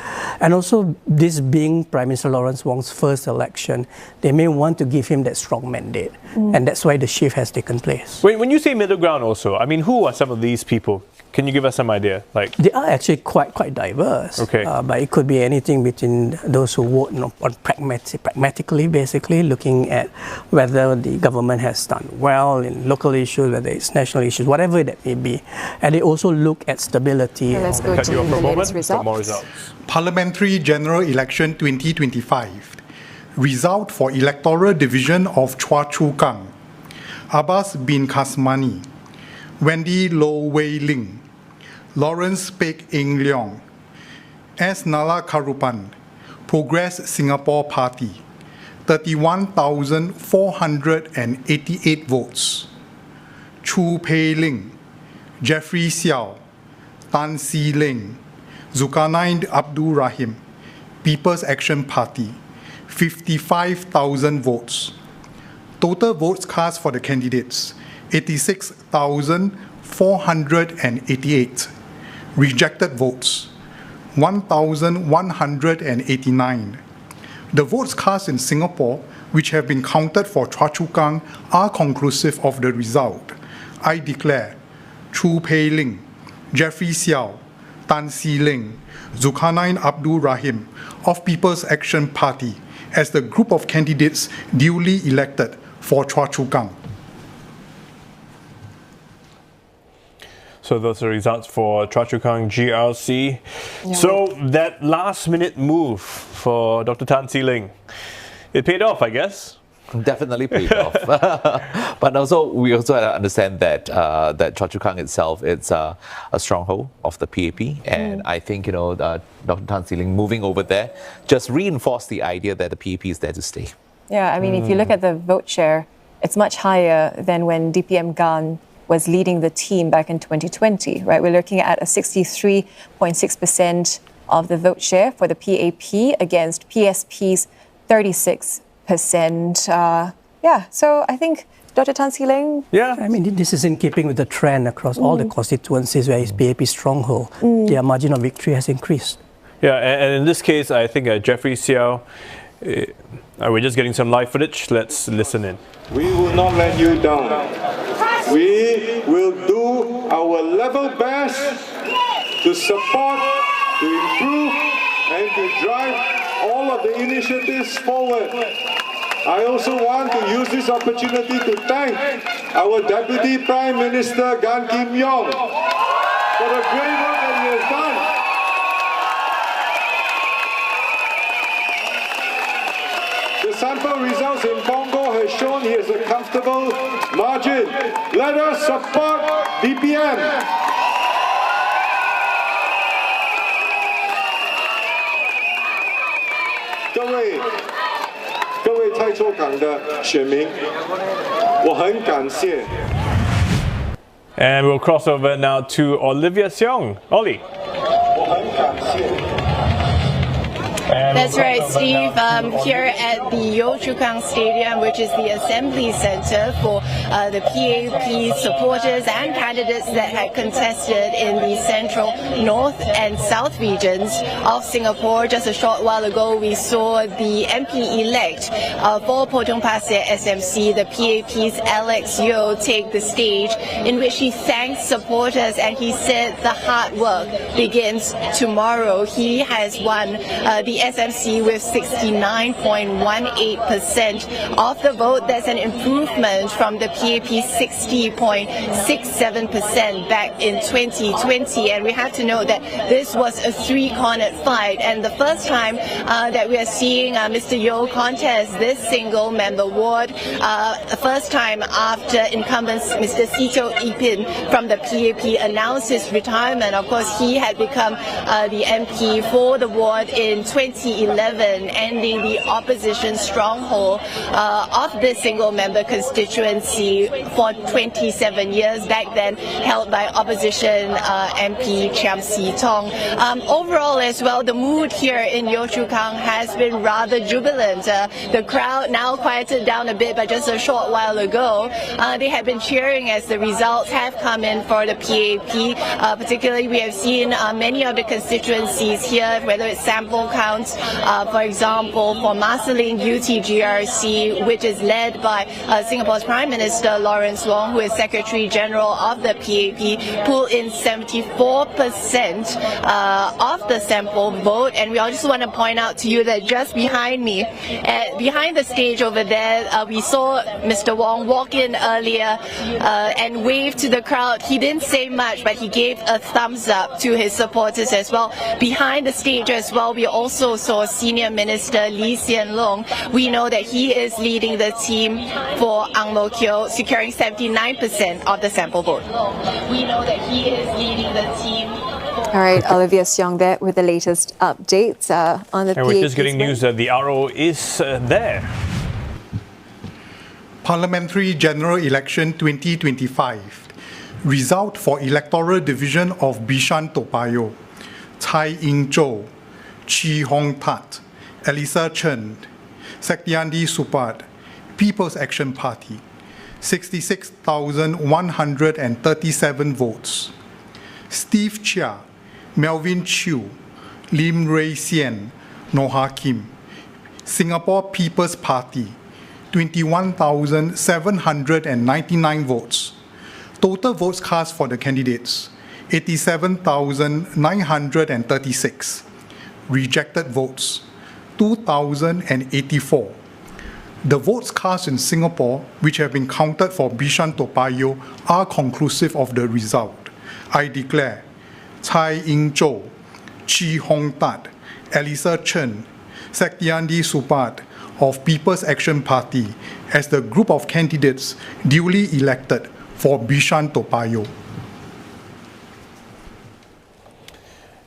And also this being Prime Minister Lawrence Wong's first election, they may want to give him that strong mandate. And that's why the shift has taken place. When you say middle ground also, I mean, who are some of these people? Can you give us some idea? They are actually quite diverse. Okay. But it could be anything between those who vote on pragmatically, basically looking at whether the government has done well in local issues, whether it's national issues, whatever that may be. And they also look at stability. Let's go to the latest results. More results. Parliamentary General Election 2025. Result for Electoral Division of Choa Chu Kang. Abbas bin Kasmani, Wendy Low Wei Ling, Lawrence Pek Eng Leong, S. Nala Karupan, Progress Singapore Party, 31,488 votes. Chu Pei Ling, Jeffrey Xiao, Tan Si Leng, Zulkarnain Abdul Rahim, People's Action Party, 55,000 votes. Total votes cast for the candidates, 86,488. Rejected votes, 1,189. The votes cast in Singapore, which have been counted for Choa Chu Kang, are conclusive of the result. I declare Chu Pei Ling, Jeffrey Xiao, Tan Si Leng, Zulkarnain Abdul Rahim of People's Action Party as the group of candidates duly elected for Choa Chu Kang. So those are results for Choa Chu Kang GRC. Yeah. So that last minute move for Dr. Tan Si Leng, it paid off, I guess. Definitely paid off. But also, we also have to understand that Choa Chu Kang itself, it's a stronghold of the PAP. And I think, Dr. Tan Si Leng moving over there just reinforced the idea that the PAP is there to stay. Yeah, I mean, if you look at the vote share, it's much higher than when DPM Gan was leading the team back in 2020, right? We're looking at a 63.6% of the vote share for the PAP against PSP's 36%. So I think Dr. Tan Si Leng. Yeah, I mean, this is in keeping with the trend across all the constituencies where it's PAP stronghold. Their margin of victory has increased. Yeah, and in this case, I think Jeffrey Xiao, we're just getting some live footage. Let's listen in. We will not let you down. We will do our level best to support, to improve, and to drive all of the initiatives forward. I also want to use this opportunity to thank our Deputy Prime Minister Gan Kim Yong for the great work that he has done. The sample results in Punggol has shown he has a comfortable margin. Let us support DPM.各位蔡厝港的选民，我很感谢。 And we'll cross over now to Olivia Seong. Ollie. That's right, Steve. Here at the Yio Chu Kang Stadium, which is the assembly center for the PAP supporters and candidates that had contested in the central, north and south regions of Singapore. Just a short while ago, we saw the MP-elect for Potong Pasir SMC, the PAP's Alex Yeo, take the stage, in which he thanked supporters and he said the hard work begins tomorrow. He has won the SMC with 69.18% of the vote. That's an improvement from the PAP's 60.67% back in 2020. And we have to note that this was a three-cornered fight. And the first time that we are seeing Mr. Yeo contest this single-member ward, the first time after incumbent Mr. Sito Ipin from the PAP announced his retirement. Of course, he had become the MP for the ward in 2011, ending the opposition stronghold of this single-member constituency for 27 years, back then held by opposition MP Chiam Si Tong. Overall as well, the mood here in Yio Chu Kang has been rather jubilant. The crowd now quieted down a bit, but just a short while ago, they have been cheering as the results have come in for the PAP. Particularly, we have seen many of the constituencies here, whether it's sample count battlegrounds. For example, for Marsiling UT GRC, which is led by Singapore's Prime Minister Lawrence Wong, who is Secretary General of the PAP, pulled in 74% of the sample vote. And we also want to point out to you that just behind me, behind the stage over there, we saw Mr. Wong walk in earlier and wave to the crowd. He didn't say much, but he gave a thumbs up to his supporters as well. Behind the stage as well, we also saw Senior Minister Lee Hsien Loong. We know that he is leading the team for Ang Mo Kio, securing 79% of the sample vote. We know that he is leading the team. All right, Olivia Seong there with the latest updates on the PAP. And we're just getting news that the RO is there. Parliamentary General Election 2025. Result for Electoral Division of Bishan Toa Payoh. Tsai Ing-cho, Chee Hong Tat, Elisa Chen, Saktiandi Supat, People's Action Party. 66,137 votes. Steve Chia, Melvin Chew, Lim Ray Sien, Noha Kim. Singapore People's Party, 21,799 votes. Total votes cast for the candidates, 87,936. Rejected votes, 2,084. The votes cast in Singapore, which have been counted for Bishan Toa Payoh, are conclusive of the result. I declare Tsai Ing-cho, Chee Hong Tat, Elisa Chen, Saktiandi Supat of People's Action Party as the group of candidates duly elected for Bishan Toa Payoh.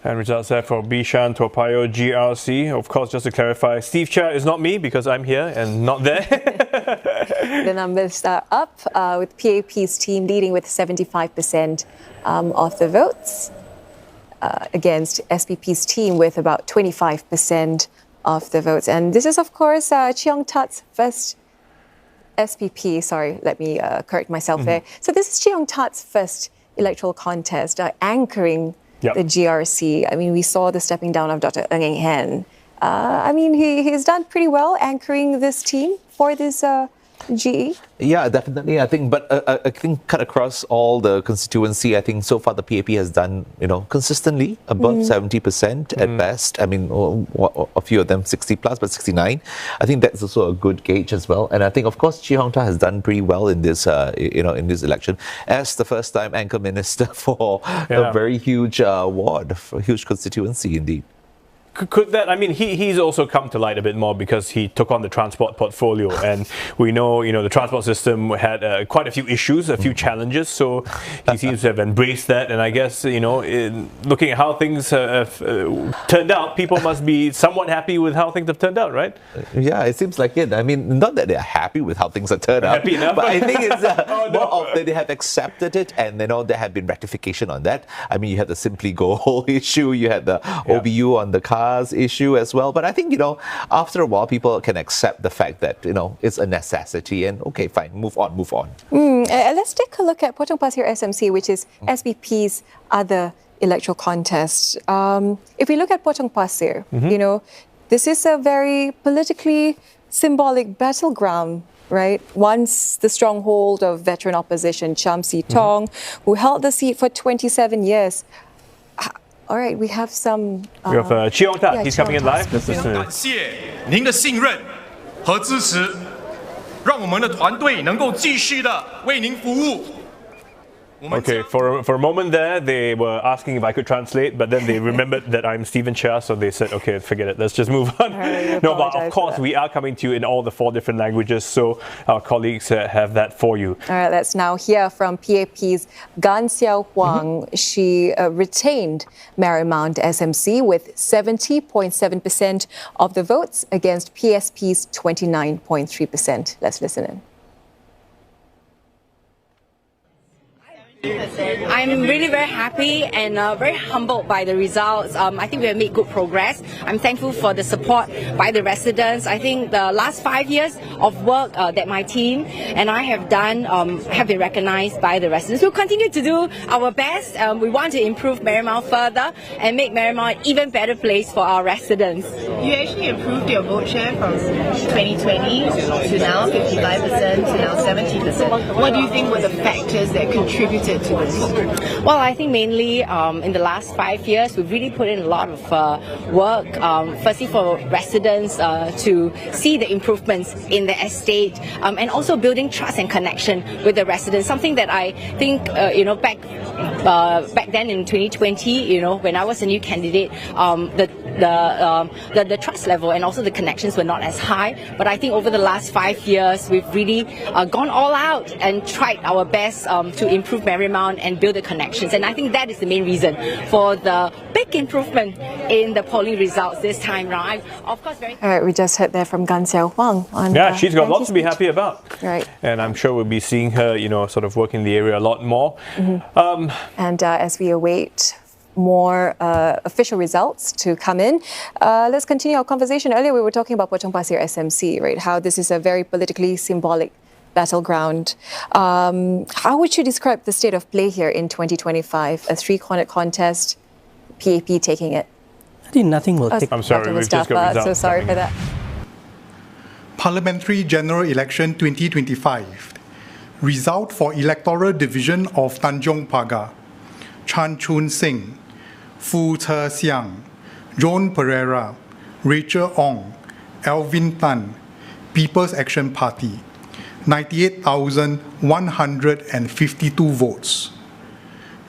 And results there for Bishan Toa Payoh GRC. Of course, just to clarify, Steve Chia is not me because I'm here and not there. The numbers are up with PAP's team leading with 75% of the votes against SPP's team with about 25% of the votes. And this is, of course, Chee Hong Tat's first SPP. Sorry, let me correct myself there. So this is Chee Hong Tat's first electoral contest anchoring the GRC. I mean, we saw the stepping down of Dr. Ng Eng Hen. I mean, he's done pretty well anchoring this team for this GE. Yeah, definitely. I think, but I think cut across all the constituency, I think so far the PAP has done, consistently above 70% at best. I mean, a few of them 60 plus, but 69. I think that's also a good gauge as well. And I think, of course, Chee Hong Tat has done pretty well in this, in this election as the first-time anchor minister for a very huge ward, for a huge constituency indeed. Could that, I mean, he's also come to light a bit more because he took on the transport portfolio, and we know, the transport system had quite a few issues, a few challenges, so he seems to have embraced that, and I guess, looking at how things have turned out, people must be somewhat happy with how things have turned out, right? Yeah, it seems like it. I mean, not that they're happy with how things have turned out, but I think it's more of that they have accepted it, and there have been rectification on that. I mean, you had the Simply Go issue, you had the OBU on the cars issue as well. But I think, after a while, people can accept the fact that, it's a necessity and, okay, fine, move on. Let's take a look at Potong Pasir SMC, which is SPP's other electoral contest. If we look at Potong Pasir, this is a very politically symbolic battleground, right? Once the stronghold of veteran opposition Cham Si Tong, who held the seat for 27 years. All right, we have some... we have Chee Hong Tat. He's coming in live. Let's listen to it. 感谢您的信任和支持，让我们的团队能够继续的为您服务。 Okay, for a moment there, they were asking if I could translate, but then they remembered that I'm Stephen Chia, so they said, okay, forget it, let's just move on. No, but of course, we are coming to you in all the 4 different languages, so our colleagues have that for you. All right, let's now hear from PAP's Gan Xiao Huang. She retained Marymount SMC with 70.7% of the votes against PSP's 29.3%. Let's listen in. I'm really very happy and very humbled by the results. I think we have made good progress. I'm thankful for the support by the residents. I think the last 5 years of work that my team and I have done have been recognized by the residents. We'll continue to do our best. We want to improve Marymount further and make Marymount an even better place for our residents. You actually improved your vote share from 2020 to now 55% to now 70%. What do you think were the factors that contributed to this? Well, I think mainly in the last 5 years, we've really put in a lot of work, firstly for residents to see the improvements in the estate and also building trust and connection with the residents, something that I think, back then in 2020, when I was a new candidate, the trust level and also the connections were not as high. But I think over the last 5 years, we've really gone all out and tried our best to improve Marymount and build the connections. And I think that is the main reason for the big improvement in the polling results this time round. Of course, all right, we just heard there from Gan Xiao Huang. Yeah, she's got lots to be happy about. Right. And I'm sure we'll be seeing her, sort of work in the area a lot more. Mm-hmm. And as we await more official results to come in, let's continue our conversation. Earlier, we were talking about Potong Pasir SMC, right? How this is a very politically symbolic battleground. How would you describe the state of play here in 2025? A three-cornered contest, PAP taking it. I think nothing will take. I'm sorry, we've just got results. So sorry for that. Parliamentary General Election 2025. Result for Electoral Division of Tanjong Pagar. Chan Chun Sing, Fu Che Siang, Joan Pereira, Rachel Ong, Alvin Tan, People's Action Party. 98,152 votes.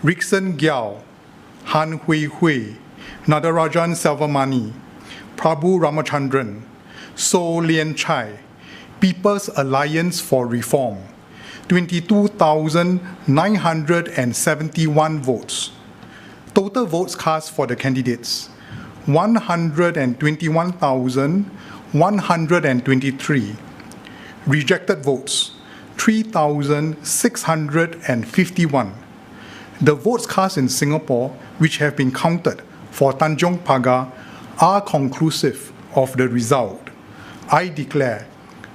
Rickson Gyao, Han Hui Hui, Nadarajan Selvamani, Prabhu Ramachandran, So Lien Chai, People's Alliance for Reform. 22,971 votes. Total votes cast for the candidates, 121,123. Rejected votes, 3,651. The votes cast in Singapore, which have been counted for Tanjong Pagar, are conclusive of the result. I declare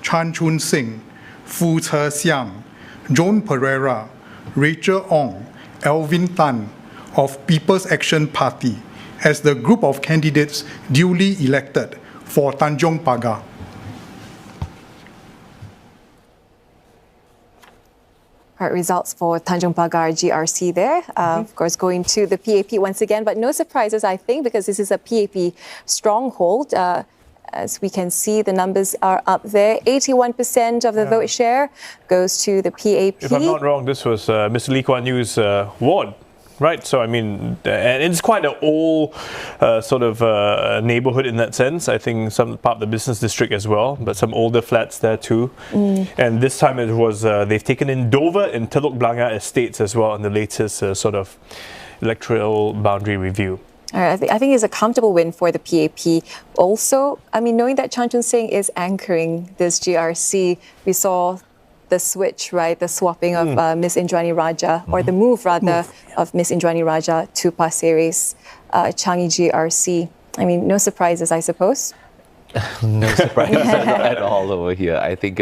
Chan Chun Sing, Fu Che Siang, Joan Pereira, Rachel Ong, Alvin Tan of People's Action Party as the group of candidates duly elected for Tanjong Pagar. All right, results for Tanjong Pagar GRC there. Of course, going to the PAP once again, but no surprises, I think, because this is a PAP stronghold. As we can see, the numbers are up there. 81% of the vote share goes to the PAP. If I'm not wrong, this was Mr. Lee Kuan Yew's ward. Right, so I mean, and it's quite an old sort of neighborhood in that sense. I think some part of the business district as well, but some older flats there too. And this time it was, they've taken in Dover and Telok Blangah estates as well in the latest sort of electoral boundary review. All right, I think it's a comfortable win for the PAP. Also, I mean, knowing that Chan Chun Sing is anchoring this GRC, we saw the switch, right? The swapping of Miss Indrani Raja, or the move rather, of Miss Indrani Raja to Pasir Ris, Changi GRC. I mean, no surprises, I suppose. No surprises at all over here. I think,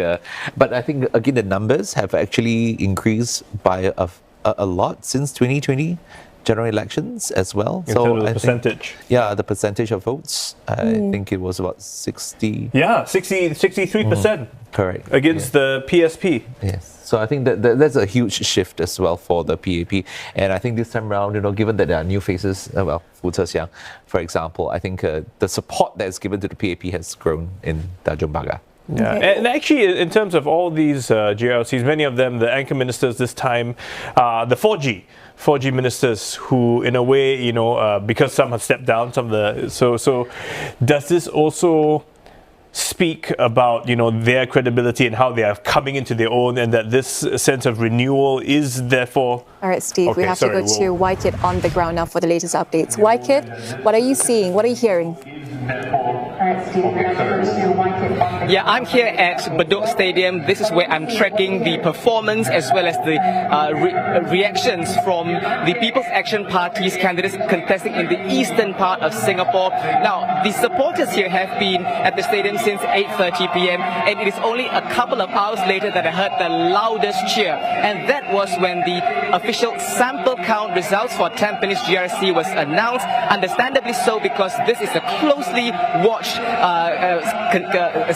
but I think again the numbers have actually increased by a lot since 2020 general elections as well. In terms of the percentage. Yeah, the percentage of votes. I think it was about 60. Yeah, 63%. Correct. Against the PSP. Yes. So I think that that's a huge shift as well for the PAP. And I think this time around, given that there are new faces, Fu Che Siang, for example, I think the support that's given to the PAP has grown in Tanjong Pagar. Yeah, and actually, in terms of all these GRCs, many of them, the anchor ministers this time, the 4G ministers who, in a way, because some have stepped down, some of the so does this also speak about their credibility and how they are coming into their own, and that this sense of renewal is therefore... All right, Steve, we have to go to Waikit on the ground now for the latest updates. Waikit, what are you seeing? What are you hearing? Alright, Yeah, I'm here at Ballot Stadium. This is where I'm tracking the performance as well as the reactions from the People's Action Party's candidates contesting in the eastern part of Singapore. Now, the supporters here have been at the stadium since 8:30 p.m. and it is only a couple of hours later that I heard the loudest cheer, and that was when the official sample count results for Tampines GRC was announced. Understandably so, because this is a closely watched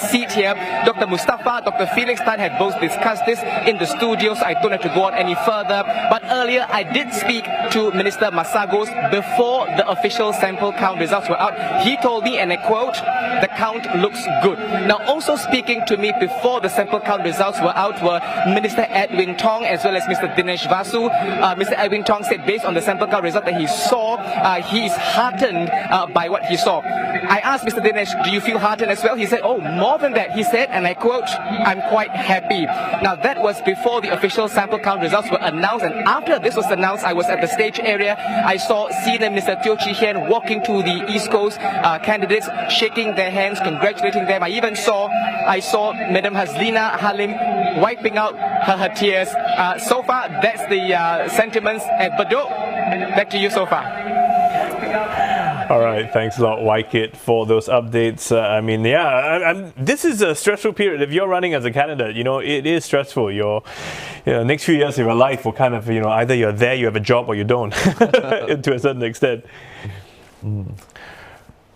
seat here. Dr. Mustafa, Dr. Felix Tan had both discussed this in the studio, so I don't have to go on any further. But earlier, I did speak to Minister Masagos before the official sample count results were out. He told me, and I quote, "The count looks good." Now, also speaking to me before the sample count results were out were Minister Edwin Tong as well as Mr. Dinesh Vasu. Mr. Edwin Tong said based on the sample count result that he saw, he is heartened by what he saw. I asked Mr. Dinesh, "Do you feel heartened as well?" He said, "Oh, more than that," he said, and I quote, "I'm quite happy." Now, that was before the official sample count results were announced, and after this was announced, I was at the stage area. I saw Senior Minister Teo Chee Hean walking to the East Coast candidates, shaking their hands, congratulating them. I saw Madam Hazlina Halim wiping out her tears. So far, that's the sentiments at Ballot. Back to you so far. All right, thanks a lot, Waikit, for those updates. This is a stressful period. If you're running as a candidate, it is stressful. Your next few years of your life will kind of, either you're there, you have a job, or you don't, to a certain extent.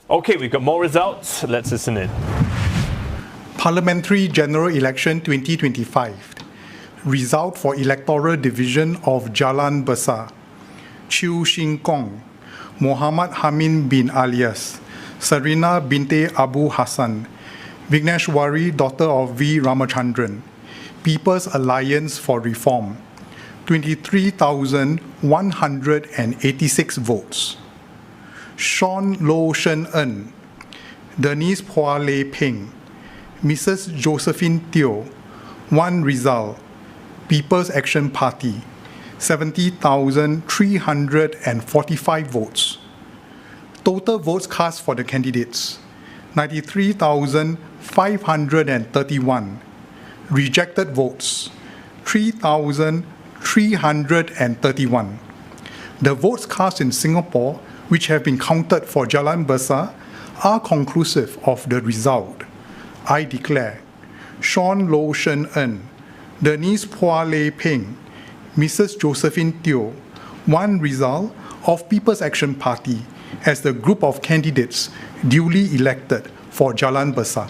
Okay, we've got more results. Let's listen in. Parliamentary General Election 2025. Result for Electoral Division of Jalan Besar. Chew Shing Kong, Muhammad Hamin bin Alias, Serena Binte Abu Hassan, Vigneshwari, daughter of V. Ramachandran, People's Alliance for Reform, 23,186 votes. Sean Low Shen En, Denise Phua Lei Peng, Mrs. Josephine Teo, 1 result, People's Action Party, 70,345 votes. Total votes cast for the candidates, 93,531. Rejected votes, 3,331. The votes cast in Singapore, which have been counted for Jalan Besar, are conclusive of the result. I declare Sean Low Shen En, Denise Phua Lei Peng, Mrs. Josephine Teo, 1 result of People's Action Party as the group of candidates duly elected for Jalan Besar.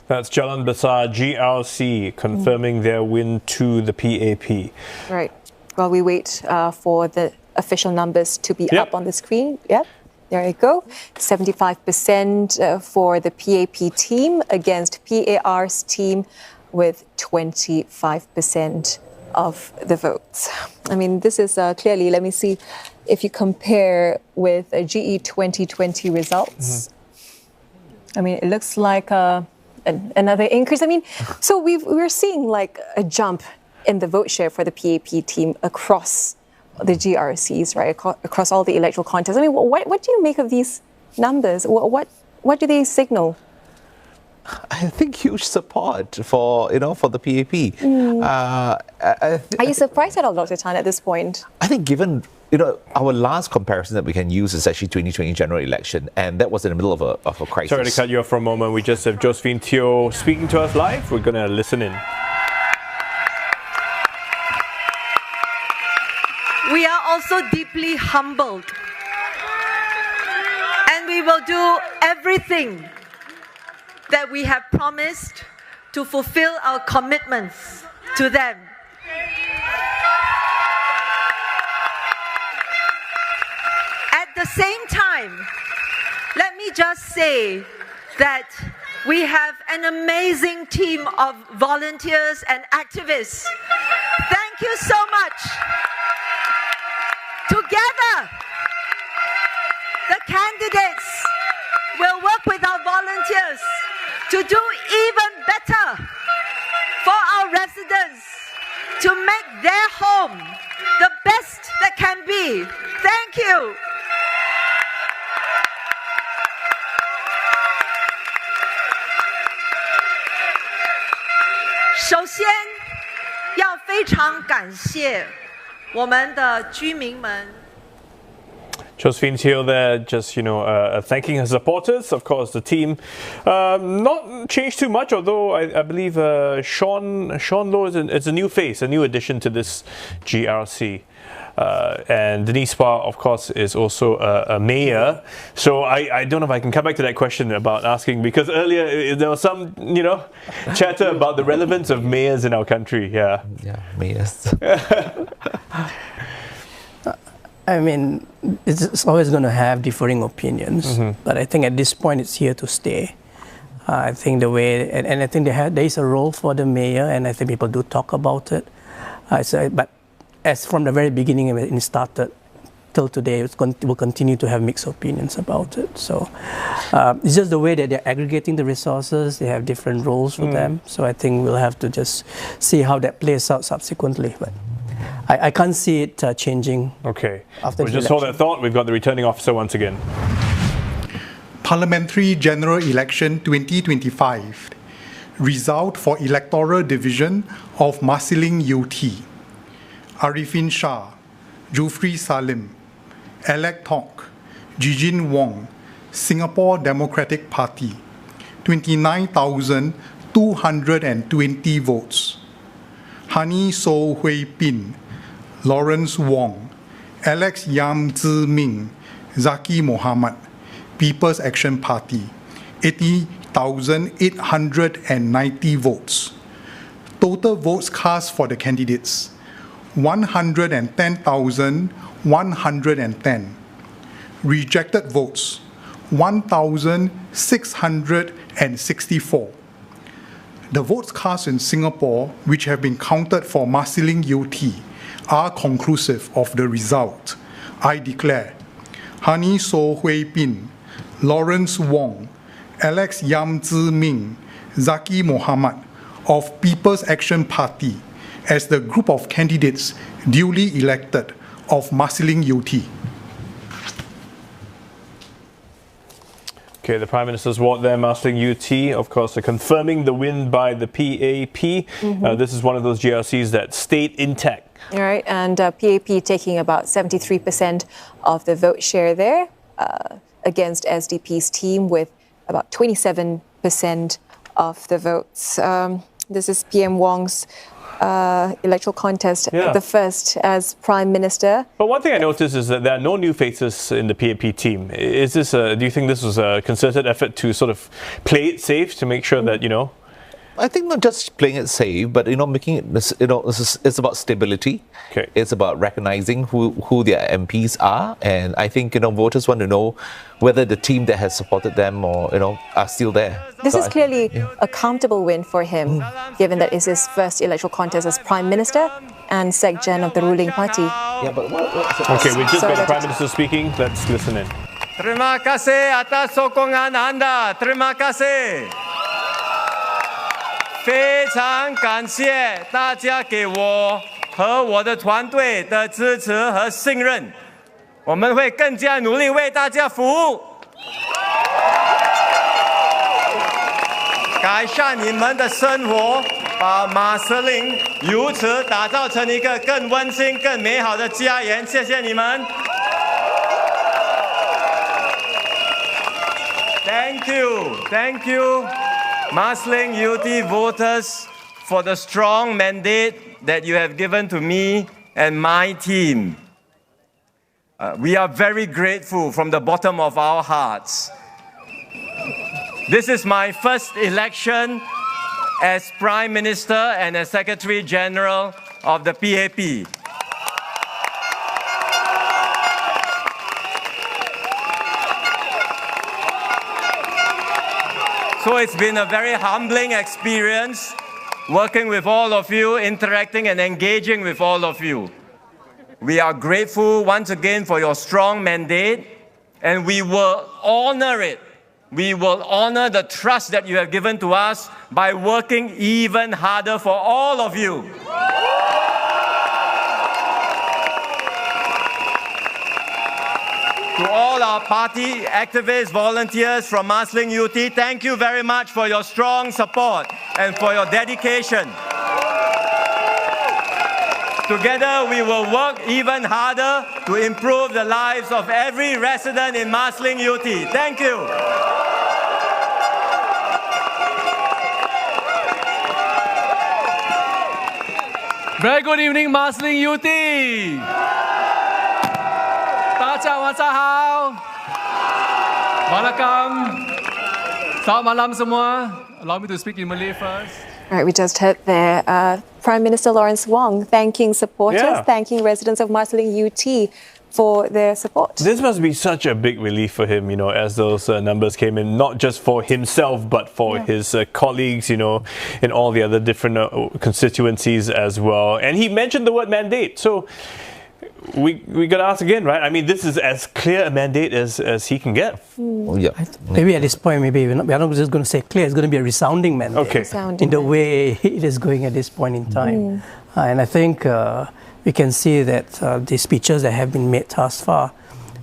That's Jalan Besar GRC confirming their win to the PAP. Right. While we wait for the official numbers to be up on the screen. Yep. There you go. 75% for the PAP team against PAR's team with 25% of the votes. I mean, this is clearly, let me see, if you compare with GE2020 results, I mean, it looks like another increase. I mean, so we're seeing like a jump in the vote share for the PAP team across the GRCs, right, across all the electoral contests. I mean, what do you make of these numbers? What do they signal? I think huge support for the PAP. Are you surprised at all, Dr. Tan, at this point? I think given our last comparison that we can use is actually 2020 general election, and that was in the middle of a crisis. Sorry to cut you off for a moment. We just have Josephine Teo speaking to us live. We're going to listen in. We are also deeply humbled, and we will do everything that we have promised to fulfill our commitments to them. At the same time, let me just say that we have an amazing team of volunteers and activists. Thank you so much. Together, the candidates will work with our volunteers to do even better for our residents, to make their home the best that can be. Thank you. 首先要非常感谢我们的居民们。 Josephine Teo there, just thanking her supporters. Of course, the team not changed too much, although I believe Sean Low is a new face, a new addition to this GRC. And Denise Pah, of course, is also a mayor. So I don't know if I can come back to that question about asking, because earlier there was some, chatter about the relevance of mayors in our country. Yeah. Yeah, mayors. I mean, it's always going to have differing opinions, but I think at this point it's here to stay. I think the way, and I think there is a role for the mayor, and I think people do talk about it. But as from the very beginning when it started till today, we'll continue to have mixed opinions about it. So it's just the way that they're aggregating the resources. They have different roles for them. So I think we'll have to just see how that plays out subsequently. But I can't see it changing. Okay. After we'll just hold that thought. We've got the returning officer once again. Parliamentary General Election 2025. Result for Electoral Division of Marsiling UT. Arifin Shah, Jufri Salim, Alec Tok, Jijin Wong, Singapore Democratic Party. 29,220 votes. Hani So Hui Bin, Lawrence Wong, Alex Yam Tze Ming, Zaki Mohammed, People's Action Party, 80,890 votes. Total votes cast for the candidates, 110,110. Rejected votes, 1,664. The votes cast in Singapore, which have been counted for Marsiling UT, are conclusive of the result. I declare Hani So Hui Bin, Lawrence Wong, Alex Yam Tze Ming, Zaki Mohammed of People's Action Party as the group of candidates duly elected of Marsiling UT. Okay, the Prime Minister's ward there, Marsiling UT, of course, confirming the win by the PAP. This is one of those GRCs that stayed intact. All right, and PAP taking about 73% of the vote share there against SDP's team with about 27% of the votes. This is PM Wong's electoral contest, the first as Prime Minister. But one thing I noticed is that there are no new faces in the PAP team. Is this? Do you think this was a concerted effort to sort of play it safe to make sure that, I think not just playing it safe, but making it, it's about stability. Okay. It's about recognizing who their MPs are, and I think voters want to know whether the team that has supported them or are still there. This is clearly a comfortable win for him, given that it's his first electoral contest as Prime Minister and Sec-Gen of the ruling party. Yeah, but okay, we just got the Prime Minister speaking. Let's listen in. Terima kasih atas sokongan anda. Terima kasih. 非常感谢大家给我和我的团队的支持和信任，我们会更加努力为大家服务，改善你们的生活，把马士林由此打造成一个更温馨、更美好的家园。谢谢你们。Thank you, thank you. Marsiling UT voters for the strong mandate that you have given to me and my team. We are very grateful from the bottom of our hearts. This is my first election as Prime Minister and as Secretary General of the PAP. So it's been a very humbling experience working with all of you, interacting and engaging with all of you. We are grateful once again for your strong mandate, and we will honor it. We will honor the trust that you have given to us by working even harder for all of you. to all our party activists, volunteers from Marsiling UT, thank you very much for your strong support and for your dedication. Together, we will work even harder to improve the lives of every resident in Marsiling UT. Thank you. Very good evening, Marsiling UT. 大家晚上好. Welcome. Selamat malam semua. Allow me to speak in Malay first. All right, we just heard there Prime Minister Lawrence Wong thanking supporters, thanking residents of Marsiling UT for their support. This must be such a big relief for him, you know, as those numbers came in, not just for himself, but for his colleagues, you know, in all the other different constituencies as well. And he mentioned the word mandate. So we got to ask again, right? I mean, this is as clear a mandate as he can get. Maybe at this point, maybe we're not just going to say clear, it's going to be a resounding mandate in the way it is going at this point in time. And I think we can see that the speeches that have been made thus far,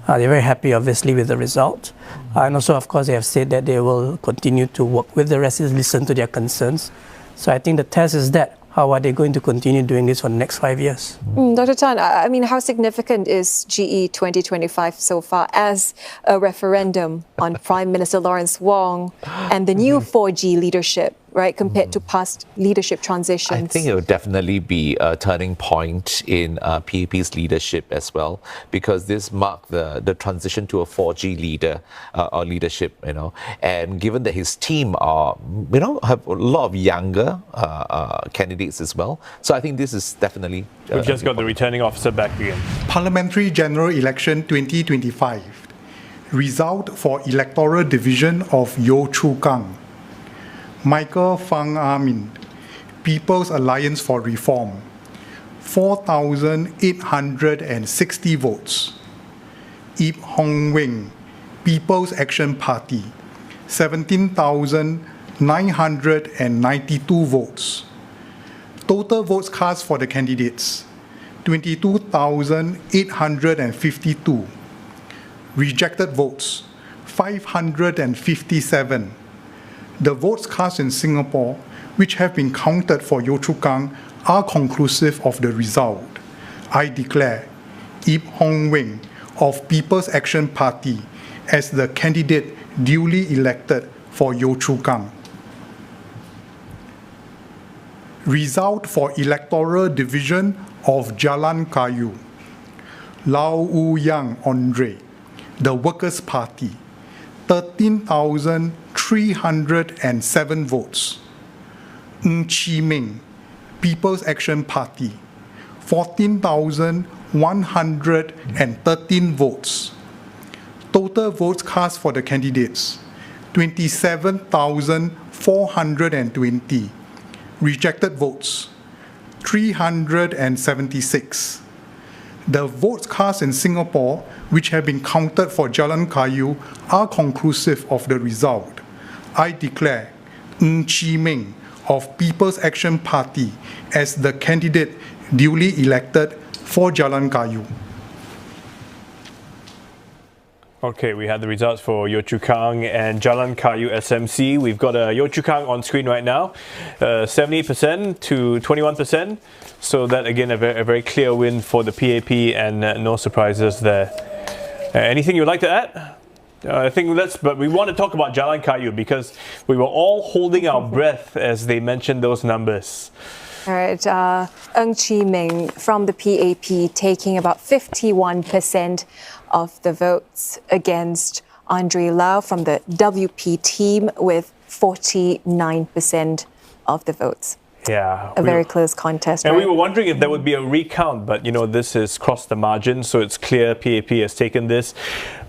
they're very happy, obviously, with the result. And also, of course, they have said that they will continue to work with the residents, listen to their concerns. So I think the test is that. How are they going to continue doing this for the next 5 years? Dr. Tan, I mean, how significant is GE2025 so far as a referendum on Prime Minister Lawrence Wong and the new 4G leadership, right, compared to past leadership transitions? I think it will definitely be a turning point in PAP's leadership as well, because this marked the transition to a 4G leader or leadership, you know, and given that his team are, you know, have a lot of younger candidates as well. So I think this is definitely... We've just got the returning officer back again. Parliamentary General Election 2025. Result for Electoral Division of Yio Chu Kang. Michael Fang Amin, People's Alliance for Reform, 4,860 votes. Ip Hong Wing, People's Action Party, 17,992 votes. Total votes cast for the candidates, 22,852. Rejected votes, 557. The votes cast in Singapore, which have been counted for Yio Chu Kang, are conclusive of the result. I declare Ip Hong Wing of People's Action Party as the candidate duly elected for Yio Chu Kang. Result for Electoral Division of Jalan Kayu. Lau Wu Yang Andre, the Workers' Party, 13,307 votes. Ng Chi Ming, People's Action Party, 14,113 votes. Total votes cast for the candidates, 27,420. Rejected votes, 376. The votes cast in Singapore, which have been counted for Jalan Kayu, are conclusive of the result. I declare Ng Chi Ming of People's Action Party as the candidate duly elected for Jalan Kayu. Okay, we had the results for Yio Chu Kang and Jalan Kayu SMC. We've got Yio Chu Kang on screen right now, 70% to 21%. So that, again, a very clear win for the PAP and no surprises there. Anything you'd like to add? I think but we want to talk about Jalan Kayu because we were all holding our breath as they mentioned those numbers. All right, Ng Chi Ming from the PAP taking about 51% of the votes against Andre Lau from the WP team with 49% of the votes. Yeah. A very close contest, And right? we were wondering if there would be a recount, but, you know, this has crossed the margin, so it's clear PAP has taken this.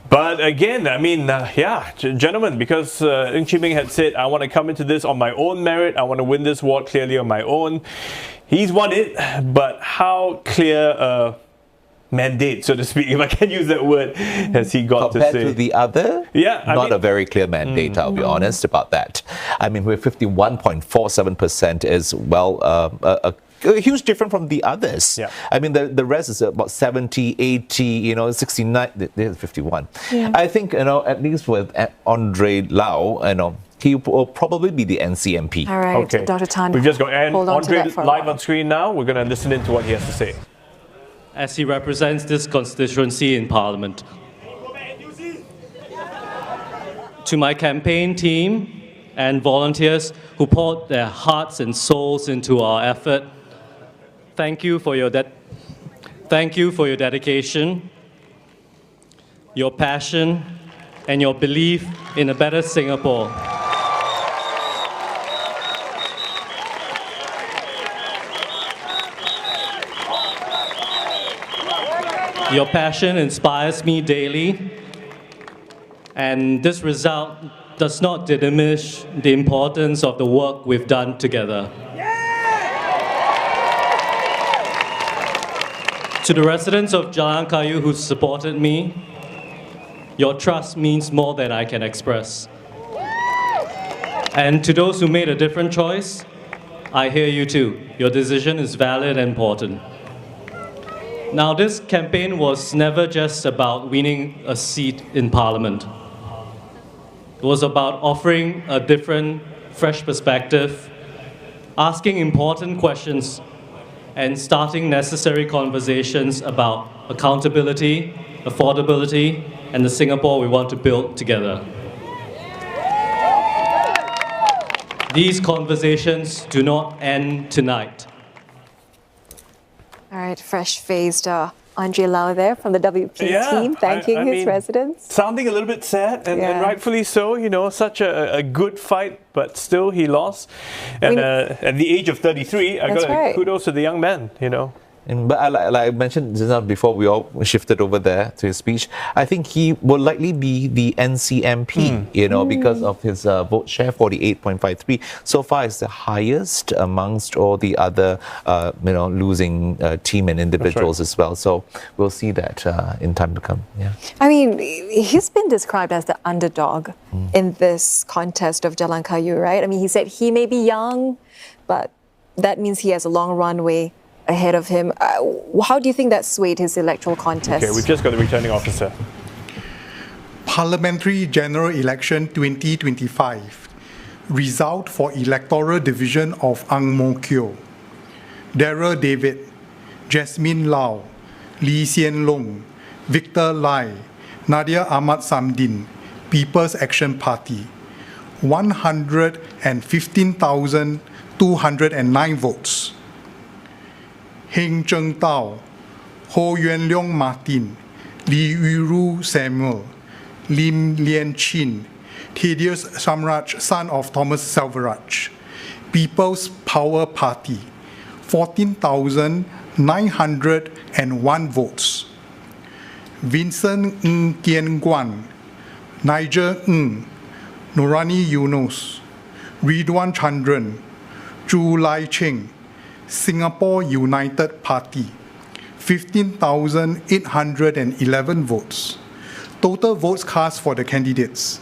But again, I mean, gentlemen, because Ng Chi Ming had said, I want to come into this on my own merit, I want to win this ward clearly on my own. He's won it, but how clear mandate, so to speak, if I can use that word, has he got Compared to say? to the other, not a very clear mandate, I'll be honest about that. I mean, with 51.47% is, well, a a huge difference from the others. Yeah. I mean, the rest is about 70, 80, 69, there's 51. Yeah. I think, at least with Andre Lau, he will probably be the NCMP. All right, Okay. Dr. Tan. We've just got Andre for a live while. on screen now. We're going to listen into what he has to say. As he represents this constituency in Parliament. To my campaign team and volunteers who poured their hearts and souls into our effort, thank you for your dedication, your passion, and your belief in a better Singapore. Your passion inspires me daily, and this result does not diminish the importance of the work we've done together. To the residents of Jalan Kayu who supported me, your trust means more than I can express. And to those who made a different choice, I hear you too. Your decision is valid and important. Now, this campaign was never just about winning a seat in Parliament. It was about offering a different, fresh perspective, asking important questions, and starting necessary conversations about accountability, affordability, and the Singapore we want to build together. These conversations do not end tonight. All right, fresh-faced Andre Lau there from the WP team, thanking his residents. Sounding a little bit sad, and rightfully so. Such a good fight, but still he lost. And at the age of 33, I got kudos to the young man. But like I mentioned just now before we all shifted over there to his speech, I think he will likely be the NCMP, because of his vote share, 48.53. So far, it's the highest amongst all the other, losing team and individuals as well. So we'll see that in time to come. Yeah. I mean, he's been described as the underdog in this contest of Jalan Kayu, right? I mean, he said he may be young, but that means he has a long runway ahead of him. How do you think that swayed his electoral contest? Okay, we've just got the returning officer. Parliamentary General Election 2025. Result for Electoral Division of Ang Mo Kio. Daryl David, Jasmine Lau, Lee Hsien Loong, Victor Lai, Nadia Ahmad Samdin, People's Action Party. 115,209 votes. Heng Cheng Tao, Ho Yuan Leong Martin, Lee Yu Samuel, Lim Lian Chin, Thaddeus Samraj, son of Thomas Selvaraj. People's Power Party, 14,901 votes. Vincent Ng Kien Guan, Nigel Ng, Nurani Yunus, Ridwan Chandran, Chu Lai Cheng, Singapore United Party, 15,811 votes. Total votes cast for the candidates,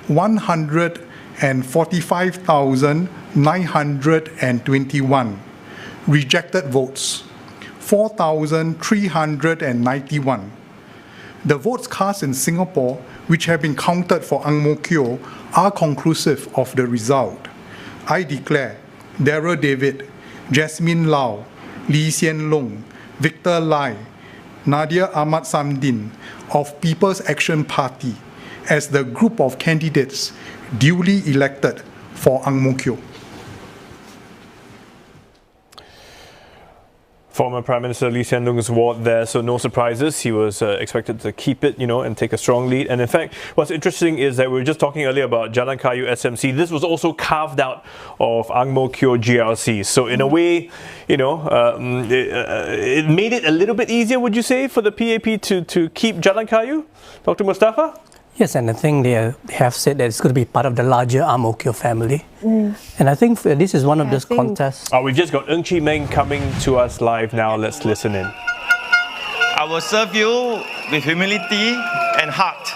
145,921. Rejected votes, 4,391. The votes cast in Singapore, which have been counted for Ang Mo Kio, are conclusive of the result. I declare Daryl David, Jasmine Lau, Lee Hsien Loong, Victor Lai, Nadia Ahmad Samdin of People's Action Party as the group of candidates duly elected for Ang Mo Kio. Former Prime Minister Lee Hsien Loong's ward there, so no surprises. He was expected to keep it, and take a strong lead. And in fact, what's interesting is that we were just talking earlier about Jalan Kayu SMC. This was also carved out of Ang Mo Kio GRC. So in a way, it made it a little bit easier, would you say, for the PAP to keep Jalan Kayu? Dr. Mustafa? Yes, and I think they have said that it's going to be part of the larger Ang Mo Kio family. And I think this is one of those contests. We've just got Ng Chee Meng coming to us live now. Let's listen in. I will serve you with humility and heart.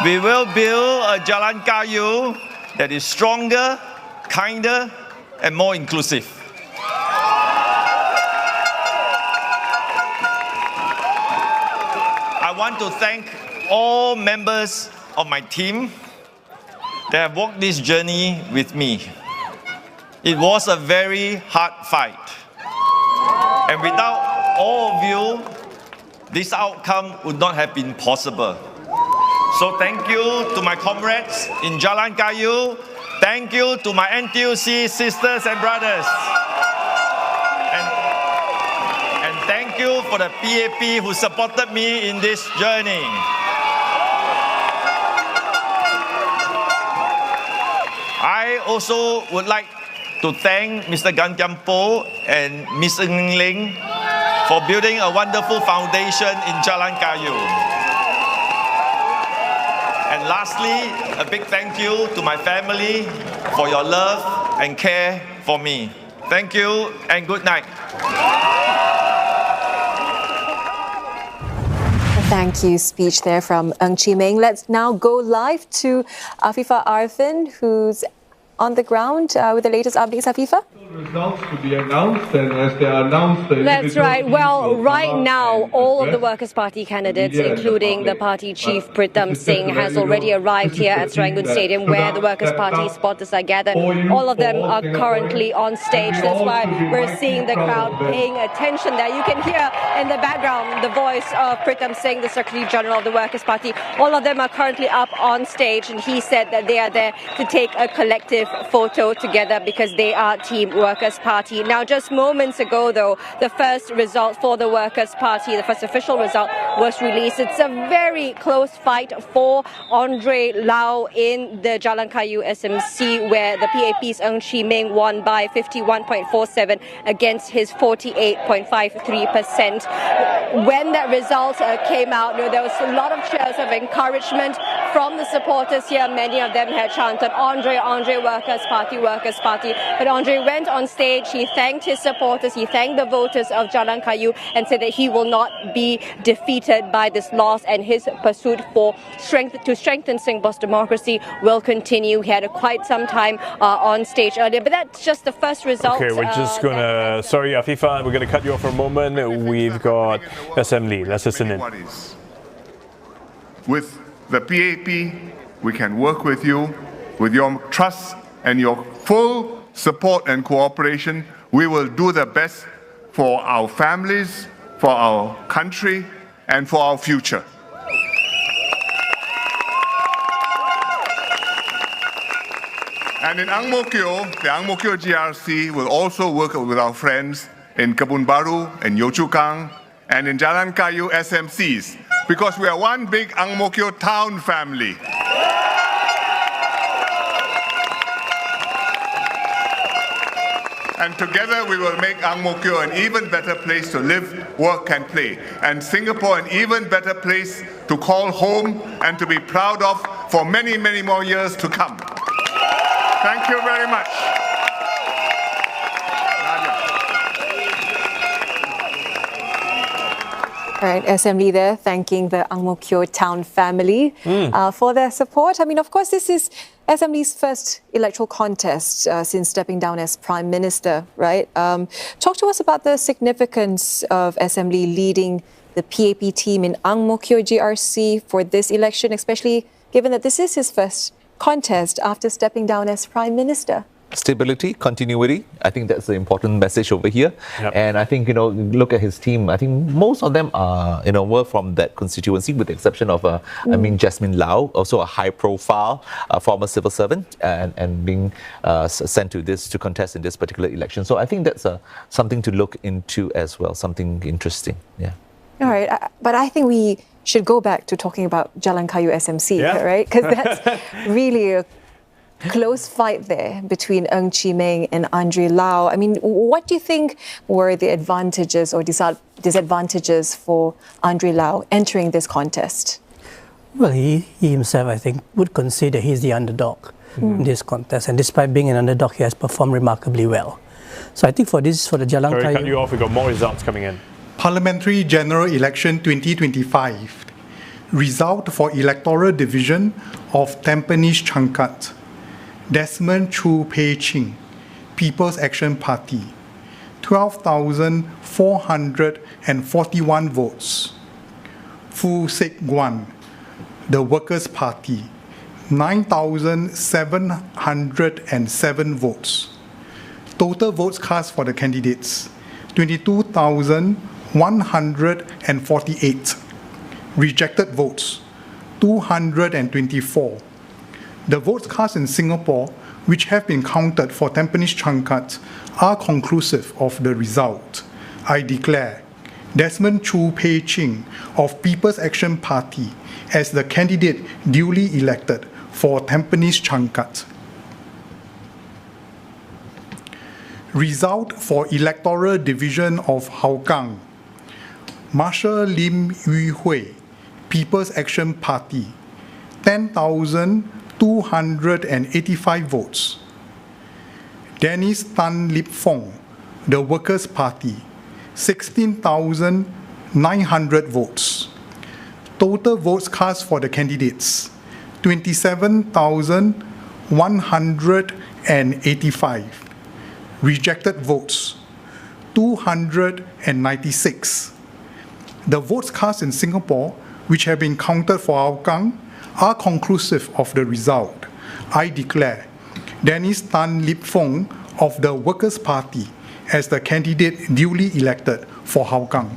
We will build a Jalan Kayu that is stronger, kinder, and more inclusive. want to thank all members of my team that have walked this journey with me. It was a very hard fight. And without all of you, this outcome would not have been possible. So thank you to my comrades in Jalan Kayu. Thank you to my NTUC sisters and brothers. And thank you for the PAP who supported me in this journey. I also would like to thank Mr. Gan Kiam Po and Ms. Ng Ling for building a wonderful foundation in Jalan Kayu. And lastly, a big thank you to my family for your love and care for me. Thank you and good night. Thank you. Speech there from Ng Chee Meng. Let's now go live to Afifa Arifin, who's on the ground with the latest updates. Afifa? Results to be announced, and as they are announced, that's right. Well, right now, all of the Workers' Party candidates, including the party chief Pritam Singh, has already arrived here at Serangoon Stadium, where the Workers' Party supporters are gathered. All of them are currently on stage. That's why we're seeing the crowd paying attention there. You can hear in the background the voice of Pritam Singh, the Secretary General of the Workers' Party. All of them are currently up on stage, and he said that they are there to take a collective photo together because they are Team Workers' Party. Now, just moments ago, though, the first result for the Workers' Party, the first official result, was released. It's a very close fight for Andre Lau in the Jalan Kayu SMC, where the PAP's Ng Chee Meng won by 51.47 against his 48.53%. When that result came out, there was a lot of cheers of encouragement from the supporters here. Many of them had chanted, "Andre, Andre, Workers' Party, Workers' Party." But Andre went on stage, he thanked his supporters, he thanked the voters of Jalan Kayu and said that he will not be defeated by this loss, and his pursuit for strengthen Singapore's democracy will continue. He had quite some time on stage earlier, but that's just the first result. Okay, we're just going to... Sorry, Afifa, we're going to cut you off for a moment. We've got Assembly. Let's listen in. With the PAP, we can work with you. With your trust and your full support and cooperation, we will do the best for our families, for our country, and for our future. And in Ang Mo Kio, the Ang Mo Kio GRC will also work with our friends in Kebun Baru and Yio Chu Kang and in Jalan Kayu SMCs, because we are one big Ang Mo Kio town family. And together we will make Ang Mo Kio an even better place to live, work and play. And Singapore an even better place to call home and to be proud of for many, many more years to come. Thank you very much. All right, Assembly there thanking the Ang Mo Kio town family for their support. I mean, of course, this is Assembly's first electoral contest since stepping down as Prime Minister, right? Talk to us about the significance of Assembly leading the PAP team in Ang Mo Kio GRC for this election, especially given that this is his first contest after stepping down as Prime Minister. Stability, continuity, I think that's the important message over here. Yep. And I think, look at his team. I think most of them are, were from that constituency, with the exception of, Jasmine Lau, also a high-profile former civil servant, and being sent to contest in this particular election. So I think that's something to look into as well, something interesting. Yeah. All right, but I think we should go back to talking about Jalan Kayu SMC, right? Because that's really a close fight there between Ng Chee Meng and Andre Lau. I mean, what do you think were the advantages or disadvantages for Andre Lau entering this contest? Well, he himself, I think, would consider he's the underdog in this contest. And despite being an underdog, he has performed remarkably well. So I think for the Jalan Kayu... Sorry, cut you off. We've got more results coming in. Parliamentary General Election 2025. Result for Electoral Division of Tampines Changkat. Desmond Chu Pei Ching, People's Action Party, 12,441 votes. Phu Sek Guan, the Workers' Party, 9,707 votes. Total votes cast for the candidates, 22,148. Rejected votes, 224. The votes cast in Singapore, which have been counted for Tampines Changkat, are conclusive of the result. I declare Desmond Chu Pei Ching of People's Action Party as the candidate duly elected for Tampines Changkat. Result for Electoral Division of Hougang. Marshall Lim Yu Hui, People's Action Party, 10,285 votes. Dennis Tan Lip Fong, the Workers' Party, 16,900 votes. Total votes cast for the candidates, 27,185. Rejected votes, 296. The votes cast in Singapore, which have been counted for Hougang, are conclusive of the result. I declare Dennis Tan Lip Fong of the Workers' Party as the candidate duly elected for Hougang.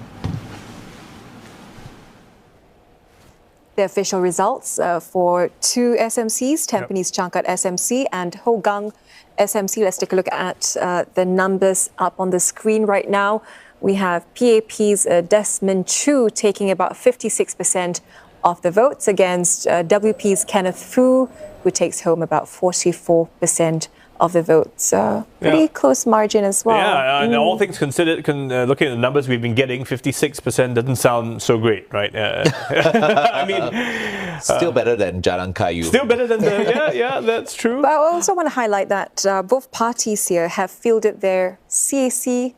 The official results for two SMCs, Tampines Changkat SMC and Hougang SMC. Let's take a look at the numbers up on the screen right now. We have PAP's Desmond Chu taking about 56% of the votes against WP's Kenneth Foo, who takes home about 44% of the votes. Pretty close margin as well. Yeah, and all things considered, looking at the numbers we've been getting, 56% doesn't sound so great, right? I mean, still better than Jalan Kayu. Still better than the, yeah, that's true. But I also want to highlight that both parties here have fielded their CEC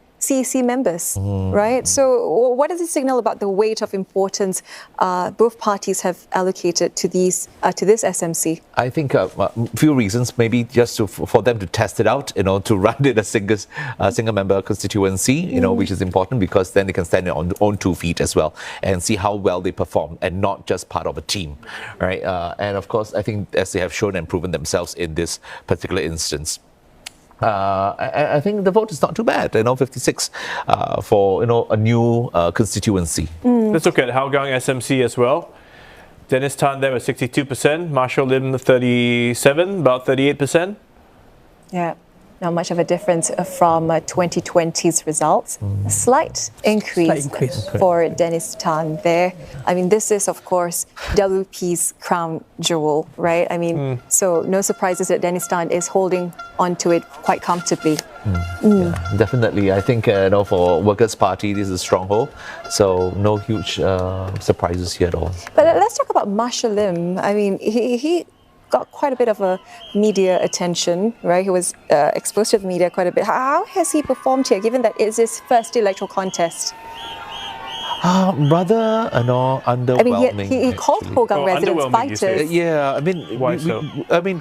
members, right? So what does it signal about the weight of importance both parties have allocated to this SMC? I think a few reasons, maybe just for them to test it out, to run it a single member constituency, which is important because then they can stand on their own 2 feet as well and see how well they perform and not just part of a team, right? And of course, I think as they have shown and proven themselves in this particular instance, I think the vote is not too bad, 56 for a new constituency. Let's look at Hougang SMC as well. Dennis Tan there with 62%, Marshall Lim 37, about 38%. Yeah, not much of a difference from 2020's results. A slight increase for Dennis Tan there. I mean, this is, of course, WP's crown jewel, right? I mean, so no surprises that Dennis Tan is holding onto it quite comfortably. Yeah, definitely. I think for Workers' Party, this is a stronghold. So no huge surprises here at all. But let's talk about Marshall Lim. I mean, he got quite a bit of a media attention, right? He was exposed to the media quite a bit. How has he performed here, given that it's his first electoral contest? Rather, underwhelming. I mean, he called Hougang residents fighters. Yeah, I mean, why so?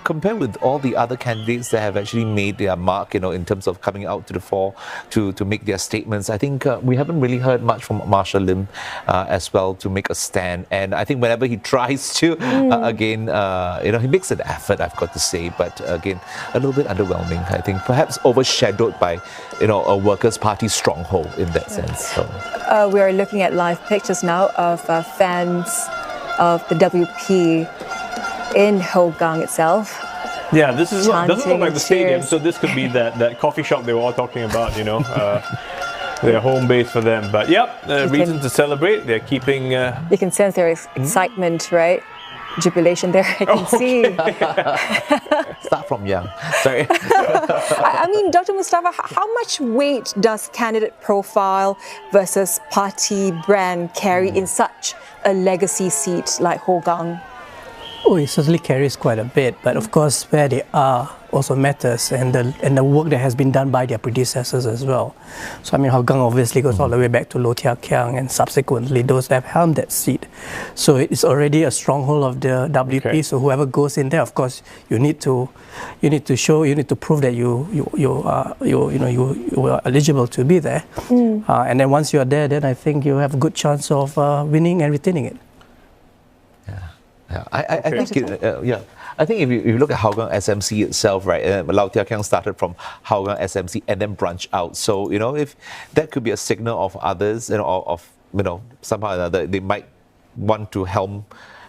Compared with all the other candidates that have actually made their mark, in terms of coming out to the fore to make their statements, I think we haven't really heard much from Marshall Lim as well to make a stand. And I think whenever he tries to, again, he makes an effort, I've got to say, but again, a little bit underwhelming. I think perhaps overshadowed by, a Workers' Party stronghold in that sense. So. We are looking at live pictures now of fans of the WP in Hougang itself. Yeah, this is doesn't look like the stadium, so this could be that coffee shop they were all talking about, their home base for them. But yep, reason to celebrate. They're keeping. You can sense their excitement, right? Jubilation there, I can see. Start from young. Sorry. I mean, Dr. Mustafa, how much weight does candidate profile versus party brand carry in such a legacy seat like Hougang? Oh, it certainly carries quite a bit, but of course where they are also matters, and the work that has been done by their predecessors as well. So I mean, Hougang obviously goes all the way back to Low Tia Kiang and subsequently those that have helmed that seat. So it's already a stronghold of the WP. Okay. So whoever goes in there, of course, you need to prove that you are eligible to be there. And then once you are there, then I think you have a good chance of winning and retaining it. Yeah, I think I think if you look at Hougang SMC itself, right, Lau Tia Kiang started from Hougang SMC and then branch out. So if that could be a signal of others, somehow or another they might want to helm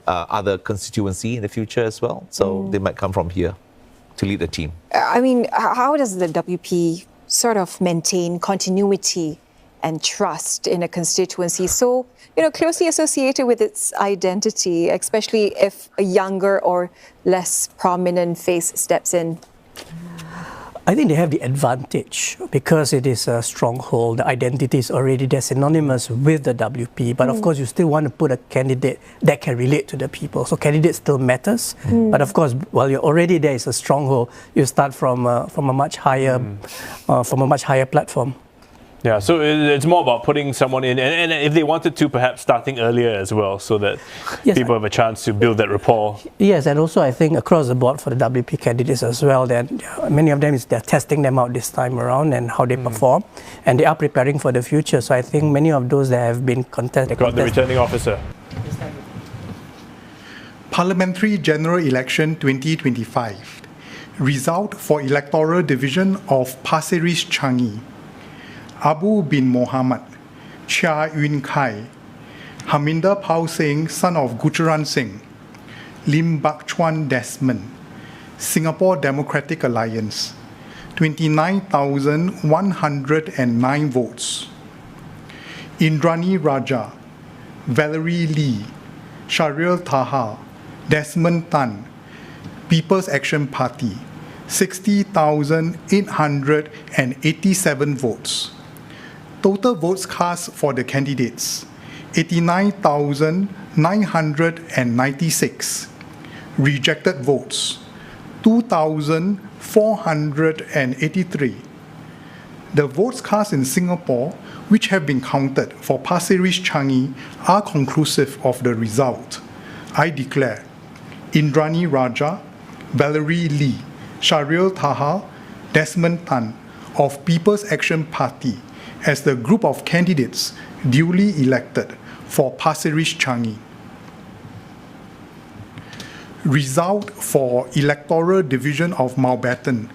other constituency in the future as well. So they might come from here to lead the team. I mean, how does the WP sort of maintain continuity and trust in a constituency so closely associated with its identity, especially if a younger or less prominent face steps in? I think they have the advantage because it is a stronghold. The identity is already there, synonymous with the WP. But of course, you still want to put a candidate that can relate to the people. So candidate still matters. But of course, while you're already there, it's a stronghold. You start from a much higher platform. Yeah, so it's more about putting someone in, and if they wanted to, perhaps starting earlier as well, so that people have a chance to build that rapport. Yes, and also I think across the board for the WP candidates as well, that many of them they're testing them out this time around and how they perform, and they are preparing for the future. So I think many of those that have been contested. Got the returning officer. Parliamentary General Election 2025. Result for Electoral Division of Pasir Ris Changi. Abu bin Mohammed, Chia Yun Kai, Haminder Pao Singh, son of Gujarat Singh, Lim Bak Chuan Desmond, Singapore Democratic Alliance, 29,109 votes. Indrani Raja, Valerie Lee, Sharil Taha, Desmond Tan, People's Action Party, 60,887 votes. Total votes cast for the candidates, 89,996. Rejected votes, 2,483. The votes cast in Singapore, which have been counted for Pasir Ris Changi, are conclusive of the result. I declare Indrani Raja, Valerie Lee, Sharil Taha, Desmond Tan of People's Action Party as the group of candidates duly elected for Pasir Ris Changi. Result for Electoral Division of Mountbatten.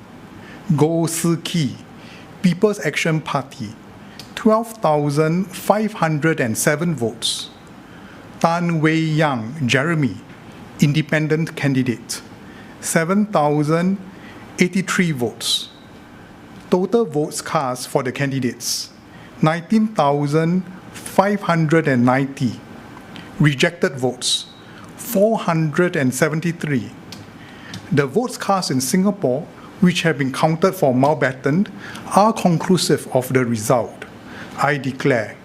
Goh Si Ki, People's Action Party, 12,507 votes. Tan Wei Yang Jeremy, Independent Candidate, 7,083 votes. Total votes cast for the candidates, 19,590. Rejected votes, 473. The votes cast in Singapore, which have been counted for Mountbatten, are conclusive of the result. I declare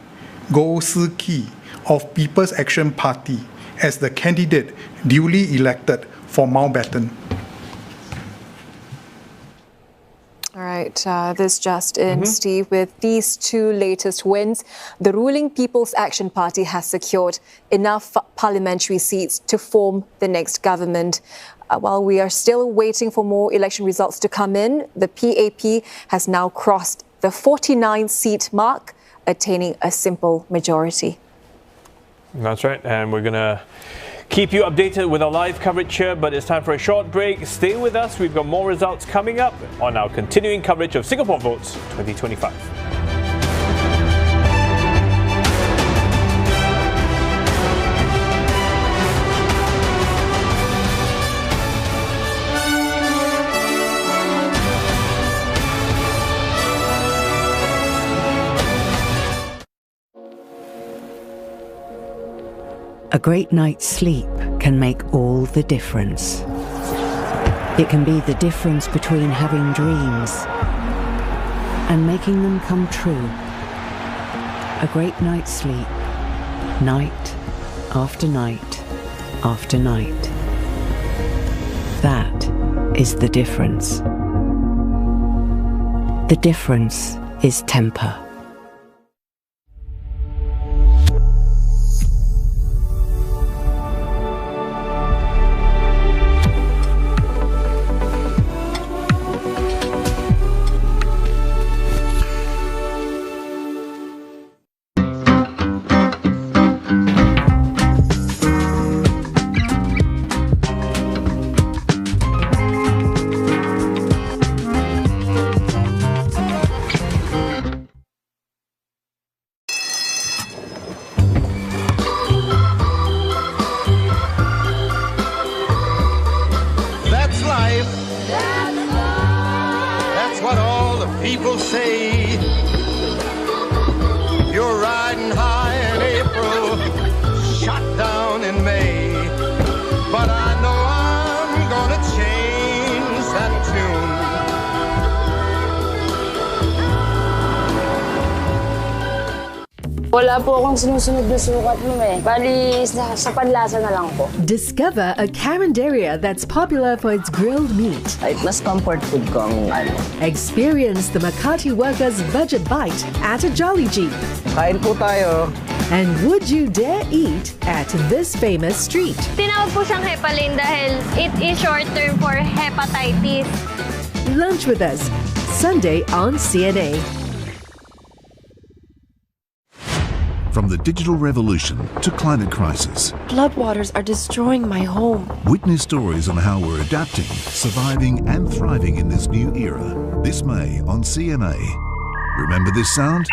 Goh Si Ki of People's Action Party as the candidate duly elected for Mountbatten. All right, this just in, Steve. With these two latest wins, the ruling People's Action Party has secured enough parliamentary seats to form the next government. While we are still waiting for more election results to come in, the PAP has now crossed the 49-seat mark, attaining a simple majority. That's right, and we're going to keep you updated with our live coverage here, but it's time for a short break. Stay with us. We've got more results coming up on our continuing coverage of Singapore Votes 2025. A great night's sleep can make all the difference. It can be the difference between having dreams and making them come true. A great night's sleep, night after night after night. That is the difference. The difference is temper. Wala po akong sinusunod na sukat mo eh. Bali, sa panlasa na lang po. Discover a carinderia that's popular for its grilled meat. Ay, mas comfort food ko ang ano. Experience the Makati Workers Budget Bite at a Jolly Jeep. Kain po tayo. And would you dare eat at this famous street? Tinawag po siyang Hepalin dahil it is short term for hepatitis. Lunch with us, Sunday on CNA. From the digital revolution to climate crisis, Floodwaters are destroying my home. witness stories on how we're adapting, surviving and thriving in this new era. This May on CNA. Remember this sound?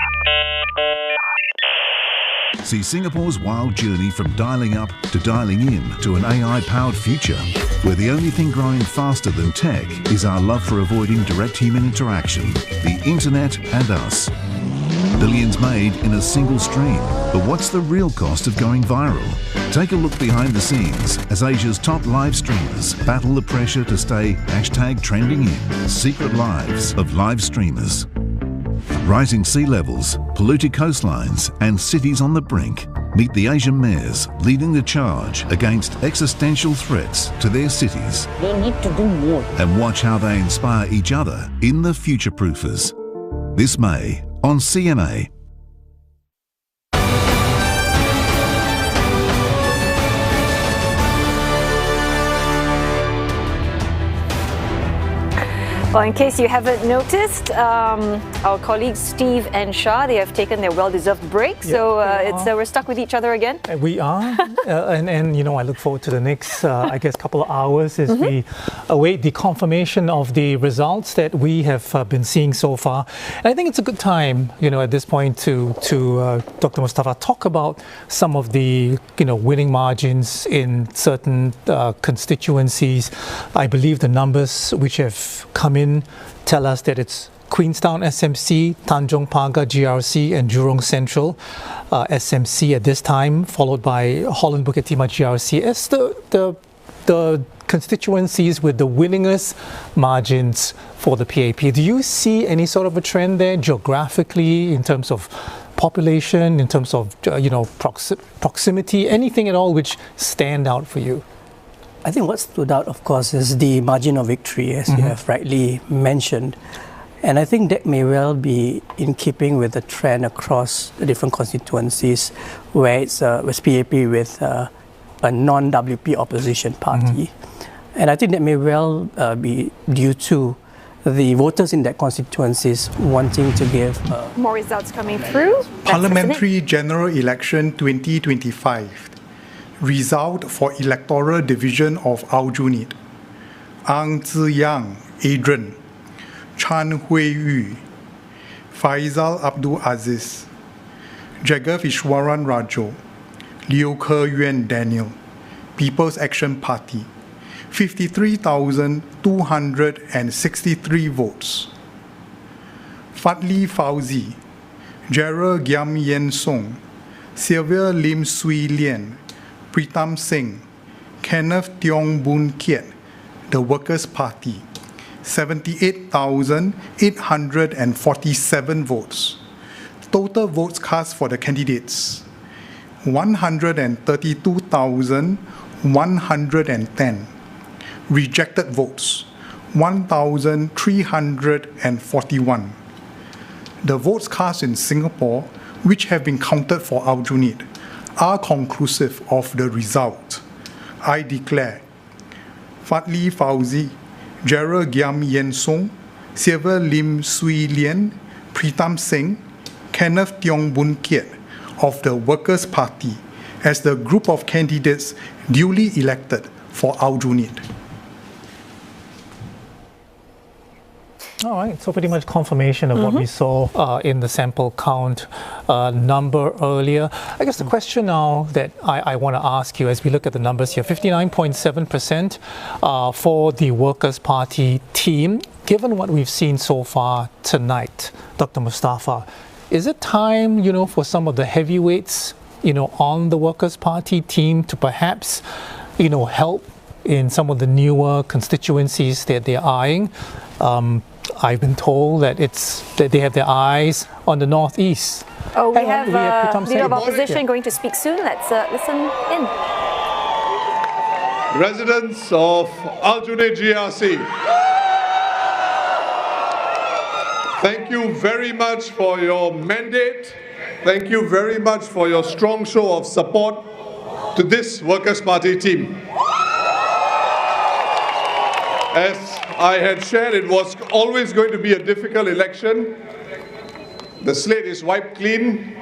See Singapore's wild journey from dialing up to dialing in to an AI-powered future, where the only thing growing faster than tech is our love for avoiding direct human interaction, the internet and us. Billions made in a single stream. But what's the real cost of going viral? Take a look behind the scenes as Asia's top live streamers battle the pressure to stay #trending in. Secret lives of live streamers. Rising sea levels, polluted coastlines and cities on the brink. Meet the Asian mayors leading the charge against existential threats to their cities. They need to do more. And watch how they inspire each other in the Future Proofers. This May on CNA. Well, in case you haven't noticed, our colleagues Steve and Shah, they have taken their well-deserved break. So we're stuck with each other again. We are, and you know, I look forward to the next, I guess, couple of hours as we await the confirmation of the results that we have been seeing so far. And I think it's a good time, you know, at this point to Dr. Mustafa talk about some of the, you know, winning margins in certain constituencies. I believe the numbers which have come in tell us that it's Queenstown SMC, Tanjong Pagar GRC and Jurong Central SMC at this time, followed by Holland Bukit Timah GRC as the constituencies with the winningest margins for the PAP. Do you see any sort of a trend there geographically in terms of population, in terms of you know, proximity, anything at all which stand out for you? I think what stood out, of course, is the margin of victory, as you have rightly mentioned. And I think that may well be in keeping with the trend across the different constituencies where it's PAP with a non-WP opposition party. And I think that may well be due to the voters in that constituencies wanting to give more results coming through. Parliamentary General Election 2025. Result for Electoral Division of Aljunied. Ang Ziyang, Adrian. Chan Hui Yu. Faisal Abdul Aziz. Jagger Vishwaran Rajo. Liu Ke Yuan Daniel. People's Action Party. 53,263 votes. Fadli Fauzi. Gerald Giam Yen Song. Sylvia Lim Swee Lian. Pritam Singh, Kenneth Tiong Boon Kiat, the Workers' Party, 78,847 votes. Total votes cast for the candidates, 132,110. Rejected votes, 1,341. The votes cast in Singapore, which have been counted for Aljunied, are conclusive of the result. I declare Fadli Fauzi, Gerald Giam Yen Song, Sylvia Lim Swee Lian, Pritam Singh, Kenneth Tiong Boon Kiat of the Workers' Party as the group of candidates duly elected for Aljunied. All right, so pretty much confirmation of what we saw in the sample count number earlier. I guess the question now that I want to ask you as we look at the numbers here, 59.7% for the Workers' Party team. Given what we've seen so far tonight, Dr. Mustafa, is it time, you know, for some of the heavyweights, you know, on the Workers' Party team to perhaps, you know, help in some of the newer constituencies that they're eyeing? I've been told that they have their eyes on the northeast. Oh, we have Pritam Leader of Singh. Opposition going to speak soon. Let's listen in. Residents of Aljunied GRC, thank you very much for your mandate. Thank you very much for your strong show of support to this Workers' Party team. As I had shared, it was always going to be a difficult election. The slate is wiped clean.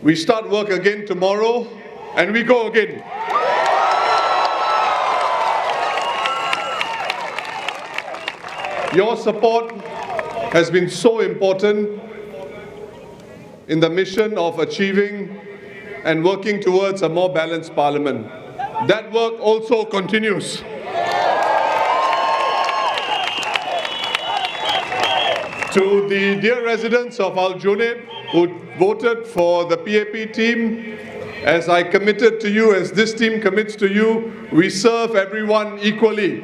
We start work again tomorrow, and we go again. Your support has been so important in the mission of achieving and working towards a more balanced parliament. That work also continues. To the dear residents of Aljunied who voted for the PAP team, as I committed to you, as this team commits to you, we serve everyone equally.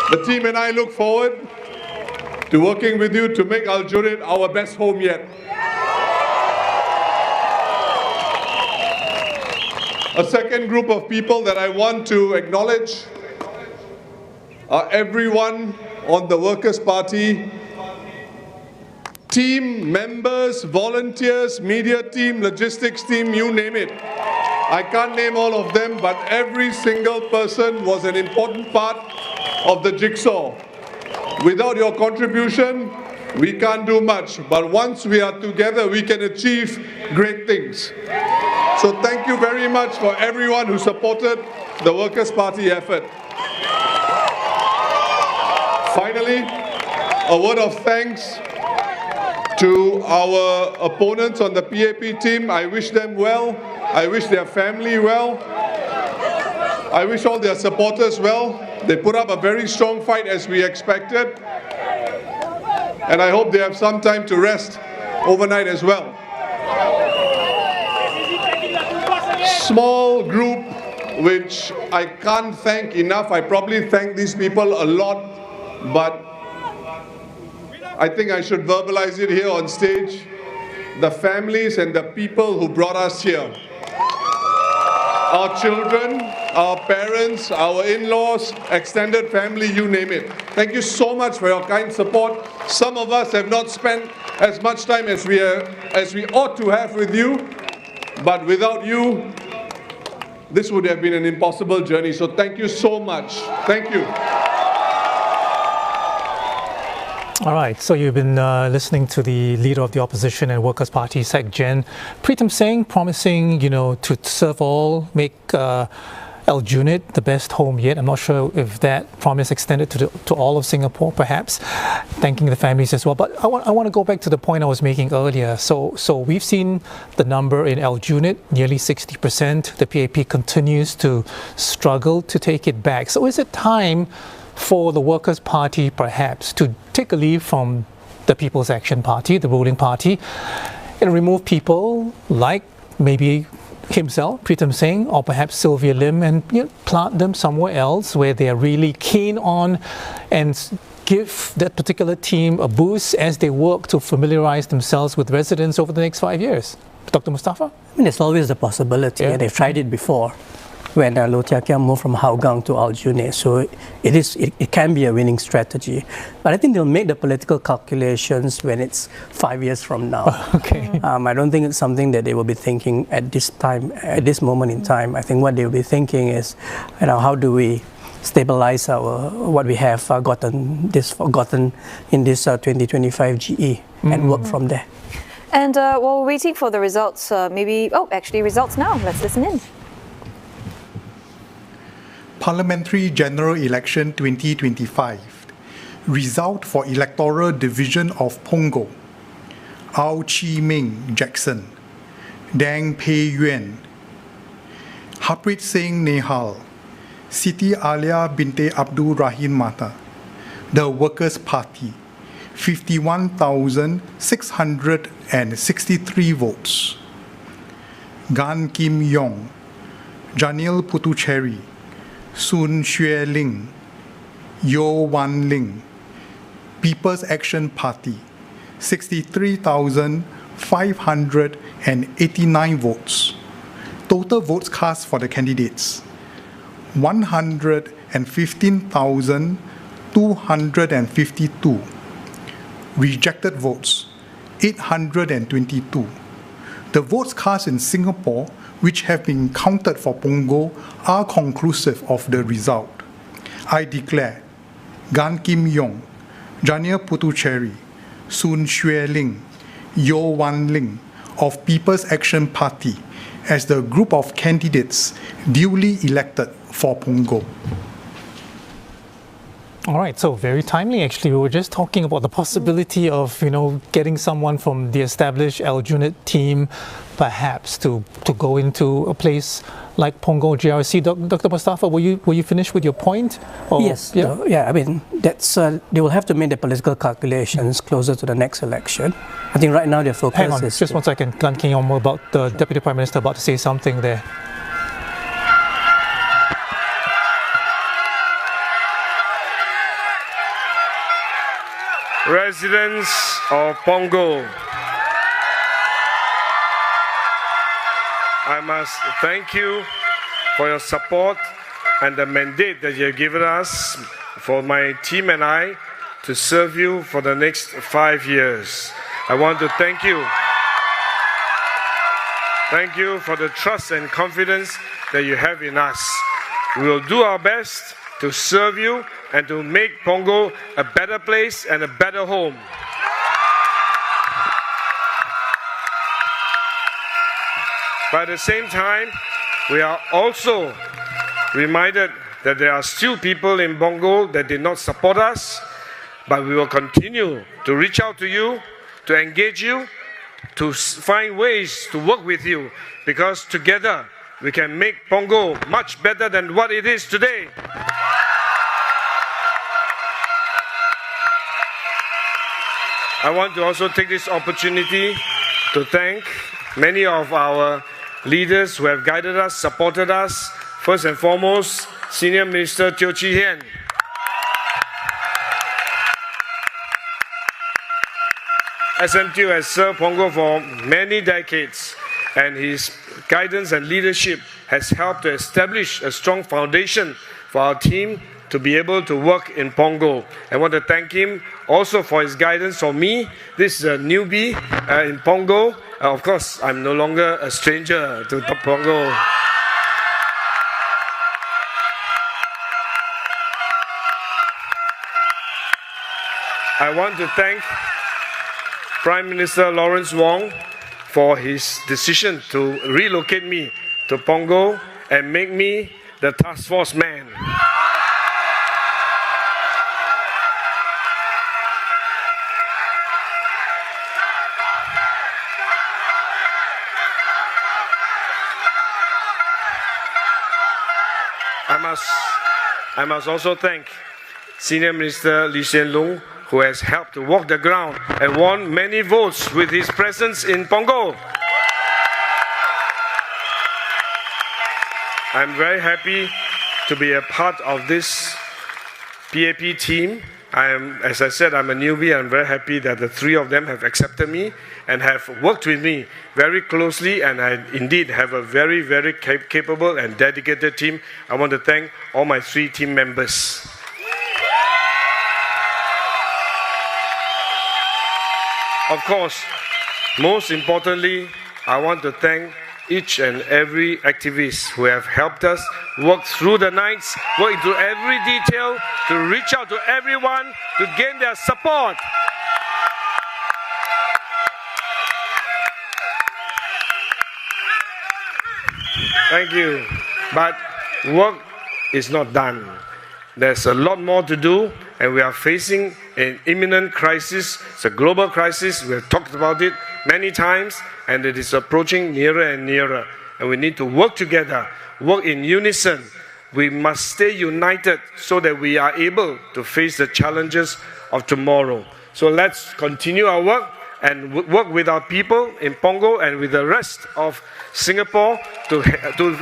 The team and I look forward to working with you to make Aljunied our best home yet. A second group of people that I want to acknowledge are everyone on the Workers' Party team, members, volunteers, media team, logistics team, you name it. I can't name all of them, but every single person was an important part of the jigsaw. Without your contribution, we can't do much. But once we are together, we can achieve great things. So thank you very much for everyone who supported the Workers' Party effort. Finally, a word of thanks to our opponents on the PAP team. I wish them well. I wish their family well. I wish all their supporters well. They put up a very strong fight as we expected. And I hope they have some time to rest overnight as well. Small group which I can't thank enough. I probably thank these people a lot, but I think I should verbalize it here on stage. The families and the people who brought us here. Our children, our parents, our in-laws, extended family, you name it. Thank you so much for your kind support. Some of us have not spent as much time as we ought to have with you, but without you, this would have been an impossible journey. So thank you so much. Thank you. All right, so you've been listening to the leader of the opposition and Workers' Party, Sec Gen, Pritam Singh, promising, to serve all, make Aljunied the best home yet. I'm not sure if that promise extended to all of Singapore, perhaps, thanking the families as well. But I want to go back to the point I was making earlier. So we've seen the number in Aljunied, nearly 60%. The PAP continues to struggle to take it back. So is it time for the Workers' Party perhaps to take a leave from the People's Action Party, the ruling party, and remove people like maybe himself, Pritam Singh, or perhaps Sylvia Lim, and plant them somewhere else where they are really keen on, and give that particular team a boost as they work to familiarize themselves with residents over the next 5 years? Dr. Mustafa? I mean, there's always the possibility, and they've tried it before when Low Tia Kiam moved from Hougang to Aljunied. So it can be a winning strategy. But I think they'll make the political calculations when it's 5 years from now. Okay. I don't think it's something that they will be thinking at this time, at this moment in time. I think what they'll be thinking is, how do we stabilize what we have gotten in this 2025 GE and work from there. And while we're waiting for the results, results now. Let's listen in. Parliamentary General Election 2025. Result for Electoral Division of Punggol. Ao Chi Ming Jackson. Dang Pei Yuan. Harpreet Singh Nehal. Siti Alia Binte Abdul Rahim Mata. The Workers' Party. 51,663 votes. Gan Kim Yong. Janil Putucherry. Sun Xue Ling, Yo Wan Ling, People's Action Party, 63,589 votes. Total votes cast for the candidates, 115,252. Rejected votes, 822. The votes cast in Singapore, which have been counted for Punggol, are conclusive of the result. I declare Gan Kim Yong, Janil Puthucheary, Soon Xueh Ling, Yeo Wan Ling of People's Action Party as the group of candidates duly elected for Punggol. All right, so very timely actually. We were just talking about the possibility of, getting someone from the established Aljunied team perhaps to go into a place like Punggol GRC. Dr. Mustafa, were you finished with your point? Or, yes, I mean, that's they will have to make the political calculations closer to the next election. I think right now their focus Hang on, is... just 1 second. Gan Kim Yong about the Deputy Prime Minister about to say something there. Residents of Punggol, I must thank you for your support and the mandate that you have given us for my team and I to serve you for the next 5 years. I want to thank you. Thank you for the trust and confidence that you have in us. We will do our best to serve you and to make Punggol a better place and a better home. But at the same time, we are also reminded that there are still people in Punggol that did not support us, but we will continue to reach out to you, to engage you, to find ways to work with you, because together we can make Punggol much better than what it is today. I want to also take this opportunity to thank many of our leaders who have guided us, supported us. First and foremost, Senior Minister Teo Chee Hean. SMTU has served Punggol for many decades, and his guidance and leadership has helped to establish a strong foundation for our team to be able to work in Punggol. I want to thank him also for his guidance for me. This is a newbie in Punggol. Of course, I'm no longer a stranger to Punggol. I want to thank Prime Minister Lawrence Wong for his decision to relocate me to Punggol and make me the task force man. I must also thank Senior Minister Lee Hsien Loong, who has helped to walk the ground and won many votes with his presence in Punggol. I'm very happy to be a part of this PAP team. As I said, I'm a newbie. I'm very happy that the three of them have accepted me and have worked with me very closely, and I indeed have a very, very capable and dedicated team. I want to thank all my three team members. Of course, most importantly, I want to thank each and every activist who have helped us work through the nights, work into every detail, to reach out to everyone, to gain their support. Thank you. But work is not done. There's a lot more to do, and we are facing an imminent crisis. It's a global crisis. We have talked about it many times, and it is approaching nearer and nearer. And we need to work together, work in unison. We must stay united so that we are able to face the challenges of tomorrow. So let's continue our work and work with our people in Punggol and with the rest of Singapore to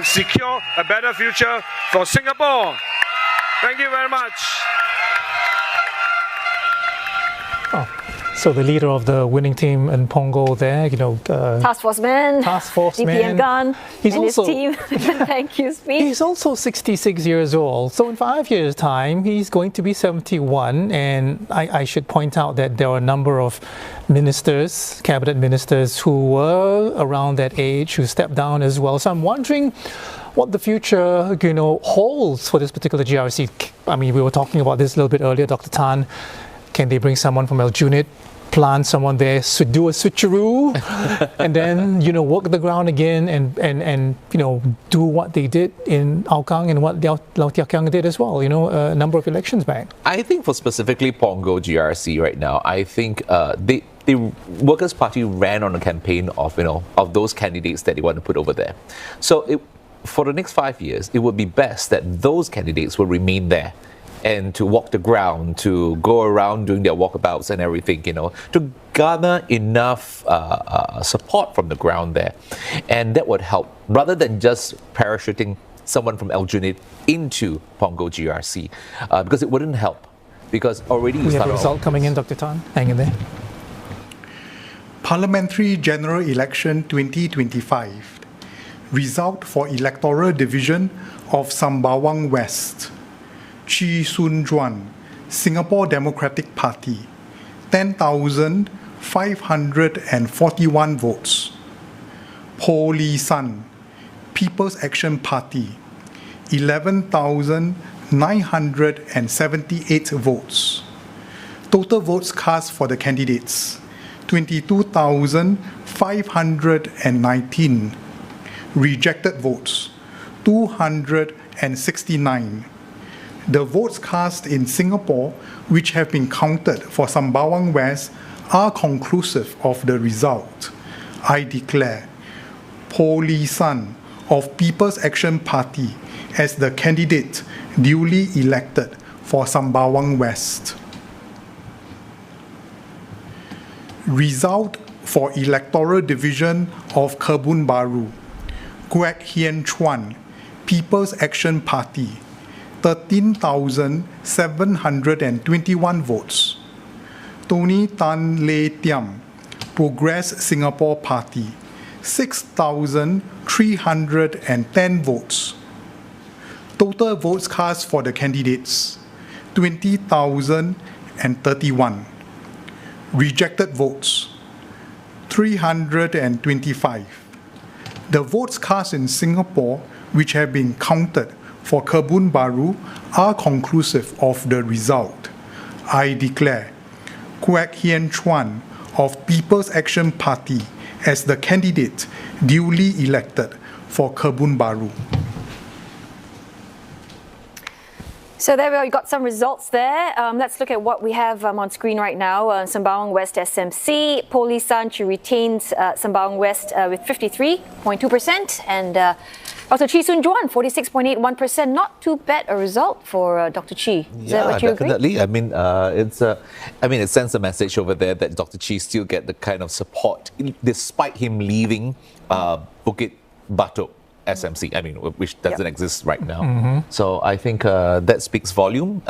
secure a better future for Singapore. Thank you very much. Oh, so the leader of the winning team in Punggol there, Task Force Man, DPM Gun, he's and also, his team. Thank you, speech. He's also 66 years old. So in 5 years' time, he's going to be 71. And I should point out that there are a number of ministers, cabinet ministers, who were around that age, who stepped down as well. So I'm wondering what the future, holds for this particular GRC. I mean, we were talking about this a little bit earlier, Dr. Tan. Can they bring someone from Aljunied, plant someone there, do a switcheroo, and then, work the ground again and do what they did in Aokang and what Lau Tia Kiang did as well, a number of elections back? I think for specifically Punggol GRC right now, I think the Workers' Party ran on a campaign of those candidates that they want to put over there. So for the next 5 years, it would be best that those candidates will remain there and to walk the ground, to go around doing their walkabouts and everything, to garner enough support from the ground there. And that would help, rather than just parachuting someone from Aljunied into Punggol GRC, because it wouldn't help. Because already we have a result coming in, Dr. Tan. Hang in there. Parliamentary General Election 2025. Result for Electoral Division of Sembawang West. Chee Soon Juan, Singapore Democratic Party, 10,541 votes. Po Lee Sun, People's Action Party, 11,978 votes. Total votes cast for the candidates, 22,519. Rejected votes, 269. The votes cast in Singapore, which have been counted for Sembawang West, are conclusive of the result. I declare Po Lee Sun of People's Action Party as the candidate duly elected for Sembawang West. Result for Electoral Division of Kebun Baru. Kwek Hien Chuan, People's Action Party, 13,721 votes. Tony Tan Lay Tiam, Progress Singapore Party, 6,310 votes. Total votes cast for the candidates, 20,031. Rejected votes, 325. The votes cast in Singapore, which have been counted for Kebun Baru, are conclusive of the result. I declare Kwek Hien Chuan of People's Action Party as the candidate duly elected for Kebun Baru. So there we go, you got some results there. Let's look at what we have on screen right now. Sembawang West SMC, Po Lee Sun, she retains Sembawang West with 53.2%, and Dr. Chee Soon Juan, 46.81%. Not too bad a result for Dr. Chee. Is that what you definitely. agree? It sends a message over there that Dr. Chee still get the kind of support despite him leaving Bukit Batok SMC, which doesn't exist right now. Mm-hmm. So I think that speaks volume.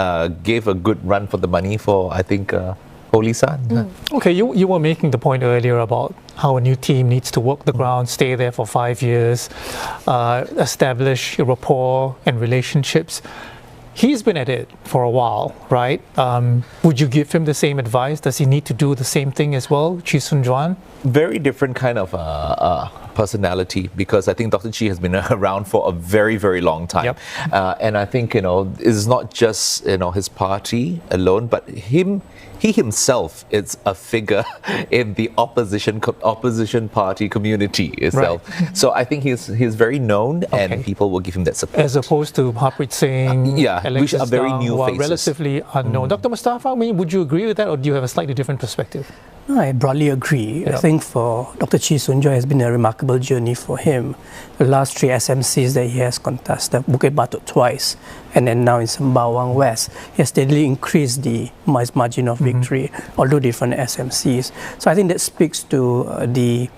Gave a good run for the money for, I think, Po Lee Sun. Okay, you were making the point earlier about how a new team needs to work the ground, stay there for 5 years, establish rapport and relationships. He's been at it for a while, right? Would you give him the same advice? Does he need to do the same thing as well, Chee Soon Juan? Very different kind of personality, because I think Dr. Chee has been around for a very, very long time. Yep. And I think, it's not just, his party alone, but he himself is a figure in the opposition party community itself. Right. So I think he's very known, and people will give him that support. As opposed to Harpreet Singh, which are very new who are faces. relatively unknown. Dr. Mustafa, would you agree with that, or do you have a slightly different perspective? No, I broadly agree. I think for Dr. Chee Soon Juan, has been a remarkable journey for him. The last 3 SMCs that he has contested, Bukit Batok twice, and then now in Sembawang West, he has steadily increased the margin of victory, although different SMCs. So I think that speaks to the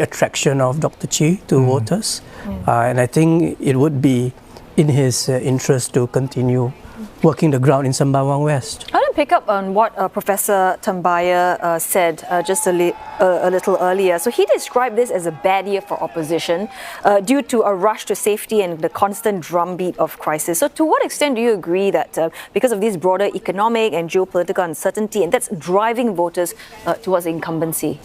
attraction of Dr. Chee to voters. And I think it would be in his interest to continue working the ground in Sembawang West. How do to pick up on what Professor Tambaya said just a little earlier. So he described this as a bad year for opposition due to a rush to safety and the constant drumbeat of crisis. So to what extent do you agree that because of this broader economic and geopolitical uncertainty, and that's driving voters towards incumbency?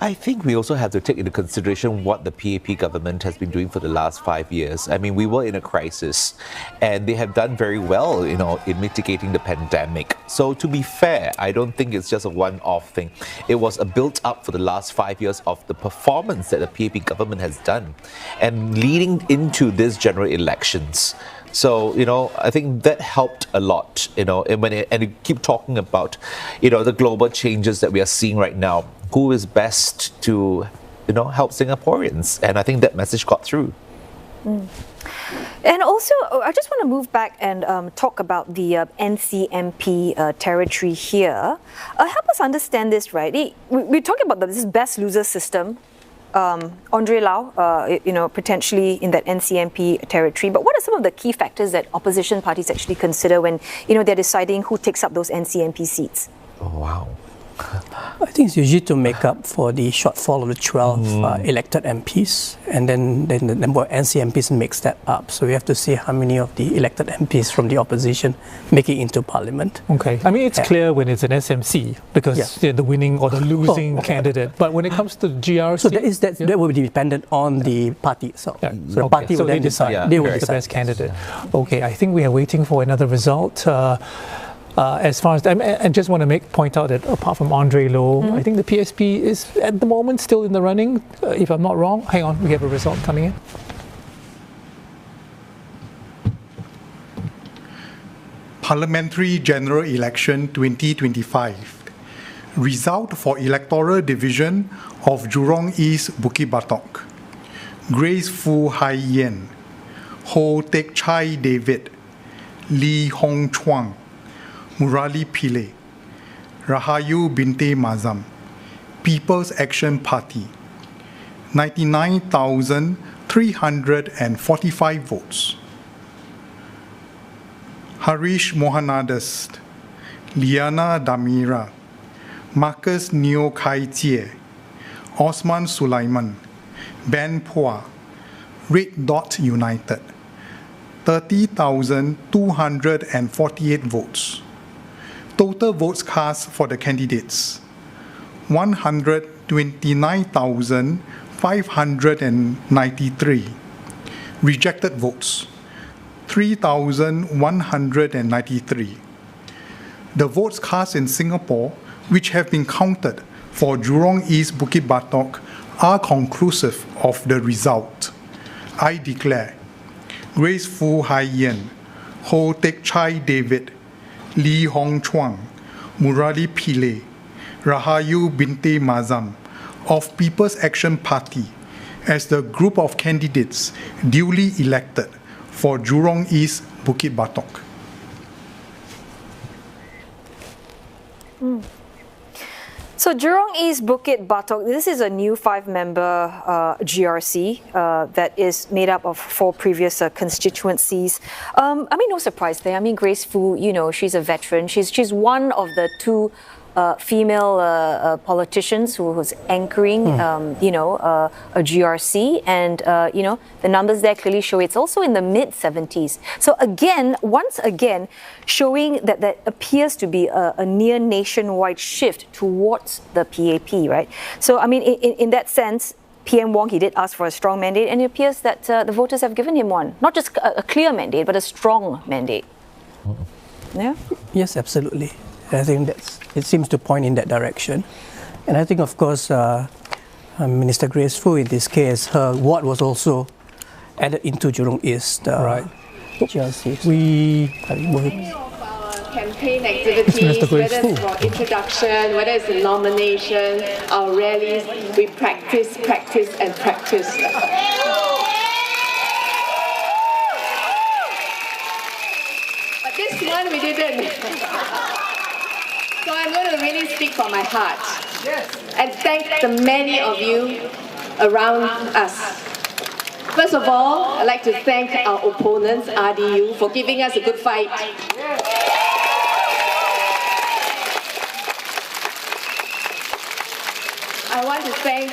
I think we also have to take into consideration what the PAP government has been doing for the last 5 years. I mean, we were in a crisis and they have done very well, in mitigating the pandemic. So to be fair, I don't think it's just a one-off thing. It was a built-up for the last 5 years of the performance that the PAP government has done and leading into these general elections. So, I think that helped a lot, and you keep talking about, the global changes that we are seeing right now. Who is best to, help Singaporeans? And I think that message got through. And also, I just want to move back and talk about the NCMP territory here. Help us understand this, right? We're talking about this best loser system. Andre Lau, potentially in that NCMP territory. But what are some of the key factors that opposition parties actually consider when, they're deciding who takes up those NCMP seats? Oh, wow. I think it's usually to make up for the shortfall of the 12 elected MPs, and then the number of NCMPs makes that up. So we have to see how many of the elected MPs from the opposition make it into parliament. Okay, I mean it's clear when it's an SMC because they're the winning or the losing candidate. But when it comes to GRC, so that will be dependent on the party itself. So the party will then decide. They will decide the best candidate. Okay, I think we are waiting for another result. As far as I just want to point out that apart from Andre Low, I think the PSP is at the moment still in the running. If I'm not wrong, hang on, we have a result coming in. Parliamentary General Election 2025. Result for Electoral Division of Jurong East Bukit Batok. Grace Fu Hai Yen, Ho Tek Chai David, Lee Hong Chuang, Murali Pillai, Rahayu Binti Mazam, People's Action Party, 99,345 votes. Harish Mohanadas, Liana Damira, Marcus Neo Kai Jie, Osman Sulaiman, Ben Phua, Red Dot United, 30,248 votes. Total votes cast for the candidates, 129,593. Rejected votes, 3,193. The votes cast in Singapore, which have been counted for Jurong East Bukit Batok, are conclusive of the result. I declare Grace Fu Hai Yen, Ho Tek Chai David, Lee Hong Chuang, Murali Pillai, Rahayu Binti Mazam of People's Action Party as the group of candidates duly elected for Jurong East Bukit Batok. So Jurong East Bukit Batok, this is a new 5-member GRC that is made up of 4 previous constituencies. No surprise there. Grace Fu, she's a veteran. She's one of the 2 female politicians who's anchoring, a GRC, and the numbers there clearly show it's also in the mid-70s. So once again, showing that appears to be a near nationwide shift towards the PAP, right? So in that sense, PM Wong, he did ask for a strong mandate, and it appears that the voters have given him one. Not just a clear mandate, but a strong mandate. Yeah. Yes, absolutely. I think it seems to point in that direction. And I think, of course, Minister Grace Fu, in this case, her ward was also added into Jurong East GRC. Campaign activities, whether it's for introduction, whether it's a nomination, our rallies, we practice. But this one we didn't. So I'm going to really speak from my heart and thank the many of you around us. First of all, I'd like to thank our opponents, RDU, for giving us a good fight. to thank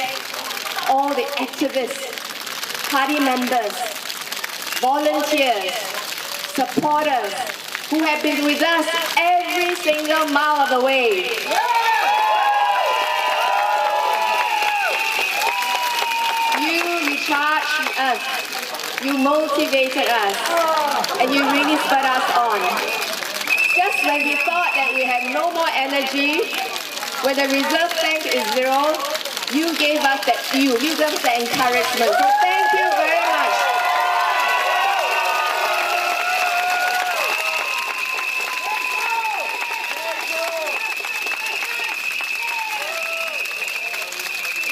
all the activists, party members, volunteers, supporters who have been with us every single mile of the way. You recharged us, you motivated us, and you really spurred us on. Just when we thought that we had no more energy, when the reserve tank is zero, you gave us that fuel, you gave us that encouragement. So thank you very much.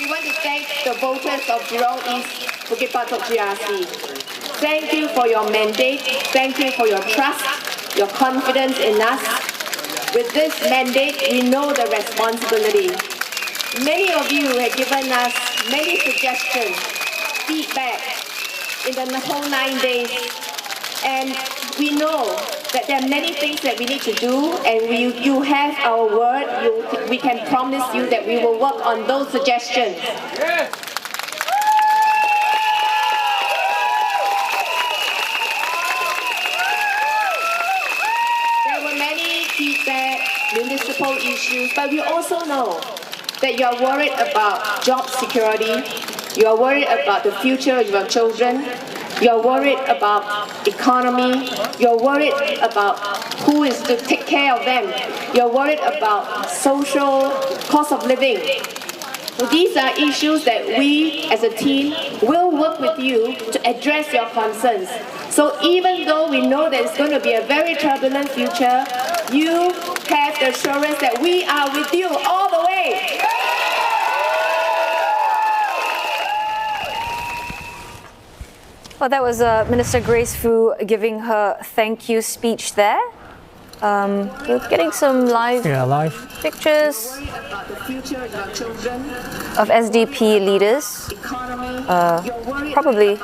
We want to thank the voters of Jurong East, Bukit Batok GRC. Thank you for your mandate. Thank you for your trust, your confidence in us. With this mandate, we know the responsibility. Many of you have given us many suggestions, feedback in the whole 9 days. And we know that there are many things that we need to do, and you have our word. We can promise you that we will work on those suggestions. Yes. There were many feedback, municipal issues, but we also know that you are worried about job security, you are worried about the future of your children, you are worried about economy, you are worried about who is to take care of them, you are worried about social cost of living. So these are issues that we as a team will work with you to address your concerns. So even though we know that it's going to be a very turbulent future, you have the assurance that we are with you all the way. Well, that was Minister Grace Fu giving her thank you speech there. We're getting some live pictures of SDP leaders. Probably.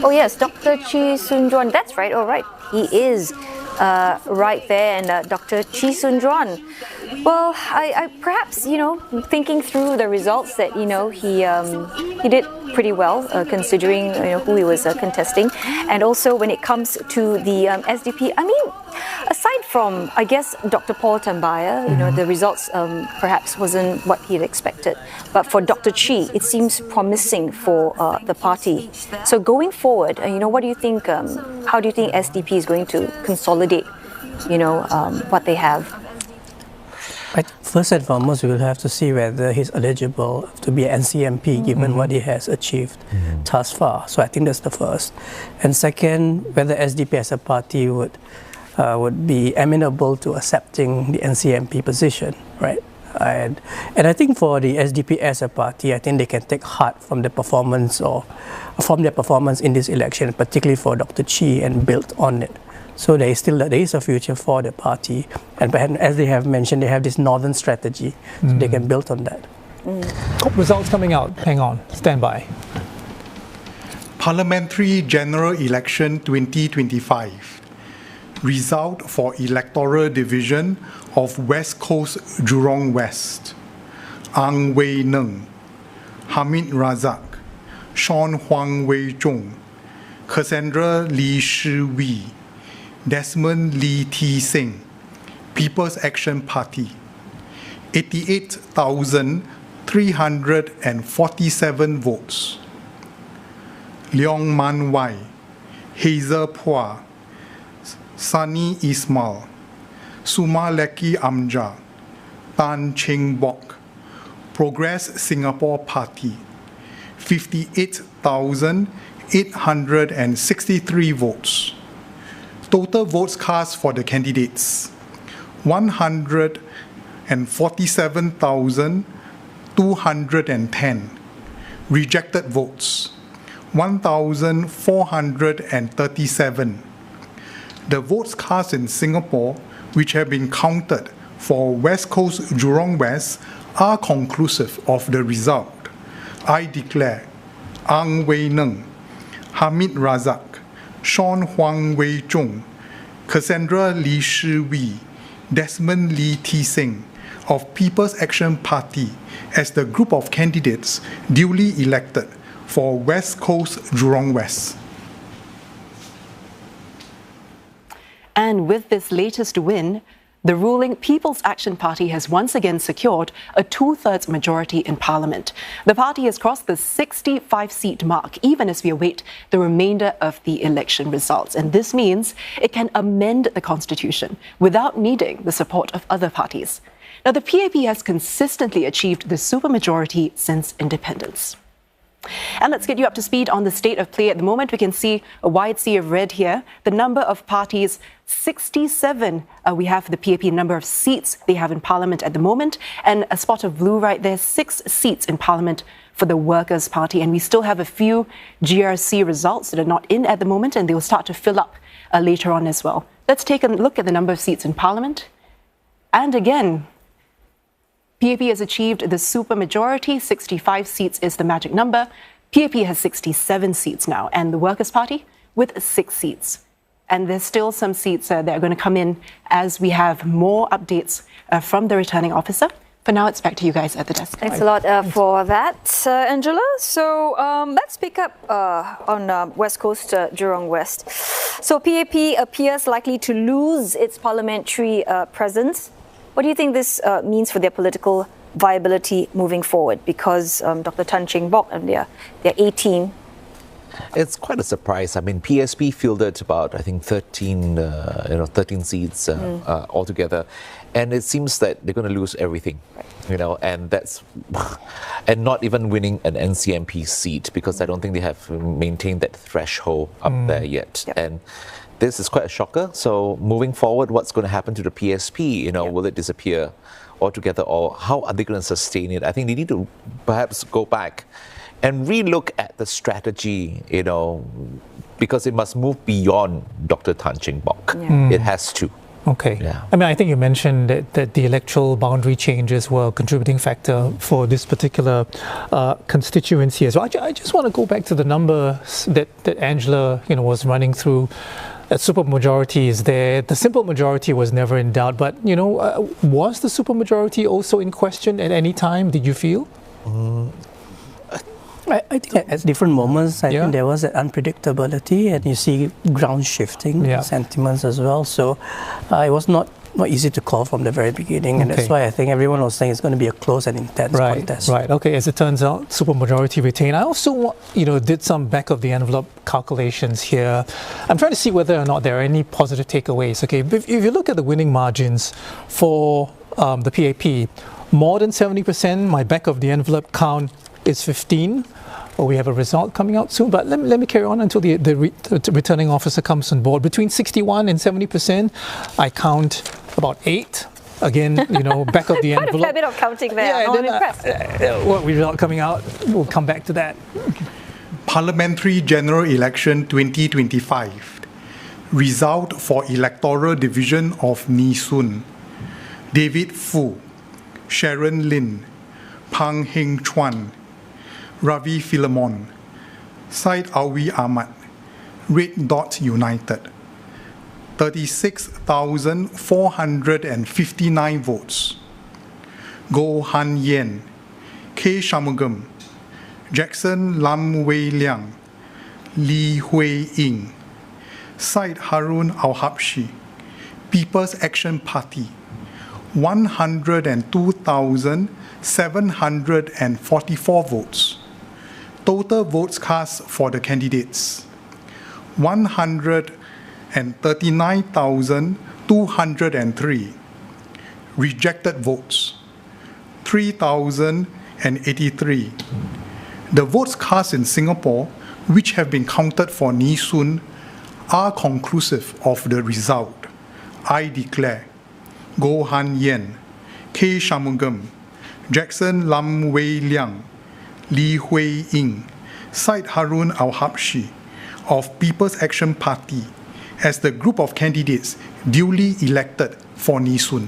Oh yes, Dr. Chee Soon-juan. That's right. All right, he is right there, and Dr. Chee Soon-juan. Well, I perhaps thinking through the results that he did pretty well considering who he was contesting, and also when it comes to the SDP. I mean, aside from I guess Dr. Paul Tambaya, the results perhaps wasn't what he had expected, but for Dr. Chee, it seems promising for the party. So going forward, what do you think? How do you think SDP is going to consolidate? What they have. First and foremost, we will have to see whether he's eligible to be an NCMP given what he has achieved thus far. So I think that's the first. And second, whether SDP as a party would be amenable to accepting the NCMP position, right? And I think for the SDP as a party, I think they can take heart from their performance in this election, particularly for Dr. Chee, and build on it. So there is a future for the party, and as they have mentioned, they have this northern strategy, so they can build on that. Results coming out. Hang on, stand by. Parliamentary General Election 2025. Result for Electoral Division of West Coast Jurong West. Ang Wei Neng, Hamid Razak, Sean Huang Wei Zhong, Cassandra Lee Shi Wee, Desmond Lee T. Singh, People's Action Party. 88,347 votes. Leong Man Wai, Hazel Phua, Sunny Ismail, Suma Leki Amja, Tan Cheng Bok, Progress Singapore Party. 58,863 votes. Total votes cast for the candidates, 147,210. Rejected votes, 1,437. The votes cast in Singapore, which have been counted for West Coast Jurong West, are conclusive of the result. I declare Ang Wei Neng, Hamid Razak, Sean Huang Wei Zhong, Cassandra Lee Shi Wee, Desmond Lee T. Singh of People's Action Party as the group of candidates duly elected for West Coast Jurong West. And with this latest win, the ruling People's Action Party has once again secured a 2/3 majority in Parliament. The party has crossed the 65-seat mark, even as we await the remainder of the election results. And this means it can amend the constitution without needing the support of other parties. Now, the PAP has consistently achieved the supermajority since independence. And let's get you up to speed on the state of play at the moment. We can see a wide sea of red here. The number of parties, 67. We have the PAP number of seats they have in Parliament at the moment. And a spot of blue right there, 6 seats in Parliament for the Workers' Party. And we still have a few GRC results that are not in at the moment, and they will start to fill up later on as well. Let's take a look at the number of seats in Parliament. And again, PAP has achieved the supermajority. 65 seats is the magic number. PAP has 67 seats now, and the Workers' Party with 6 seats. And there's still some seats that are going to come in as we have more updates from the returning officer. For now, it's back to you guys at the desk. Thanks a lot for that, Angela. So let's pick up on West Coast, Jurong West. So PAP appears likely to lose its parliamentary presence. What do you think this means for their political viability moving forward? Because Dr. Tan Cheng Bock and their A team. It's quite a surprise. I mean, PSP fielded about, I think, 13 seats altogether, and it seems that they're going to lose everything, and that's, and not even winning an NCMP seat, because I don't think they have maintained that threshold up there yet. Yep. And this is quite a shocker. So moving forward, what's going to happen to the PSP? Will it disappear altogether, or how are they going to sustain it? I think they need to perhaps go back and relook at the strategy, because it must move beyond Dr. Tan Cheng Bock. It has to. Okay. Yeah. I mean, I think you mentioned that the electoral boundary changes were a contributing factor for this particular constituency. So I just want to go back to the numbers that Angela, was running through. A supermajority is there. The simple majority was never in doubt. But, was the supermajority also in question at any time, did you feel? I think at different moments, I think there was that unpredictability, and you see ground shifting sentiments as well. So it was not easy to call from the very beginning, and that's why I think everyone was saying it's going to be a close and intense contest. Right. Okay. As it turns out, supermajority retained. I also, did some back of the envelope calculations here. I'm trying to see whether or not there are any positive takeaways. Okay. If you look at the winning margins for the PAP, more than 70%. My back of the envelope count is 15. We have a result coming out soon, but let me carry on until the returning officer comes on board. Between 61 and 70%, I count about 8. Again, back of the envelope. Quite a fair bit of counting there. I'm impressed. What result coming out? We'll come back to that. Parliamentary General Election 2025. Result for Electoral Division of Nee Soon. David Fu, Sharon Lin, Pang Heng Chuan, Ravi Philemon, Syed Alwi Ahmad, Red Dot United. 36,459 votes. Goh Han Yen, K. Shanmugam, Jackson Lam Wei Liang, Lee Hui Ying, Syed Harun Al-Habshi, People's Action Party, 102,744 votes. Total votes cast for the candidates, 139,203. Rejected votes, 3,083. The votes cast in Singapore, which have been counted for Nee Soon, are conclusive of the result. I declare Goh Han Yen, K. Shanmugam, Jackson Lam Wei Liang, Lee Hui Ying, Syed Harun Al-Habshi of People's Action Party as the group of candidates duly elected for Nee Soon.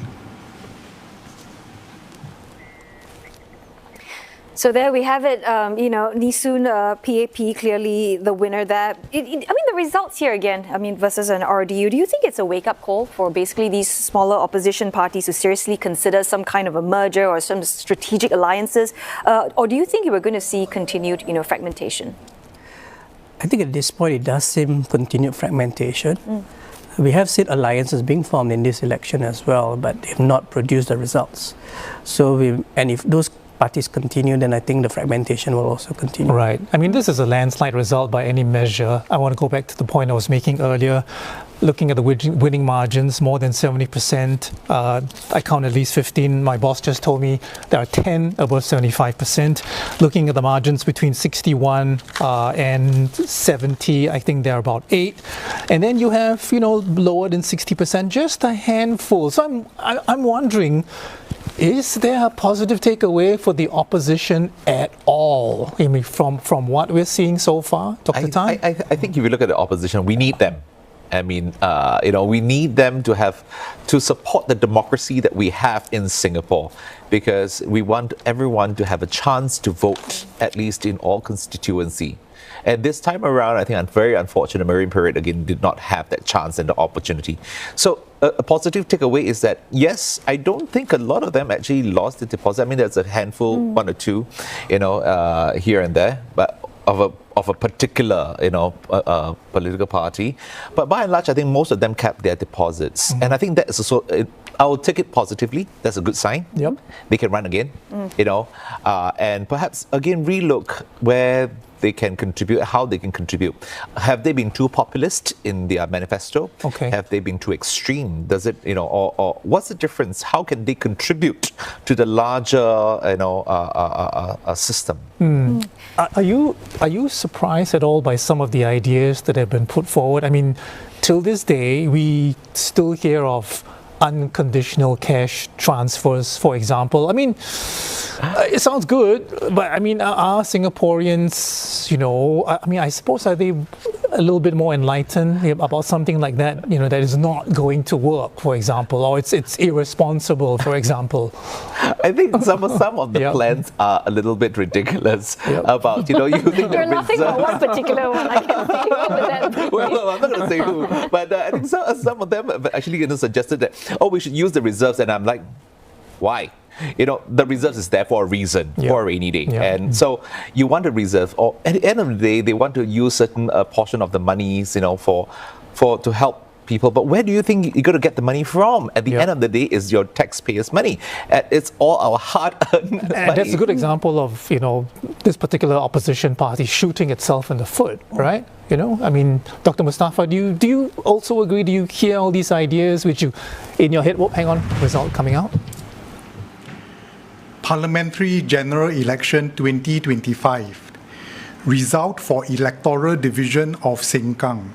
So there we have it, Nisoon PAP clearly the winner there. The results here again, versus an RDU, do you think it's a wake-up call for basically these smaller opposition parties to seriously consider some kind of a merger or some strategic alliances? Or do you think we're going to see continued, fragmentation? I think at this point it does seem continued fragmentation. We have seen alliances being formed in this election as well, but they've not produced the results. And if those parties continue, then I think the fragmentation will also continue. Right. This is a landslide result by any measure. I want to go back to the point I was making earlier. Looking at the winning margins, more than 70%. I count at least 15. My boss just told me there are 10 above 75%. Looking at the margins between 61 and 70, I think they're about 8. And then you have, lower than 60%, just a handful. So I'm wondering, is there a positive takeaway for the opposition at all? From what we're seeing so far, Dr. Tan? I think if you look at the opposition, we need them. We need them to support the democracy that we have in Singapore, because we want everyone to have a chance to vote, at least in all constituency. And this time around, I think I'm very unfortunate, Marine Parade again did not have that chance and the opportunity. So a positive takeaway is that, yes, I don't think a lot of them actually lost the deposit. There's a handful, one or two, here and there, but of a particular, political party. But by and large, I think most of them kept their deposits. And I think that is also, I will take it positively. That's a good sign. Yep. They can run again, and perhaps again relook where they can contribute, how they can contribute. Have they been too populist in their manifesto? Okay. Have they been too extreme? Does it, or what's the difference? How can they contribute to the larger, system? Are you surprised at all by some of the ideas that have been put forward? Till this day, we still hear of unconditional cash transfers, for example. It sounds good, but are Singaporeans, I suppose, are they a little bit more enlightened about something like that, that is not going to work, for example, or it's irresponsible, for example? I think some of the plans are a little bit ridiculous about, using You're laughing about one particular one, I can see that. Well, I'm not going to say who, but I think some of them have actually suggested that, we should use the reserves, and I'm like, why? The reserves is there for a reason, for a rainy day. And so you want a reserve, or at the end of the day, they want to use certain portion of the monies, to help people. But where do you think you're going to get the money from? At the end of the day, is your taxpayers' money. It's all our hard-earned money. And that's a good example of, this particular opposition party shooting itself in the foot, right? Dr. Mustafa, do you also agree? Do you hear all these ideas which you, in your head, hang on, result coming out? Parliamentary General Election 2025. Result for Electoral Division of Sengkang.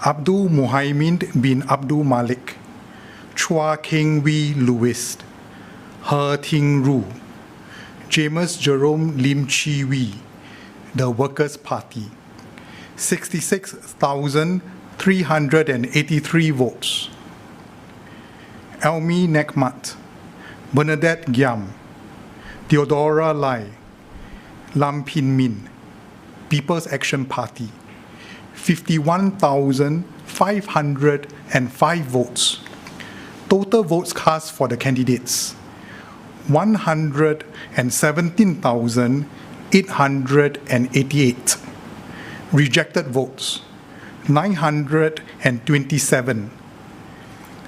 Abdul Muhaimin bin Abdul Malik, Chua Keng Wee Louis, He Ting Ru, James Jerome Lim Chi Wee, the Workers' Party. 66,383 votes. Elmi Nekmat, Bernadette Giam, Theodora Lai, Lam Pin Min, People's Action Party, 51,505 votes. Total votes cast for the candidates, 117,888. Rejected votes, 927.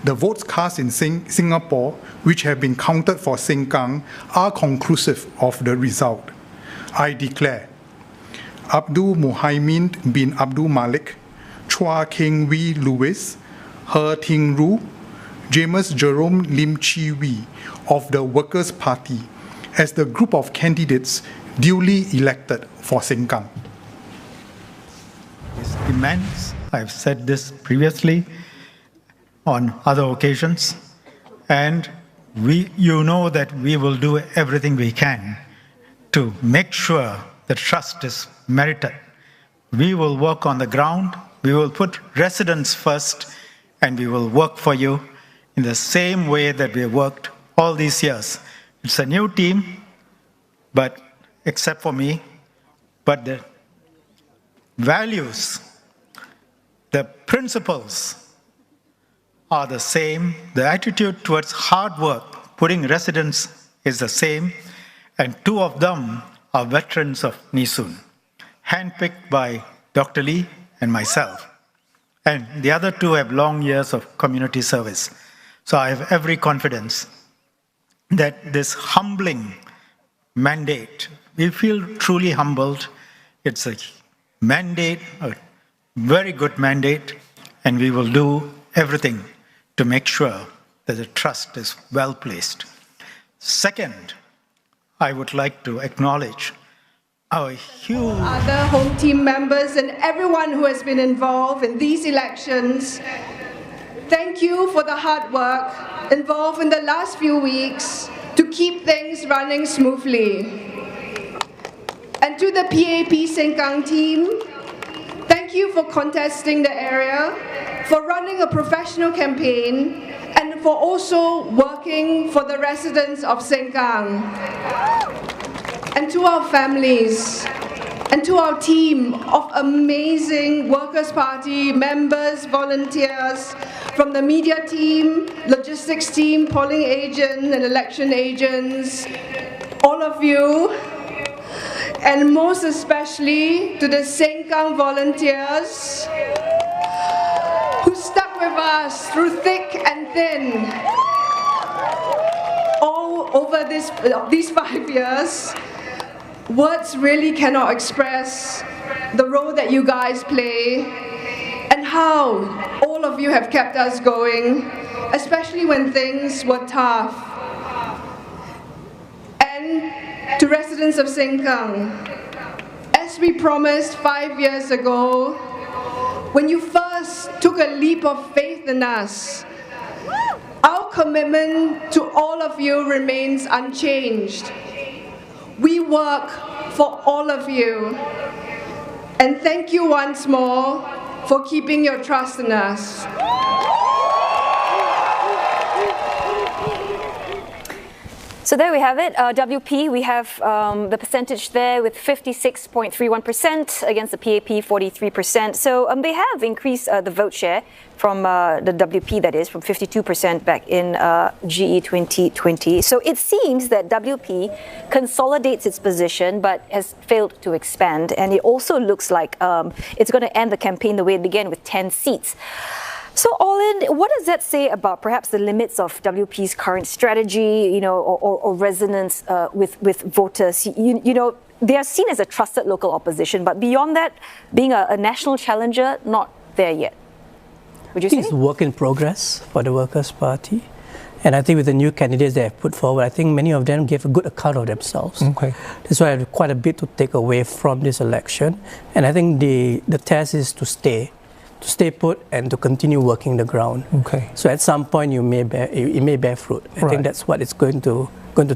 The votes cast in Singapore, which have been counted for Sengkang, are conclusive of the result. I declare Abdul Muhaimin bin Abdul Malik, Chua Keng Wee Louis, He Ting Ru, James Jerome Lim Chi Wee of the Workers' Party as the group of candidates duly elected for Sengkang. It's immense. I've said this previously on other occasions, and you know that we will do everything we can to make sure the trust is merited. We will work on the ground, we will put residents first, and we will work for you in the same way that we have worked all these years. It's a new team, but except for me, but the values, the principles are the same. The attitude towards hard work, putting residents, is the same. And two of them are veterans of Nisun, handpicked by Dr. Lee and myself. And the other two have long years of community service. So I have every confidence that this humbling mandate, we feel truly humbled. It's a mandate, a very good mandate, and we will do everything to make sure that the trust is well placed. Second, I would like to acknowledge our huge... Other home team members and everyone who has been involved in these elections, thank you for the hard work involved in the last few weeks to keep things running smoothly. And to the PAP Sengkang team, thank you for contesting the area, for running a professional campaign, and for also working for the residents of Sengkang. And to our families, and to our team of amazing Workers' Party members, volunteers, from the media team, logistics team, polling agent and election agents, all of you, and most especially to the Sengkang volunteers who stuck with us through thick and thin all over these 5 years. Words really cannot express the role that you guys play and how all of you have kept us going, especially when things were tough. And to residents of Sengkang, as we promised 5 years ago, when you first took a leap of faith in us, our commitment to all of you remains unchanged. We work for all of you. And thank you once more for keeping your trust in us. So there we have it. WP, we have the percentage there with 56.31% against the PAP 43%. So they have increased the vote share from the WP, that is, from 52% back in GE 2020. So it seems that WP consolidates its position but has failed to expand. And it also looks like it's going to end the campaign the way it began, with 10 seats. So all in, what does that say about perhaps the limits of WP's current strategy, you know, or resonance with voters? You know, they are seen as a trusted local opposition, but beyond that, being a national challenger, not there yet. Would you say? It's work in progress for the Workers' Party. And I think with the new candidates they have put forward, I think many of them gave a good account of themselves. Okay. That's why I have quite a bit to take away from this election. And I think the test is to stay put and to continue working the ground. Okay. So at some point it may bear fruit. I think that's what it's going to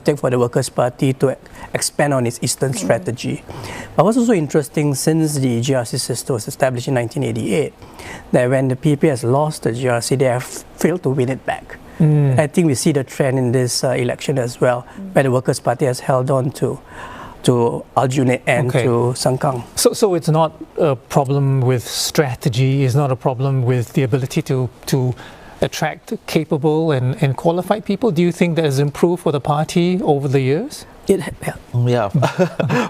take for the Workers' Party to expand on its Eastern strategy. But what's also interesting, since the GRC system was established in 1988, that when the PAP has lost the GRC, they have failed to win it back. I think we see the trend in this election as well, where the Workers' Party has held on to Aljunied and to Sengkang. So it's not a problem with strategy, it's not a problem with the ability to attract capable and qualified people. Do you think that has improved for the party over the years? Yeah,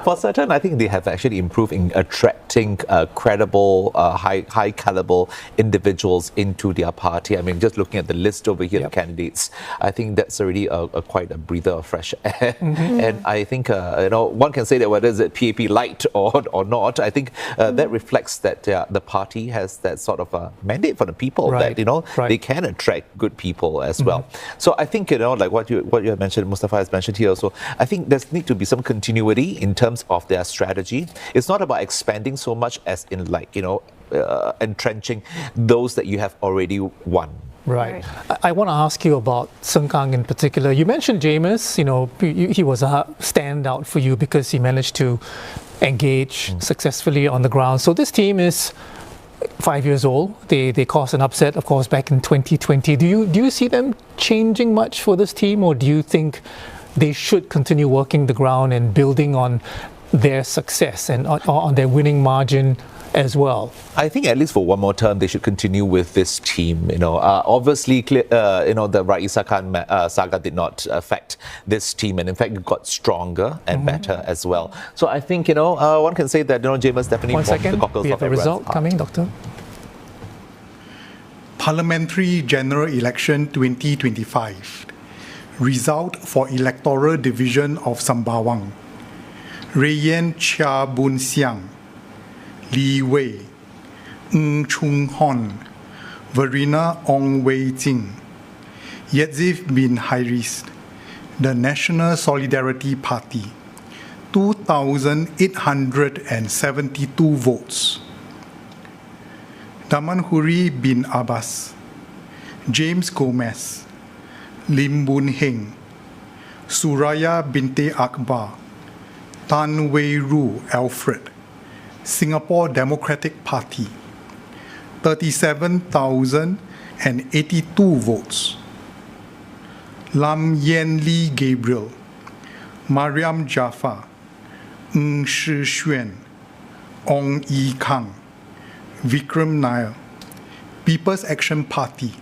for certain, I think they have actually improved in attracting credible, high caliber individuals into their party. I mean, just looking at the list over here, the candidates, I think that's already quite a breather of fresh air. And I think you know, one can say that whether it's PAP light or not, I think that reflects that the party has that sort of mandate for the people, that you know they can attract good people as well. So I think, you know, like what you have mentioned, Mustafa has mentioned here also, I think there needs to be some continuity in terms of their strategy. It's not about expanding so much as in, like, you know, entrenching those that you have already won. Right. I want to ask you about Sengkang in particular. You mentioned James, you know, he was a standout for you because he managed to engage successfully on the ground. So this team is 5 years old. They caused an upset, of course, back in 2020. Do you see them changing much for this team, or do you think they should continue working the ground and building on their success and on their winning margin as well? I think at least for one more term, they should continue with this team. Obviously, the Raisa Khan saga did not affect this team, and in fact, it got stronger and better as well. So I think one can say that Jamus definitely. 1 second, the cockles we have of a result coming, Doctor. Parliamentary General Election 2025. Result for Electoral Division of Sembawang. Rayen Chia Boon Siang, Lee Wei, Ng Chung Hon, Verena Ong Wei Jing, Yetzif bin Hairis, the National Solidarity Party, 2,872 votes. Damanhuri bin Abbas, James Gomez, Lim Boon Heng, Suraya Binte Akbar, Tan Wei Ru Alfred, Singapore Democratic Party, 37,082 votes. Lam Yen Lee Gabriel, Mariam Jaffa, Ng Shi Xuan, Ong Yi Kang, Vikram Nair, People's Action Party,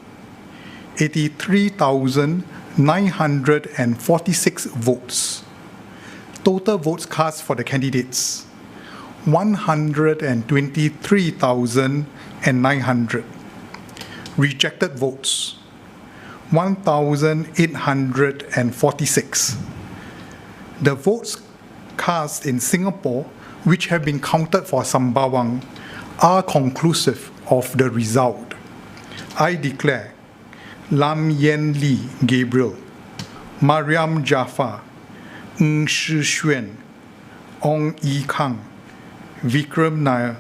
83,946 votes. Total votes cast for the candidates, 123,900. Rejected votes, 1,846. The votes cast in Singapore, which have been counted for Sembawang, are conclusive of the result. I declare Lam Yen Lee Gabriel, Mariam Jaffa, Ng Shi Xuan, Ong Yi Kang, Vikram Nair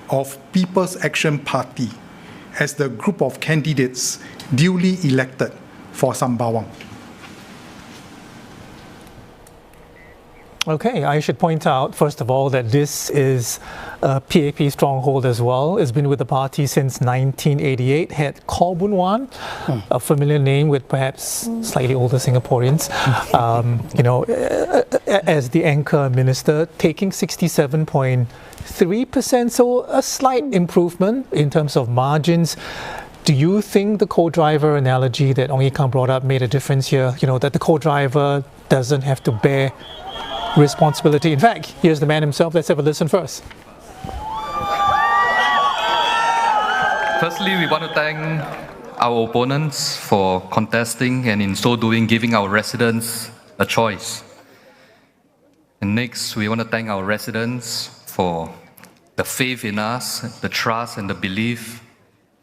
of People's Action Party as the group of candidates duly elected for Sembawang. Okay, I should point out, first of all, that this is a PAP stronghold as well. It's been with the party since 1988. Had Khaw Boon Wan, a familiar name with perhaps slightly older Singaporeans, as the anchor minister, taking 67.3%. So a slight improvement in terms of margins. Do you think the co-driver analogy that Ong Yi Kang brought up made a difference here? That the co-driver doesn't have to bear responsibility. In fact, here's the man himself. Let's have a listen first. Firstly, we want to thank our opponents for contesting and in so doing giving our residents a choice. And next, we want to thank our residents for the faith in us, the trust and the belief,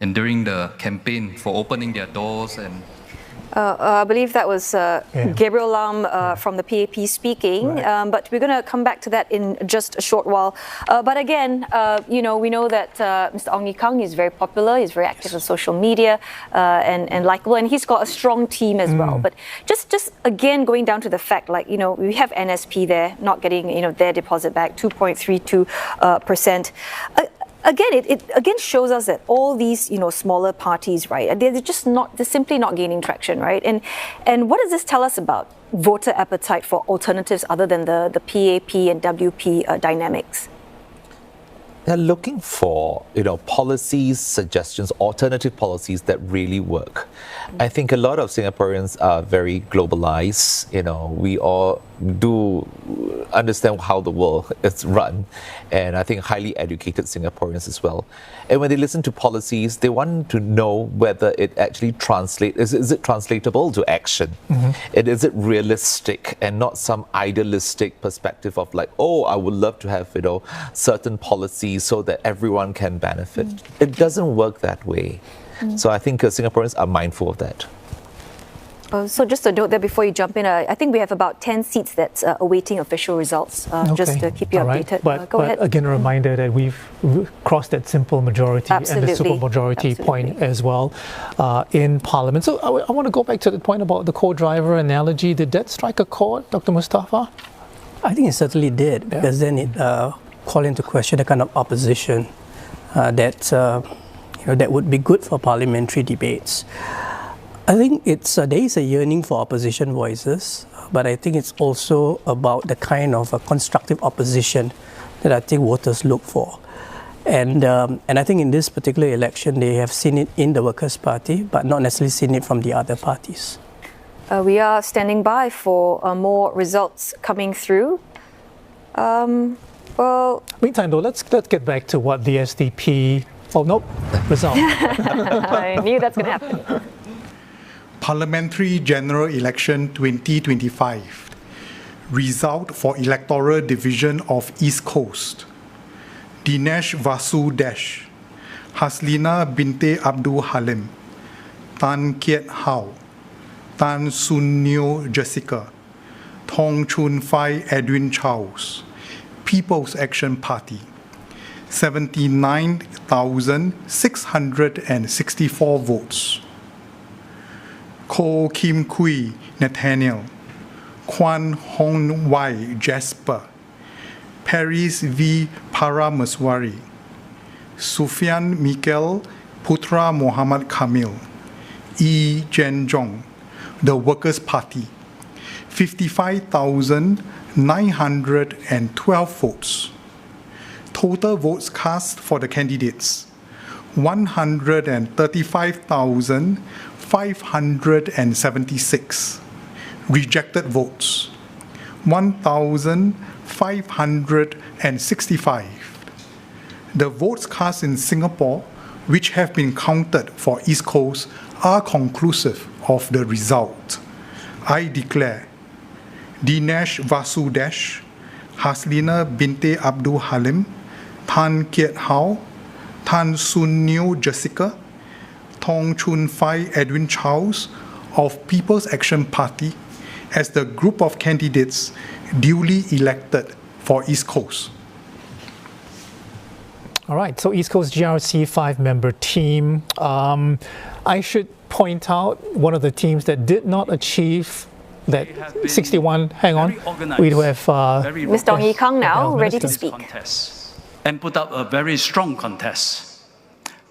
and during the campaign for opening their doors. And I believe that was Gabriel Lam from the PAP speaking, right. But we're going to come back to that in just a short while. But again, we know that Mr. Ong Yi Kang is very popular, he's very active on social media and likable, and he's got a strong team as well. But just again, going down to the fact, we have NSP there not getting their deposit back, 2.32%. Again, it again shows us that all these smaller parties, right? They're simply not gaining traction, right? And what does this tell us about voter appetite for alternatives other than the PAP and WP dynamics? They're looking for policies, suggestions, alternative policies that really work. I think a lot of Singaporeans are very globalized. We all do understand how the world is run, and I think highly educated Singaporeans as well. And when they listen to policies, they want to know whether it actually translates. Is it translatable to action? And is it realistic and not some idealistic perspective of I would love to have certain policies so that everyone can benefit. It doesn't work that way. So I think Singaporeans are mindful of that. So just a note there before you jump in, I think we have about 10 seats that's awaiting official results, just to keep you updated. But, go ahead. Again, a reminder that we've crossed that simple majority and the supermajority point as well in Parliament. So I want to go back to the point about the co-driver analogy. Did that strike a chord, Dr. Mustafa? I think it certainly did, because then it called into question the kind of opposition that would be good for parliamentary debates. I think there is a yearning for opposition voices, but I think it's also about the kind of a constructive opposition that I think voters look for. And I think in this particular election, they have seen it in the Workers' Party, but not necessarily seen it from the other parties. We are standing by for more results coming through. Well, meantime, though, let's get back to what the SDP. Oh nope, result. I knew that's going to happen. Parliamentary General Election 2025. Result for Electoral Division of East Coast. Dinesh Vasu Dash, Haslina Binte Abdul Halim, Tan Kiet Hao, Tan Sun Neo Jessica, Thong Chun Fai Edwin Charles, People's Action Party, 79,664 votes. Ko Kim Kui Nathaniel, Kwan Hong Wai Jasper, Paris V. Paramaswari, Sufyan Mikel Putra Muhammad Kamil, E. Jen Jong, the Workers' Party, 55,912 votes. Total votes cast for the candidates, 135,576. Rejected votes, 1,565. The votes cast in Singapore, which have been counted for East Coast, are conclusive of the result. I declare Dinesh Vasu Dash, Haslina Binte Abdul Halim, Tan Kiet Hao, Tan Sun Neo Jessica, Thong Chun Fai Edwin Charles of People's Action Party as the group of candidates duly elected for East Coast. All right, so East Coast GRC 5-member team. I should point out one of the teams that did not achieve that 61. Hang on, we do have Mr. Ong Ye Kung now ready to speak. And put up a very strong contest.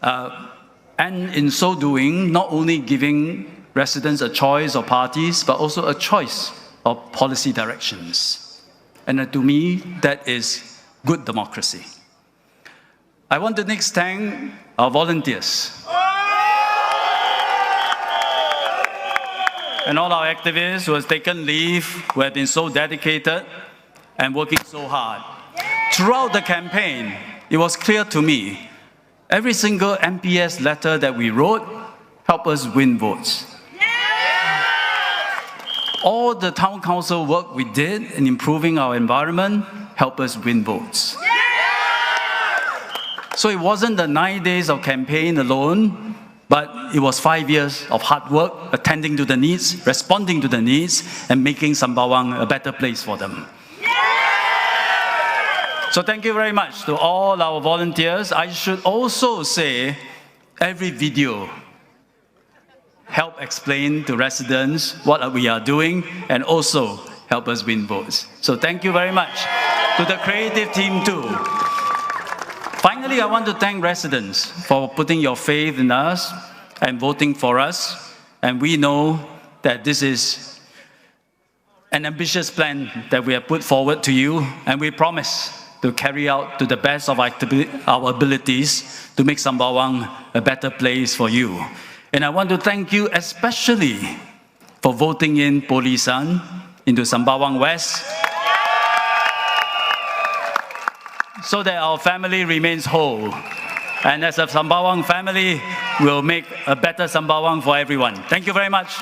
And in so doing, not only giving residents a choice of parties, but also a choice of policy directions. And to me, that is good democracy. I want to next thank our volunteers and all our activists who have taken leave, who have been so dedicated and working so hard. Throughout the campaign, it was clear to me, every single MPS letter that we wrote helped us win votes. All the town council work we did in improving our environment helped us win votes. So it wasn't the 9 days of campaign alone, but it was 5 years of hard work, attending to the needs, responding to the needs, and making Sembawang a better place for them. So thank you very much to all our volunteers. I should also say every video help explain to residents what we are doing and also help us win votes. So thank you very much to the creative team too. Finally, I want to thank residents for putting your faith in us and voting for us. And we know that this is an ambitious plan that we have put forward to you, and we promise to carry out to the best of our abilities to make Sembawang a better place for you. And I want to thank you especially for voting in Polisan into Sembawang West, so that our family remains whole. And as a Sembawang family, we'll make a better Sembawang for everyone. Thank you very much.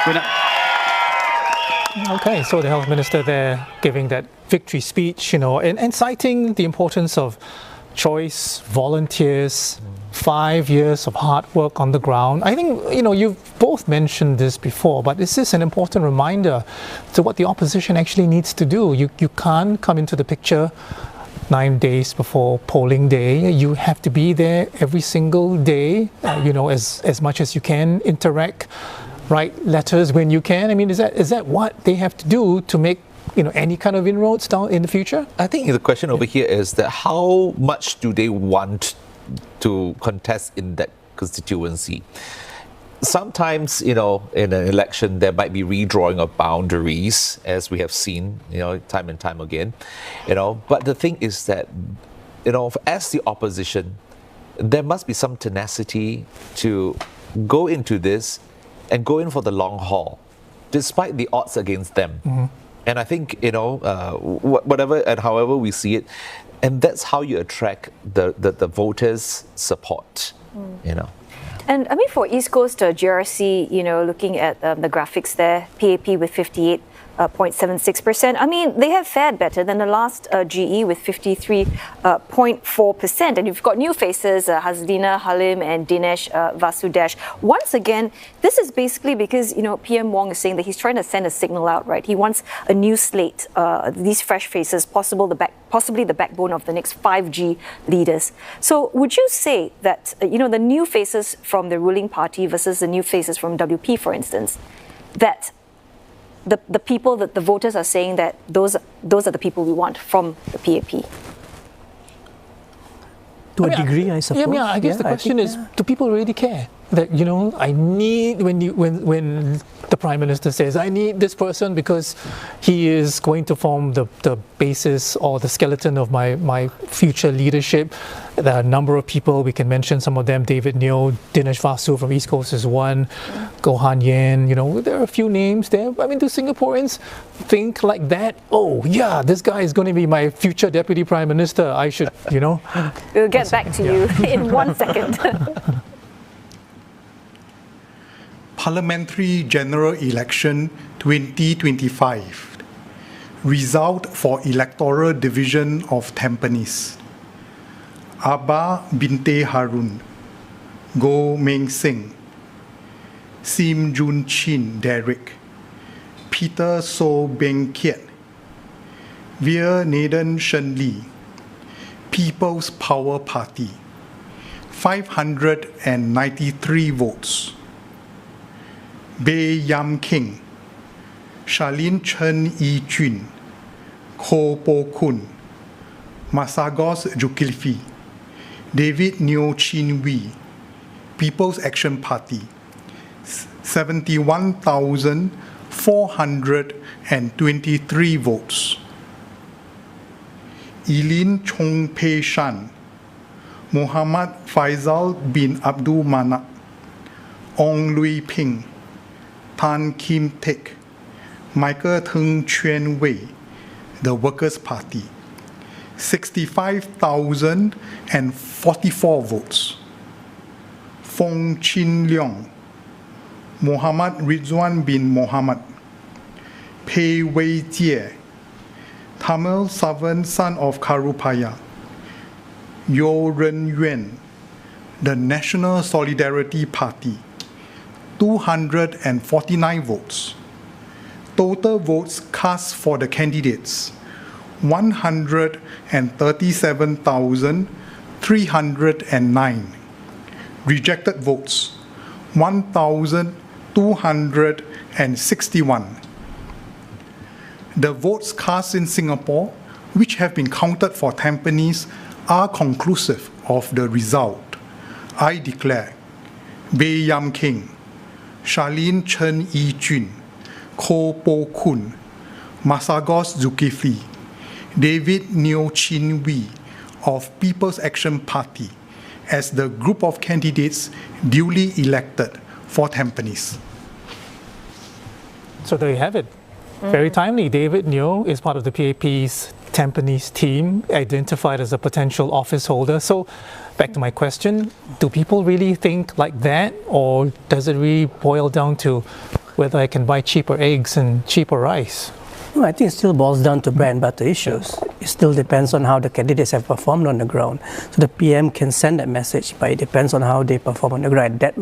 Good night. Okay, so the Health Minister there giving that victory speech, and citing the importance of choice, volunteers, 5 years of hard work on the ground. I think, you've both mentioned this before, but this is an important reminder to what the opposition actually needs to do. You can't come into the picture 9 days before polling day. You have to be there every single day, as much as you can, interact, write letters when you can. I mean, is that what they have to do to make any kind of inroads down in the future? I think the question over here is that how much do they want to contest in that constituency? sometimes, in an election, there might be redrawing of boundaries, as we have seen, time and time again, But the thing is that, as the opposition, there must be some tenacity to go into this and go in for the long haul, despite the odds against them. Mm-hmm. And I think, whatever and however we see it, and that's how you attract the voters' support, And I mean, for East Coast GRC, looking at the graphics there, PAP with 58.76%. I mean, they have fared better than the last GE with 53.4%. And you've got new faces, Hasdina Halim and Dinesh Vasudesh. Once again, this is basically because, PM Wong is saying that he's trying to send a signal out, right? He wants a new slate, these fresh faces, possibly the backbone of the next 5G leaders. So would you say that, the new faces from the ruling party versus the new faces from WP, for instance, that the people, that the voters are saying that those are the people we want from the PAP? To a degree, I suppose. Yeah, I guess the question is, do people really care? That, I need, when the Prime Minister says, I need this person because he is going to form the basis or the skeleton of my future leadership. There are a number of people, we can mention some of them, David Neo, Dinesh Vasu from East Coast is one, Gohan Yen, there are a few names there. I mean, do Singaporeans think like that? Oh, yeah, this guy is going to be my future Deputy Prime Minister. I should, We'll get back to you in 1 second. Parliamentary General Election 2025. Result for Electoral Division of Tampines. Abba Binte Harun, Goh Meng Sing, Sim Jun Chin Derek, Peter So Beng Kiat, Veer Nathan Shen Lee, People's Power Party, 593 votes. Bae Yam King, Charlene Chen Yi Jun, Ko Po Kun, Masagos Zulkifli, David Neo Chin Wee, People's Action Party, 71,423 votes. Eileen Chong Pei Shan, Muhammad Faisal bin Abdul Manap, Ong Lui Ping, Tan Kim Teck, Michael Teng Chuan Wei, the Workers' Party, 65,044 votes. Fong Chin Leong, Muhammad Rizwan bin Mohammed, Pei Wei Jie, Tamil Savan son of Karupaya, Yo Ren Yuan, the National Solidarity Party, 249 votes. Total votes cast for the candidates, 137,309. Rejected votes, 1,261. The votes cast in Singapore, which have been counted for Tampines, are conclusive of the result. I declare Bae Yam King, Charlene Chen Yi Jun, Ko Po Kun, Masagos Zulkifli, David Neo Chin Wee of People's Action Party as the group of candidates duly elected for Tampines. So there you have it. Very timely. David Neo is part of the PAP's Tampines team, identified as a potential office holder. So back to my question, do people really think like that, or does it really boil down to whether I can buy cheaper eggs and cheaper rice? No, I think it still boils down to bread and butter issues. It still depends on how the candidates have performed on the ground. So the PM can send that message, but it depends on how they perform on the ground. That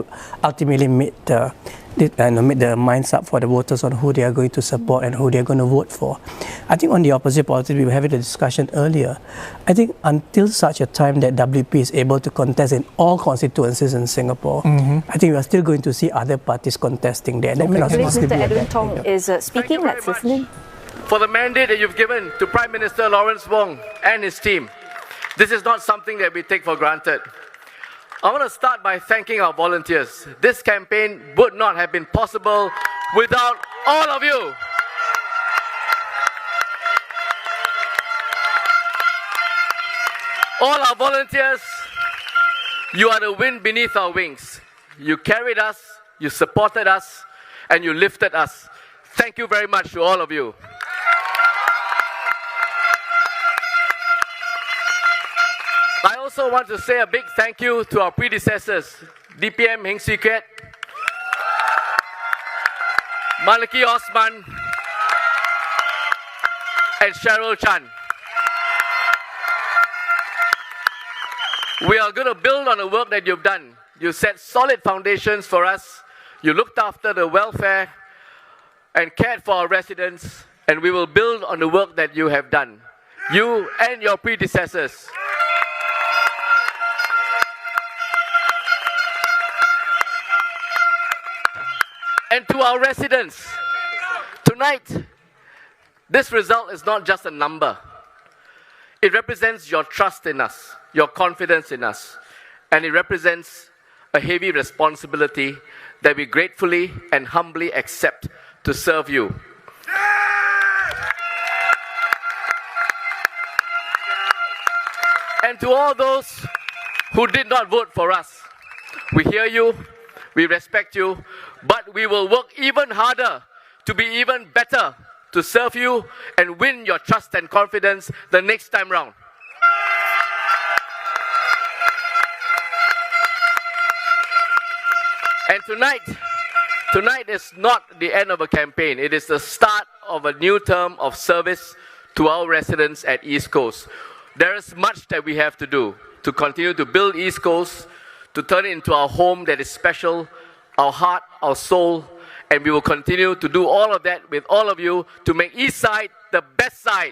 ultimately made the minds up for the voters on who they are going to support and who they are going to vote for. I think on the opposite politics, we were having a discussion earlier. I think until such a time that WP is able to contest in all constituencies in Singapore, I think we are still going to see other parties contesting there. I believe Mr. Edwin Tong is speaking. Let's listen. For the mandate that you've given to Prime Minister Lawrence Wong and his team. This is not something that we take for granted. I want to start by thanking our volunteers. This campaign would not have been possible without all of you. All our volunteers, you are the wind beneath our wings. You carried us, you supported us, and you lifted us. Thank you very much to all of you. I also want to say a big thank you to our predecessors, DPM Heng Swee Keat, Maliki Osman, and Cheryl Chan. We are going to build on the work that you've done. You set solid foundations for us. You looked after the welfare and cared for our residents, and we will build on the work that you have done. You and your predecessors. And to our residents, tonight, this result is not just a number. It represents your trust in us, your confidence in us, and it represents a heavy responsibility that we gratefully and humbly accept to serve you. And to all those who did not vote for us, we hear you, we respect you, but we will work even harder to be even better, to serve you and win your trust and confidence the next time round. And tonight is not the end of a campaign. It is the start of a new term of service to our residents at East Coast. There is much that we have to do to continue to build East Coast, to turn it into our home that is special, our heart, our soul, and we will continue to do all of that with all of you to make East Side the best side.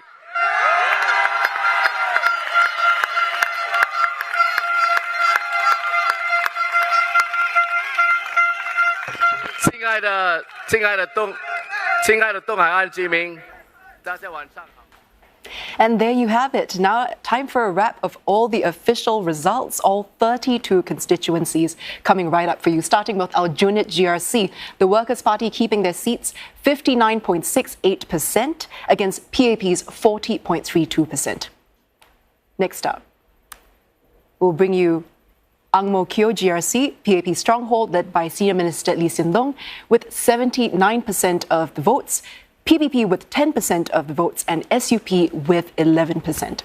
And there you have it. Now, time for a wrap of all the official results, all 32 constituencies coming right up for you, starting with Aljunied GRC. The Workers' Party keeping their seats 59.68% against PAP's 40.32%. Next up, we'll bring you Ang Mo Kio GRC, PAP stronghold led by Senior Minister Lee Hsien Loong with 79% of the votes, PPP with 10% of the votes, and SUP with 11%.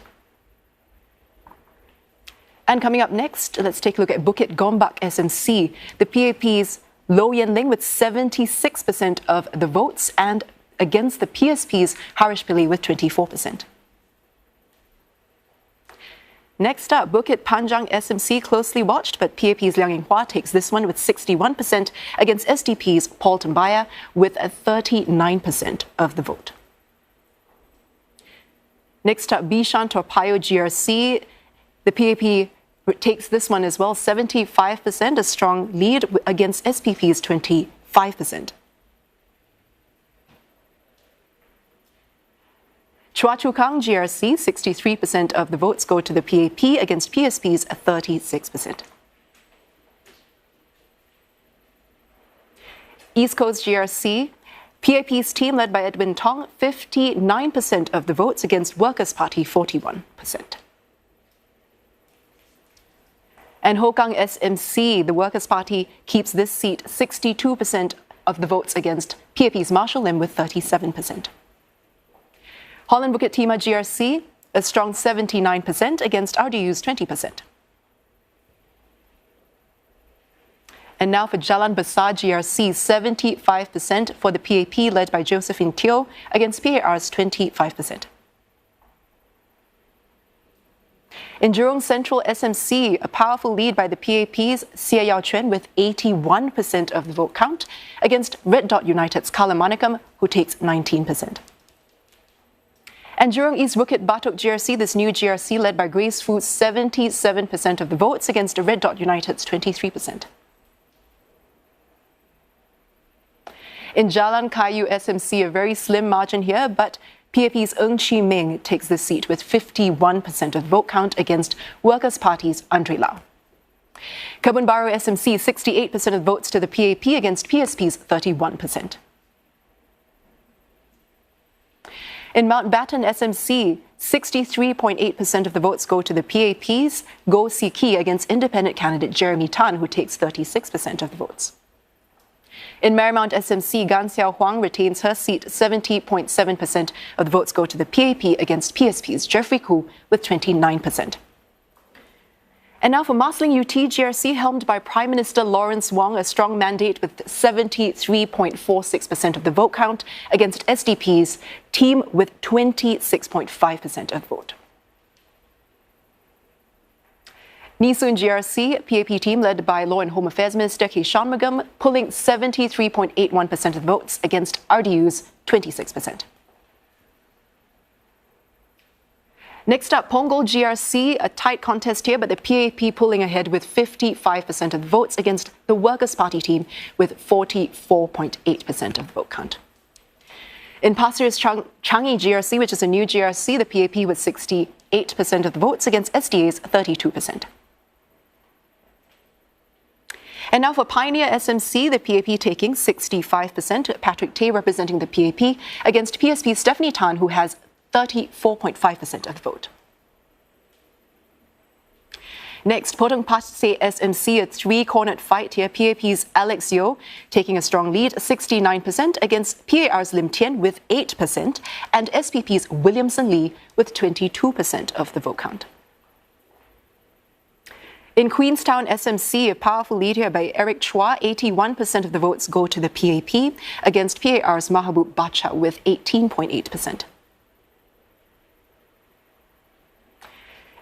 And coming up next, let's take a look at Bukit Gombak SMC, the PAP's Low Yen Ling with 76% of the votes, and against the PSP's Harish Pillay with 24%. Next up, Bukit Panjang SMC, closely watched, but PAP's Liang Eng-hwa takes this one with 61% against SDP's Paul Tambaya with 39% of the vote. Next up, Bishan Toa Payoh GRC, the PAP takes this one as well, 75%, a strong lead against SPP's 25%. Chua Chu Kang GRC, 63% of the votes go to the PAP against PSP's 36%. East Coast GRC, PAP's team led by Edwin Tong, 59% of the votes against Workers' Party, 41%. And Hokang SMC, the Workers' Party keeps this seat, 62% of the votes against PAP's Marshall Lim with 37%. Holland Bukit Timah GRC, a strong 79% against RDU's 20%. And now for Jalan Besar GRC, 75% for the PAP led by Josephine Teo against PAR's 25%. In Jurong Central SMC, a powerful lead by the PAP's Sia Yao Chuan with 81% of the vote count against Red Dot United's Kala Manikam, who takes 19%. And Jurong East Bukit Batok GRC, this new GRC led by Grace Foods, 77% of the votes against Red Dot United's 23%. In Jalan Kayu SMC, a very slim margin here, but PAP's Ng Chee Meng takes the seat with 51% of the vote count against Workers' Party's Andre Lau. Kebun Baru SMC, 68% of votes to the PAP against PSP's 31%. In Mountbatten SMC, 63.8% of the votes go to the PAP's Go Siki against independent candidate Jeremy Tan, who takes 36% of the votes. In Marymount SMC, Gan Xiao Huang retains her seat. 70.7% of the votes go to the PAP against PSP's Jeffrey Koo with 29%. And now for Marsiling UT GRC, helmed by Prime Minister Lawrence Wong, a strong mandate with 73.46% of the vote count against SDP's team with 26.5% of the vote. Nee Soon GRC, PAP team led by Law and Home Affairs Minister K. Shanmugam, pulling 73.81% of the votes against RDU's 26%. Next up, Punggol GRC, a tight contest here, but the PAP pulling ahead with 55% of the votes against the Workers' Party team with 44.8% of the vote count. In Pasir Ris Changi GRC, which is a new GRC, the PAP with 68% of the votes against SDA's 32%. And now for Pioneer SMC, the PAP taking 65%, Patrick Tay representing the PAP against PSP Stephanie Tan, who has 34.5% of the vote. Next, Potong Pasir SMC, a three-cornered fight here. PAP's Alex Yeo taking a strong lead, 69% against PAR's Lim Tien with 8% and SPP's Williamson Lee with 22% of the vote count. In Queenstown SMC, a powerful lead here by Eric Chua, 81% of the votes go to the PAP against PAR's Mahabub Bacha with 18.8%.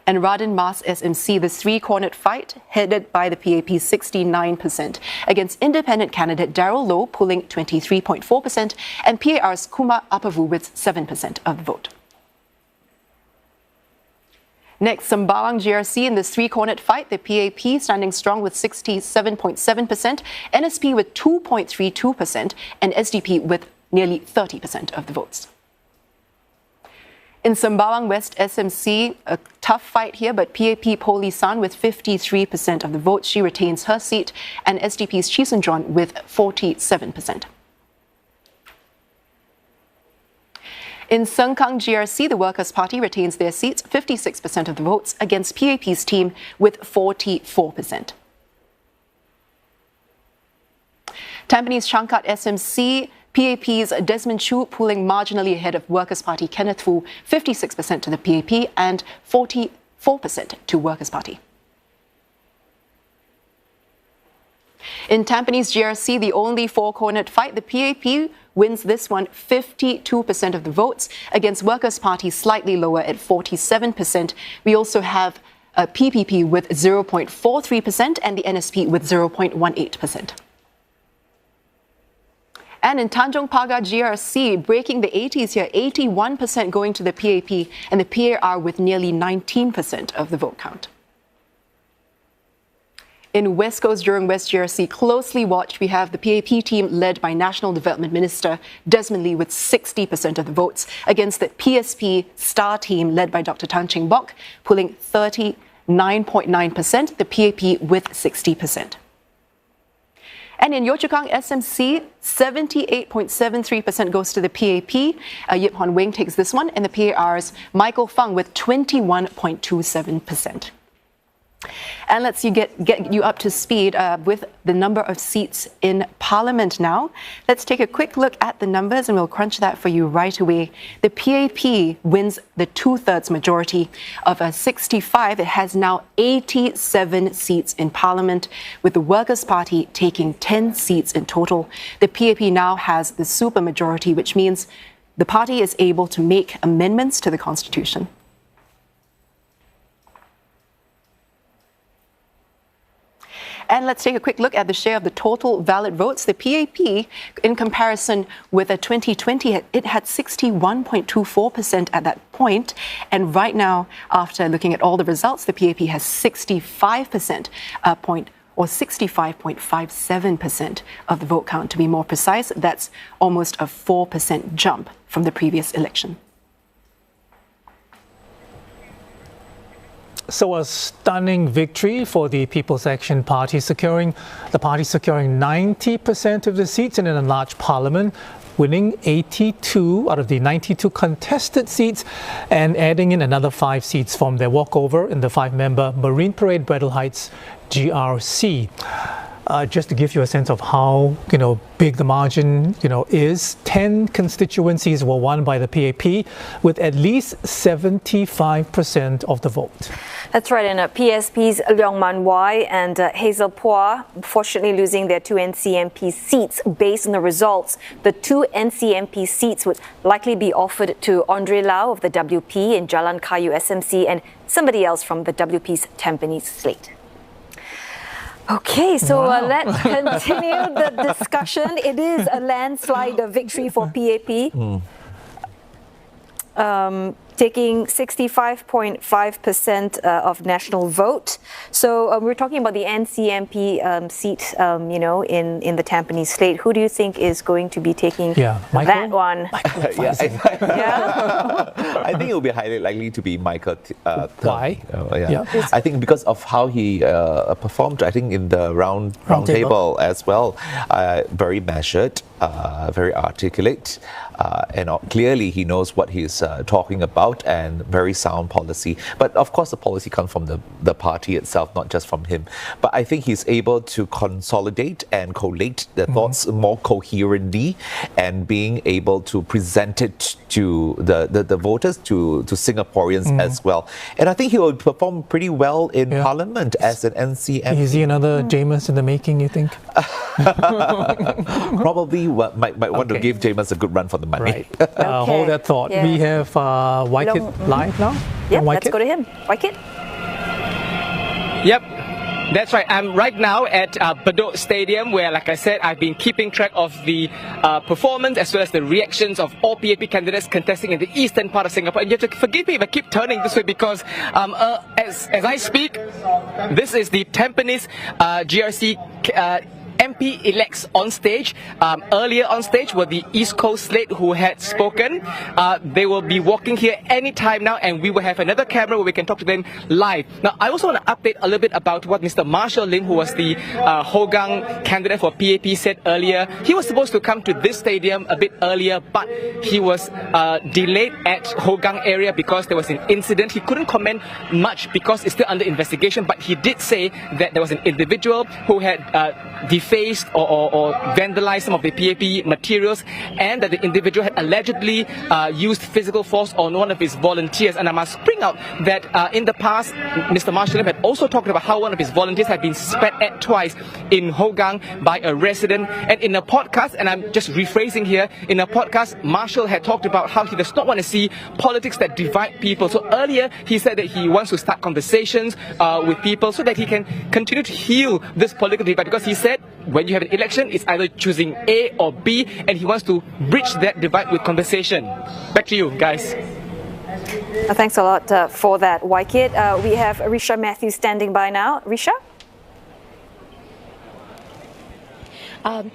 And Radin Mas SMC, the three-cornered fight headed by the PAP, 69% against independent candidate Darryl Low pulling 23.4% and PAR's Kumar Apavu with 7% of the vote. Next, Sembawang GRC in this three-cornered fight, the PAP standing strong with 67.7%, NSP with 2.32% and SDP with nearly 30% of the votes. In Sembawang West SMC, a tough fight here, but PAP Polisan with 53% of the votes. She retains her seat, and SDP's Chisun John with 47%. In Sengkang GRC, the Workers' Party retains their seats, 56% of the votes, against PAP's team with 44%. Tampines Changkat SMC, PAP's Desmond Chu pulling marginally ahead of Workers' Party Kenneth Fu, 56% to the PAP and 44% to Workers' Party. In Tampines GRC, the only four-cornered fight, the PAP wins this one, 52% of the votes against Workers' Party slightly lower at 47%. We also have a PPP with 0.43% and the NSP with 0.18%. And in Tanjong Pagar GRC, breaking the 80s here, 81% going to the PAP and the PAR with nearly 19% of the vote count. In West Coast Jurong West GRC, closely watched, we have the PAP team led by National Development Minister Desmond Lee with 60% of the votes against the PSP Star team led by Dr. Tan Cheng Bock, pulling 39.9%, the PAP with 60%. And in Yio Chu Kang SMC, 78.73% goes to the PAP. Yip Hon Wing takes this one, and the PAR's Michael Fung with 21.27%. And let's get you up to speed with the number of seats in Parliament now. Let's take a quick look at the numbers and we'll crunch that for you right away. The PAP wins the two-thirds majority of 65. It has now 87 seats in Parliament, with the Workers' Party taking 10 seats in total. The PAP now has the supermajority, which means the party is able to make amendments to the Constitution. And let's take a quick look at the share of the total valid votes. The PAP, in comparison with 2020, it had 61.24% at that point. And right now, after looking at all the results, the PAP has 65% or 65.57% of the vote count. To be more precise, that's almost a 4% jump from the previous election. So a stunning victory for the People's Action Party, securing 90% of the seats in an enlarged parliament, winning 82 out of the 92 contested seats and adding in another 5 seats from their walkover in the 5-member Marine Parade Brettle Heights GRC. Just to give you a sense of how big the margin is, 10 constituencies were won by the PAP with at least 75% of the vote. That's right, and PSP's Leong Man Wai and Hazel Phua fortunately losing their 2 NCMP seats. Based on the results, the 2 NCMP seats would likely be offered to Andre Lau of the WP in Jalan Kayu SMC and somebody else from the WP's Tampines slate. Okay, so let's continue the discussion. It is a landslide victory for PAP. Taking 65.5% of national vote. So we're talking about the NCMP seat, in the Tampines slate. Who do you think is going to be taking that one? I think it will be highly likely to be Michael. Why? I think because of how he performed, I think in the round table as well, very measured, very articulate, and clearly he knows what he's talking about, and very sound policy. But of course the policy comes from the party itself, not just from him. But I think he's able to consolidate and collate the thoughts more coherently, and being able to present it to the voters, to Singaporeans as well. And I think he will perform pretty well in Parliament as an NCMP. Is he another Jamus in the making, you think? Probably might want to give Jamus a good run for the money. Right. Hold that thought. We have Waikit live now. Yep, let's go to him. Waikit? Yep. That's right. I'm right now at Ballot Stadium, where, like I said, I've been keeping track of the performance as well as the reactions of all PAP candidates contesting in the eastern part of Singapore. And you have to forgive me if I keep turning this way, because as I speak, this is the Tampines GRC MP elects on stage. Earlier on stage were the East Coast slate who had spoken. They will be walking here anytime now, and we will have another camera where we can talk to them live. Now, I also want to update a little bit about what Mr. Marshall Lim, who was the Hougang candidate for PAP, said earlier. He was supposed to come to this stadium a bit earlier, but he was delayed at Hougang area because there was an incident. He couldn't comment much because it's still under investigation, but he did say that there was an individual who had defaced or vandalized some of the PAP materials, and that the individual had allegedly used physical force on one of his volunteers. And I must bring out that in the past, Mr. Marshall Lim had also talked about how one of his volunteers had been spat at twice in Hougang by a resident. And in a podcast, and I'm just rephrasing here, in a podcast, Marshall had talked about how he does not want to see politics that divide people. So earlier, he said that he wants to start conversations with people so that he can continue to heal this political divide, because he said when you have an election, it's either choosing A or B, and he wants to bridge that divide with conversation. Back to you, guys. Thanks a lot for that, Waikit. We have Risha Matthews standing by now. Risha?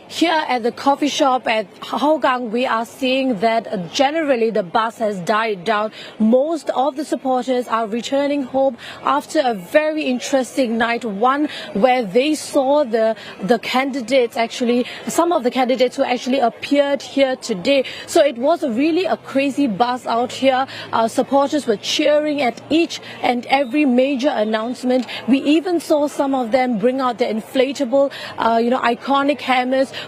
Here at the coffee shop at Hougang, we are seeing that generally the buzz has died down. Most of the supporters are returning home after a very interesting night, one where they saw the candidates, actually, some of the candidates who actually appeared here today. So it was really a crazy buzz out here. Supporters were cheering at each and every major announcement. We even saw some of them bring out their inflatable, iconic hammers.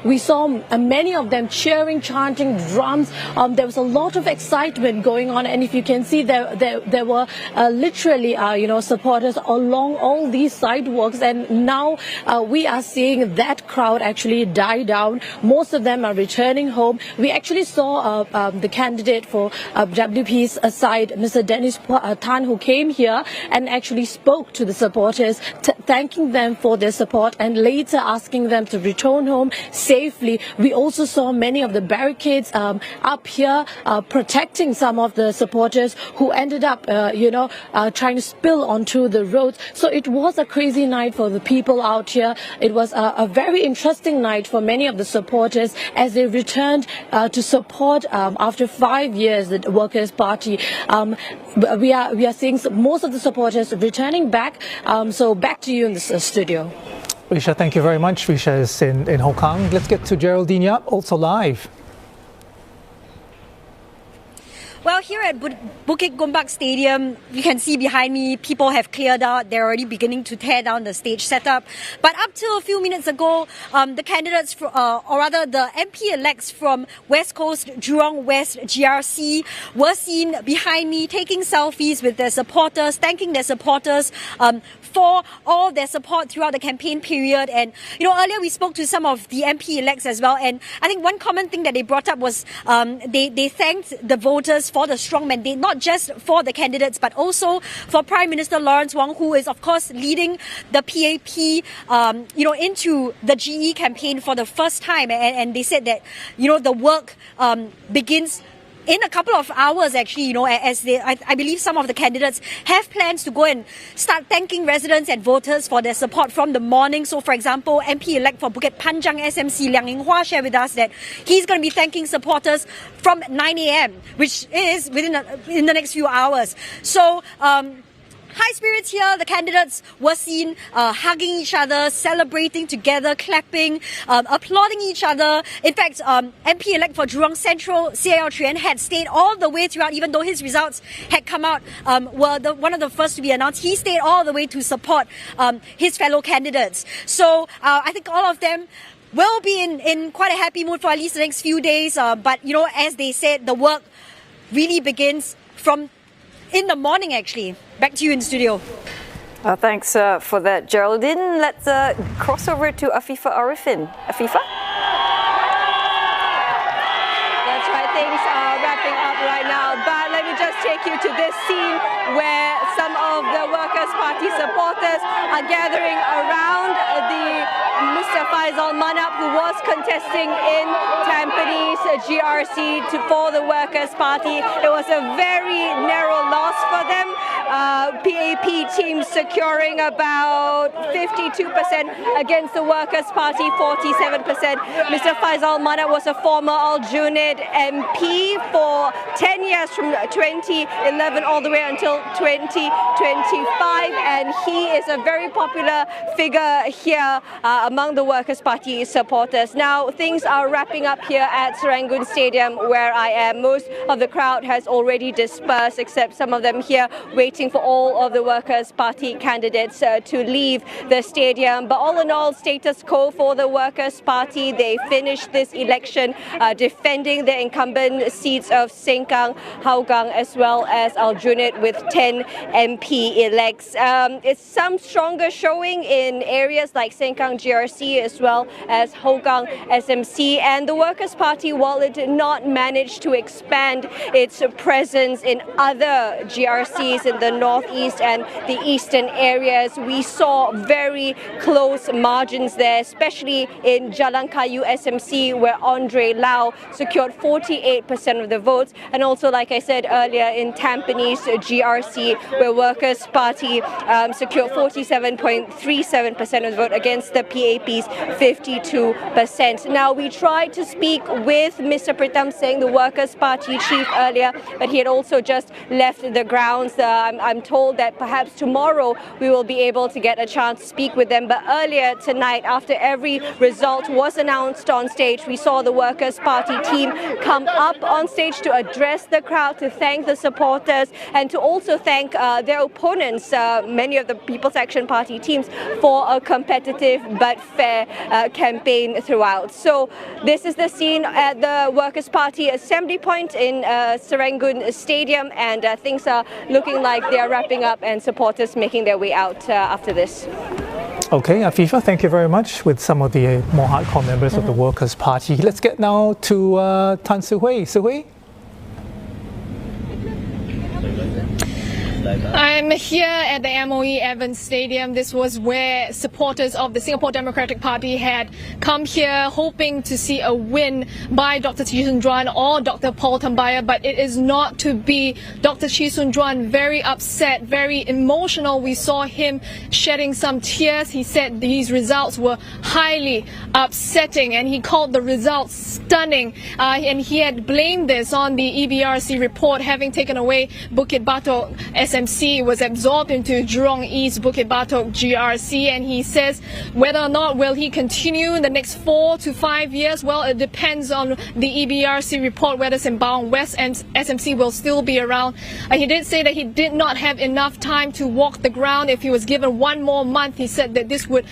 We saw many of them cheering, chanting, drums. There was a lot of excitement going on, and if you can see, there were literally, supporters along all these sidewalks. And now we are seeing that crowd actually die down. Most of them are returning home. We actually saw the candidate for WP's side, Mr. Dennis Tan, who came here and actually spoke to the supporters, thanking them for their support and later asking them to return home home safely. We also saw many of the barricades up here protecting some of the supporters who ended up, trying to spill onto the roads. So it was a crazy night for the people out here. It was a very interesting night for many of the supporters as they returned to support after 5 years the Workers' Party. We are seeing most of the supporters returning back. So back to you in the studio. Risha, thank you very much. Risha is in Hokang. Let's get to Geraldine Yap, also live. Well, here at Bukit Gombak Stadium, you can see behind me, people have cleared out. They're already beginning to tear down the stage setup. But up till a few minutes ago, the candidates, the MP-elects from West Coast Jurong West GRC were seen behind me taking selfies with their supporters, thanking their supporters for all their support throughout the campaign period. And, earlier we spoke to some of the MP-elects as well. And I think one common thing that they brought up was they thanked the voters for the strong mandate, not just for the candidates, but also for Prime Minister Lawrence Wong, who is, of course, leading the PAP, into the GE campaign for the first time. And they said that, the work begins in a couple of hours, actually, as I believe some of the candidates have plans to go and start thanking residents and voters for their support from the morning. So, for example, MP-elect for Bukit Panjang SMC, Liang Yinghua, shared with us that he's going to be thanking supporters from 9 a.m., which is in the next few hours. So, high spirits here. The candidates were seen hugging each other, celebrating together, clapping, applauding each other. In fact, MP-elect for Jurong Central, CAL Chuan, had stayed all the way throughout, even though his results had come out, were one of the first to be announced. He stayed all the way to support his fellow candidates. So I think all of them will be in quite a happy mood for at least the next few days. But, as they said, the work really begins from in the morning, actually. Back to you in the studio. Thanks for that, Geraldine. Let's cross over to Afifa Arifin. Afifa? That's right, things are wrapping up right now. But let me just take you to this scene where some of the Workers' Party supporters are gathering around Mr. Faisal Manap, who was contesting in Tampines GRC for the Workers' Party. It was a very narrow loss for them. PAP team securing about 52% against the Workers' Party, 47%. Mr. Faisal Manap was a former Aljunied MP for 10 years from 2011 all the way until 2025, and he is a very popular figure here among the Workers' Party supporters. Now, things are wrapping up here at Serangoon Stadium where I am. Most of the crowd has already dispersed, except some of them here waiting for all of the Workers' Party candidates to leave the stadium. But all in all, status quo for the Workers' Party. They finished this election defending the incumbent seats of Sengkang, Hougang, as well as Aljunied with 10 MP-elects. It's some stronger showing in areas like Sengkang GRC as well as Hougang SMC. And the Workers' Party, while it did not manage to expand its presence in other GRCs in the northeast and the eastern areas, we saw very close margins there, especially in Jalan Kayu SMC, where Andre Lau secured 48% of the votes, and also, like I said earlier, in Tampines GRC, where Workers' Party secured 47.37% of the vote against the PAP's 52%. Now, we tried to speak with Mr. Pritam Singh, the Workers' Party chief, earlier, but he had also just left the grounds. I'm told that perhaps tomorrow we will be able to get a chance to speak with them. But earlier tonight, after every result was announced on stage, we saw the Workers' Party team come up on stage to address the crowd, to thank the supporters, and to also thank their opponents, many of the People's Action Party teams, for a competitive but fair campaign throughout. So this is the scene at the Workers' Party Assembly Point in Serangoon Stadium, and things are looking like they are wrapping up and supporters making their way out after this. Okay, Afifa, thank you very much with some of the more hardcore members of the Workers' Party. Let's get now to Tan Soo Hui. Soo Hui? I'm here at the MOE Evans Stadium. This was where supporters of the Singapore Democratic Party had come here hoping to see a win by Dr. Chee Soon-Juan or Dr. Paul Tambaya, but it is not to be. Dr. Chee Soon-Juan very upset, very emotional. We saw him shedding some tears. He said these results were highly upsetting and he called the results stunning. And he had blamed this on the EBRC report having taken away Bukit Batok SMC, was absorbed into Jurong East Bukit Batok GRC, and he says whether or not will he continue in the next 4 to 5 years, well, it depends on the EBRC report whether Sembawang West and SMC will still be around. He did say that he did not have enough time to walk the ground. If he was given 1 more month, he said that this would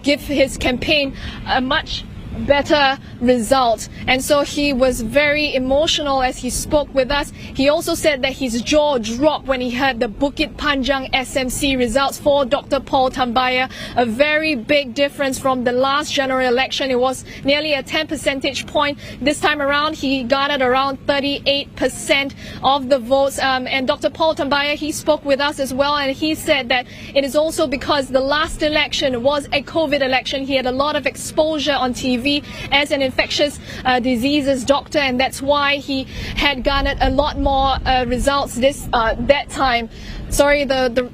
give his campaign a much better result. And so he was very emotional as he spoke with us. He also said that his jaw dropped when he heard the Bukit Panjang SMC results for Dr. Paul Tambaya. A very big difference from the last general election. It was nearly a 10 percentage point. This time around, he garnered around 38% of the votes. And Dr. Paul Tambaya, he spoke with us as well, and he said that it is also because the last election was a COVID election. He had a lot of exposure on TV as an infectious diseases doctor, and that's why he had garnered a lot more results that time. Sorry, the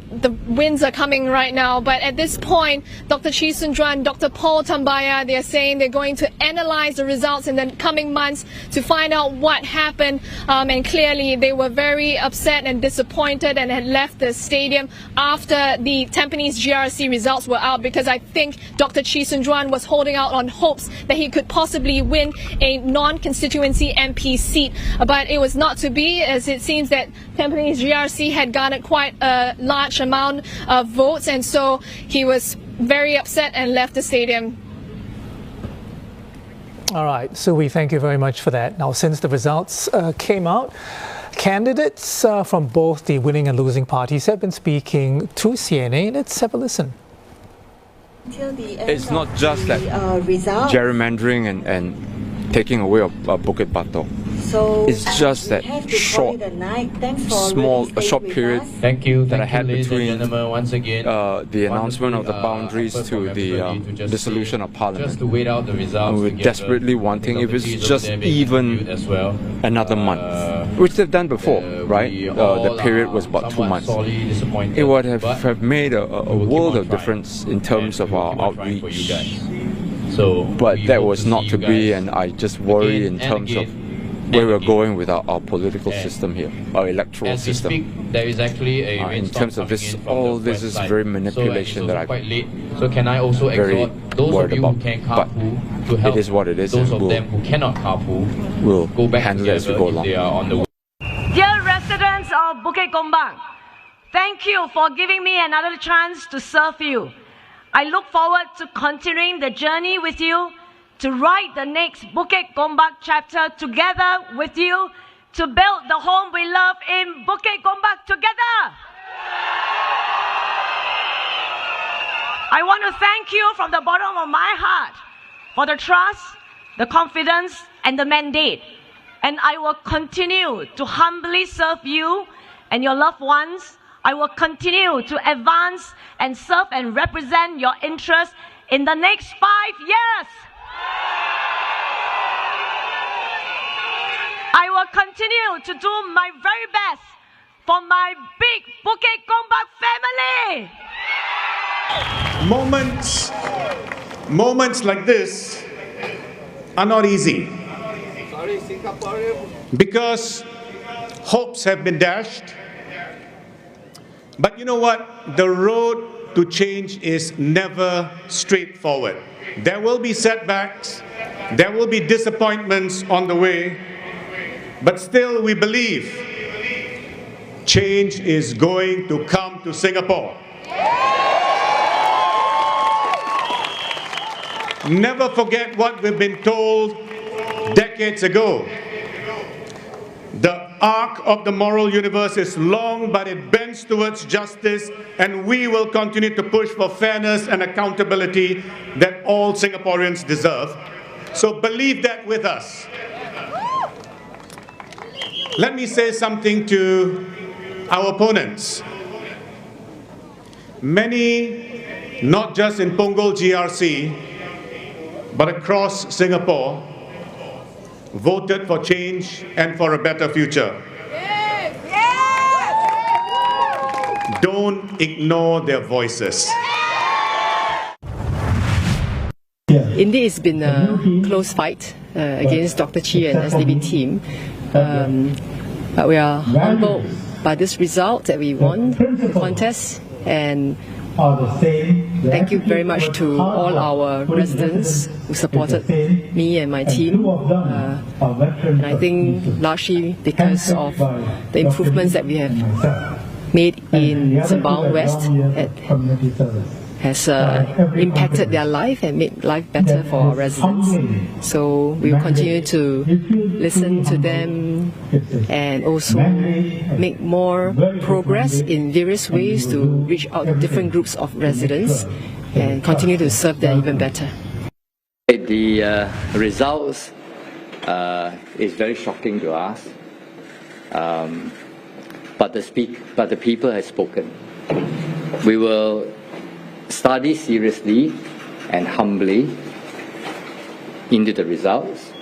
winds are coming right now, but at this point, Dr. Chee Soon-Juan, Dr. Paul Tambaya, they're saying they're going to analyze the results in the coming months to find out what happened, and clearly they were very upset and disappointed and had left the stadium after the Tampines GRC results were out, because I think Dr. Chee Soon-Juan was holding out on hopes that he could possibly win a non-constituency MP seat, but it was not to be, as it seems that Tampines GRC had garnered quite a large amount of votes, and so he was very upset and left the stadium. All right, so we thank you very much for that. Now, since the results came out, candidates from both the winning and losing parties have been speaking to CNA. Let's have a listen. It's not just that gerrymandering and taking away of Bukit Batok. So it's just that short period that I had between the announcement of the boundaries to the dissolution of Parliament. And we're desperately wanting, if it's just even another month, which they've done before, right? The period was about 2 months. It would have made a world of difference in terms of our outreach. But that was not to be, and I just worry in terms of where we're going with our political system here, our electoral system. There is actually a in terms of this, all this is very manipulation that I'm can I also very worried about. But it is what it is, those and of them who cannot carpool we'll go back handle it as we go along. Dear residents of Bukit Gombak, thank you for giving me another chance to serve you. I look forward to continuing the journey with you, to write the next Bukit Gombak chapter together with you, to build the home we love in Bukit Gombak together. I want to thank you from the bottom of my heart for the trust, the confidence, and the mandate. And I will continue to humbly serve you and your loved ones. I will continue to advance and serve and represent your interests in the next 5 years. I will continue to do my very best for my big Bukit Gombak family. Moments like this are not easy. Because hopes have been dashed. But you know what? The road to change is never straightforward. There will be setbacks, there will be disappointments on the way, but still we believe change is going to come to Singapore. Never forget what we've been told decades ago. The arc of the moral universe is long, but it bends towards justice, and we will continue to push for fairness and accountability that all Singaporeans deserve. So believe that with us. Let me say something to our opponents. Many, not just in Punggol GRC, but across Singapore, voted for change and for a better future. Don't ignore their voices. Indeed, it's been a close fight against Dr. Chi and SDP team. But we are humbled by this result that we won the contest, and thank you very much to all our residents who supported me and my team. And I think largely because of the improvements that we have made in Sembawang West has impacted their life and made life better for our residents. So we will continue to listen to them and also make more progress in various ways to reach out to different groups of residents and continue to serve them even better. The results is very shocking to us, but the people have spoken. We will study seriously and humbly into the results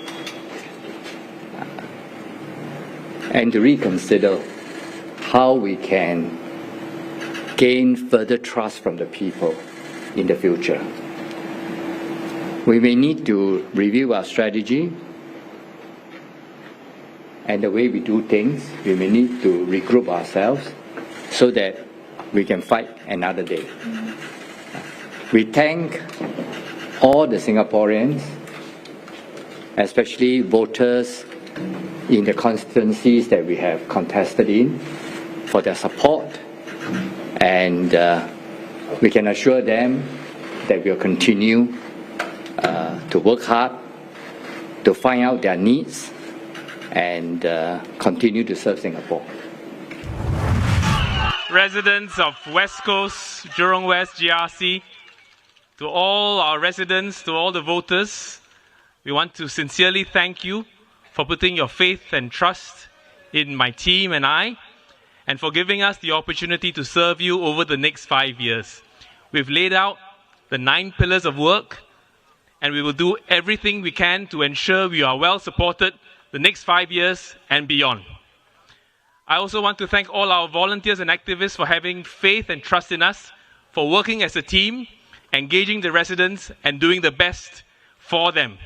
and to reconsider how we can gain further trust from the people in the future. We may need to review our strategy and the way we do things. We may need to regroup ourselves so that we can fight another day. We thank all the Singaporeans, especially voters in the constituencies that we have contested in, for their support, and we can assure them that we'll continue to work hard to find out their needs and continue to serve Singapore. Residents of West Coast, Jurong West GRC, to all our residents, to all the voters, we want to sincerely thank you for putting your faith and trust in my team and I, and for giving us the opportunity to serve you over the next 5 years. We've laid out the 9 pillars of work, and we will do everything we can to ensure we are well supported the next 5 years and beyond. I also want to thank all our volunteers and activists for having faith and trust in us, for working as a team, engaging the residents and doing the best for them.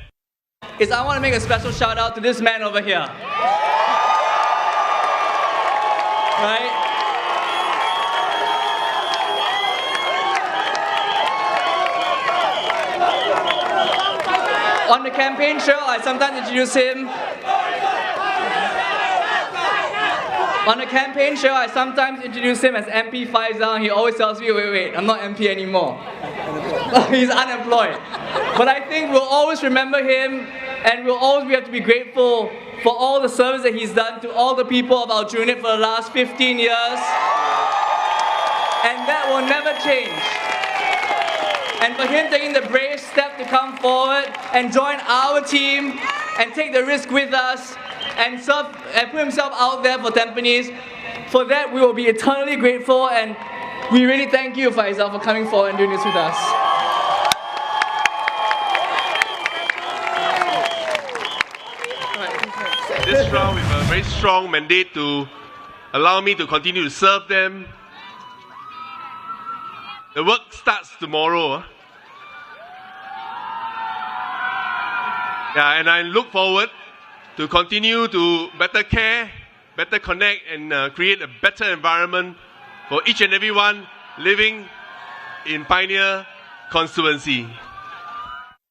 I want to make a special shout out to this man over here. Right? On the campaign trail, I sometimes introduce him. On the campaign trail, I sometimes introduce him as MP Faisal. He always tells me, wait, I'm not MP anymore. He's unemployed. But I think we'll always remember him, and we'll always have to be grateful for all the service that he's done to all the people of Aljunied for the last 15 years. And that will never change. And for him taking the brave step to come forward and join our team and take the risk with us and serve and put himself out there for Tampines, for that we will be eternally grateful, and we really thank you, Faisal, for coming forward and doing this with us. This round with a very strong mandate to allow me to continue to serve them. The work starts tomorrow. Yeah, and I look forward to continue to better care, better connect, and create a better environment for each and everyone living in Pioneer constituency.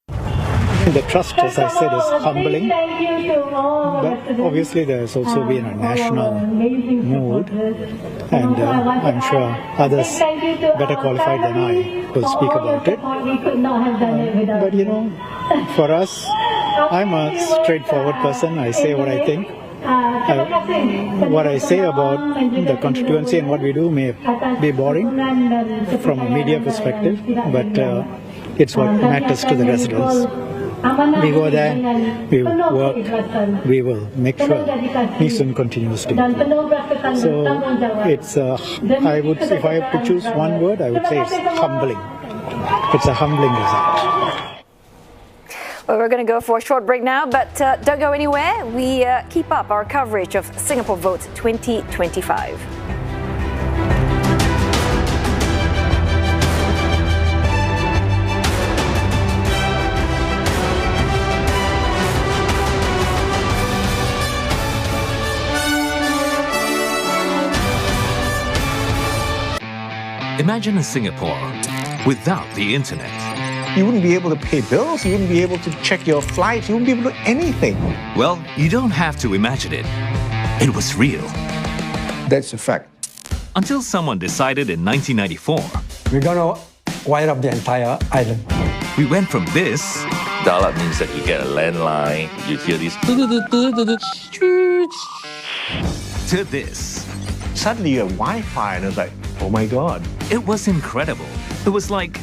The trust, as I said, is humbling, but obviously there has also been a national mood, and I'm sure others better qualified than I will speak about it. But you know, for us, I'm a straightforward person. I say what I think. What I say about the constituency and what we do may be boring from a media perspective, but it's what matters to the residents. We go there, we work, we will make sure Nixon continues to improve. So it's, if I have to choose one word, I would say it's humbling. It's a humbling result. Well, we're going to go for a short break now, but don't go anywhere. We keep up our coverage of Singapore Vote 2025. Imagine a Singapore without the internet. You wouldn't be able to pay bills, you wouldn't be able to check your flights, you wouldn't be able to do anything. Well, you don't have to imagine it. It was real. That's a fact. Until someone decided in 1994. We're gonna wire up the entire island. We went from this. Dial-up means that you get a landline, you hear this. To this. Suddenly you have Wi-Fi and it's like, oh my God. It was incredible. It was like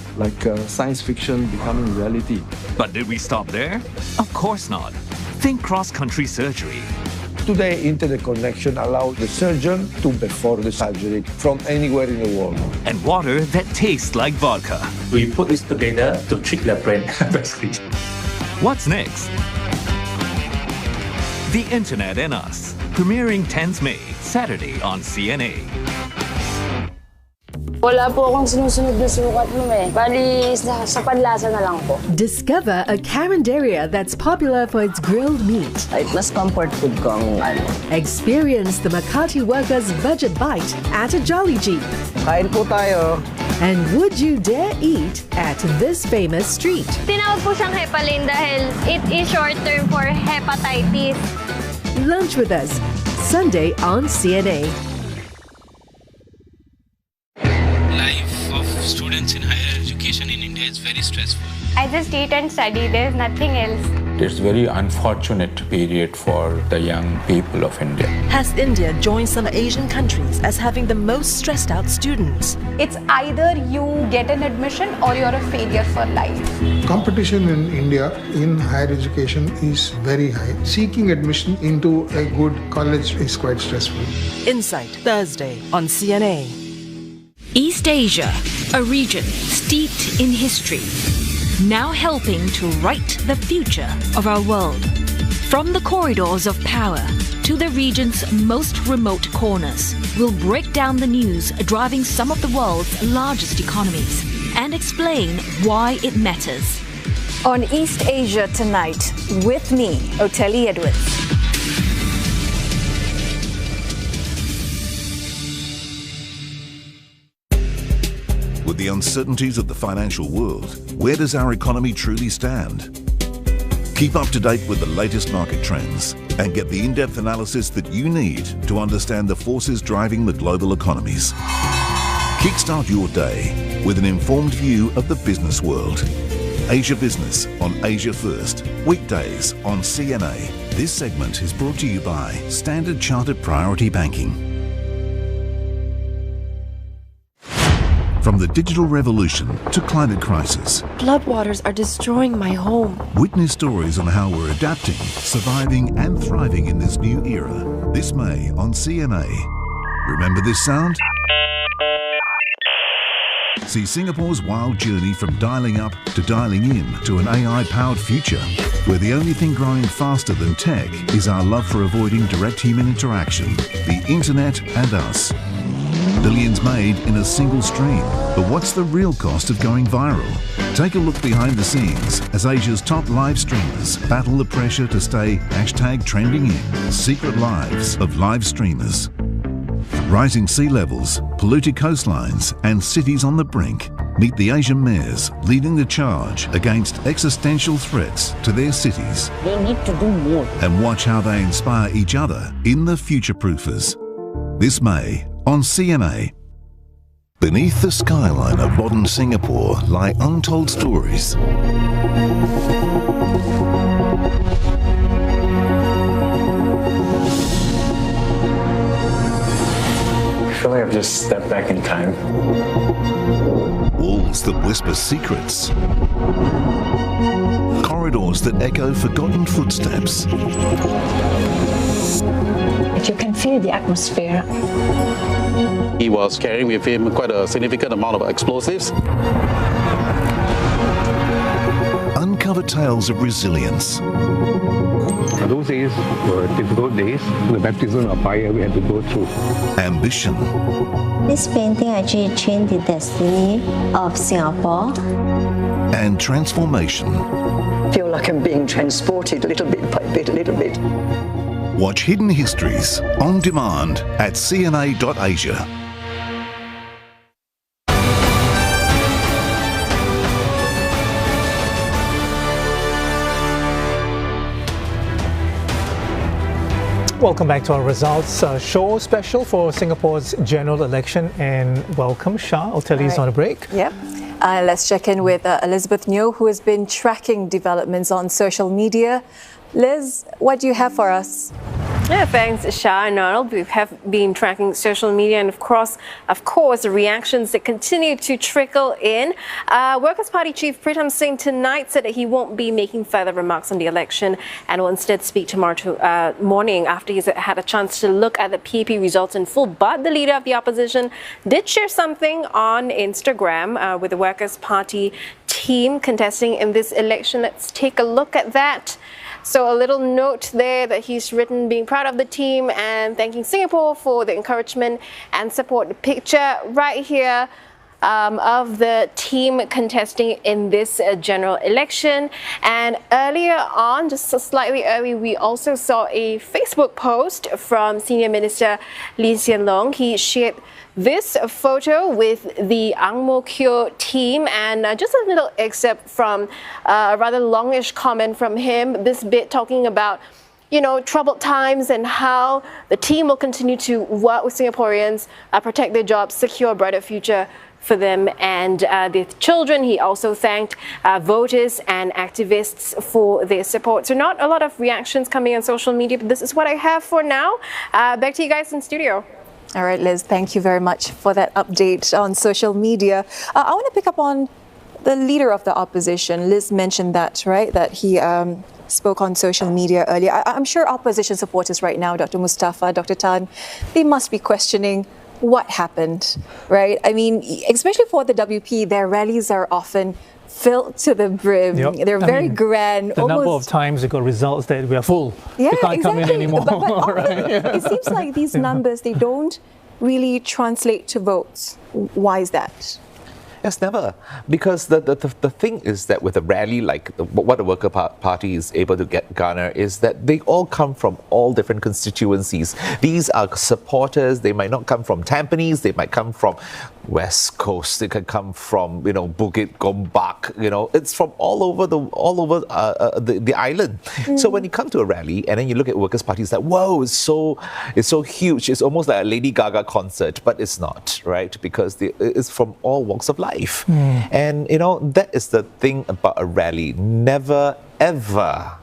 science fiction becoming reality. But did we stop there? Of course not. Think cross-country surgery. Today, internet connection allows the surgeon to perform the surgery from anywhere in the world. And water that tastes like vodka. We put this together to trick the brain, basically. What's next? The Internet and Us. Premiering 10th May, Saturday on CNA. Wala po akong sinusunod na sukat mo eh. Bali, sa panlasa na lang po. Discover a carinderia that's popular for its grilled meat. Ay, mas comfort food ko ang ano. Experience the Makati Workers' Budget Bite at a Jolly Jeep. Kain po tayo. And would you dare eat at this famous street? Tinawag po siyang Hepalin dahil it is short term for hepatitis. Lunch with us, Sunday on CNA. Students in higher education in India is very stressful. I just eat and study, there's nothing else. It's a very unfortunate period for the young people of India. Has India joined some Asian countries as having the most stressed out students? It's either you get an admission or you're a failure for life. Competition in India in higher education is very high. Seeking admission into a good college is quite stressful. Insight, Thursday on CNA. East Asia, a region steeped in history, now helping to write the future of our world. From the corridors of power to the region's most remote corners, we'll break down the news driving some of the world's largest economies and explain why it matters. On East Asia tonight, with me, Oteli Edwards. With the uncertainties of the financial world, where does our economy truly stand? Keep up to date with the latest market trends and get the in-depth analysis that you need to understand the forces driving the global economies. Kickstart your day with an informed view of the business world. Asia Business on Asia First, weekdays on CNA. This segment is brought to you by Standard Chartered Priority Banking. From the digital revolution to climate crisis, Floodwaters are destroying my home. witness stories on how we're adapting, surviving and thriving in this new era. This May on CNA. Remember this sound? See Singapore's wild journey from dialing up to dialing in to an AI-powered future, where the only thing growing faster than tech is our love for avoiding direct human interaction, the internet and us. Billions made in a single stream. But what's the real cost of going viral? Take a look behind the scenes as Asia's top live streamers battle the pressure to stay #trending in. Secret lives of live streamers. Rising sea levels, polluted coastlines and cities on the brink. Meet the Asian mayors leading the charge against existential threats to their cities. They need to do more. And watch how they inspire each other in the Future Proofers. This May on CNA. Beneath the skyline of modern Singapore lie untold stories. I feel like I've just stepped back in time. Walls that whisper secrets. Corridors corridors that echo forgotten footsteps. You can feel the atmosphere. He was carrying with him quite a significant amount of explosives. Uncover tales of resilience. Those days were difficult days. The baptism of fire we had to go through. Ambition. This painting actually changed the destiny of Singapore. And transformation. I feel like I'm being transported little bit by bit, little bit. Watch Hidden Histories on demand at cna.asia. Welcome back to our results show special for Singapore's general election, and welcome Shah. I'll tell you he's on a break. Yep. Let's check in with Elizabeth Neo, who has been tracking developments on social media. Liz, what do you have for us? Yeah, thanks, Shah and Arnold. We have been tracking social media and, of course, the reactions that continue to trickle in. Workers' Party Chief Pritam Singh tonight said that he won't be making further remarks on the election and will instead speak tomorrow morning after he's had a chance to look at the PAP results in full. But the leader of the opposition did share something on Instagram with the Workers' Party team contesting in this election. Let's take a look at that. So a little note there that he's written, being proud of the team and thanking Singapore for the encouragement and support. The picture right here of the team contesting in this general election. And earlier on, just slightly early, we also saw a Facebook post from Senior Minister Lee Hsien Loong. He shared this photo with the Ang Mo Kio team, and just a little excerpt from a rather longish comment from him, this bit talking about, you know, troubled times and how the team will continue to work with Singaporeans, protect their jobs, secure a brighter future for them and their children. He also thanked voters and activists for their support. So not a lot of reactions coming on social media, but this is what I have for now. Back to you guys in studio. All right, Liz, thank you very much for that update on social media. I want to pick up on the leader of the opposition. Liz mentioned that, right, that he spoke on social media earlier. I'm sure opposition supporters right now, Dr. Mustafa, Dr. Tan, they must be questioning what happened, right? I mean, especially for the WP, their rallies are often filled to the brim. Yep. They're very grand. The number of times we got results that we are full. Yeah, we can't come in anymore. But often, it seems like these numbers, they don't really translate to votes. Why is that? Yes, never. Because the thing is that with a rally like what the Worker Party is able to garner is that they all come from all different constituencies. These are supporters. They might not come from Tampines. They might come from West Coast. They can come from, you know, Bukit Gombak. You know, it's from all over the island. Mm-hmm. So when you come to a rally and then you look at Workers' Party, it's like, whoa, it's so huge. It's almost like a Lady Gaga concert, but it's not, right? Because it's from all walks of life. And, you know, that is the thing about a rally. Never, ever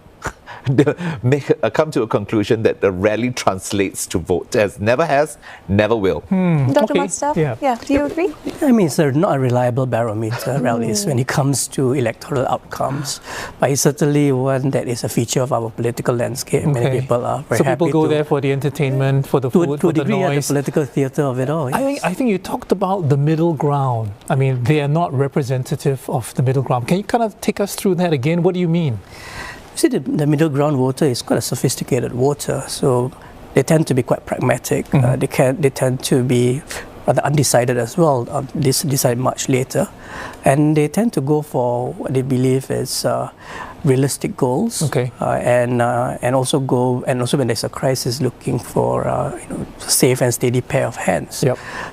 come to a conclusion that the rally translates to vote. Never has, never will. Dr. Mustafa, do you agree? I mean, it's not a reliable barometer, rallies, when it comes to electoral outcomes. But it's certainly one that is a feature of our political landscape. Many people are very happy. So people go there for the entertainment, for the food, for the noise. The political theatre of it all. Yes. I think you talked about the middle ground. I mean, they are not representative of the middle ground. Can you kind of take us through that again? What do you mean? See, the middle ground voter is quite a sophisticated voter, so they tend to be quite pragmatic. They tend to be rather undecided as well. They decide much later, and they tend to go for what they believe is realistic goals. And also when there's a crisis, looking for safe and steady pair of hands.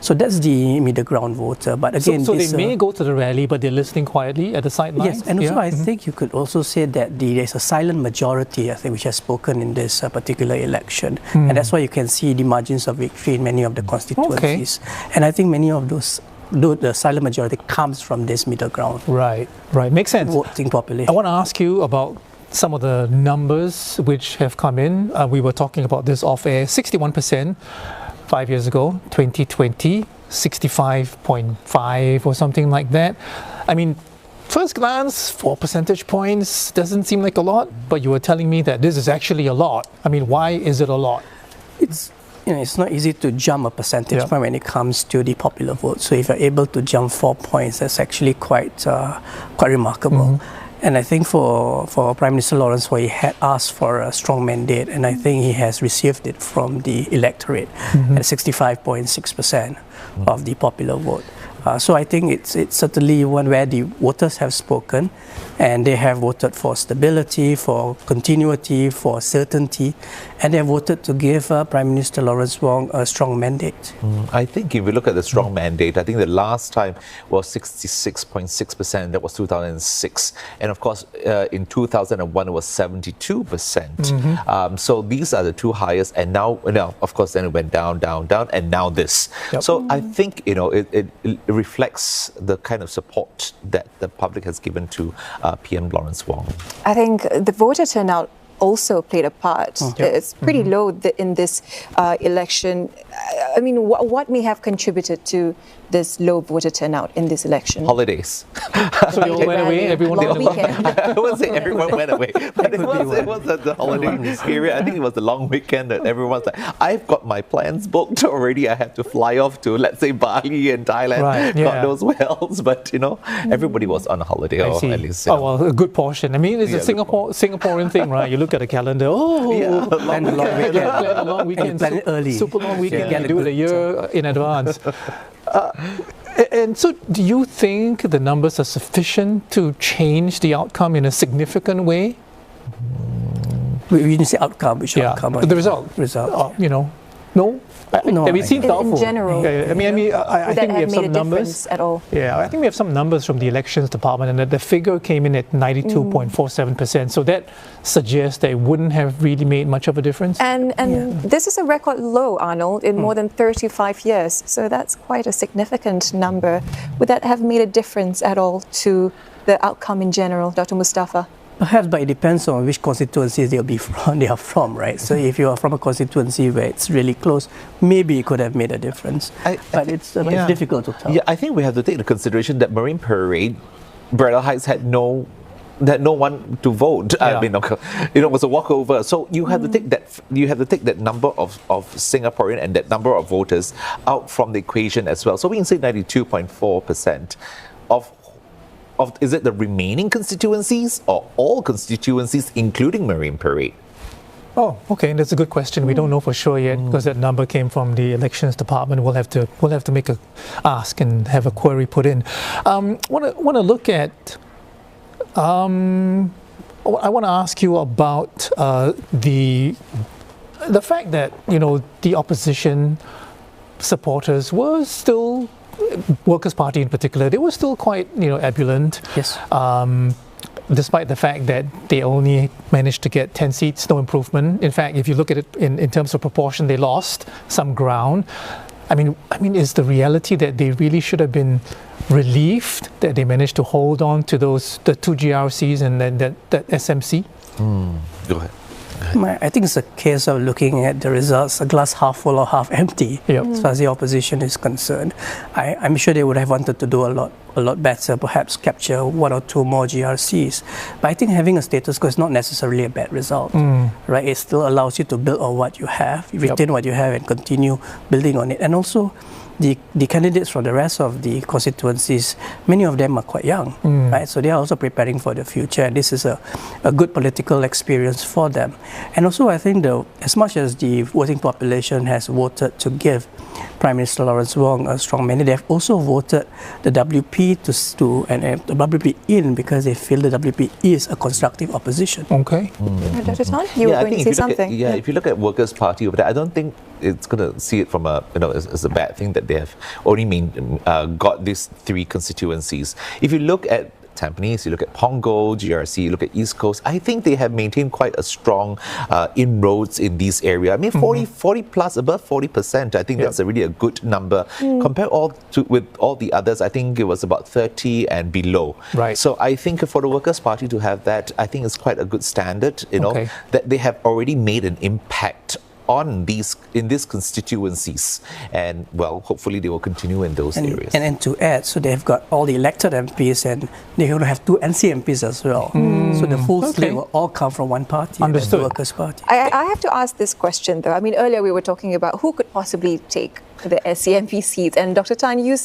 So that's the middle ground voter. But again, so they may go to the rally, but they're listening quietly at the sidelines. Yes, and also I think you could also say that there's a silent majority, I think, which has spoken in this particular election, and that's why you can see the margins of victory in many of the constituencies. And I think many of those, the silent majority comes from this middle ground. Right, makes sense. Voting population. I want to ask you about some of the numbers which have come in. We were talking about this off air. 61% 5 years ago, 2020, 65.5 or something like that. I mean, first glance, 4 percentage points doesn't seem like a lot, but you were telling me that this is actually a lot. I mean, why is it a lot? It's not easy to jump a percentage point when it comes to the popular vote. So if you're able to jump 4 points, that's actually quite remarkable. And I think for Prime Minister Lawrence Wong, he had asked for a strong mandate, and I think he has received it from the electorate at 65.6% of the popular vote. So I think it's certainly one where the voters have spoken, and they have voted for stability, for continuity, for certainty, and they have voted to give Prime Minister Lawrence Wong a strong mandate. I think if we look at the strong mandate, I think the last time was 66.6%, that was 2006. And of course, in 2001, it was 72%. So these are the two highest, and now, of course, then it went down, and now this. So I think, it reflects the kind of support that the public has given to PM Lawrence Wong. I think the voter turnout also played a part. It's pretty low in this election. I mean, what may have contributed to this low voter turnout in this election? Holidays. So they all went away, everyone went away. I wouldn't say everyone went away, but it was the holiday period. I think it was the long weekend that everyone's like, I've got my plans booked already. I have to fly off to, let's say, Bali and Thailand. God knows where else, but everybody was on a holiday, or at least. Oh, well, a good portion. I mean, it's a Singaporean thing, right? You look at the calendar, plan a long weekend. Plan a long weekend. Plan it early. Super long weekend. You do it a year in advance. And so, do you think the numbers are sufficient to change the outcome in a significant way? We didn't say outcome, which outcome? The result. No? It seems doubtful. In general, I think we have some numbers at all. Yeah, I think we have some numbers from the elections department, and the figure came in at 92.47%. So that suggests that it wouldn't have really made much of a difference. And this is a record low, Arnold, in more than 35 years. So that's quite a significant number. Would that have made a difference at all to the outcome in general, Dr. Mustafa? Perhaps, but it depends on which constituencies they are from, right? So if you are from a constituency where it's really close, maybe it could have made a difference. But it's difficult to tell. Yeah, I think we have to take into consideration that Marine Parade, Bridal Heights had no one to vote. I mean, it was a walkover. So you have to take that. You have to take that number of Singaporean and that number of voters out from the equation as well. So we can say 92.4% of. Is it the remaining constituencies or all constituencies, including Marine Parade? Oh, okay, that's a good question. We don't know for sure yet because that number came from the elections department. We'll have to make a ask and have a query put in. Want to look at. I want to ask you about the fact that the opposition supporters were still. Workers' Party in particular, they were still quite, ebullient. Yes. Despite the fact that they only managed to get 10 seats, no improvement. In fact, if you look at it in terms of proportion, they lost some ground. I mean, is the reality that they really should have been relieved that they managed to hold on to the two GRCs and then that SMC? Go ahead. I think it's a case of looking at the results, a glass half full or half empty, as far as the opposition is concerned. I'm sure they would have wanted to do a lot better, perhaps capture 1 or 2 more GRCs. But I think having a status quo is not necessarily a bad result, right? It still allows you to build on what you have, retain what you have, and continue building on it. And also, the candidates from the rest of the constituencies, many of them are quite young, right? So they are also preparing for the future, and this is a good political experience for them. And also, I think as much as the voting population has voted to give Prime Minister Lawrence Wong a strong mandate, they have also voted the WP and the WP in because they feel the WP is a constructive opposition. Okay. Dr. Tan, you were going to say something. If you look at Workers' Party over there, I don't think it's going to see it from as a bad thing that they have only got these 3 constituencies. If you look at Tampines, you look at Punggol GRC, you look at East Coast, I think they have maintained quite a strong inroads in these areas. I mean, 40 plus, above 40%. I think that's really a good number. Compared with all the others, I think it was about 30 and below. Right. So I think for the Workers' Party to have that, I think it's quite a good standard, that they have already made an impact on in these constituencies, and well, hopefully they will continue in those areas. And to add, so they've got all the elected MPs, and they're going to have 2 NC MPs as well. So the full slate will all come from one party, Understood. the Workers' Party. I have to ask this question though. I mean, earlier we were talking about who could possibly take the SCMP seats, and Dr. Tan, you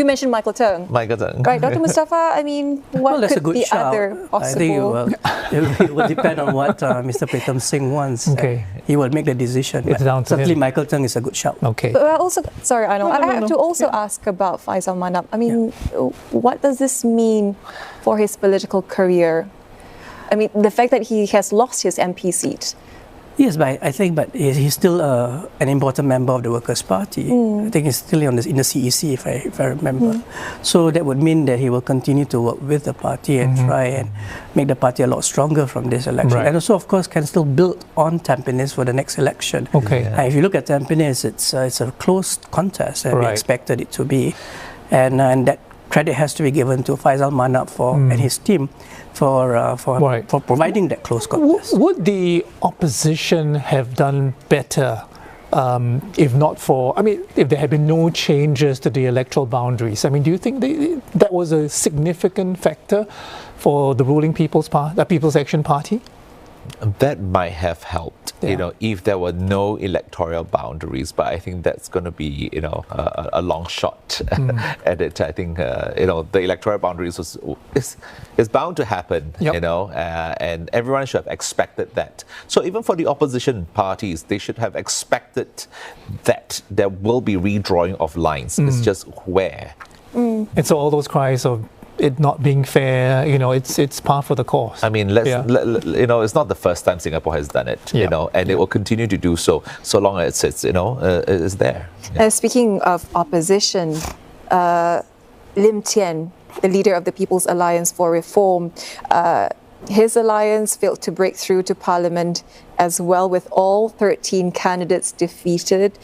mentioned Michael Tung. Michael Tung. Right, Dr. Mustafa, I mean, what that's a could good be shout. other possible? I think it will depend on what Mr. Pritam Singh wants. Okay. He will make the decision. It's down to certainly him. Michael Tung is a good shout. Okay. But also, sorry, I know. I have to also ask about Faisal Manap. I mean, what does this mean for his political career? I mean, the fact that he has lost his MP seat. Yes, but I think he's still an important member of the Workers' Party. I think he's still in the CEC, if I remember. So that would mean that he will continue to work with the party and try and make the party a lot stronger from this election. Right. And also, of course, can still build on Tampines for the next election. Okay. If you look at Tampines, it's a close contest, and we expected it to be. And that credit has to be given to Faisal Manap and his team for providing that close contest. Would the opposition have done better if not for, if there had been no changes to the electoral boundaries? I mean, do you think that was a significant factor for the ruling People's Action Party? That might have helped, if there were no electoral boundaries. But I think that's going to be, a long shot at it. I think, the electoral boundaries is bound to happen, and everyone should have expected that. So even for the opposition parties, they should have expected that there will be redrawing of lines. It's just where. And so all those cries of it not being fair, it's par for the course. I mean, it's not the first time Singapore has done it, and it will continue to do so long as it's there. Speaking of opposition, Lim Tien, the leader of the People's Alliance for Reform, his alliance failed to break through to Parliament as well, with all 13 candidates defeated.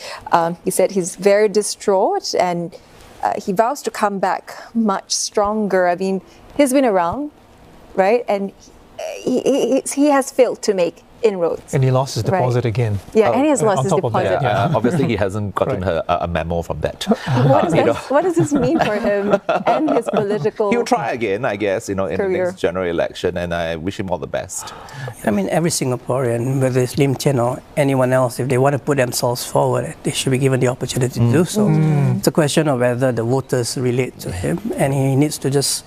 He said he's very distraught, and he vows to come back much stronger. I mean, he's been around, right? And he has failed to make inroads. And he lost his deposit again. Yeah, and he has lost his deposit. Obviously, he hasn't gotten a memo from that. What does this mean for him and his political He'll try again, I guess, in the career. next general election, and I wish him all the best. I mean, every Singaporean, whether it's Lim Tien or anyone else, if they want to put themselves forward, they should be given the opportunity to do so. It's a question of whether the voters relate to him, and he needs to just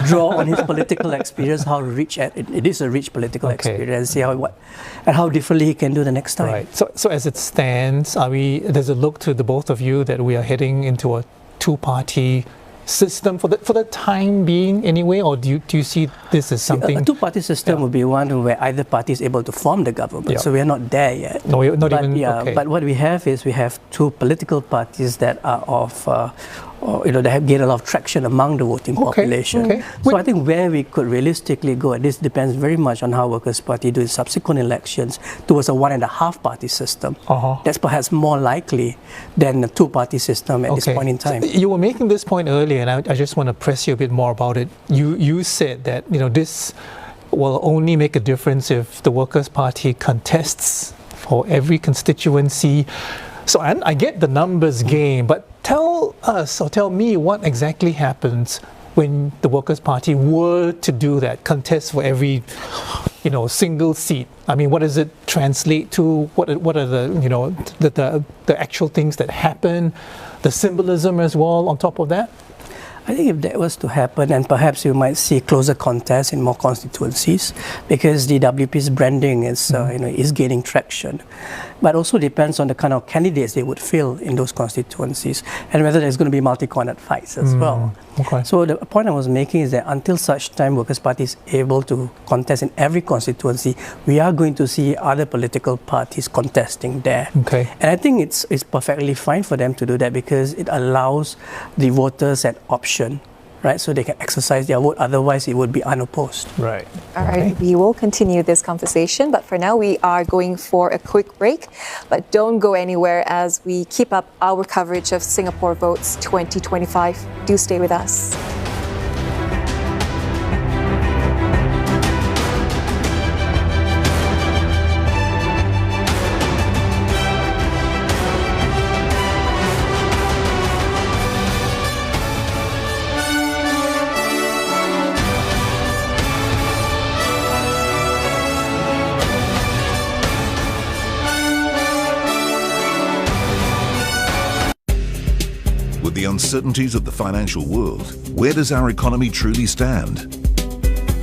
draw on his political experience, how rich it is, a rich political experience, see how differently he can do the next time. Right. So as it stands, does it look to the both of you that we are heading into a two-party system for the time being anyway, or do you see this as something? A two-party system would be one where either party is able to form the government. So we are not there yet. No, not even. But what we have two political parties that are of. They have gained a lot of traction among the voting population. So I think where we could realistically go, and this depends very much on how Workers' Party do in subsequent elections, towards a 1.5 party system. That's perhaps more likely than a two-party system at this point in time. So you were making this point earlier, and I just want to press you a bit more about it. You said that this will only make a difference if the Workers' Party contests for every constituency. So I get the numbers game, but tell us or tell me what exactly happens when the Workers' Party were to do that, contest for every, single seat. I mean, what does it translate to? What are the actual things that happen? The symbolism as well on top of that? I think if that was to happen, and perhaps you might see closer contests in more constituencies, because the WP's branding is gaining traction. But also depends on the kind of candidates they would fill in those constituencies, and whether there's going to be multi-cornered fights as well. So the point I was making is that until such time Workers' Party is able to contest in every constituency, we are going to see other political parties contesting there. And I think it's perfectly fine for them to do that, because it allows the voters an option, right? So they can exercise their vote, otherwise it would be unopposed. Right. All right, we will continue this conversation, but for now we are going for a quick break. But don't go anywhere as we keep up our coverage of Singapore Votes 2025. Do stay with us. uncertainties of the financial world, where does our economy truly stand?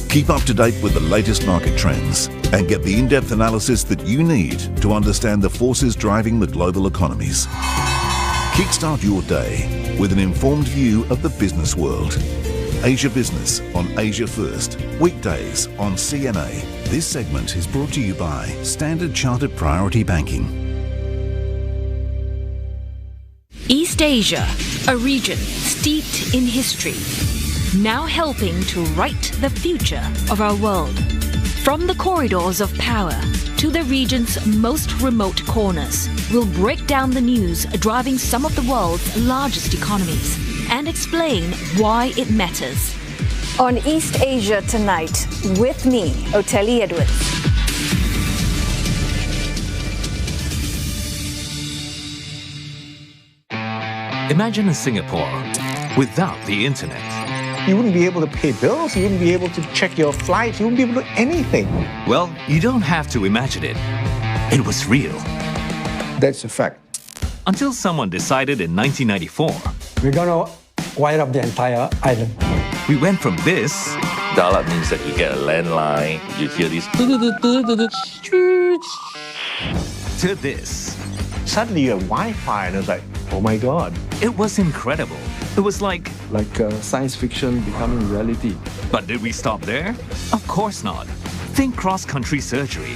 Keep up to date with the latest market trends and get the in-depth analysis that you need to understand the forces driving the global economies. Kickstart your day with an informed view of the business world. Asia Business on Asia First, weekdays on CNA. This segment is brought to you by Standard Chartered Priority Banking. East Asia, a region steeped in history, now helping to write the future of our world. From the corridors of power to the region's most remote corners, we'll break down the news driving some of the world's largest economies and explain why it matters. On East Asia Tonight, with me, Oteli Edwards. Imagine in Singapore without the internet. You wouldn't be able to pay bills, you wouldn't be able to check your flights, you wouldn't be able to do anything. Well, you don't have to imagine it. It was real. That's a fact. Until someone decided in 1994. We're gonna wire up the entire island. We went from this. Dial-up means that you get a landline, you hear these to this. Suddenly you have Wi-Fi and it's like, oh my God. It was incredible. It was like science fiction becoming reality. But did we stop there? Of course not. Think cross-country surgery.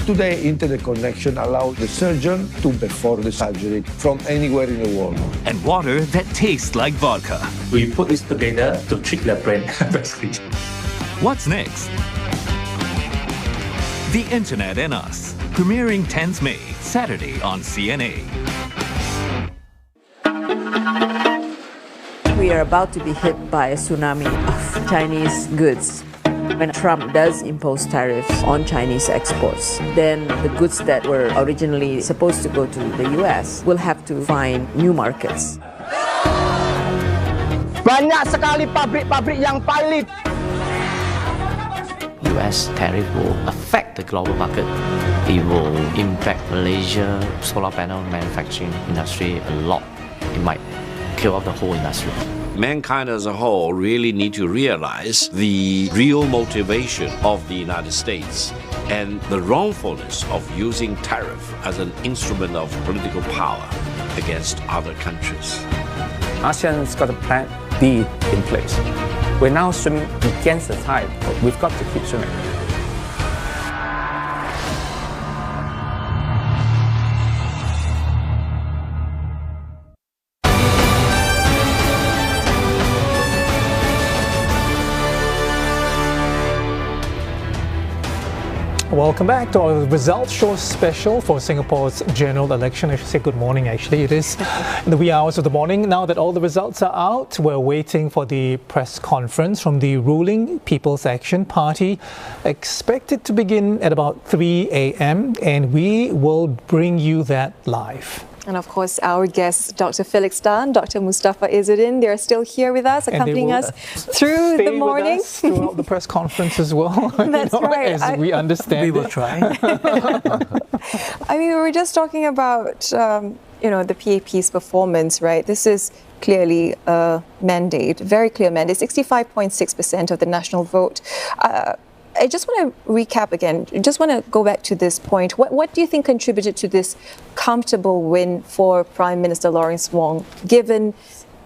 Today, internet connection allows the surgeon to perform the surgery from anywhere in the world. And water that tastes like vodka. We put this together to trick their brain, basically. What's next? The Internet and Us, premiering 10th May, Saturday on CNA. We are about to be hit by a tsunami of Chinese goods. When Trump does impose tariffs on Chinese exports, then the goods that were originally supposed to go to the US will have to find new markets. Banyak sekali pabrik-pabrik yang pilot. US tariff will affect the global market. It will impact Malaysia solar panel manufacturing industry a lot. It might kill off the whole industry. Mankind as a whole really need to realize the real motivation of the United States and the wrongfulness of using tariff as an instrument of political power against other countries. ASEAN's got a plan B in place. We're now swimming against the tide, but we've got to keep swimming. Welcome back to our results show special for Singapore's general election. I should say good morning, actually. It is in the wee hours of the morning. Now that all the results are out, we're waiting for the press conference from the ruling People's Action Party, expected to begin at about 3 a.m. and we will bring you that live. And of course, our guests, Dr. Felix Tan, Dr. Mustafa Izzuddin, they're still here with us, accompanying us through the morning. With us throughout the press conference as well. That's right. As we understand we will try. I mean, we were just talking about, the PAP's performance, right? This is clearly a mandate, very clear mandate, 65.6% of the national vote. I just want to recap again. I just want to go back to this point. What do you think contributed to this comfortable win for Prime Minister Lawrence Wong, given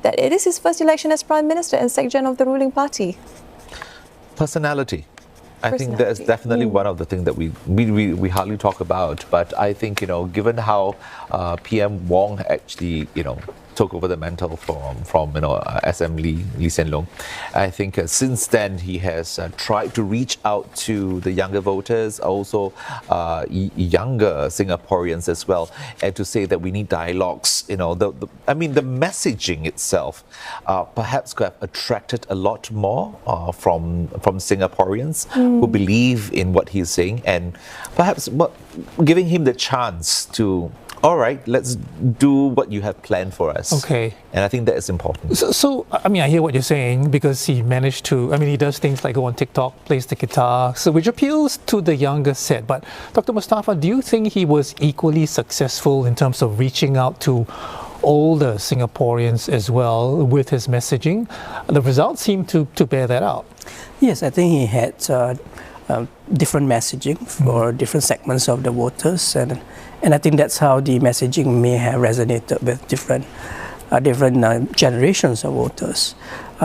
that it is his first election as Prime Minister and Secretary of the ruling party? Personality. I think that is definitely one of the things that we hardly talk about. But I think, given how PM Wong actually, took over the mantle from SM Lee Hsien Loong. I think since then he has tried to reach out to the younger voters, also younger Singaporeans as well, and to say that we need dialogues. The messaging itself perhaps could have attracted a lot more from Singaporeans who believe in what he's saying, and perhaps giving him the chance to, all right, let's do what you have planned for us. Okay. And I think that is important. So I hear what you're saying, because he managed to, he does things like go on TikTok, plays the guitar, so which appeals to the younger set. But Dr. Mustafa, do you think he was equally successful in terms of reaching out to older Singaporeans as well with his messaging. The results seem to bear that out. Yes, I think he had different messaging for different segments of the voters, and I think that's how the messaging may have resonated with different generations of voters.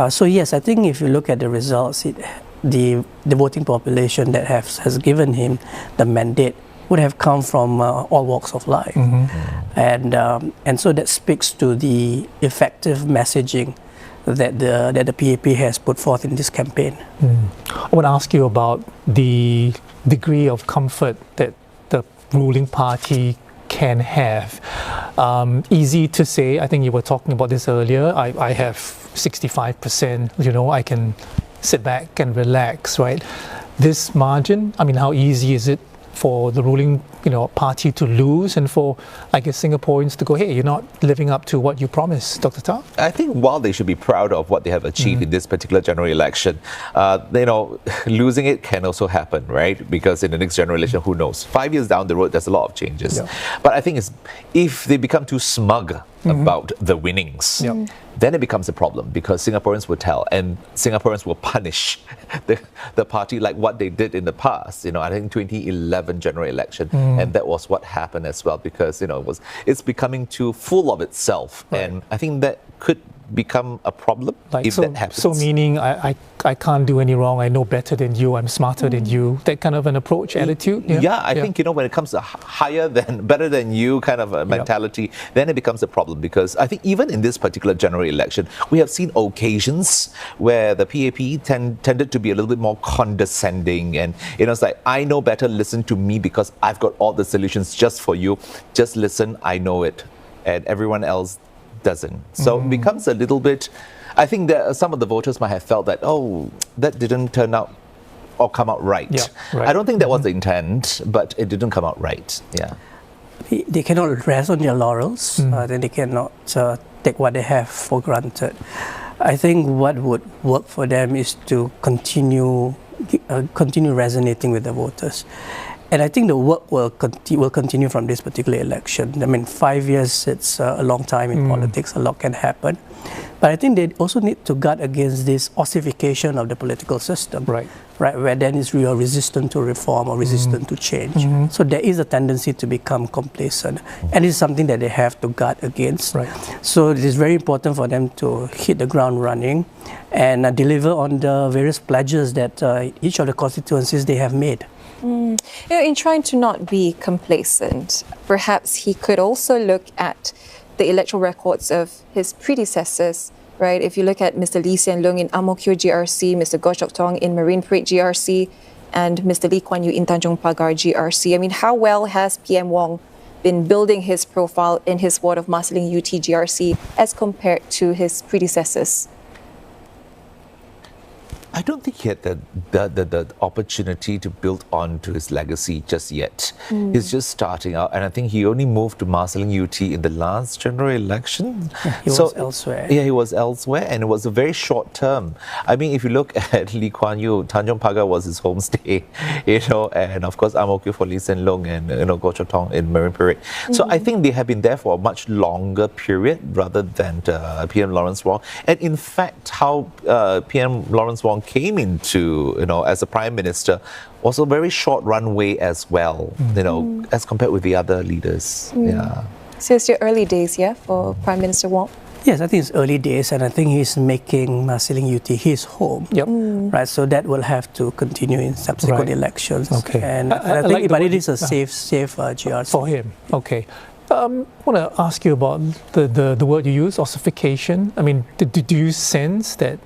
So yes, I think if you look at the results, the voting population that has given him the mandate would have come from all walks of life, and so that speaks to the effective messaging that the PAP has put forth in this campaign. I want to ask you about the degree of comfort that the ruling party can have. Easy to say, I think you were talking about this earlier, I have 65%, I can sit back and relax, right? This margin, I mean, how easy is it for the ruling party to lose, and for, I guess, Singaporeans to go, hey, you're not living up to what you promised, Dr. Tao? I think while they should be proud of what they have achieved in this particular general election, losing it can also happen, right? Because in the next general election, who knows? 5 years down the road, there's a lot of changes. But I think if they become too smug about the winnings, then it becomes a problem, because Singaporeans will tell, and Singaporeans will punish the party like what they did in the past. I think 2011 general election, and that was what happened as well, because it's becoming too full of itself, and I think that could become a problem if that happens. So meaning I can't do any wrong, I know better than you, I'm smarter than you, that kind of an approach, attitude? I think, when it comes to better than you kind of a mentality, then it becomes a problem, because I think even in this particular general election, we have seen occasions where the PAP tended to be a little bit more condescending, and it's like, I know better, listen to me, because I've got all the solutions just for you, just listen, I know it, and everyone else doesn't. So it becomes a little bit, I think that some of the voters might have felt that, that didn't turn out or come out right. I don't think that was the intent, but it didn't come out right. They cannot rest on their laurels, then they cannot take what they have for granted. I think what would work for them is to continue resonating with the voters. And I think the work will continue from this particular election. I mean, 5 years, it's a long time in politics, a lot can happen. But I think they also need to guard against this ossification of the political system, right? Where then is real resistant to reform or resistant to change. So there is a tendency to become complacent. And it's something that they have to guard against. So it is very important for them to hit the ground running and deliver on the various pledges that each of the constituencies they have made. In trying to not be complacent, perhaps he could also look at the electoral records of his predecessors, right? If you look at Mr. Lee Hsien Loong in Ang-Mo-Kio GRC, Mr. Goh Chok Tong in Marine Parade GRC, and Mr. Lee Kuan Yew in Tanjong Pagar GRC. I mean, how well has PM Wong been building his profile in his ward of Marsiling UT GRC as compared to his predecessors? I don't think he had the opportunity to build on to his legacy just yet. He's just starting out, and I think he only moved to Marsiling UT in the last general election. He was elsewhere. Yeah, he was elsewhere, and it was a very short term. I mean, if you look at Lee Kuan Yew, Tanjong Pagar was his homestay, and of course Ang-Mo-Kio for Lee Hsien Loong, and Goh Chok Tong in Marine Parade. So I think they have been there for a much longer period rather than PM Lawrence Wong. And in fact, how PM Lawrence Wong came into, as a Prime Minister was a very short runway as well, as compared with the other leaders. So it's your early days, for Prime Minister Wong? Yes, I think it's early days, and I think he's making Marsiling UT his home. Right, so that will have to continue in subsequent elections. And I think it is a safe GRC. For him, I want to ask you about the word you use, ossification. I mean, do you sense that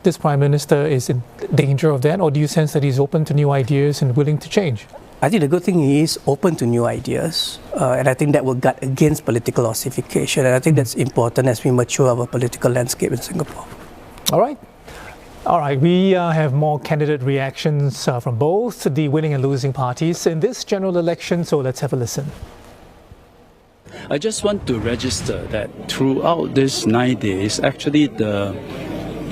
this Prime Minister is in danger of that, or do you sense that he's open to new ideas and willing to change? I think the good thing is open to new ideas, and I think that will guard against political ossification, and I think that's important as we mature our political landscape in Singapore. All right, we have more candidate reactions from both the winning and losing parties in this general election, so let's have a listen. I just want to register that throughout these 9 days, actually the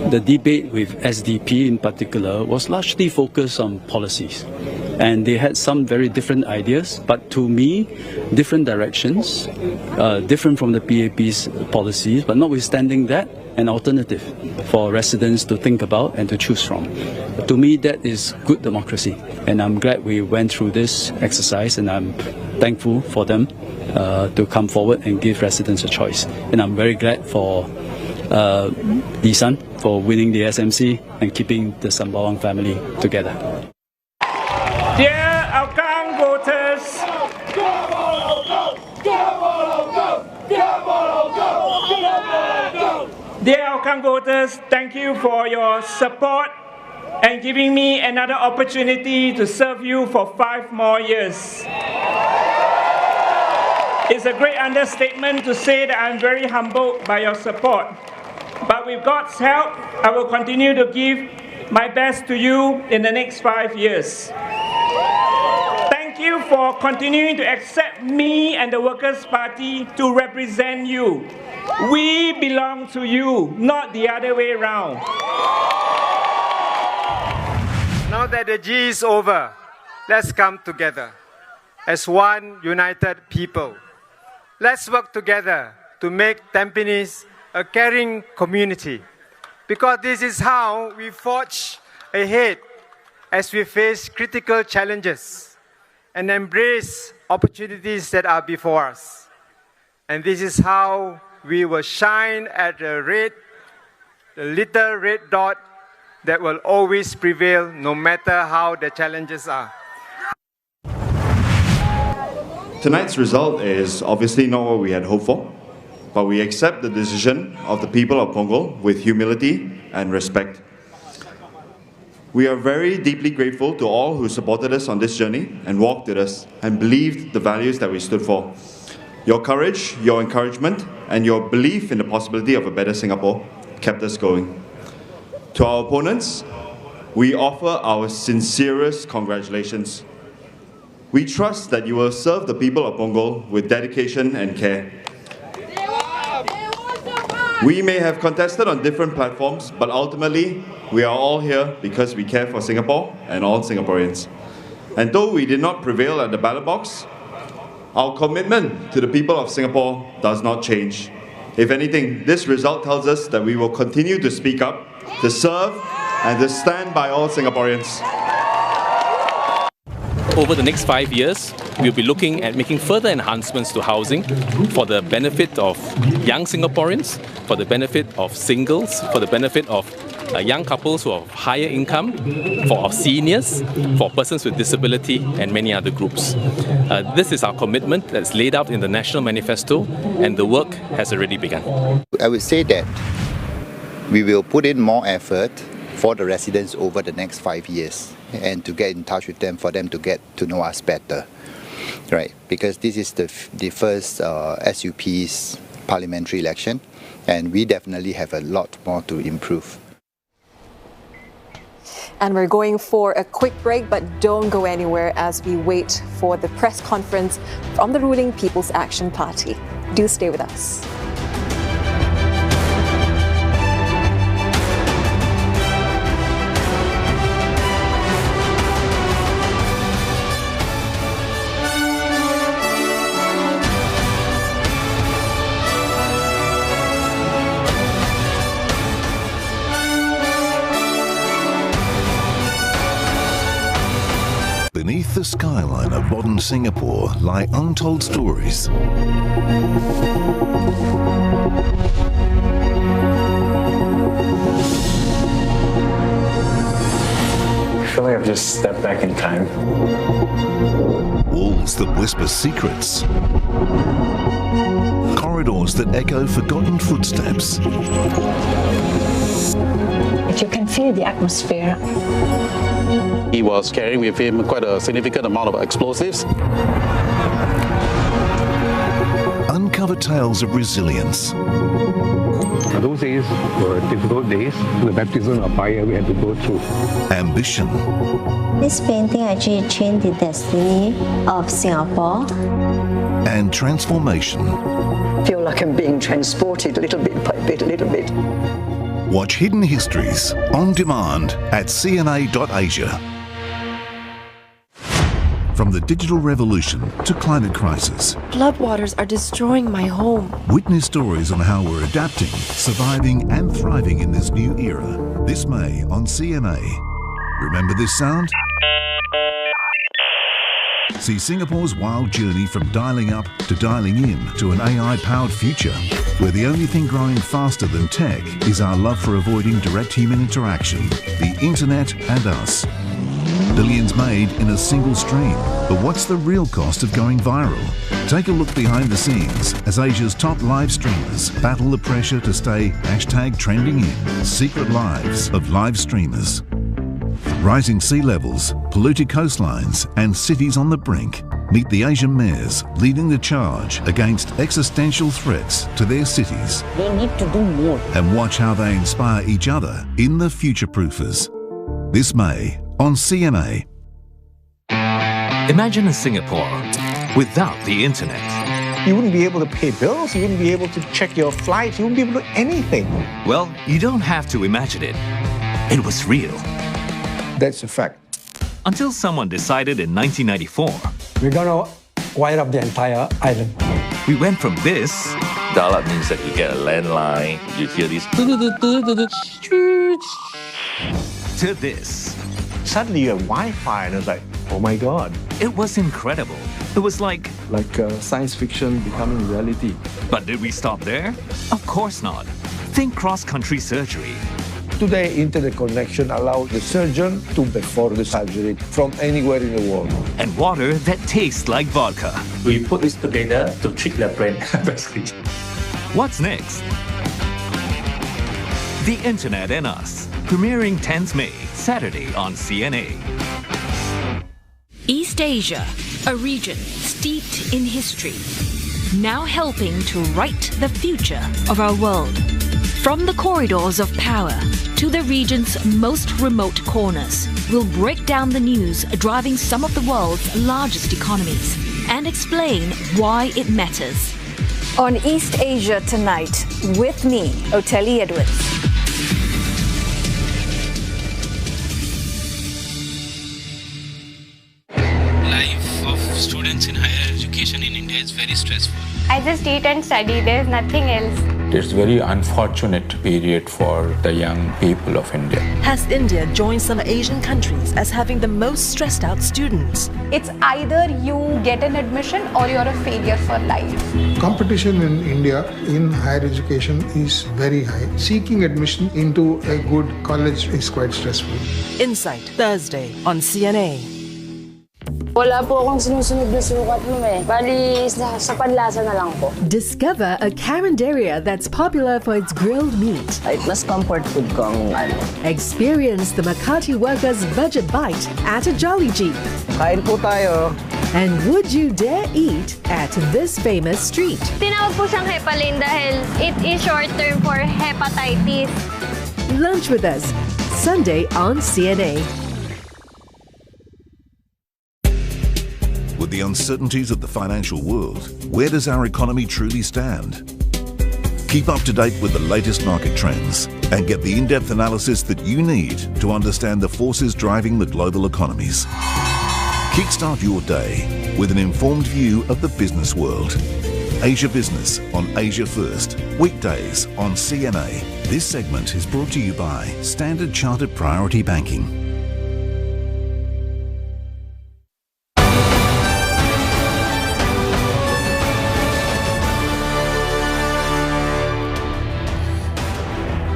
the debate with SDP in particular was largely focused on policies. And they had some very different ideas, but to me, different directions, different from the PAP's policies, but notwithstanding that, an alternative for residents to think about and to choose from. To me, that is good democracy. And I'm glad we went through this exercise, and I'm thankful for them to come forward and give residents a choice. And I'm very glad for Lee San for winning the SMC and keeping the Sembawang family together. Dear Aukang voters, dear Aukang voters, thank you for your support and giving me another opportunity to serve you for 5 more years. It's a great understatement to say that I'm very humbled by your support. But with God's help, I will continue to give my best to you in the next 5 years. Thank you for continuing to accept me and the Workers' Party to represent you. We belong to you, not the other way around. Now that the G is over, let's come together as one united people. Let's work together to make Tampines a caring community, because this is how we forge ahead as we face critical challenges and embrace opportunities that are before us. And this is how we will shine at the little red dot that will always prevail no matter how the challenges are. Tonight's result is obviously not what we had hoped for, but we accept the decision of the people of Punggol with humility and respect. We are very deeply grateful to all who supported us on this journey and walked with us and believed the values that we stood for. Your courage, your encouragement, and your belief in the possibility of a better Singapore kept us going. To our opponents, we offer our sincerest congratulations. We trust that you will serve the people of Punggol with dedication and care. We may have contested on different platforms, but ultimately, we are all here because we care for Singapore and all Singaporeans. And though we did not prevail at the ballot box, our commitment to the people of Singapore does not change. If anything, this result tells us that we will continue to speak up, to serve, and to stand by all Singaporeans. Over the next 5 years, we'll be looking at making further enhancements to housing for the benefit of young Singaporeans, for the benefit of singles, for the benefit of young couples who have higher income, for our seniors, for persons with disability, and many other groups. This is our commitment that's laid out in the National Manifesto, and the work has already begun. I would say that we will put in more effort for the residents over the next 5 years and to get in touch with them, for them to get to know us better, right? Because this is the first SUP's parliamentary election, and we definitely have a lot more to improve. And we're going for a quick break, but don't go anywhere as we wait for the press conference from the ruling People's Action Party. Do stay with us. Beneath the skyline of modern Singapore lie untold stories. I feel like I've just stepped back in time. Walls that whisper secrets. Corridors that echo forgotten footsteps. You can feel the atmosphere. He was carrying with him quite a significant amount of explosives. Uncover tales of resilience. Those days were difficult days. The baptism of fire we had to go through. Ambition. This painting actually changed the destiny of Singapore. And transformation. I feel like I'm being transported little bit by bit, little bit. Watch Hidden Histories on demand at cna.asia. From the digital revolution to climate crisis, Floodwaters are destroying my home. witness stories on how we're adapting, surviving and thriving in this new era. This May on CNA. Remember this sound? See Singapore's wild journey from dialing up to dialing in to an AI-powered future, where the only thing growing faster than tech is our love for avoiding direct human interaction, the internet and us. Billions made in a single stream, but what's the real cost of going viral? Take a look behind the scenes as Asia's top live streamers battle the pressure to stay #trending in. Secret lives of live streamers. Rising sea levels, polluted coastlines and cities on the brink. Meet the Asian mayors leading the charge against existential threats to their cities. They need to do more. And watch how they inspire each other in The Future-Proofers. This May on CNA. Imagine a Singapore without the internet. You wouldn't be able to pay bills, you wouldn't be able to check your flights, you wouldn't be able to do anything. Well, you don't have to imagine it. It was real. That's a fact. Until someone decided in 1994. We're gonna wire up the entire island. We went from this. Dial-up means that you get a landline, you hear this. To this. Suddenly you have Wi-Fi and it's like, oh my God. It was incredible. It was like science fiction becoming reality. But did we stop there? Of course not. Think cross-country surgery. Today, internet connection allows the surgeon to perform the surgery from anywhere in the world. And water that tastes like vodka. We put this together to trick their brain, basically. What's next? The Internet and Us. Premiering 10th May, Saturday on CNA. East Asia, a region steeped in history, now helping to write the future of our world. From the corridors of power to the region's most remote corners, we'll break down the news driving some of the world's largest economies and explain why it matters. On East Asia Tonight, with me, Oteli Edwards. Life of students in higher education in India is very stressful. I just eat and study, there's nothing else. It's a very unfortunate period for the young people of India. Has India joined some Asian countries as having the most stressed out students? It's either you get an admission or you're a failure for life. Competition in India in higher education is very high. Seeking admission into a good college is quite stressful. Insight, Thursday on CNA. Wala po akong sinusunod na sukat mo eh. Bali, sa panlasa na lang po. Discover a carinderia that's popular for its grilled meat. Mas comfort food ko ang ano. Experience the Makati Workers Budget Bite at a Jolly Jeep. Kain po tayo. And would you dare eat at this famous street? Tinawag po siyang Hepalane dahil it is short term for hepatitis. Lunch with us, Sunday on CNA. With the uncertainties of the financial world, where does our economy truly stand? Keep up to date with the latest market trends and get the in-depth analysis that you need to understand the forces driving the global economies. Kickstart your day with an informed view of the business world. Asia Business on Asia First, weekdays on CNA. This segment is brought to you by Standard Chartered Priority Banking.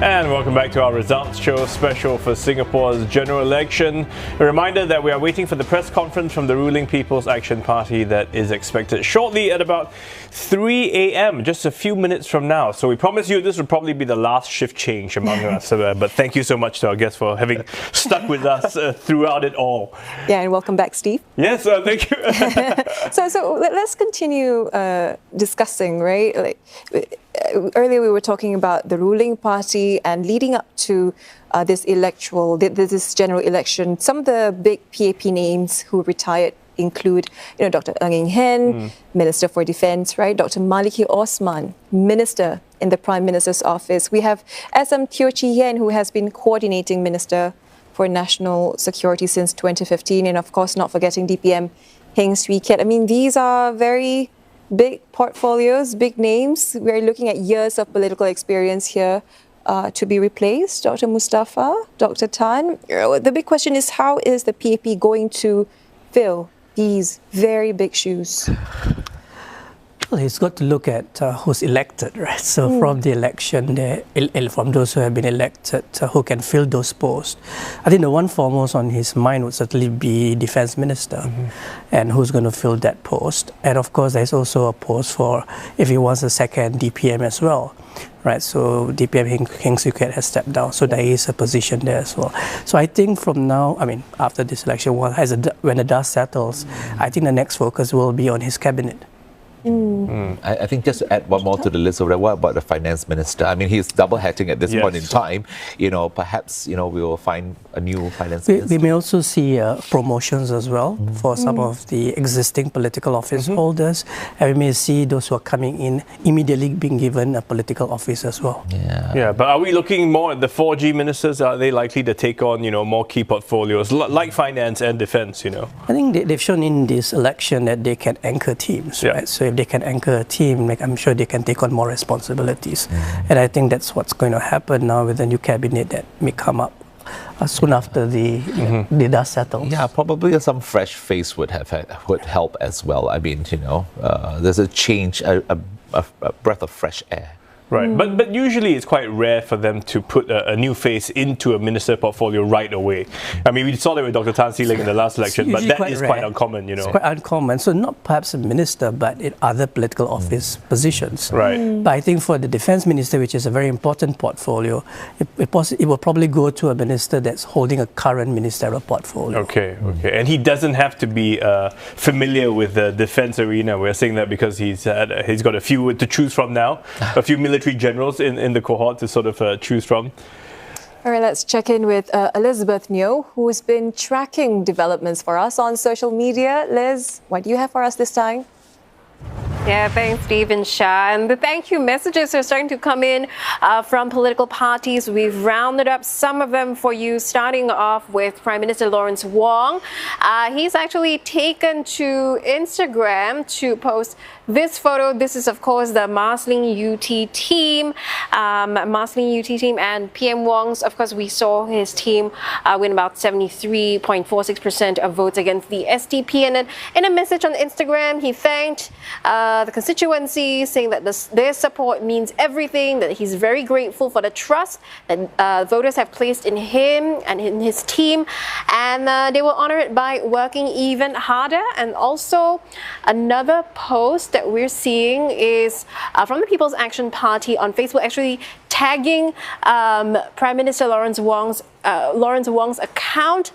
And welcome back to our results show special for Singapore's general election. A reminder that we are waiting for the press conference from the ruling People's Action Party that is expected shortly at about 3 a.m, just a few minutes from now. So we promise you this will probably be the last shift change among us. But thank you so much to our guests for having stuck with us throughout it all. Yeah, and welcome back, Steve. Yes, thank you. So let's continue discussing, right? Earlier we were talking about the ruling party and leading up to this general election. Some of the big PAP names who retired include, Dr. Ng Eng Hen, Minister for Defence, right? Dr. Maliki Osman, Minister in the Prime Minister's office. We have SM Teo Chee Hean, who has been coordinating Minister for National Security since 2015, and of course not forgetting DPM Heng Swee Keat. I mean, these are very big portfolios, big names. We're looking at years of political experience here to be replaced. Dr. Mustafa, Dr. Tan, the big question is, how is the PAP going to fill these very big shoes? Well, he's got to look at who's elected, right? So from the election, from those who have been elected, who can fill those posts. I think the one foremost on his mind would certainly be Defence Minister, and who's going to fill that post. And of course, there's also a post for, if he wants a second DPM as well, right? So DPM Heng Swee Keat has stepped down, so there is a position there as well. So I think from now, I mean, after this election, when the dust settles, I think the next focus will be on his cabinet. I think just to add one more to the list of that, what about the finance minister? I mean, he's double hatting at this point in time. You know, perhaps, you know, we will find a new finance minister. We may also see promotions as well for some of the existing political office holders, and we may see those who are coming in immediately being given a political office as well. Yeah, but are we looking more at the 4G ministers? Are they likely to take on, you know, more key portfolios like finance and defense, you know? I think they've shown in this election that they can anchor teams, right? So if they can anchor a team, like, I'm sure they can take on more responsibilities. And I think that's what's going to happen now with the new cabinet that may come up soon after the dust settles. Yeah, probably some fresh face would help as well. I mean, you know, there's a change, a breath of fresh air. Right, but usually it's quite rare for them to put a new face into a minister portfolio right away. I mean, we saw that with Dr. Tan See Leng in the last election, but that is quite uncommon, you know. It's quite uncommon. So not perhaps a minister, but in other political office positions. Right. But I think for the defense minister, which is a very important portfolio, it will probably go to a minister that's holding a current ministerial portfolio. Okay. And he doesn't have to be familiar with the defense arena. We're saying that because he's got a few to choose from now, a few military generals in the cohort to sort of choose from. All right, let's check in with Elizabeth Neo, who's been tracking developments for us on social media. Liz, what do you have for us this time? Yeah, thanks, Steve and Shah. And the thank you messages are starting to come in from political parties. We've rounded up some of them for you, starting off with Prime Minister Lawrence Wong. He's actually taken to Instagram to post this photo. This is, of course, the Marsiling UT team. Marsiling UT team and PM Wong's, of course, we saw his team win about 73.46% of votes against the SDP. And then in a message on Instagram, he thanked the constituency, saying that their support means everything, that he's very grateful for the trust that voters have placed in him and in his team, and they will honor it by working even harder. And also another post that we're seeing is from the People's Action Party on Facebook, actually tagging Prime Minister Lawrence Wong's account,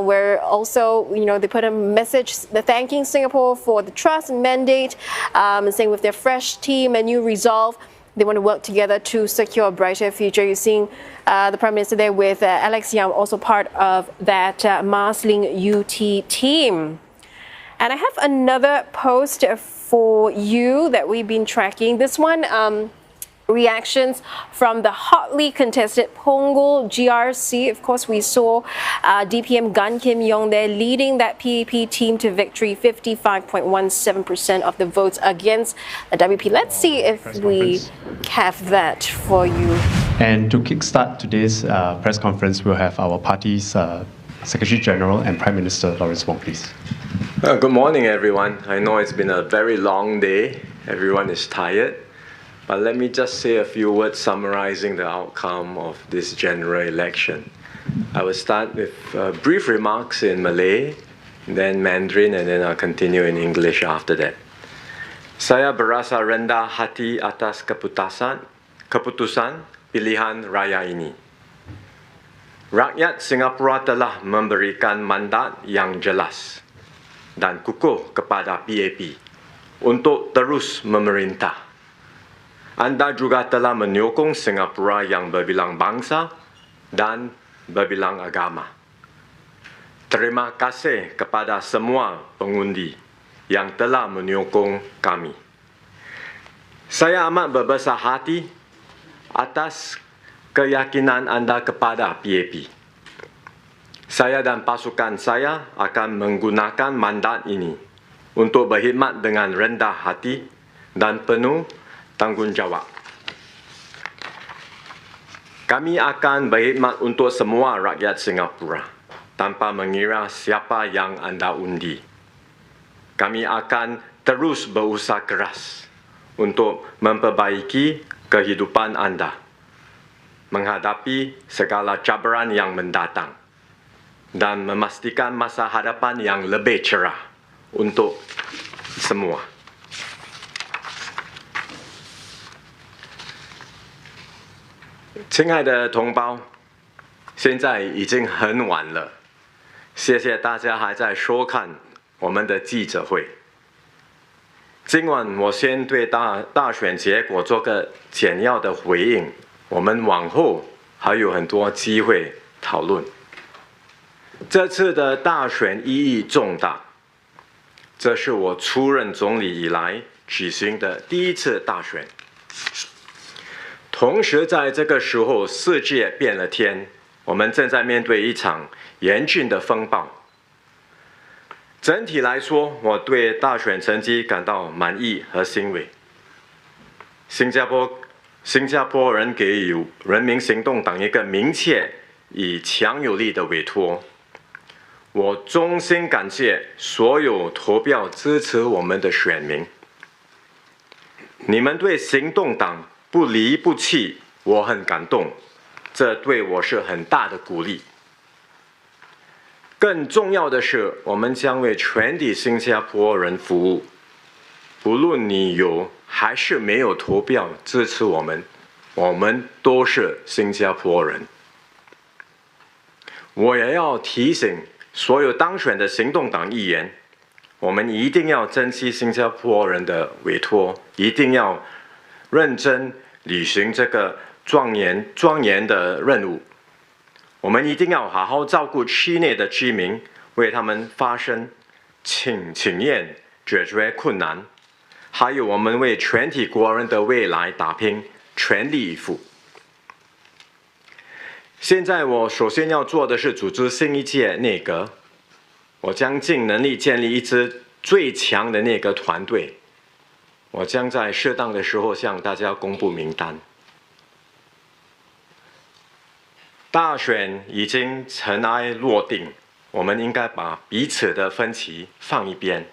where also, you know, they put a message thanking Singapore for the trust and mandate, and saying with their fresh team and new resolve, they want to work together to secure a brighter future. You're seeing the Prime Minister there with Alex Yam, also part of that Marsiling UT team. And I have another post for you that we've been tracking. This one, reactions from the hotly contested Punggol GRC. Of course, we saw DPM Gan Kim Yong there leading that PAP team to victory, 55.17% of the votes against the WP. Let's see if we have that for you. And to kickstart today's press conference, we'll have our party's Secretary General and Prime Minister Lawrence Wong, please. Good morning, everyone. I know it's been a very long day. Everyone is tired. But let me just say a few words summarizing the outcome of this general election. I will start with brief remarks in Malay, then Mandarin, and then I'll continue in English after that. Saya berasa rendah hati atas keputusan pilihan raya ini. Rakyat Singapura telah memberikan mandat yang jelas dan kukuh kepada PAP untuk terus memerintah. Anda juga telah menyokong Singapura yang berbilang bangsa dan berbilang agama. Terima kasih kepada semua pengundi yang telah menyokong kami. Saya amat berbesar hati atas keyakinan Anda kepada PAP. Saya dan pasukan saya akan menggunakan mandat ini untuk berkhidmat dengan rendah hati dan penuh tanggungjawab. Kami akan berkhidmat untuk semua rakyat Singapura tanpa mengira siapa yang Anda undi. Kami akan terus berusaha keras untuk memperbaiki kehidupan Anda, menghadapi segala cabaran yang mendatang, dan memastikan masa hadapan yang lebih cerah untuk semua. 亲爱的同胞，现在已经很晚了，谢谢大家还在收看我们的记者会。今晚我先对大选结果做个简要的回应，我们往后还有很多机会讨论。这次的大选意义重大，这是我出任总理以来举行的第一次大选。同时，在这个时候，世界变了天，我们正在面对一场严峻的风暴。整体来说，我对大选成绩感到满意和欣慰。新加坡人给予人民行动党一个明确以强有力的委托。我衷心感谢所有投票支持我们的选民。你们对行动党不离不弃，我很感动，这对我是很大的鼓励。更重要的是，我们将为全体新加坡人服务，不论你有还是没有投票支持我们，我们都是新加坡人。我也要提醒所有当选的行动党议员，我们一定要珍惜新加坡人的委托，一定要认真履行这个庄严的任务。我们一定要好好照顾区内的居民，为他们发声，请愿解决困难，还有我们为全体国人的未来打拼，全力以赴。现在我首先要做的是组织新一届内阁，我将尽能力建立一支最强的内阁团队。我将在适当的时候向大家公布名单。大选已经尘埃落定，我们应该把彼此的分歧放一边。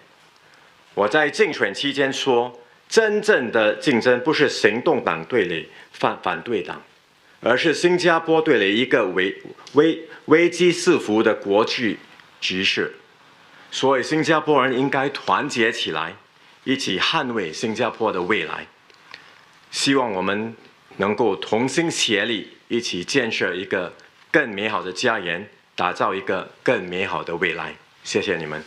我在竞选期间说，真正的竞争不是行动党对垒反对党，而是新加坡对垒一个危机四伏的国际局势。所以新加坡人应该团结起来，一起捍卫新加坡的未来。希望我们能够同心协力，一起建设一个更美好的家园，打造一个更美好的未来。谢谢你们。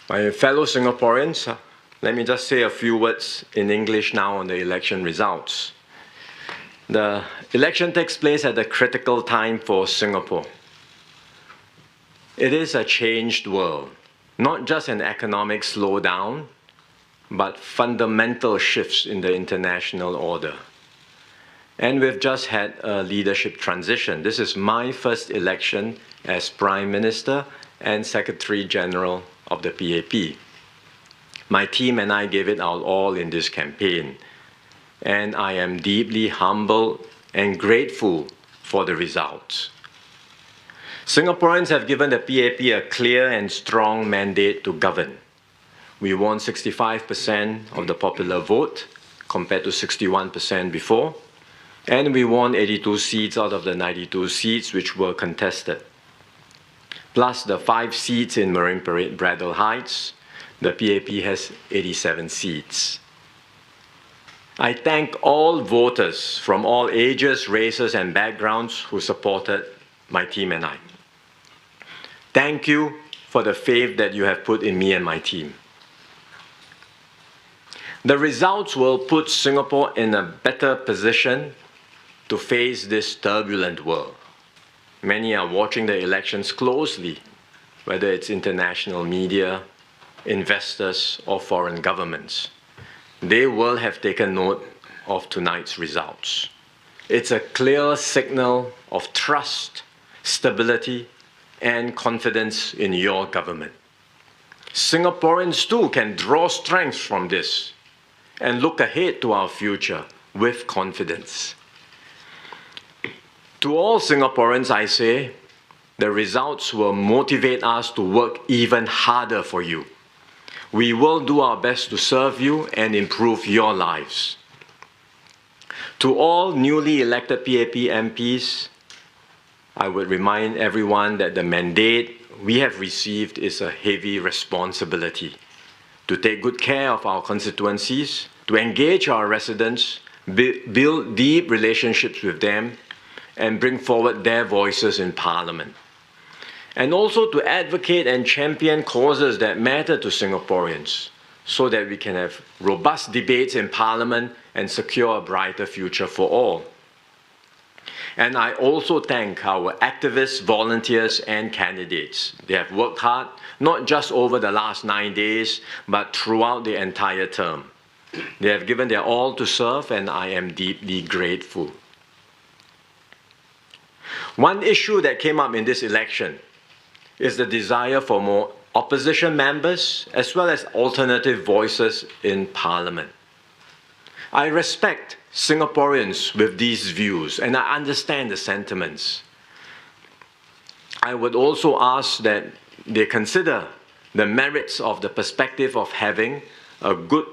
My fellow Singaporeans, let me just say a few words in English now on the election results. The election takes place at a critical time for Singapore. It is a changed world, not just an economic slowdown, but fundamental shifts in the international order. And we've just had a leadership transition. This is my first election as Prime Minister and Secretary General of the PAP. My team and I gave it our all in this campaign, and I am deeply humbled and grateful for the results. Singaporeans have given the PAP a clear and strong mandate to govern. We won 65% of the popular vote compared to 61% before, and we won 82 seats out of the 92 seats which were contested. Plus the 5 seats in Marine Parade Braddell Heights, the PAP has 87 seats. I thank all voters from all ages, races, and backgrounds who supported my team and I. Thank you for the faith that you have put in me and my team. The results will put Singapore in a better position to face this turbulent world. Many are watching the elections closely, whether it's international media, investors, or foreign governments. They will have taken note of tonight's results. It's a clear signal of trust, stability, and confidence in your government. Singaporeans too can draw strength from this and look ahead to our future with confidence. To all Singaporeans, I say, the results will motivate us to work even harder for you. We will do our best to serve you and improve your lives. To all newly elected PAP MPs, I would remind everyone that the mandate we have received is a heavy responsibility to take good care of our constituencies, to engage our residents, build deep relationships with them, and bring forward their voices in Parliament. And also to advocate and champion causes that matter to Singaporeans so that we can have robust debates in Parliament and secure a brighter future for all. And I also thank our activists, volunteers, and candidates. They have worked hard, not just over the last 9 days, but throughout the entire term. They have given their all to serve, and I am deeply grateful. One issue that came up in this election is the desire for more opposition members as well as alternative voices in Parliament. I respect Singaporeans with these views and I understand the sentiments. I would also ask that they consider the merits of the perspective of having a good,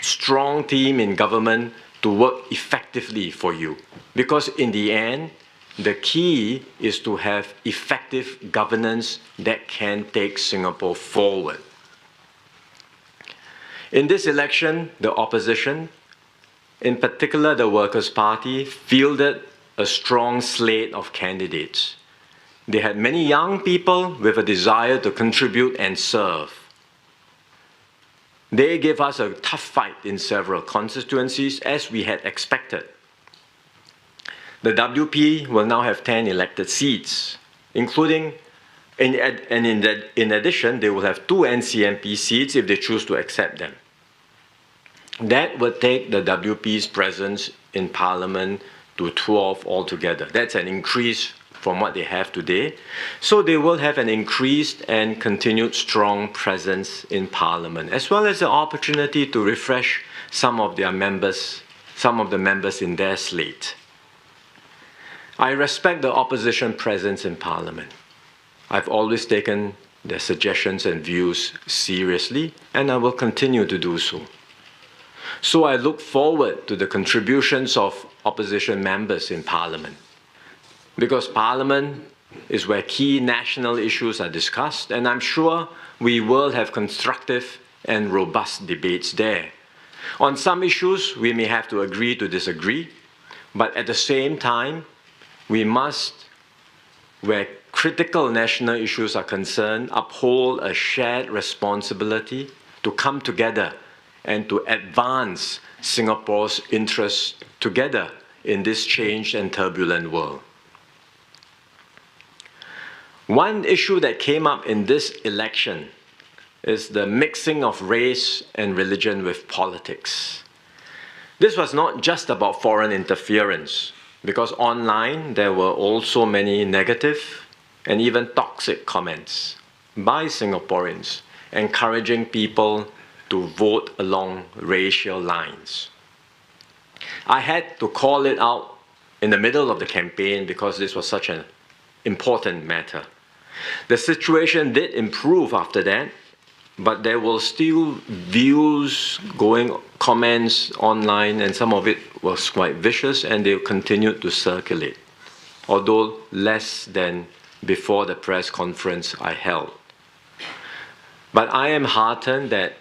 strong team in government to work effectively for you. Because in the end, the key is to have effective governance that can take Singapore forward. In this election, the opposition, in particular the Workers' Party, fielded a strong slate of candidates. They had many young people with a desire to contribute and serve. They gave us a tough fight in several constituencies, as we had expected. The WP will now have 10 elected seats, including, in addition, they will have 2 NCMP seats if they choose to accept them. That would take the WP's presence in Parliament to 12 altogether. That's an increase from what they have today. So they will have an increased and continued strong presence in Parliament, as well as the opportunity to refresh some of the members in their slate. I respect the opposition presence in Parliament. I've always taken their suggestions and views seriously, and I will continue to do so. So I look forward to the contributions of opposition members in Parliament, because Parliament is where key national issues are discussed, and I'm sure we will have constructive and robust debates there. On some issues, we may have to agree to disagree, but at the same time, we must, where critical national issues are concerned, uphold a shared responsibility to come together and to advance Singapore's interests together in this changed and turbulent world. One issue that came up in this election is the mixing of race and religion with politics. This was not just about foreign interference, because online there were also many negative and even toxic comments by Singaporeans encouraging people to vote along racial lines. I had to call it out in the middle of the campaign because this was such an important matter. The situation did improve after that, but there were still views comments online, and some of it was quite vicious, and they continued to circulate, although less than before the press conference I held. But I am heartened that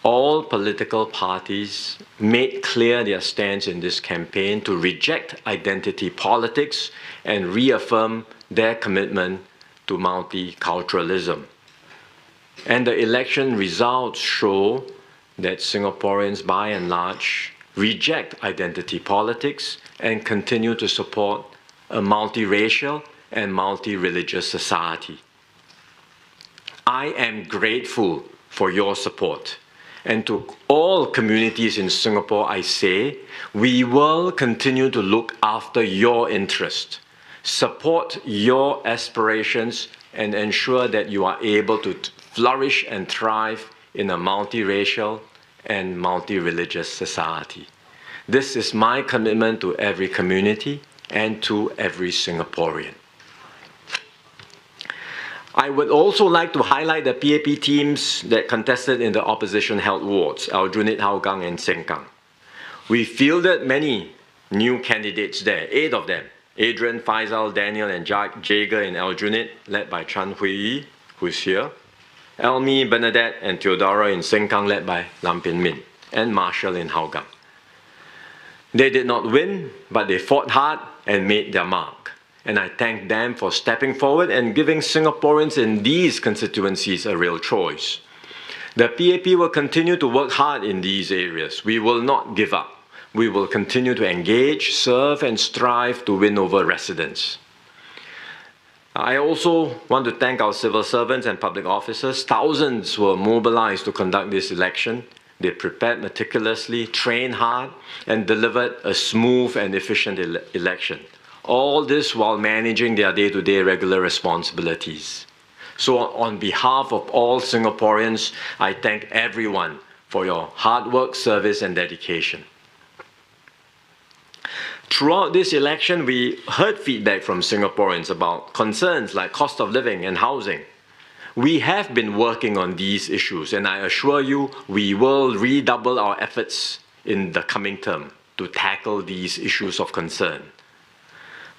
all political parties made clear their stance in this campaign to reject identity politics and reaffirm their commitment to multiculturalism. And the election results show that Singaporeans, by and large, reject identity politics and continue to support a multiracial and multi-religious society. I am grateful for your support. And to all communities in Singapore, I say, we will continue to look after your interest, support your aspirations, and ensure that you are able to flourish and thrive in a multiracial and multi-religious society. This is my commitment to every community and to every Singaporean. I would also like to highlight the PAP teams that contested in the opposition-held wards, Aljunied, Hougang, and Sengkang. We fielded many new candidates there, 8 of them. Adrian, Faisal, Daniel, and Jager in Aljunied, led by Chan Hui Yi, who's here. Elmi, Bernadette, and Theodora in Sengkang, led by Lam Pin Min, and Marshall in Hougang. They did not win, but they fought hard and made their mark. And I thank them for stepping forward and giving Singaporeans in these constituencies a real choice. The PAP will continue to work hard in these areas. We will not give up. We will continue to engage, serve, and strive to win over residents. I also want to thank our civil servants and public officers. Thousands were mobilized to conduct this election. They prepared meticulously, trained hard, and delivered a smooth and efficient election. All this while managing their day-to-day regular responsibilities. So on behalf of all Singaporeans, I thank everyone for your hard work, service, and dedication. Throughout this election, we heard feedback from Singaporeans about concerns like cost of living and housing. We have been working on these issues, and I assure you we will redouble our efforts in the coming term to tackle these issues of concern.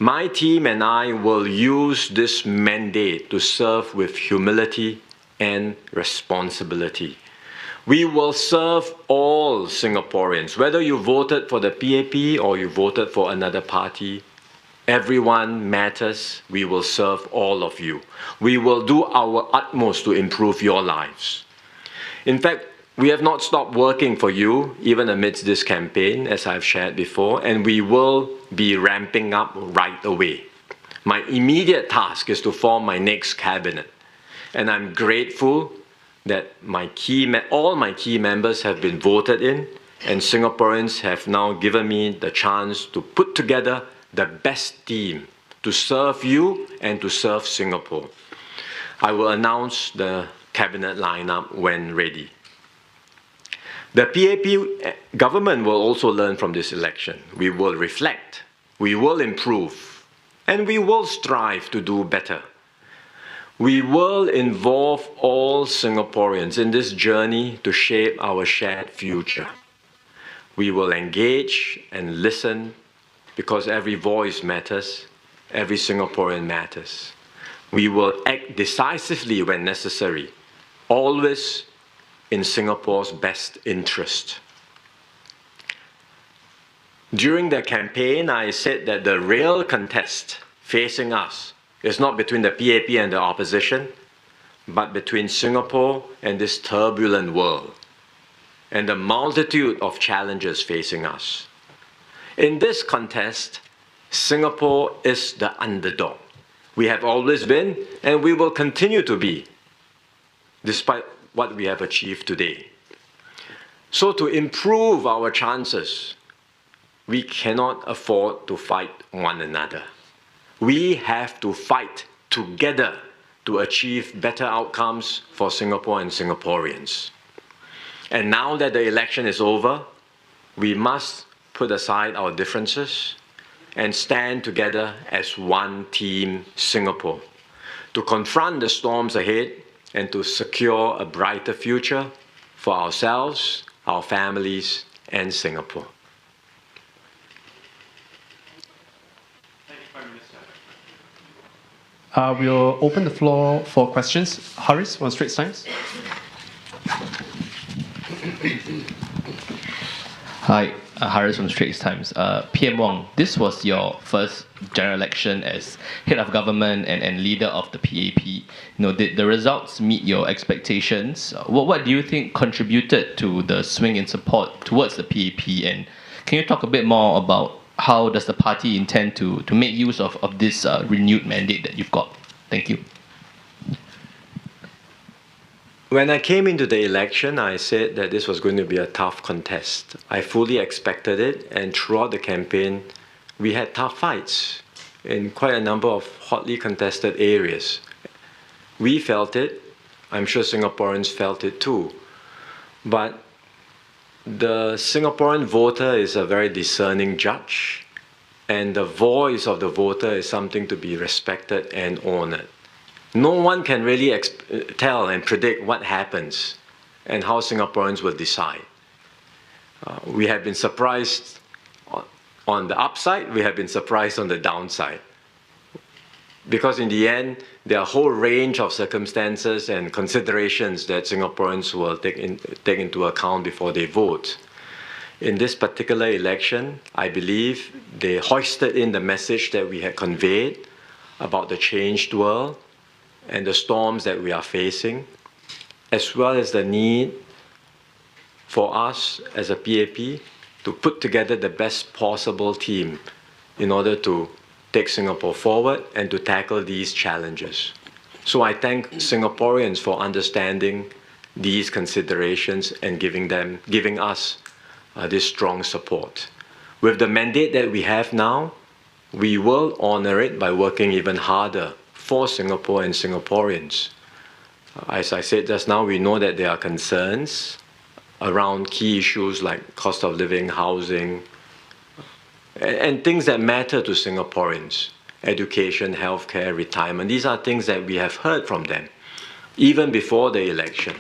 My team and I will use this mandate to serve with humility and responsibility. We will serve all Singaporeans, whether you voted for the PAP or you voted for another party. Everyone matters. We will serve all of you. We will do our utmost to improve your lives. In fact, we have not stopped working for you, even amidst this campaign, as I've shared before, and we will be ramping up right away. My immediate task is to form my next cabinet, and I'm grateful that all my key members have been voted in, and Singaporeans have now given me the chance to put together the best team to serve you and to serve Singapore. I will announce the cabinet lineup when ready. The PAP government will also learn from this election. We will reflect, we will improve, and we will strive to do better. We will involve all Singaporeans in this journey to shape our shared future. We will engage and listen because every voice matters, every Singaporean matters. We will act decisively when necessary, always in Singapore's best interest. During the campaign, I said that the real contest facing us is not between the PAP and the opposition, but between Singapore and this turbulent world, and the multitude of challenges facing us. In this contest, Singapore is the underdog. We have always been, and we will continue to be, despite what we have achieved today. So to improve our chances, we cannot afford to fight one another. We have to fight together to achieve better outcomes for Singapore and Singaporeans. And now that the election is over, we must put aside our differences and stand together as one team Singapore to confront the storms ahead and to secure a brighter future for ourselves, our families, and Singapore. Thank you, Prime Minister. We'll open the floor for questions. Haris on Straits Times. Hi, Haris from Straits Times. PM Wong, this was your first general election as head of government and leader of the PAP. Did the results meet your expectations? What do you think contributed to the swing in support towards the PAP? And can you talk a bit more about how does the party intend to make use of this renewed mandate that you've got? Thank you. When I came into the election, I said that this was going to be a tough contest. I fully expected it, and throughout the campaign, we had tough fights in quite a number of hotly contested areas. We felt it. I'm sure Singaporeans felt it too. But the Singaporean voter is a very discerning judge, and the voice of the voter is something to be respected and honored. No one can really tell and predict what happens and how Singaporeans will decide. We have been surprised on the upside, we have been surprised on the downside. Because in the end, there are a whole range of circumstances and considerations that Singaporeans will take into account before they vote. In this particular election, I believe they hoisted in the message that we had conveyed about the changed world and the storms that we are facing, as well as the need for us as a PAP to put together the best possible team in order to take Singapore forward and to tackle these challenges. So I thank Singaporeans for understanding these considerations and giving us this strong support. With the mandate that we have now, we will honor it by working even harder for Singapore and Singaporeans. As I said just now, we know that there are concerns around key issues like cost of living, housing, and things that matter to Singaporeans: education, healthcare, retirement. These are things that we have heard from them even before the election.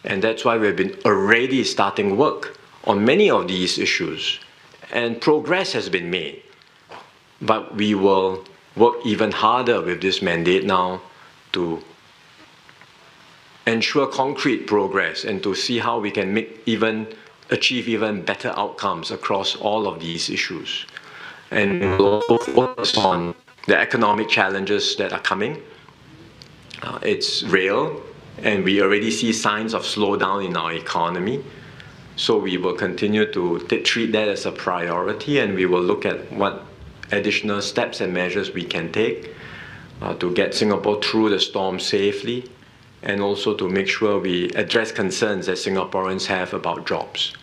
And that's why we've been already starting work on many of these issues. And progress has been made. But we will work even harder with this mandate now to ensure concrete progress and to see how we can achieve even better outcomes across all of these issues. And we will also focus on the economic challenges that are coming. It's real, and we already see signs of slowdown in our economy. So we will continue to treat that as a priority, and we will look at what additional steps and measures we can take to get Singapore through the storm safely, and also to make sure we address concerns that Singaporeans have about jobs.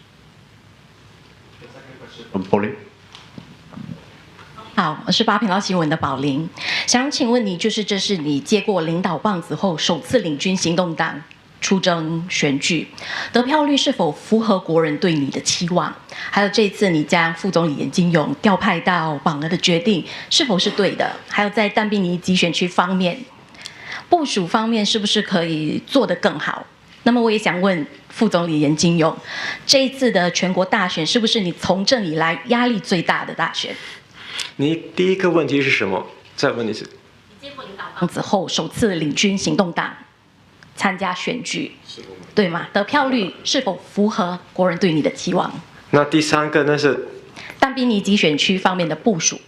好，我是八频道新闻的宝玲，想请问你，就是这是你接过领导棒子后首次领军行动党出征选举，得票率是否符合国人对你的期望？还有这一次你将副总理严金勇调派到榜额的决定是否是对的？还有在淡滨尼集选区方面，部署方面是不是可以做得更好？那么我也想问副总理严金勇，这一次的全国大选是不是你从政以来压力最大的大选？你第一个问题是什么？再问一次。接过领导棒子后首次领军行动党参加选举，对吗？得票率是否符合国人对你的期望？那第三个呢是淡滨尼集选区方面的部署，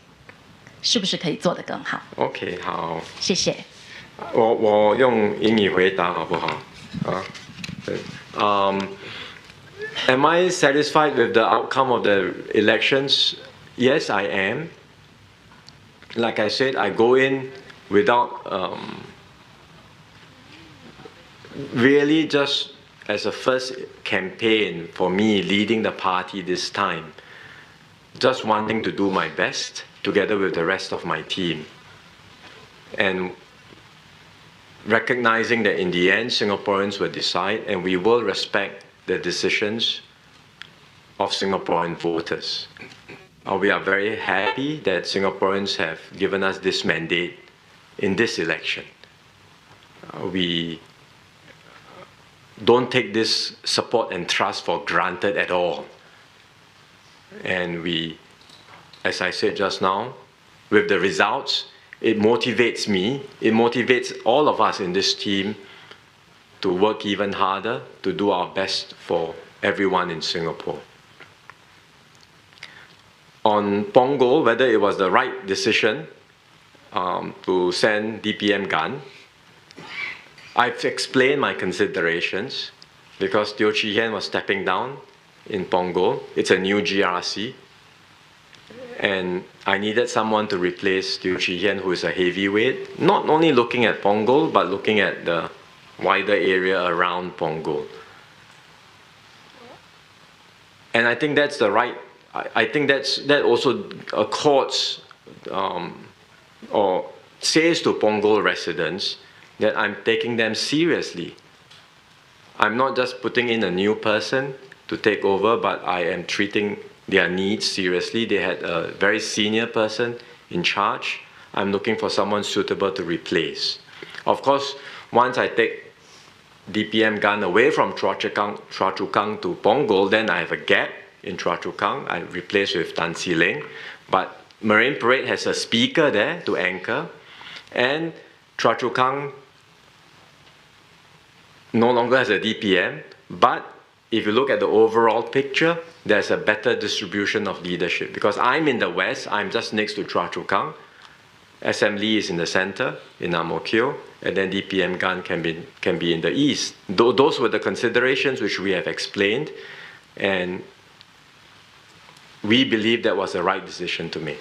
是不是可以做得更好 ？OK， 好，谢谢。我用英语回答好不好？Am I satisfied with the outcome of the elections? Yes, I am. Like I said, I go in without really just as a first campaign for me leading the party this time, just wanting to do my best together with the rest of my team. And recognizing that in the end, Singaporeans will decide, and we will respect the decisions of Singaporean voters. We are very happy that Singaporeans have given us this mandate in this election. We don't take this support and trust for granted at all. And we, as I said just now, with the results, it motivates me, it motivates all of us in this team to work even harder, to do our best for everyone in Singapore. On Punggol, whether it was the right decision to send DPM Gan, I've explained my considerations because Teo Chee Hean was stepping down in Punggol. It's a new GRC. And I needed someone to replace Teo Chee Hean, who is a heavyweight, not only looking at Punggol, but looking at the wider area around Punggol. And I think that's the right, I think that also accords or says to Punggol residents that I'm taking them seriously. I'm not just putting in a new person to take over, but I am treating their needs seriously. They had a very senior person in charge. I'm looking for someone suitable to replace. Of course, once I take DPM Gan away from Chua Chu Kang to Punggol, then I have a gap in Chua Chu Kang. I replace with Tan Si Leng. But Marine Parade has a speaker there to anchor. And Chua Chu Kang no longer has a DPM. But if you look at the overall picture, there's a better distribution of leadership. Because I'm in the west, I'm just next to Chua Chu Kang. SM Lee is in the center, in Ang Mo Kio, and then DPM Gan can be in the east. Those were the considerations which we have explained, and we believe that was the right decision to make.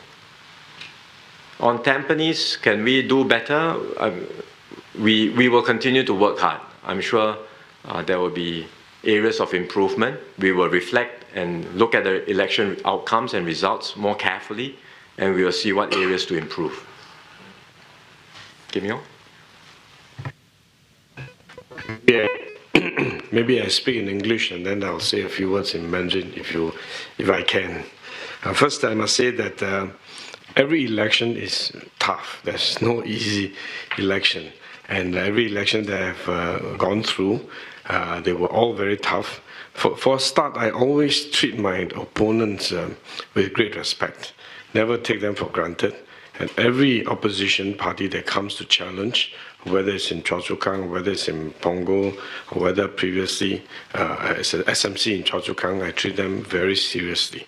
On Tampines, can we do better? We will continue to work hard. I'm sure there will be areas of improvement. We will reflect and look at the election outcomes and results more carefully, and we will see what areas to improve. Kim Yong? Yeah, maybe I speak in English and then I'll say a few words in Mandarin if I can. First, I must say that every election is tough. There's no easy election. And every election that I've gone through, they were all very tough. For a start, I always treat my opponents with great respect, never take them for granted. And every opposition party that comes to challenge, whether it's in Chua Chu Kang, whether it's in Punggol, or whether previously as an SMC in Chua Chu Kang, I treat them very seriously.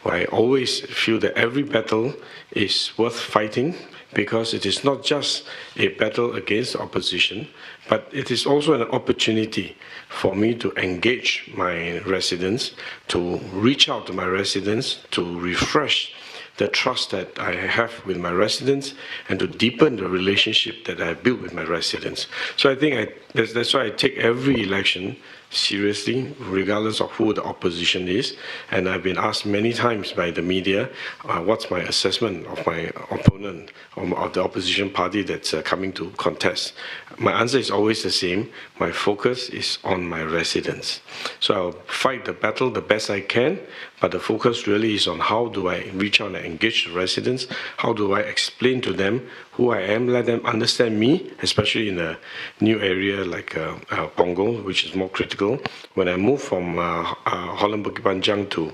I always feel that every battle is worth fighting because it is not just a battle against opposition, but it is also an opportunity for me to engage my residents, to reach out to my residents, to refresh the trust that I have with my residents, and to deepen the relationship that I built with my residents. So I think that's why I take every election seriously, regardless of who the opposition is. And I've been asked many times by the media, what's my assessment of my opponent, of the opposition party that's coming to contest. My answer is always the same. My focus is on my residents. So I'll fight the battle the best I can, but the focus really is on how do I reach out and engage the residents, how do I explain to them who I am, let them understand me, especially in a new area like Punggol, which is more critical. When I moved from Holland Bukit Panjang to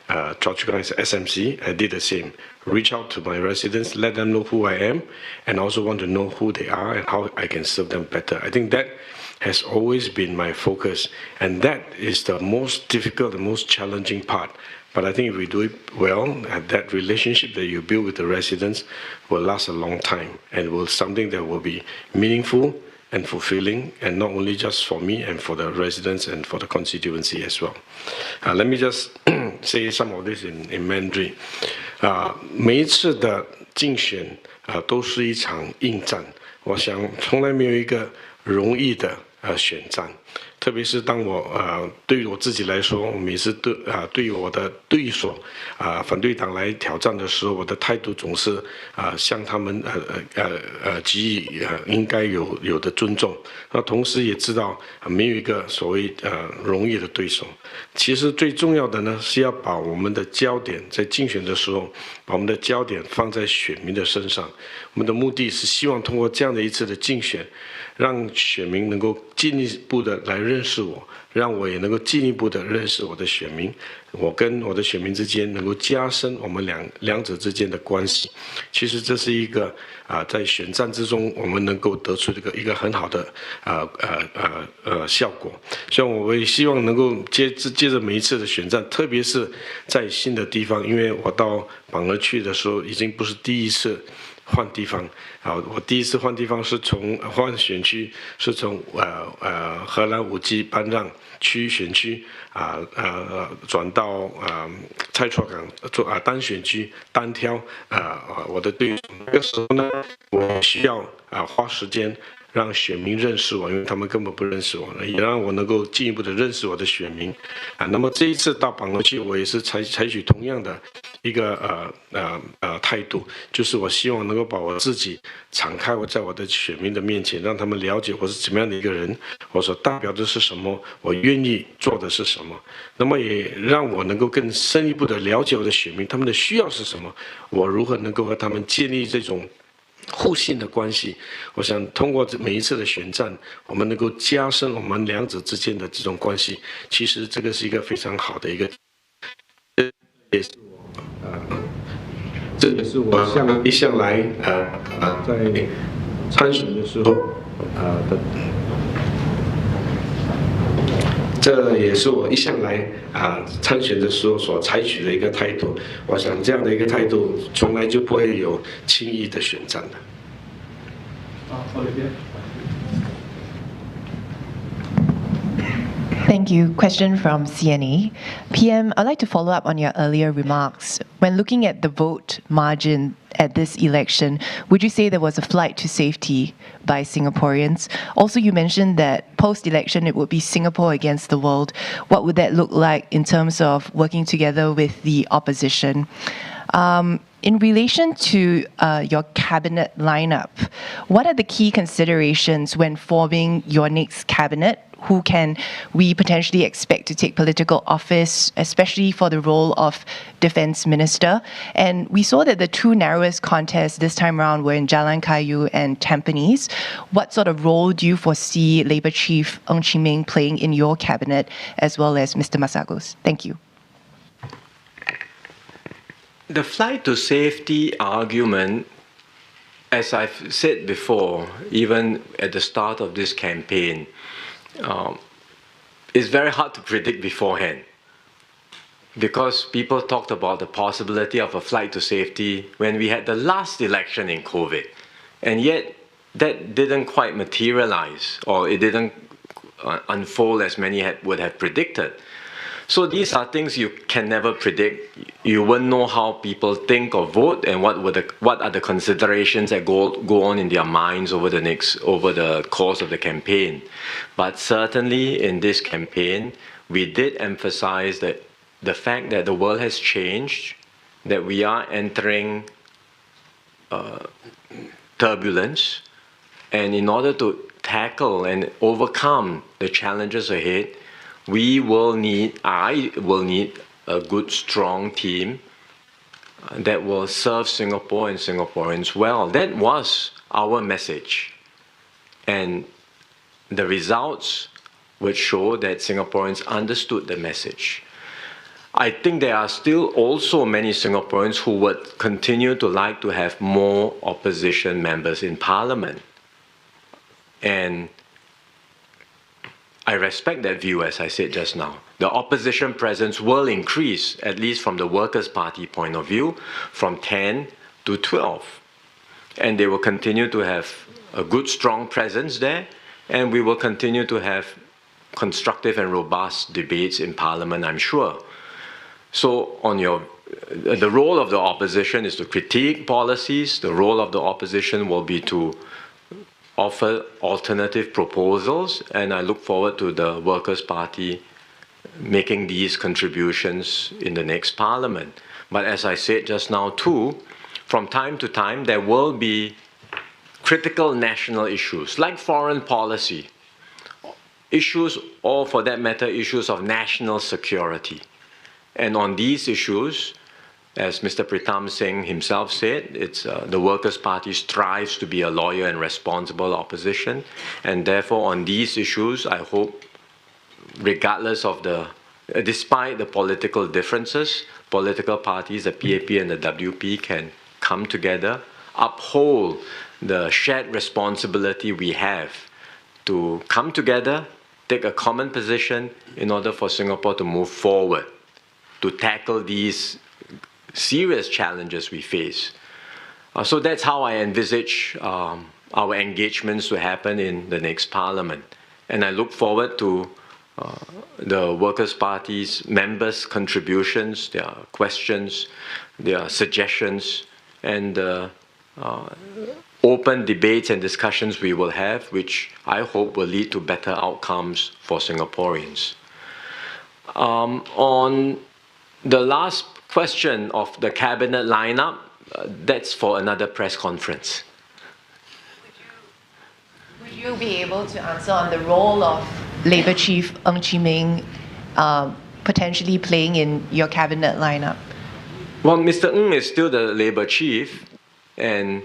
Chua Chu Kang as SMC, I did the same. Reach out to my residents, let them know who I am, and also want to know who they are and how I can serve them better. I think that has always been my focus, and that is the most difficult, the most challenging part. But I think if we do it well, that relationship that you build with the residents will last a long time and will something that will be meaningful and fulfilling, and not only just for me and for the residents and for the constituency as well. Let me just say some of this in Mandarin. 每一次的竞选都是一场硬战，我想从来没有一个容易的选战。特别是当我对于我自己来说，我每次对于我的对手反对党来挑战的时候，我的态度总是向他们给予应该有的尊重。那同时也知道没有一个所谓容易的对手。其实最重要的呢是要把我们的焦点在竞选的时候，把我们的焦点放在选民的身上。我们的目的是希望通过这样的一次的竞选，让选民能够进一步的来认识我，让我也能够进一步的认识我的选民，我跟我的选民之间能够加深我们两者之间的关系。其实这是一个在选战之中我们能够得出一个很好的效果。所以我也希望能够接着每一次的选战，特别是在新的地方，因为我到榜儿去的时候已经不是第一次换地方我第一次换地方是换选区，是从荷兰5G 搬让区选区转到蔡厝港做单选区单挑我的队伍。那个时候呢，我需要花时间让选民认识我，因为他们根本不认识我，也让我能够进一步的认识我的选民啊。那么这一次到榜楼去，我也是采取同样的一个态度，就是我希望能够把我自己敞开，我在我的选民的面前，让他们了解我是怎么样的一个人，我所代表的是什么，我愿意做的是什么。那么也让我能够更深一步的了解我的选民，他们的需要是什么，我如何能够和他们建立这种互信的关系。我想通过每一次的选战，我们能够加深我们两者之间的这种关系。其实这个是一个非常好的一个，这也是我一向来在参选的时候这也是我一向来参选的时候所采取的一个态度。我想这样的一个态度，从来就不会有轻易的选战的。Thank you. Question from CNE. PM, I'd like to follow up on your earlier remarks. When looking at the vote margin at this election, would you say there was a flight to safety by Singaporeans? Also, you mentioned that post-election it would be Singapore against the world. What would that look like in terms of working together with the opposition? In relation to your cabinet lineup, what are the key considerations when forming your next cabinet? Who can we potentially expect to take political office, especially for the role of defense minister? And we saw that the two narrowest contests this time around were in Jalan Kayu and Tampines. What sort of role do you foresee Labour Chief Ng Chee Meng playing in your cabinet, as well as Mr. Masagos? Thank you. The flight to safety argument, as I've said before, even at the start of this campaign, is very hard to predict beforehand, because people talked about the possibility of a flight to safety when we had the last election in COVID, and yet that didn't quite materialize, or it didn't unfold as many would have predicted. So these are things you can never predict. You won't know how people think or vote, and what are the considerations that go on in their minds over the course of the campaign. But certainly in this campaign, we did emphasize that the fact that the world has changed, that we are entering turbulence, and in order to tackle and overcome the challenges ahead, I will need a good, strong team that will serve Singapore and Singaporeans well. That was our message. And the results would show that Singaporeans understood the message. I think there are still also many Singaporeans who would continue to like to have more opposition members in Parliament. And I respect that view, as I said just now. The opposition presence will increase, at least from the Workers' Party point of view, from 10 to 12. And they will continue to have a good, strong presence there, and we will continue to have constructive and robust debates in Parliament, I'm sure. So the role of the opposition is to critique policies. The role of the opposition will be to offer alternative proposals, and I look forward to the Workers' Party making these contributions in the next Parliament. But as I said just now too, from time to time there will be critical national issues like foreign policy, issues, or for that matter, issues of national security. And on these issues, as Mr. Pritam Singh himself said, the Workers' Party strives to be a loyal and responsible opposition. And therefore, on these issues, I hope, regardless of despite the political differences, political parties, the PAP and the WP, can come together, uphold the shared responsibility we have to come together, take a common position in order for Singapore to move forward, to tackle these serious challenges we face. So that's how I envisage our engagements to happen in the next Parliament. And I look forward to the Workers' Party's members' contributions, their questions, their suggestions, and open debates and discussions we will have, which I hope will lead to better outcomes for Singaporeans. On the last question of the cabinet lineup, that's for another press conference. Would you be able to answer on the role of Labour Chief Ng Chee Meng potentially playing in your cabinet lineup? Well, Mr. Ng is still the Labour Chief, and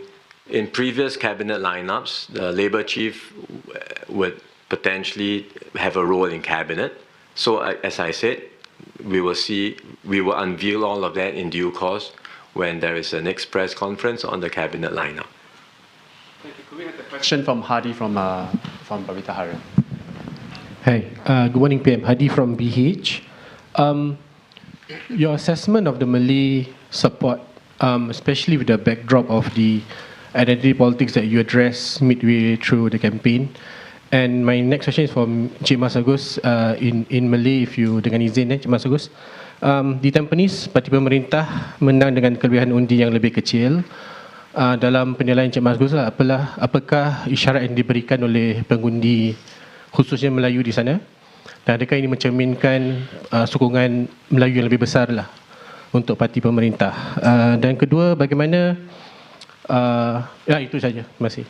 in previous cabinet lineups, the Labour Chief would potentially have a role in cabinet. So, as I said, we will unveil all of that in due course when there is a next press conference on the cabinet lineup. Could we have a question from Hadi from Barita Harian? Hey, good morning, PM. Hadi from BH. Your assessment of the Malay support, especially with the backdrop of the identity politics that you addressed midway through the campaign. And my next question is from Cik Mas Agus in Malay, if you dengan izin, Cik Mas Agus. Di Tampines, parti pemerintah menang dengan kelebihan undi yang lebih kecil. Dalam penilaian Cik Mas Agus, apakah isyarat yang diberikan oleh pengundi khususnya Melayu di sana? Dan adakah ini mencerminkan sokongan Melayu yang lebih besar lah untuk parti pemerintah? Dan kedua, bagaimana itu saja. Terima kasih.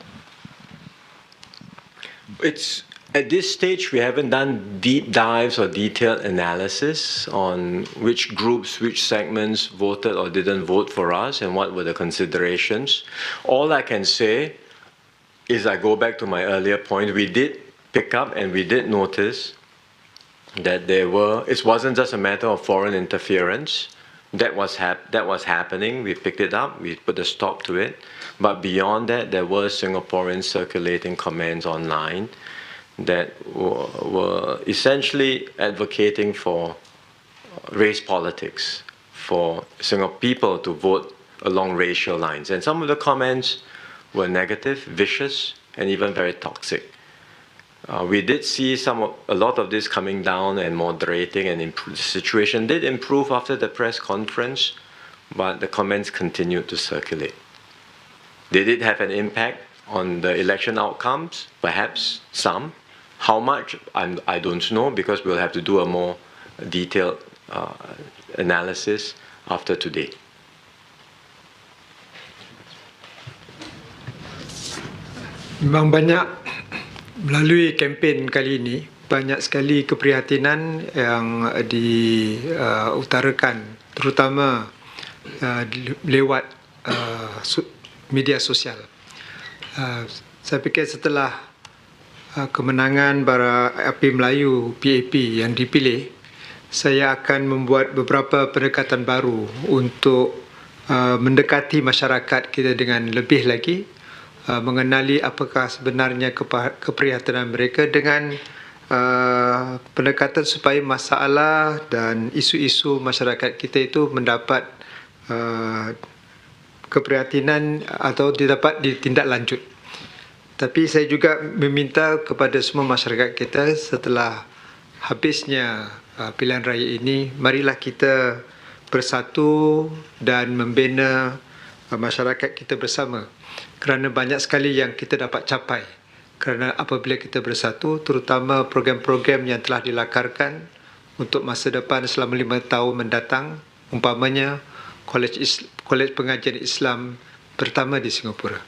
It's at this stage we haven't done deep dives or detailed analysis on which groups, which segments voted or didn't vote for us and what were the considerations. All I can say is I go back to my earlier point. We did pick up and we did notice that it wasn't just a matter of foreign interference. That was happening. We picked it up. We put a stop to it. But beyond that, there were Singaporeans circulating comments online that were essentially advocating for race politics, for people to vote along racial lines. And some of the comments were negative, vicious, and even very toxic. We did see a lot of this coming down and moderating, and the situation did improve after the press conference, but the comments continued to circulate. Did it have an impact on the election outcomes? Perhaps some. How much? I don't know, because we'll have to do a more detailed analysis after today. Memang banyak melalui kempen kali ini, banyak sekali keprihatinan yang diutarakan, terutama lewat media sosial. Saya fikir setelah kemenangan para api Melayu PAP yang dipilih, saya akan membuat beberapa pendekatan baru untuk mendekati masyarakat kita dengan lebih lagi, mengenali apakah sebenarnya keprihatinan mereka dengan pendekatan supaya masalah dan isu-isu masyarakat kita itu mendapat keprihatinan atau dapat ditindaklanjut. Tapi saya juga meminta kepada semua masyarakat kita, setelah habisnya pilihan raya ini, marilah kita bersatu dan membina masyarakat kita bersama. Kerana banyak sekali yang kita dapat capai. Kerana apabila kita bersatu, terutama program-program yang telah dilakarkan untuk masa depan selama 5 tahun mendatang, umpamanya Kolej Pengajian Islam pertama di Singapura.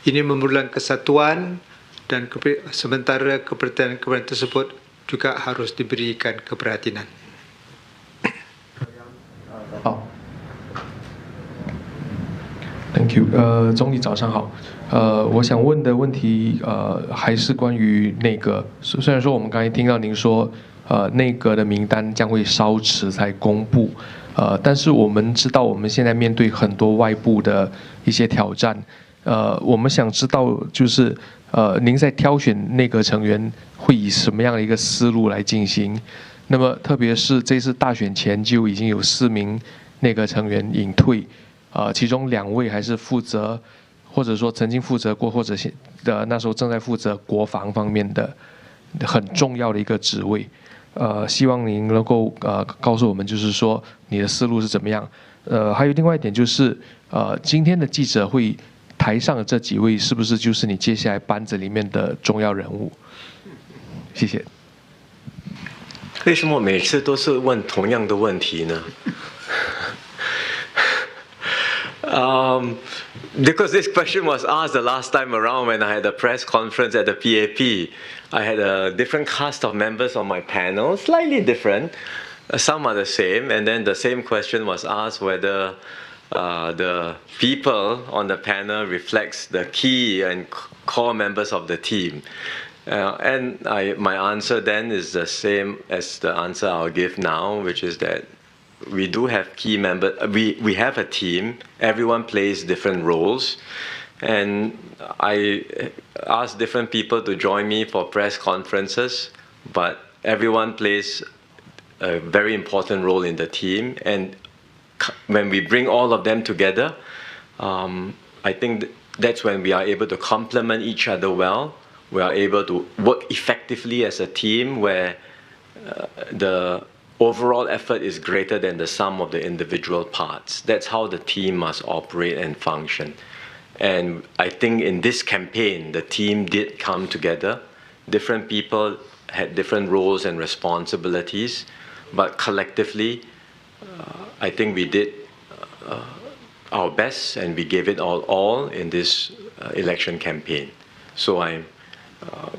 Ini memerlukan kesatuan, dan sementara keperhatian tersebut juga harus diberikan keperhatian. Thank you. 总理早上好。我想问的问题还是关于内阁。虽然说我们刚才听到您说内阁的名单将会稍迟才公布。但是我们知道，我们现在面对很多外部的一些挑战，我们想知道，就是您在挑选内阁成员会以什么样的一个思路来进行？那么，特别是这次大选前就已经有4名内阁成员隐退，其中2位还是负责，或者说曾经负责过，或者那时候正在负责国防方面的很重要的一个职位。希望您能够告诉我们，就是说你的思路是怎么样。还有另外一点就是，今天的记者会台上的这几位是不是就是你接下来班子里面的重要人物？谢谢。为什么每次都是问同样的问题呢？Because this question was asked the last time around when I had a press conference at the PAP. I had a different cast of members on my panel, slightly different. Some are the same, and then the same question was asked whether the people on the panel reflects the key and core members of the team. And my answer then is the same as the answer I'll give now, which is that we do have key members. We have a team. Everyone plays different roles. And I asked different people to join me for press conferences, but everyone plays a very important role in the team. And when we bring all of them together, I think that's when we are able to complement each other well. We are able to work effectively as a team where the overall effort is greater than the sum of the individual parts. That's how the team must operate and function. And I think in this campaign, the team did come together. Different people had different roles and responsibilities, but collectively, I think we did our best and we gave it all in this election campaign. So I'm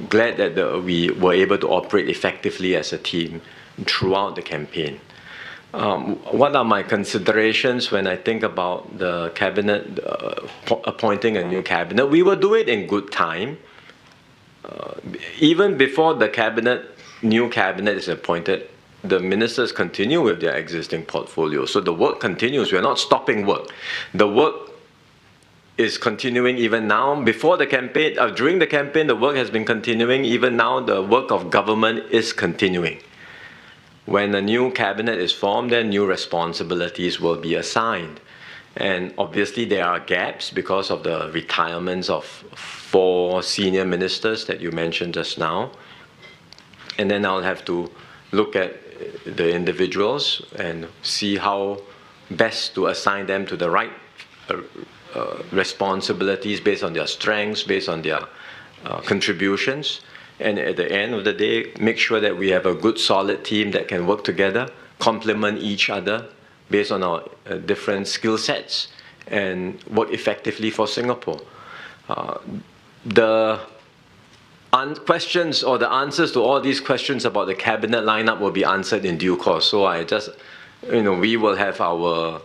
glad that we were able to operate effectively as a team throughout the campaign. What are my considerations when I think about the cabinet, appointing a new cabinet? We will do it in good time. Even before the new cabinet is appointed, the ministers continue with their existing portfolio. So the work continues. We're not stopping work. The work is continuing even now. Before the campaign, during the campaign, the work has been continuing. Even now, the work of government is continuing. When a new cabinet is formed, then new responsibilities will be assigned. And obviously there are gaps because of the retirements of 4 senior ministers that you mentioned just now. And then I'll have to look at the individuals and see how best to assign them to the right responsibilities based on their strengths, based on their contributions. And at the end of the day, make sure that we have a good, solid team that can work together, complement each other based on our different skill sets, and work effectively for Singapore. The questions or the answers to all these questions about the cabinet lineup will be answered in due course. So we will have our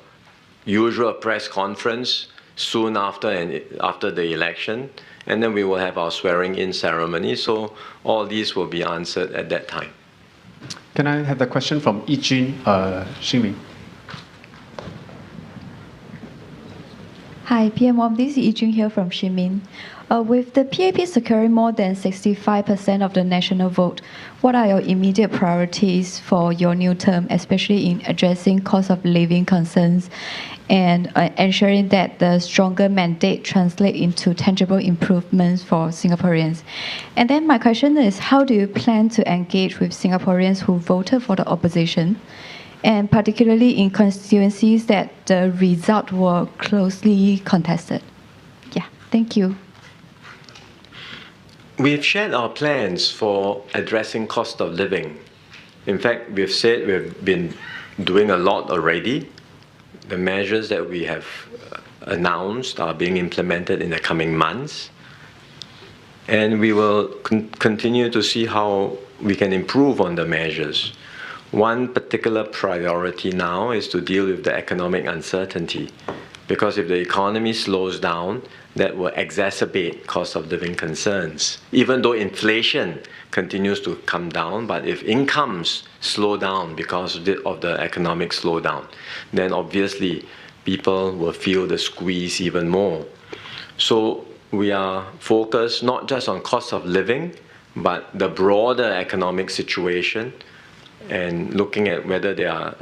usual press conference soon after the election. And then we will have our swearing-in ceremony. So all these will be answered at that time. Can I have the question from Yijun Xingming? Hi, PM Wong. This is Yijun here from Xinmin. With the PAP securing more than 65% of the national vote, what are your immediate priorities for your new term, especially in addressing cost of living concerns and ensuring that the stronger mandate translate into tangible improvements for Singaporeans? And then my question is, how do you plan to engage with Singaporeans who voted for the opposition, and particularly in constituencies that the result were closely contested? Yeah, thank you. We've shared our plans for addressing cost of living. In fact, we've said we've been doing a lot already. The measures that we have announced are being implemented in the coming months. And we will continue to see how we can improve on the measures. One particular priority now is to deal with the economic uncertainty. Because if the economy slows down, that will exacerbate cost of living concerns. Even though inflation continues to come down, but if incomes slow down because of the economic slowdown, then obviously people will feel the squeeze even more. So we are focused not just on cost of living, but the broader economic situation, and looking at whether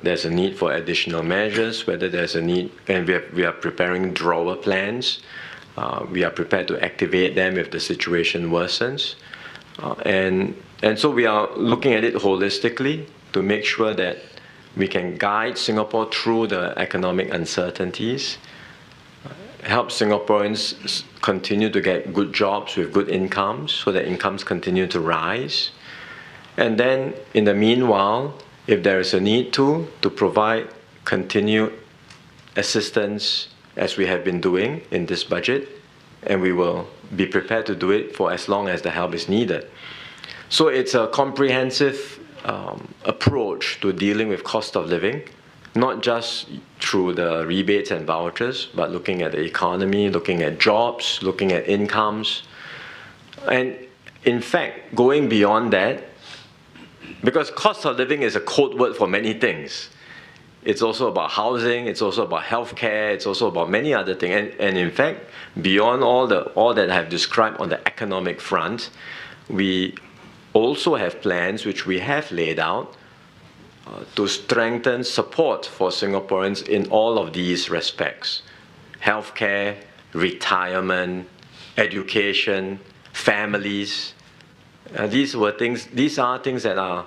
there's a need for additional measures, whether there's a need, and we are preparing drawer plans. We are prepared to activate them if the situation worsens. And so we are looking at it holistically to make sure that we can guide Singapore through the economic uncertainties help Singaporeans continue to get good jobs with good incomes so that incomes continue to rise. And then, in the meanwhile, if there is a need to provide continued assistance as we have been doing in this budget, and we will be prepared to do it for as long as the help is needed. So it's a comprehensive approach to dealing with cost of living, not just through the rebates and vouchers, but looking at the economy, looking at jobs, looking at incomes. And in fact, going beyond that, because cost of living is a code word for many things. It's also about housing, it's also about healthcare, it's also about many other things. And in fact, beyond all that I have described on the economic front, we also have plans which we have laid out to strengthen support for Singaporeans in all of these respects. Healthcare, retirement, education, families. These are things that are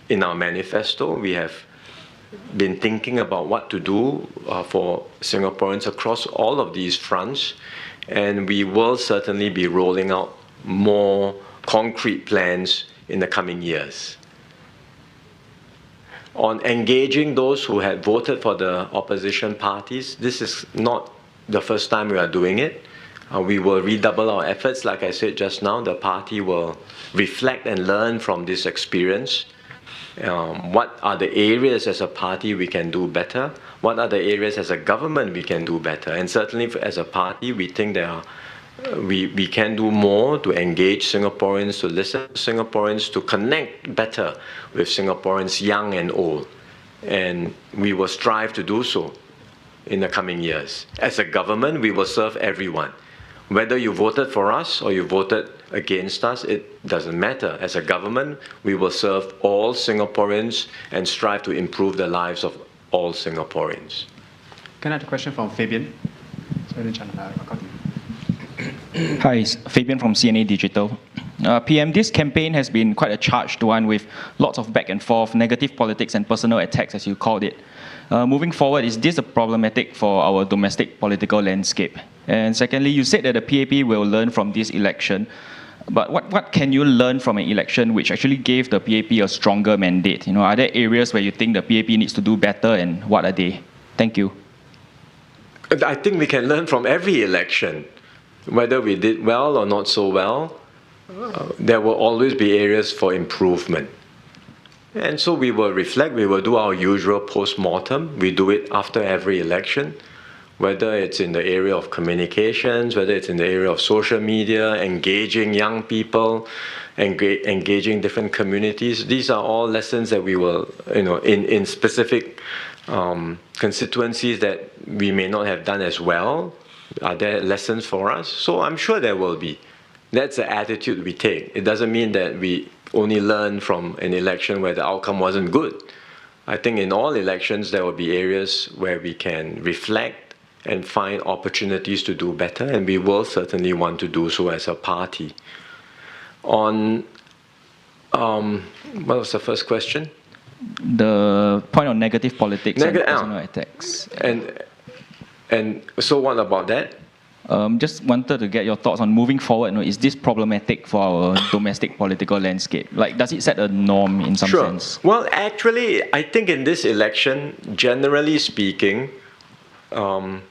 in our manifesto. We have been thinking about what to do for Singaporeans across all of these fronts, and we will certainly be rolling out more concrete plans in the coming years. On engaging those who had voted for the opposition parties, this is not the first time we are doing it. We will redouble our efforts. Like I said just now, the party will reflect and learn from this experience. What are the areas as a party we can do better? What are the areas as a government we can do better? And certainly as a party, we think we can do more to engage Singaporeans, to listen to Singaporeans, to connect better with Singaporeans, young and old. And we will strive to do so in the coming years. As a government, we will serve everyone. Whether you voted for us or you voted against us, it doesn't matter. As a government, we will serve all Singaporeans and strive to improve the lives of all Singaporeans. Can I have a question from Fabian? Hi, it's Fabian from CNA Digital. PM, this campaign has been quite a charged one with lots of back and forth, negative politics and personal attacks, as you called it. Moving forward, is this a problematic for our domestic political landscape? And secondly, you said that the PAP will learn from this election, but what can you learn from an election which actually gave the PAP a stronger mandate? Are there areas where you think the PAP needs to do better, and what are they? Thank you. I think we can learn from every election. Whether we did well or not so well, there will always be areas for improvement. And so we will reflect, we will do our usual post-mortem. We do it after every election, whether it's in the area of communications, whether it's in the area of social media, engaging young people, engaging different communities. These are all lessons that we will, in specific constituencies that we may not have done as well. Are there lessons for us? So I'm sure there will be. That's the attitude we take. It doesn't mean that we only learn from an election where the outcome wasn't good. I think in all elections there will be areas where we can reflect and find opportunities to do better, and we will certainly want to do so as a party. On, what was the first question? The point on negative politics and personal attacks. And so what about that? Just wanted to get your thoughts on moving forward. Is this problematic for our domestic political landscape? Like, does it set a norm in some sense? Well, actually, I think in this election, generally speaking, we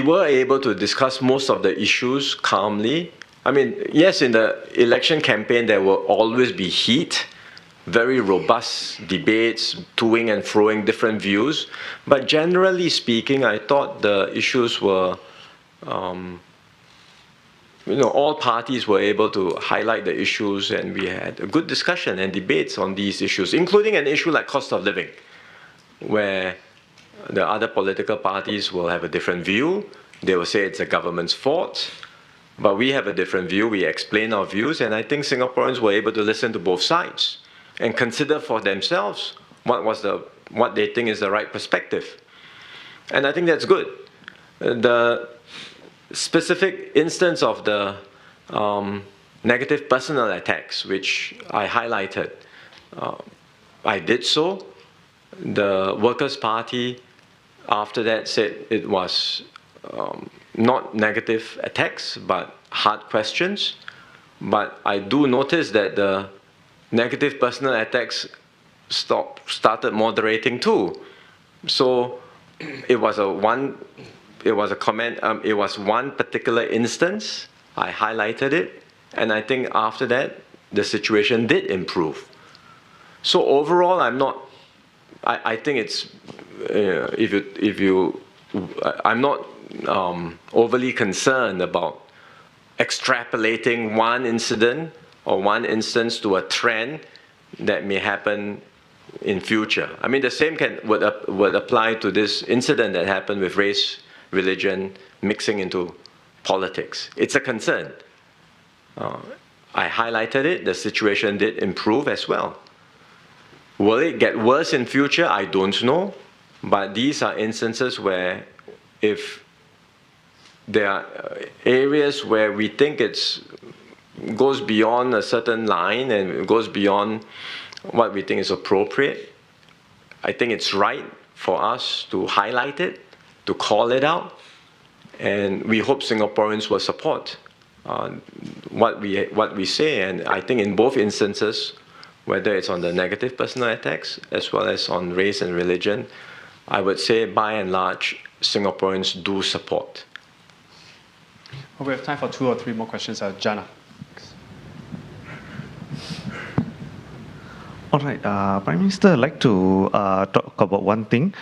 were able to discuss most of the issues calmly. I mean, yes, in the election campaign, there will always be heat, very robust debates, toing and froing different views. But generally speaking, I thought the issues were, all parties were able to highlight the issues, and we had a good discussion and debates on these issues, including an issue like cost of living, where the other political parties will have a different view. They will say it's the government's fault. But we have a different view. We explain our views, and I think Singaporeans were able to listen to both sides and consider for themselves what they think is the right perspective. And I think that's good. The specific instance of the negative personal attacks, which I highlighted, I did so. The Workers' Party after that said it was not negative attacks, but hard questions. But I do notice that the negative personal attacks started moderating too. So it was one particular instance. I highlighted it, and I think after that the situation did improve. So overall, I think it's I'm not overly concerned about extrapolating one incident or one instance to a trend that may happen in future. I mean, the same would apply to this incident that happened with race, religion mixing into politics. It's a concern. I highlighted it. The situation did improve as well. Will it get worse in future? I don't know. But these are instances where if there are areas where we think it goes beyond a certain line and it goes beyond what we think is appropriate, I think it's right for us to highlight it, to call it out, and we hope Singaporeans will support what we say. And I think in both instances, whether it's on the negative personal attacks as well as on race and religion, I would say by and large, Singaporeans do support. Well, we have time for 2 or 3 more questions. Jana. All right, Prime Minister, I'd like to talk about one thing.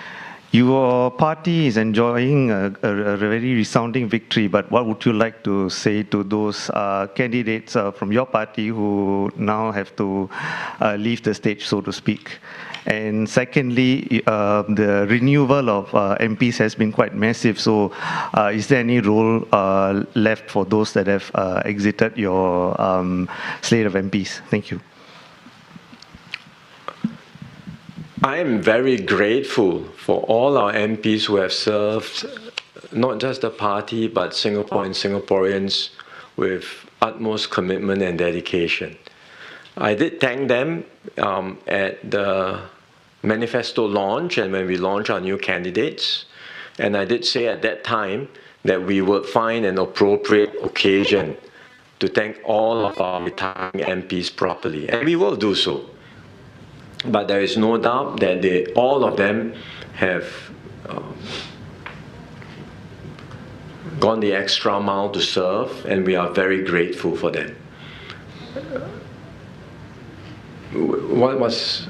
Your party is enjoying a very resounding victory, but what would you like to say to those candidates from your party who now have to leave the stage, so to speak? And secondly, the renewal of MPs has been quite massive. So is there any role left for those that have exited your slate of MPs? Thank you. I am very grateful for all our MPs who have served not just the party, but Singapore and Singaporeans with utmost commitment and dedication. I did thank them at the manifesto launch and when we launched our new candidates. And I did say at that time that we would find an appropriate occasion to thank all of our retiring MPs properly. And we will do so. But there is no doubt that all of them have gone the extra mile to serve, and we are very grateful for them. What was...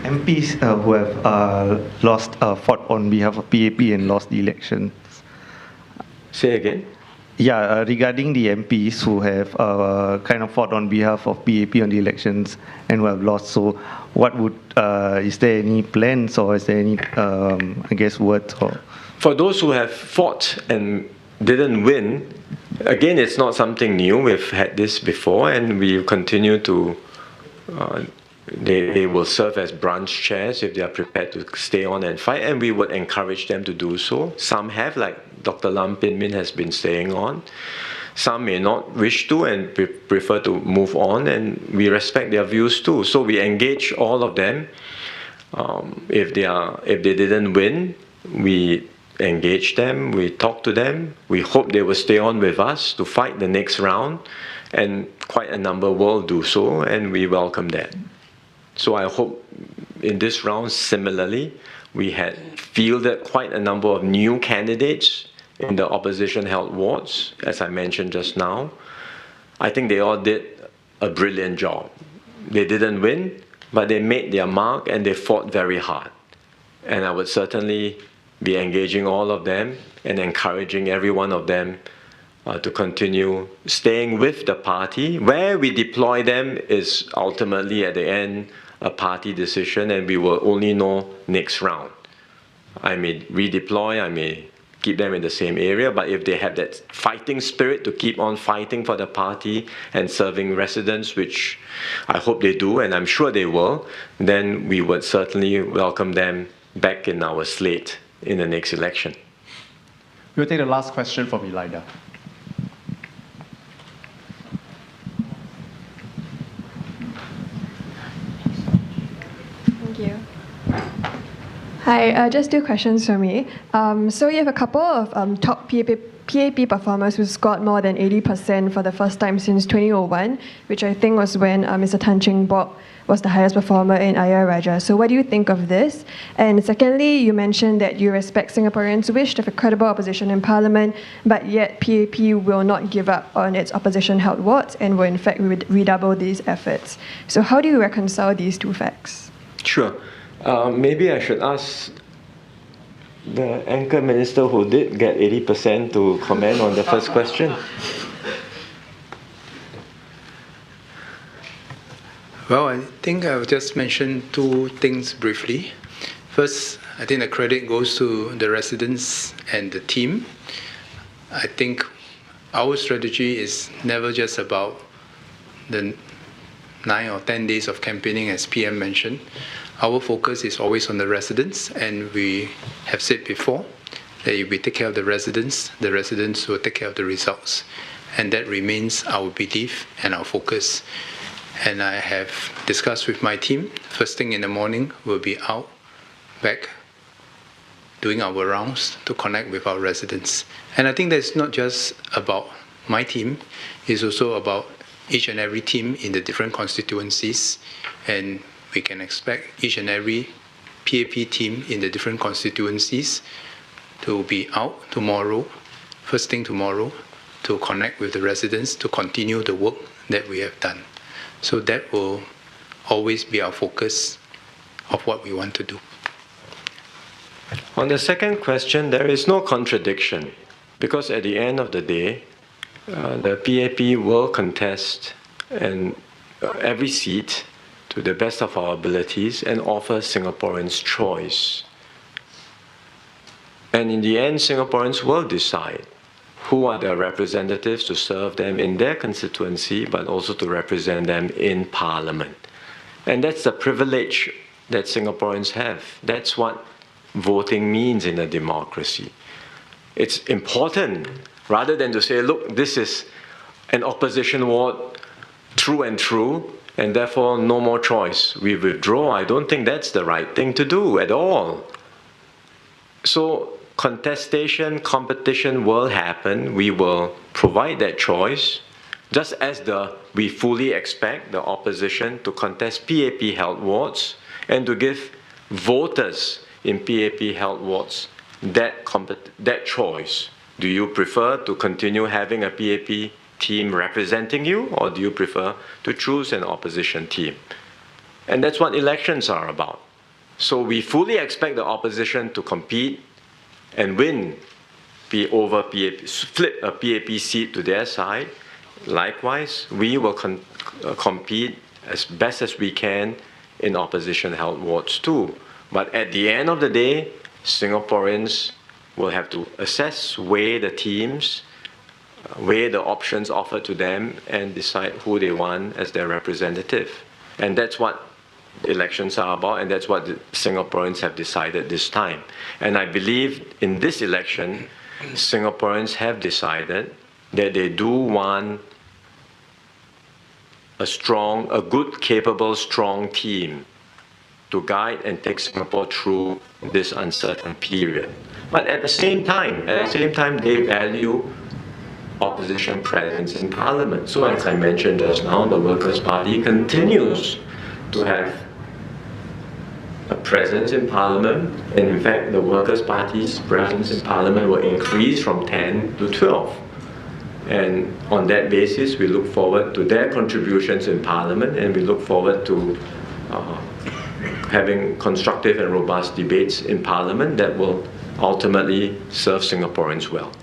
MPs who have fought on behalf of PAP and lost the election. Say again? Yeah, regarding the MPs who have kind of fought on behalf of PAP on the elections and who have lost. So, what would is there any plans or is there any words or? For those who have fought and didn't win, again, it's not something new. We've had this before, and we continue to. They will serve as branch chairs if they are prepared to stay on and fight, and we would encourage them to do so. Some have, like Dr. Lam Pin Min has been staying on. Some may not wish to and prefer to move on, and we respect their views too. So we engage all of them. If they didn't win, we engage them, we talk to them. We hope they will stay on with us to fight the next round, and quite a number will do so, and we welcome that. So I hope in this round, similarly, we had fielded quite a number of new candidates in the opposition-held wards, as I mentioned just now. I think they all did a brilliant job. They didn't win, but they made their mark and they fought very hard. And I would certainly be engaging all of them and encouraging every one of them to continue staying with the party. Where we deploy them is ultimately at the end a party decision, and we will only know next round. I may redeploy, I may keep them in the same area, but if they have that fighting spirit to keep on fighting for the party and serving residents, which I hope they do, and I'm sure they will, then we would certainly welcome them back in our slate in the next election. We'll take the last question from Elida. Hi, just two questions for me. So you have a couple of top PAP performers who scored more than 80% for the first time since 2001, which I think was when Mr. Tan Cheng Bock was the highest performer in Ayer Rajah. So what do you think of this? And secondly, you mentioned that you respect Singaporeans' wish to have a credible opposition in Parliament, but yet PAP will not give up on its opposition-held wards and will in fact redouble these efforts. So how do you reconcile these two facts? Sure. Maybe I should ask the anchor minister who did get 80% to comment on the first question. Well, I think I'll just mention two things briefly. First, I think the credit goes to the residents and the team. I think our strategy is never just about the 9 or 10 days of campaigning, as PM mentioned. Our focus is always on the residents, and we have said before that if we take care of the residents will take care of the results. And that remains our belief and our focus. And I have discussed with my team. First thing in the morning, we'll be out, back, doing our rounds to connect with our residents. And I think that's not just about my team, it's also about each and every team in the different constituencies. And we can expect each and every PAP team in the different constituencies to be out tomorrow, first thing tomorrow, to connect with the residents, to continue the work that we have done. So that will always be our focus of what we want to do. On the second question, there is no contradiction, because at the end of the day, the PAP will contest every seat to the best of our abilities and offer Singaporeans choice. And in the end, Singaporeans will decide who are their representatives to serve them in their constituency, but also to represent them in Parliament. And that's the privilege that Singaporeans have. That's what voting means in a democracy. It's important, rather than to say, look, this is an opposition ward through and through, and therefore no more choice. We withdraw. I don't think that's the right thing to do at all. So contestation, competition will happen. We will provide that choice, just as we fully expect the opposition to contest PAP-held wards and to give voters in PAP-held wards that choice. Do you prefer to continue having a PAP team representing you, or do you prefer to choose an opposition team? And that's what elections are about. So we fully expect the opposition to compete and win over PAP, flip a PAP seat to their side. Likewise, we will compete as best as we can in opposition-held wards too. But at the end of the day, Singaporeans will have to assess, weigh the teams, weigh the options offered to them, and decide who they want as their representative. And that's what elections are about, and that's what the Singaporeans have decided this time. And I believe in this election, Singaporeans have decided that they do want a good, capable, strong team to guide and take Singapore through this uncertain period. But at the same time, they value opposition presence in Parliament. So as I mentioned just now, the Workers' Party continues to have a presence in Parliament, and in fact the Workers' Party's presence in Parliament will increase from 10 to 12. And on that basis, we look forward to their contributions in Parliament, and we look forward to having constructive and robust debates in Parliament that will ultimately serve Singaporeans well.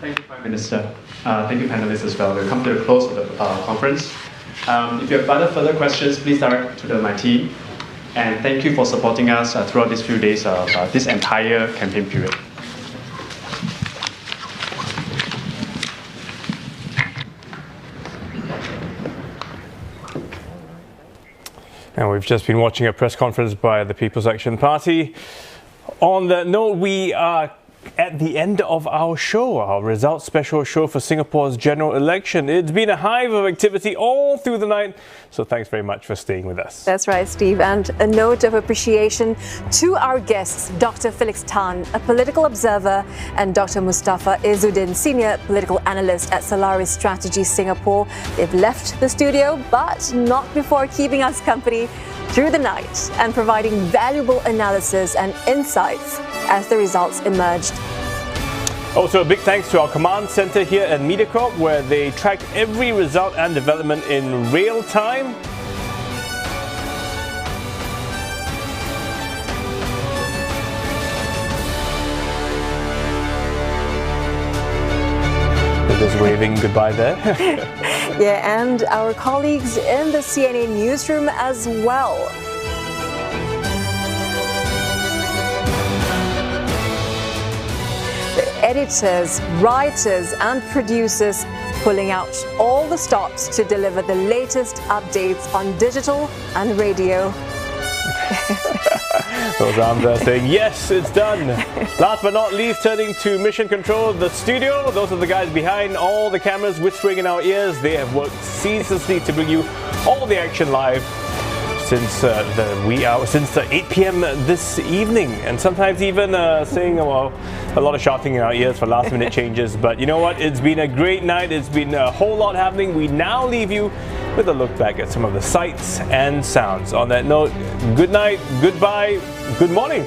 Thank you, Prime Minister. Thank you, panelists as well. We'll come to the close of the conference. If you have other further questions, please direct to my team. And thank you for supporting us throughout these few days of this entire campaign period. And we've just been watching a press conference by the People's Action Party. On that note, we are at the end of our show, our results special show for Singapore's general election. It's been a hive of activity all through the night, so thanks very much for staying with us. That's right, Steve. And a note of appreciation to our guests, Dr. Felix Tan, a political observer, and Dr. Mustafa Izzuddin, senior political analyst at Solaris Strategy Singapore. They've left the studio, but not before keeping us company through the night and providing valuable analysis and insights as the results emerged. Also, a big thanks to our command center here at MediaCorp, where they track every result and development in real time. Just waving goodbye there. Yeah, and our colleagues in the CNA newsroom as well. The editors, writers, and producers pulling out all the stops to deliver the latest updates on digital and radio. Those arms are saying, yes, it's done. Last but not least, turning to Mission Control, the studio. Those are the guys behind all the cameras whispering in our ears. They have worked ceaselessly to bring you all the action live since since 8 p.m. this evening, and sometimes even saying, well, a lot of shouting in our ears for last-minute changes. But you know what? It's been a great night. It's been a whole lot happening. We now leave you with a look back at some of the sights and sounds. On that note, good night, goodbye, good morning.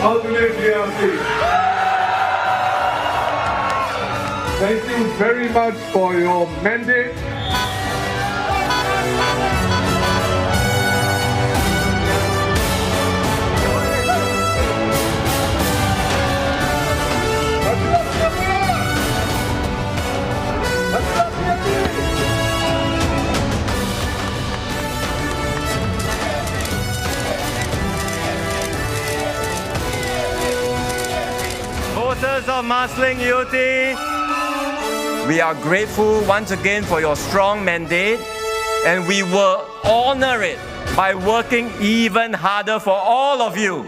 Aljunied GRC. Thank you very much for your mandate. Voters of Marsiling UT, we are grateful once again for your strong mandate, and we will honor it by working even harder for all of you.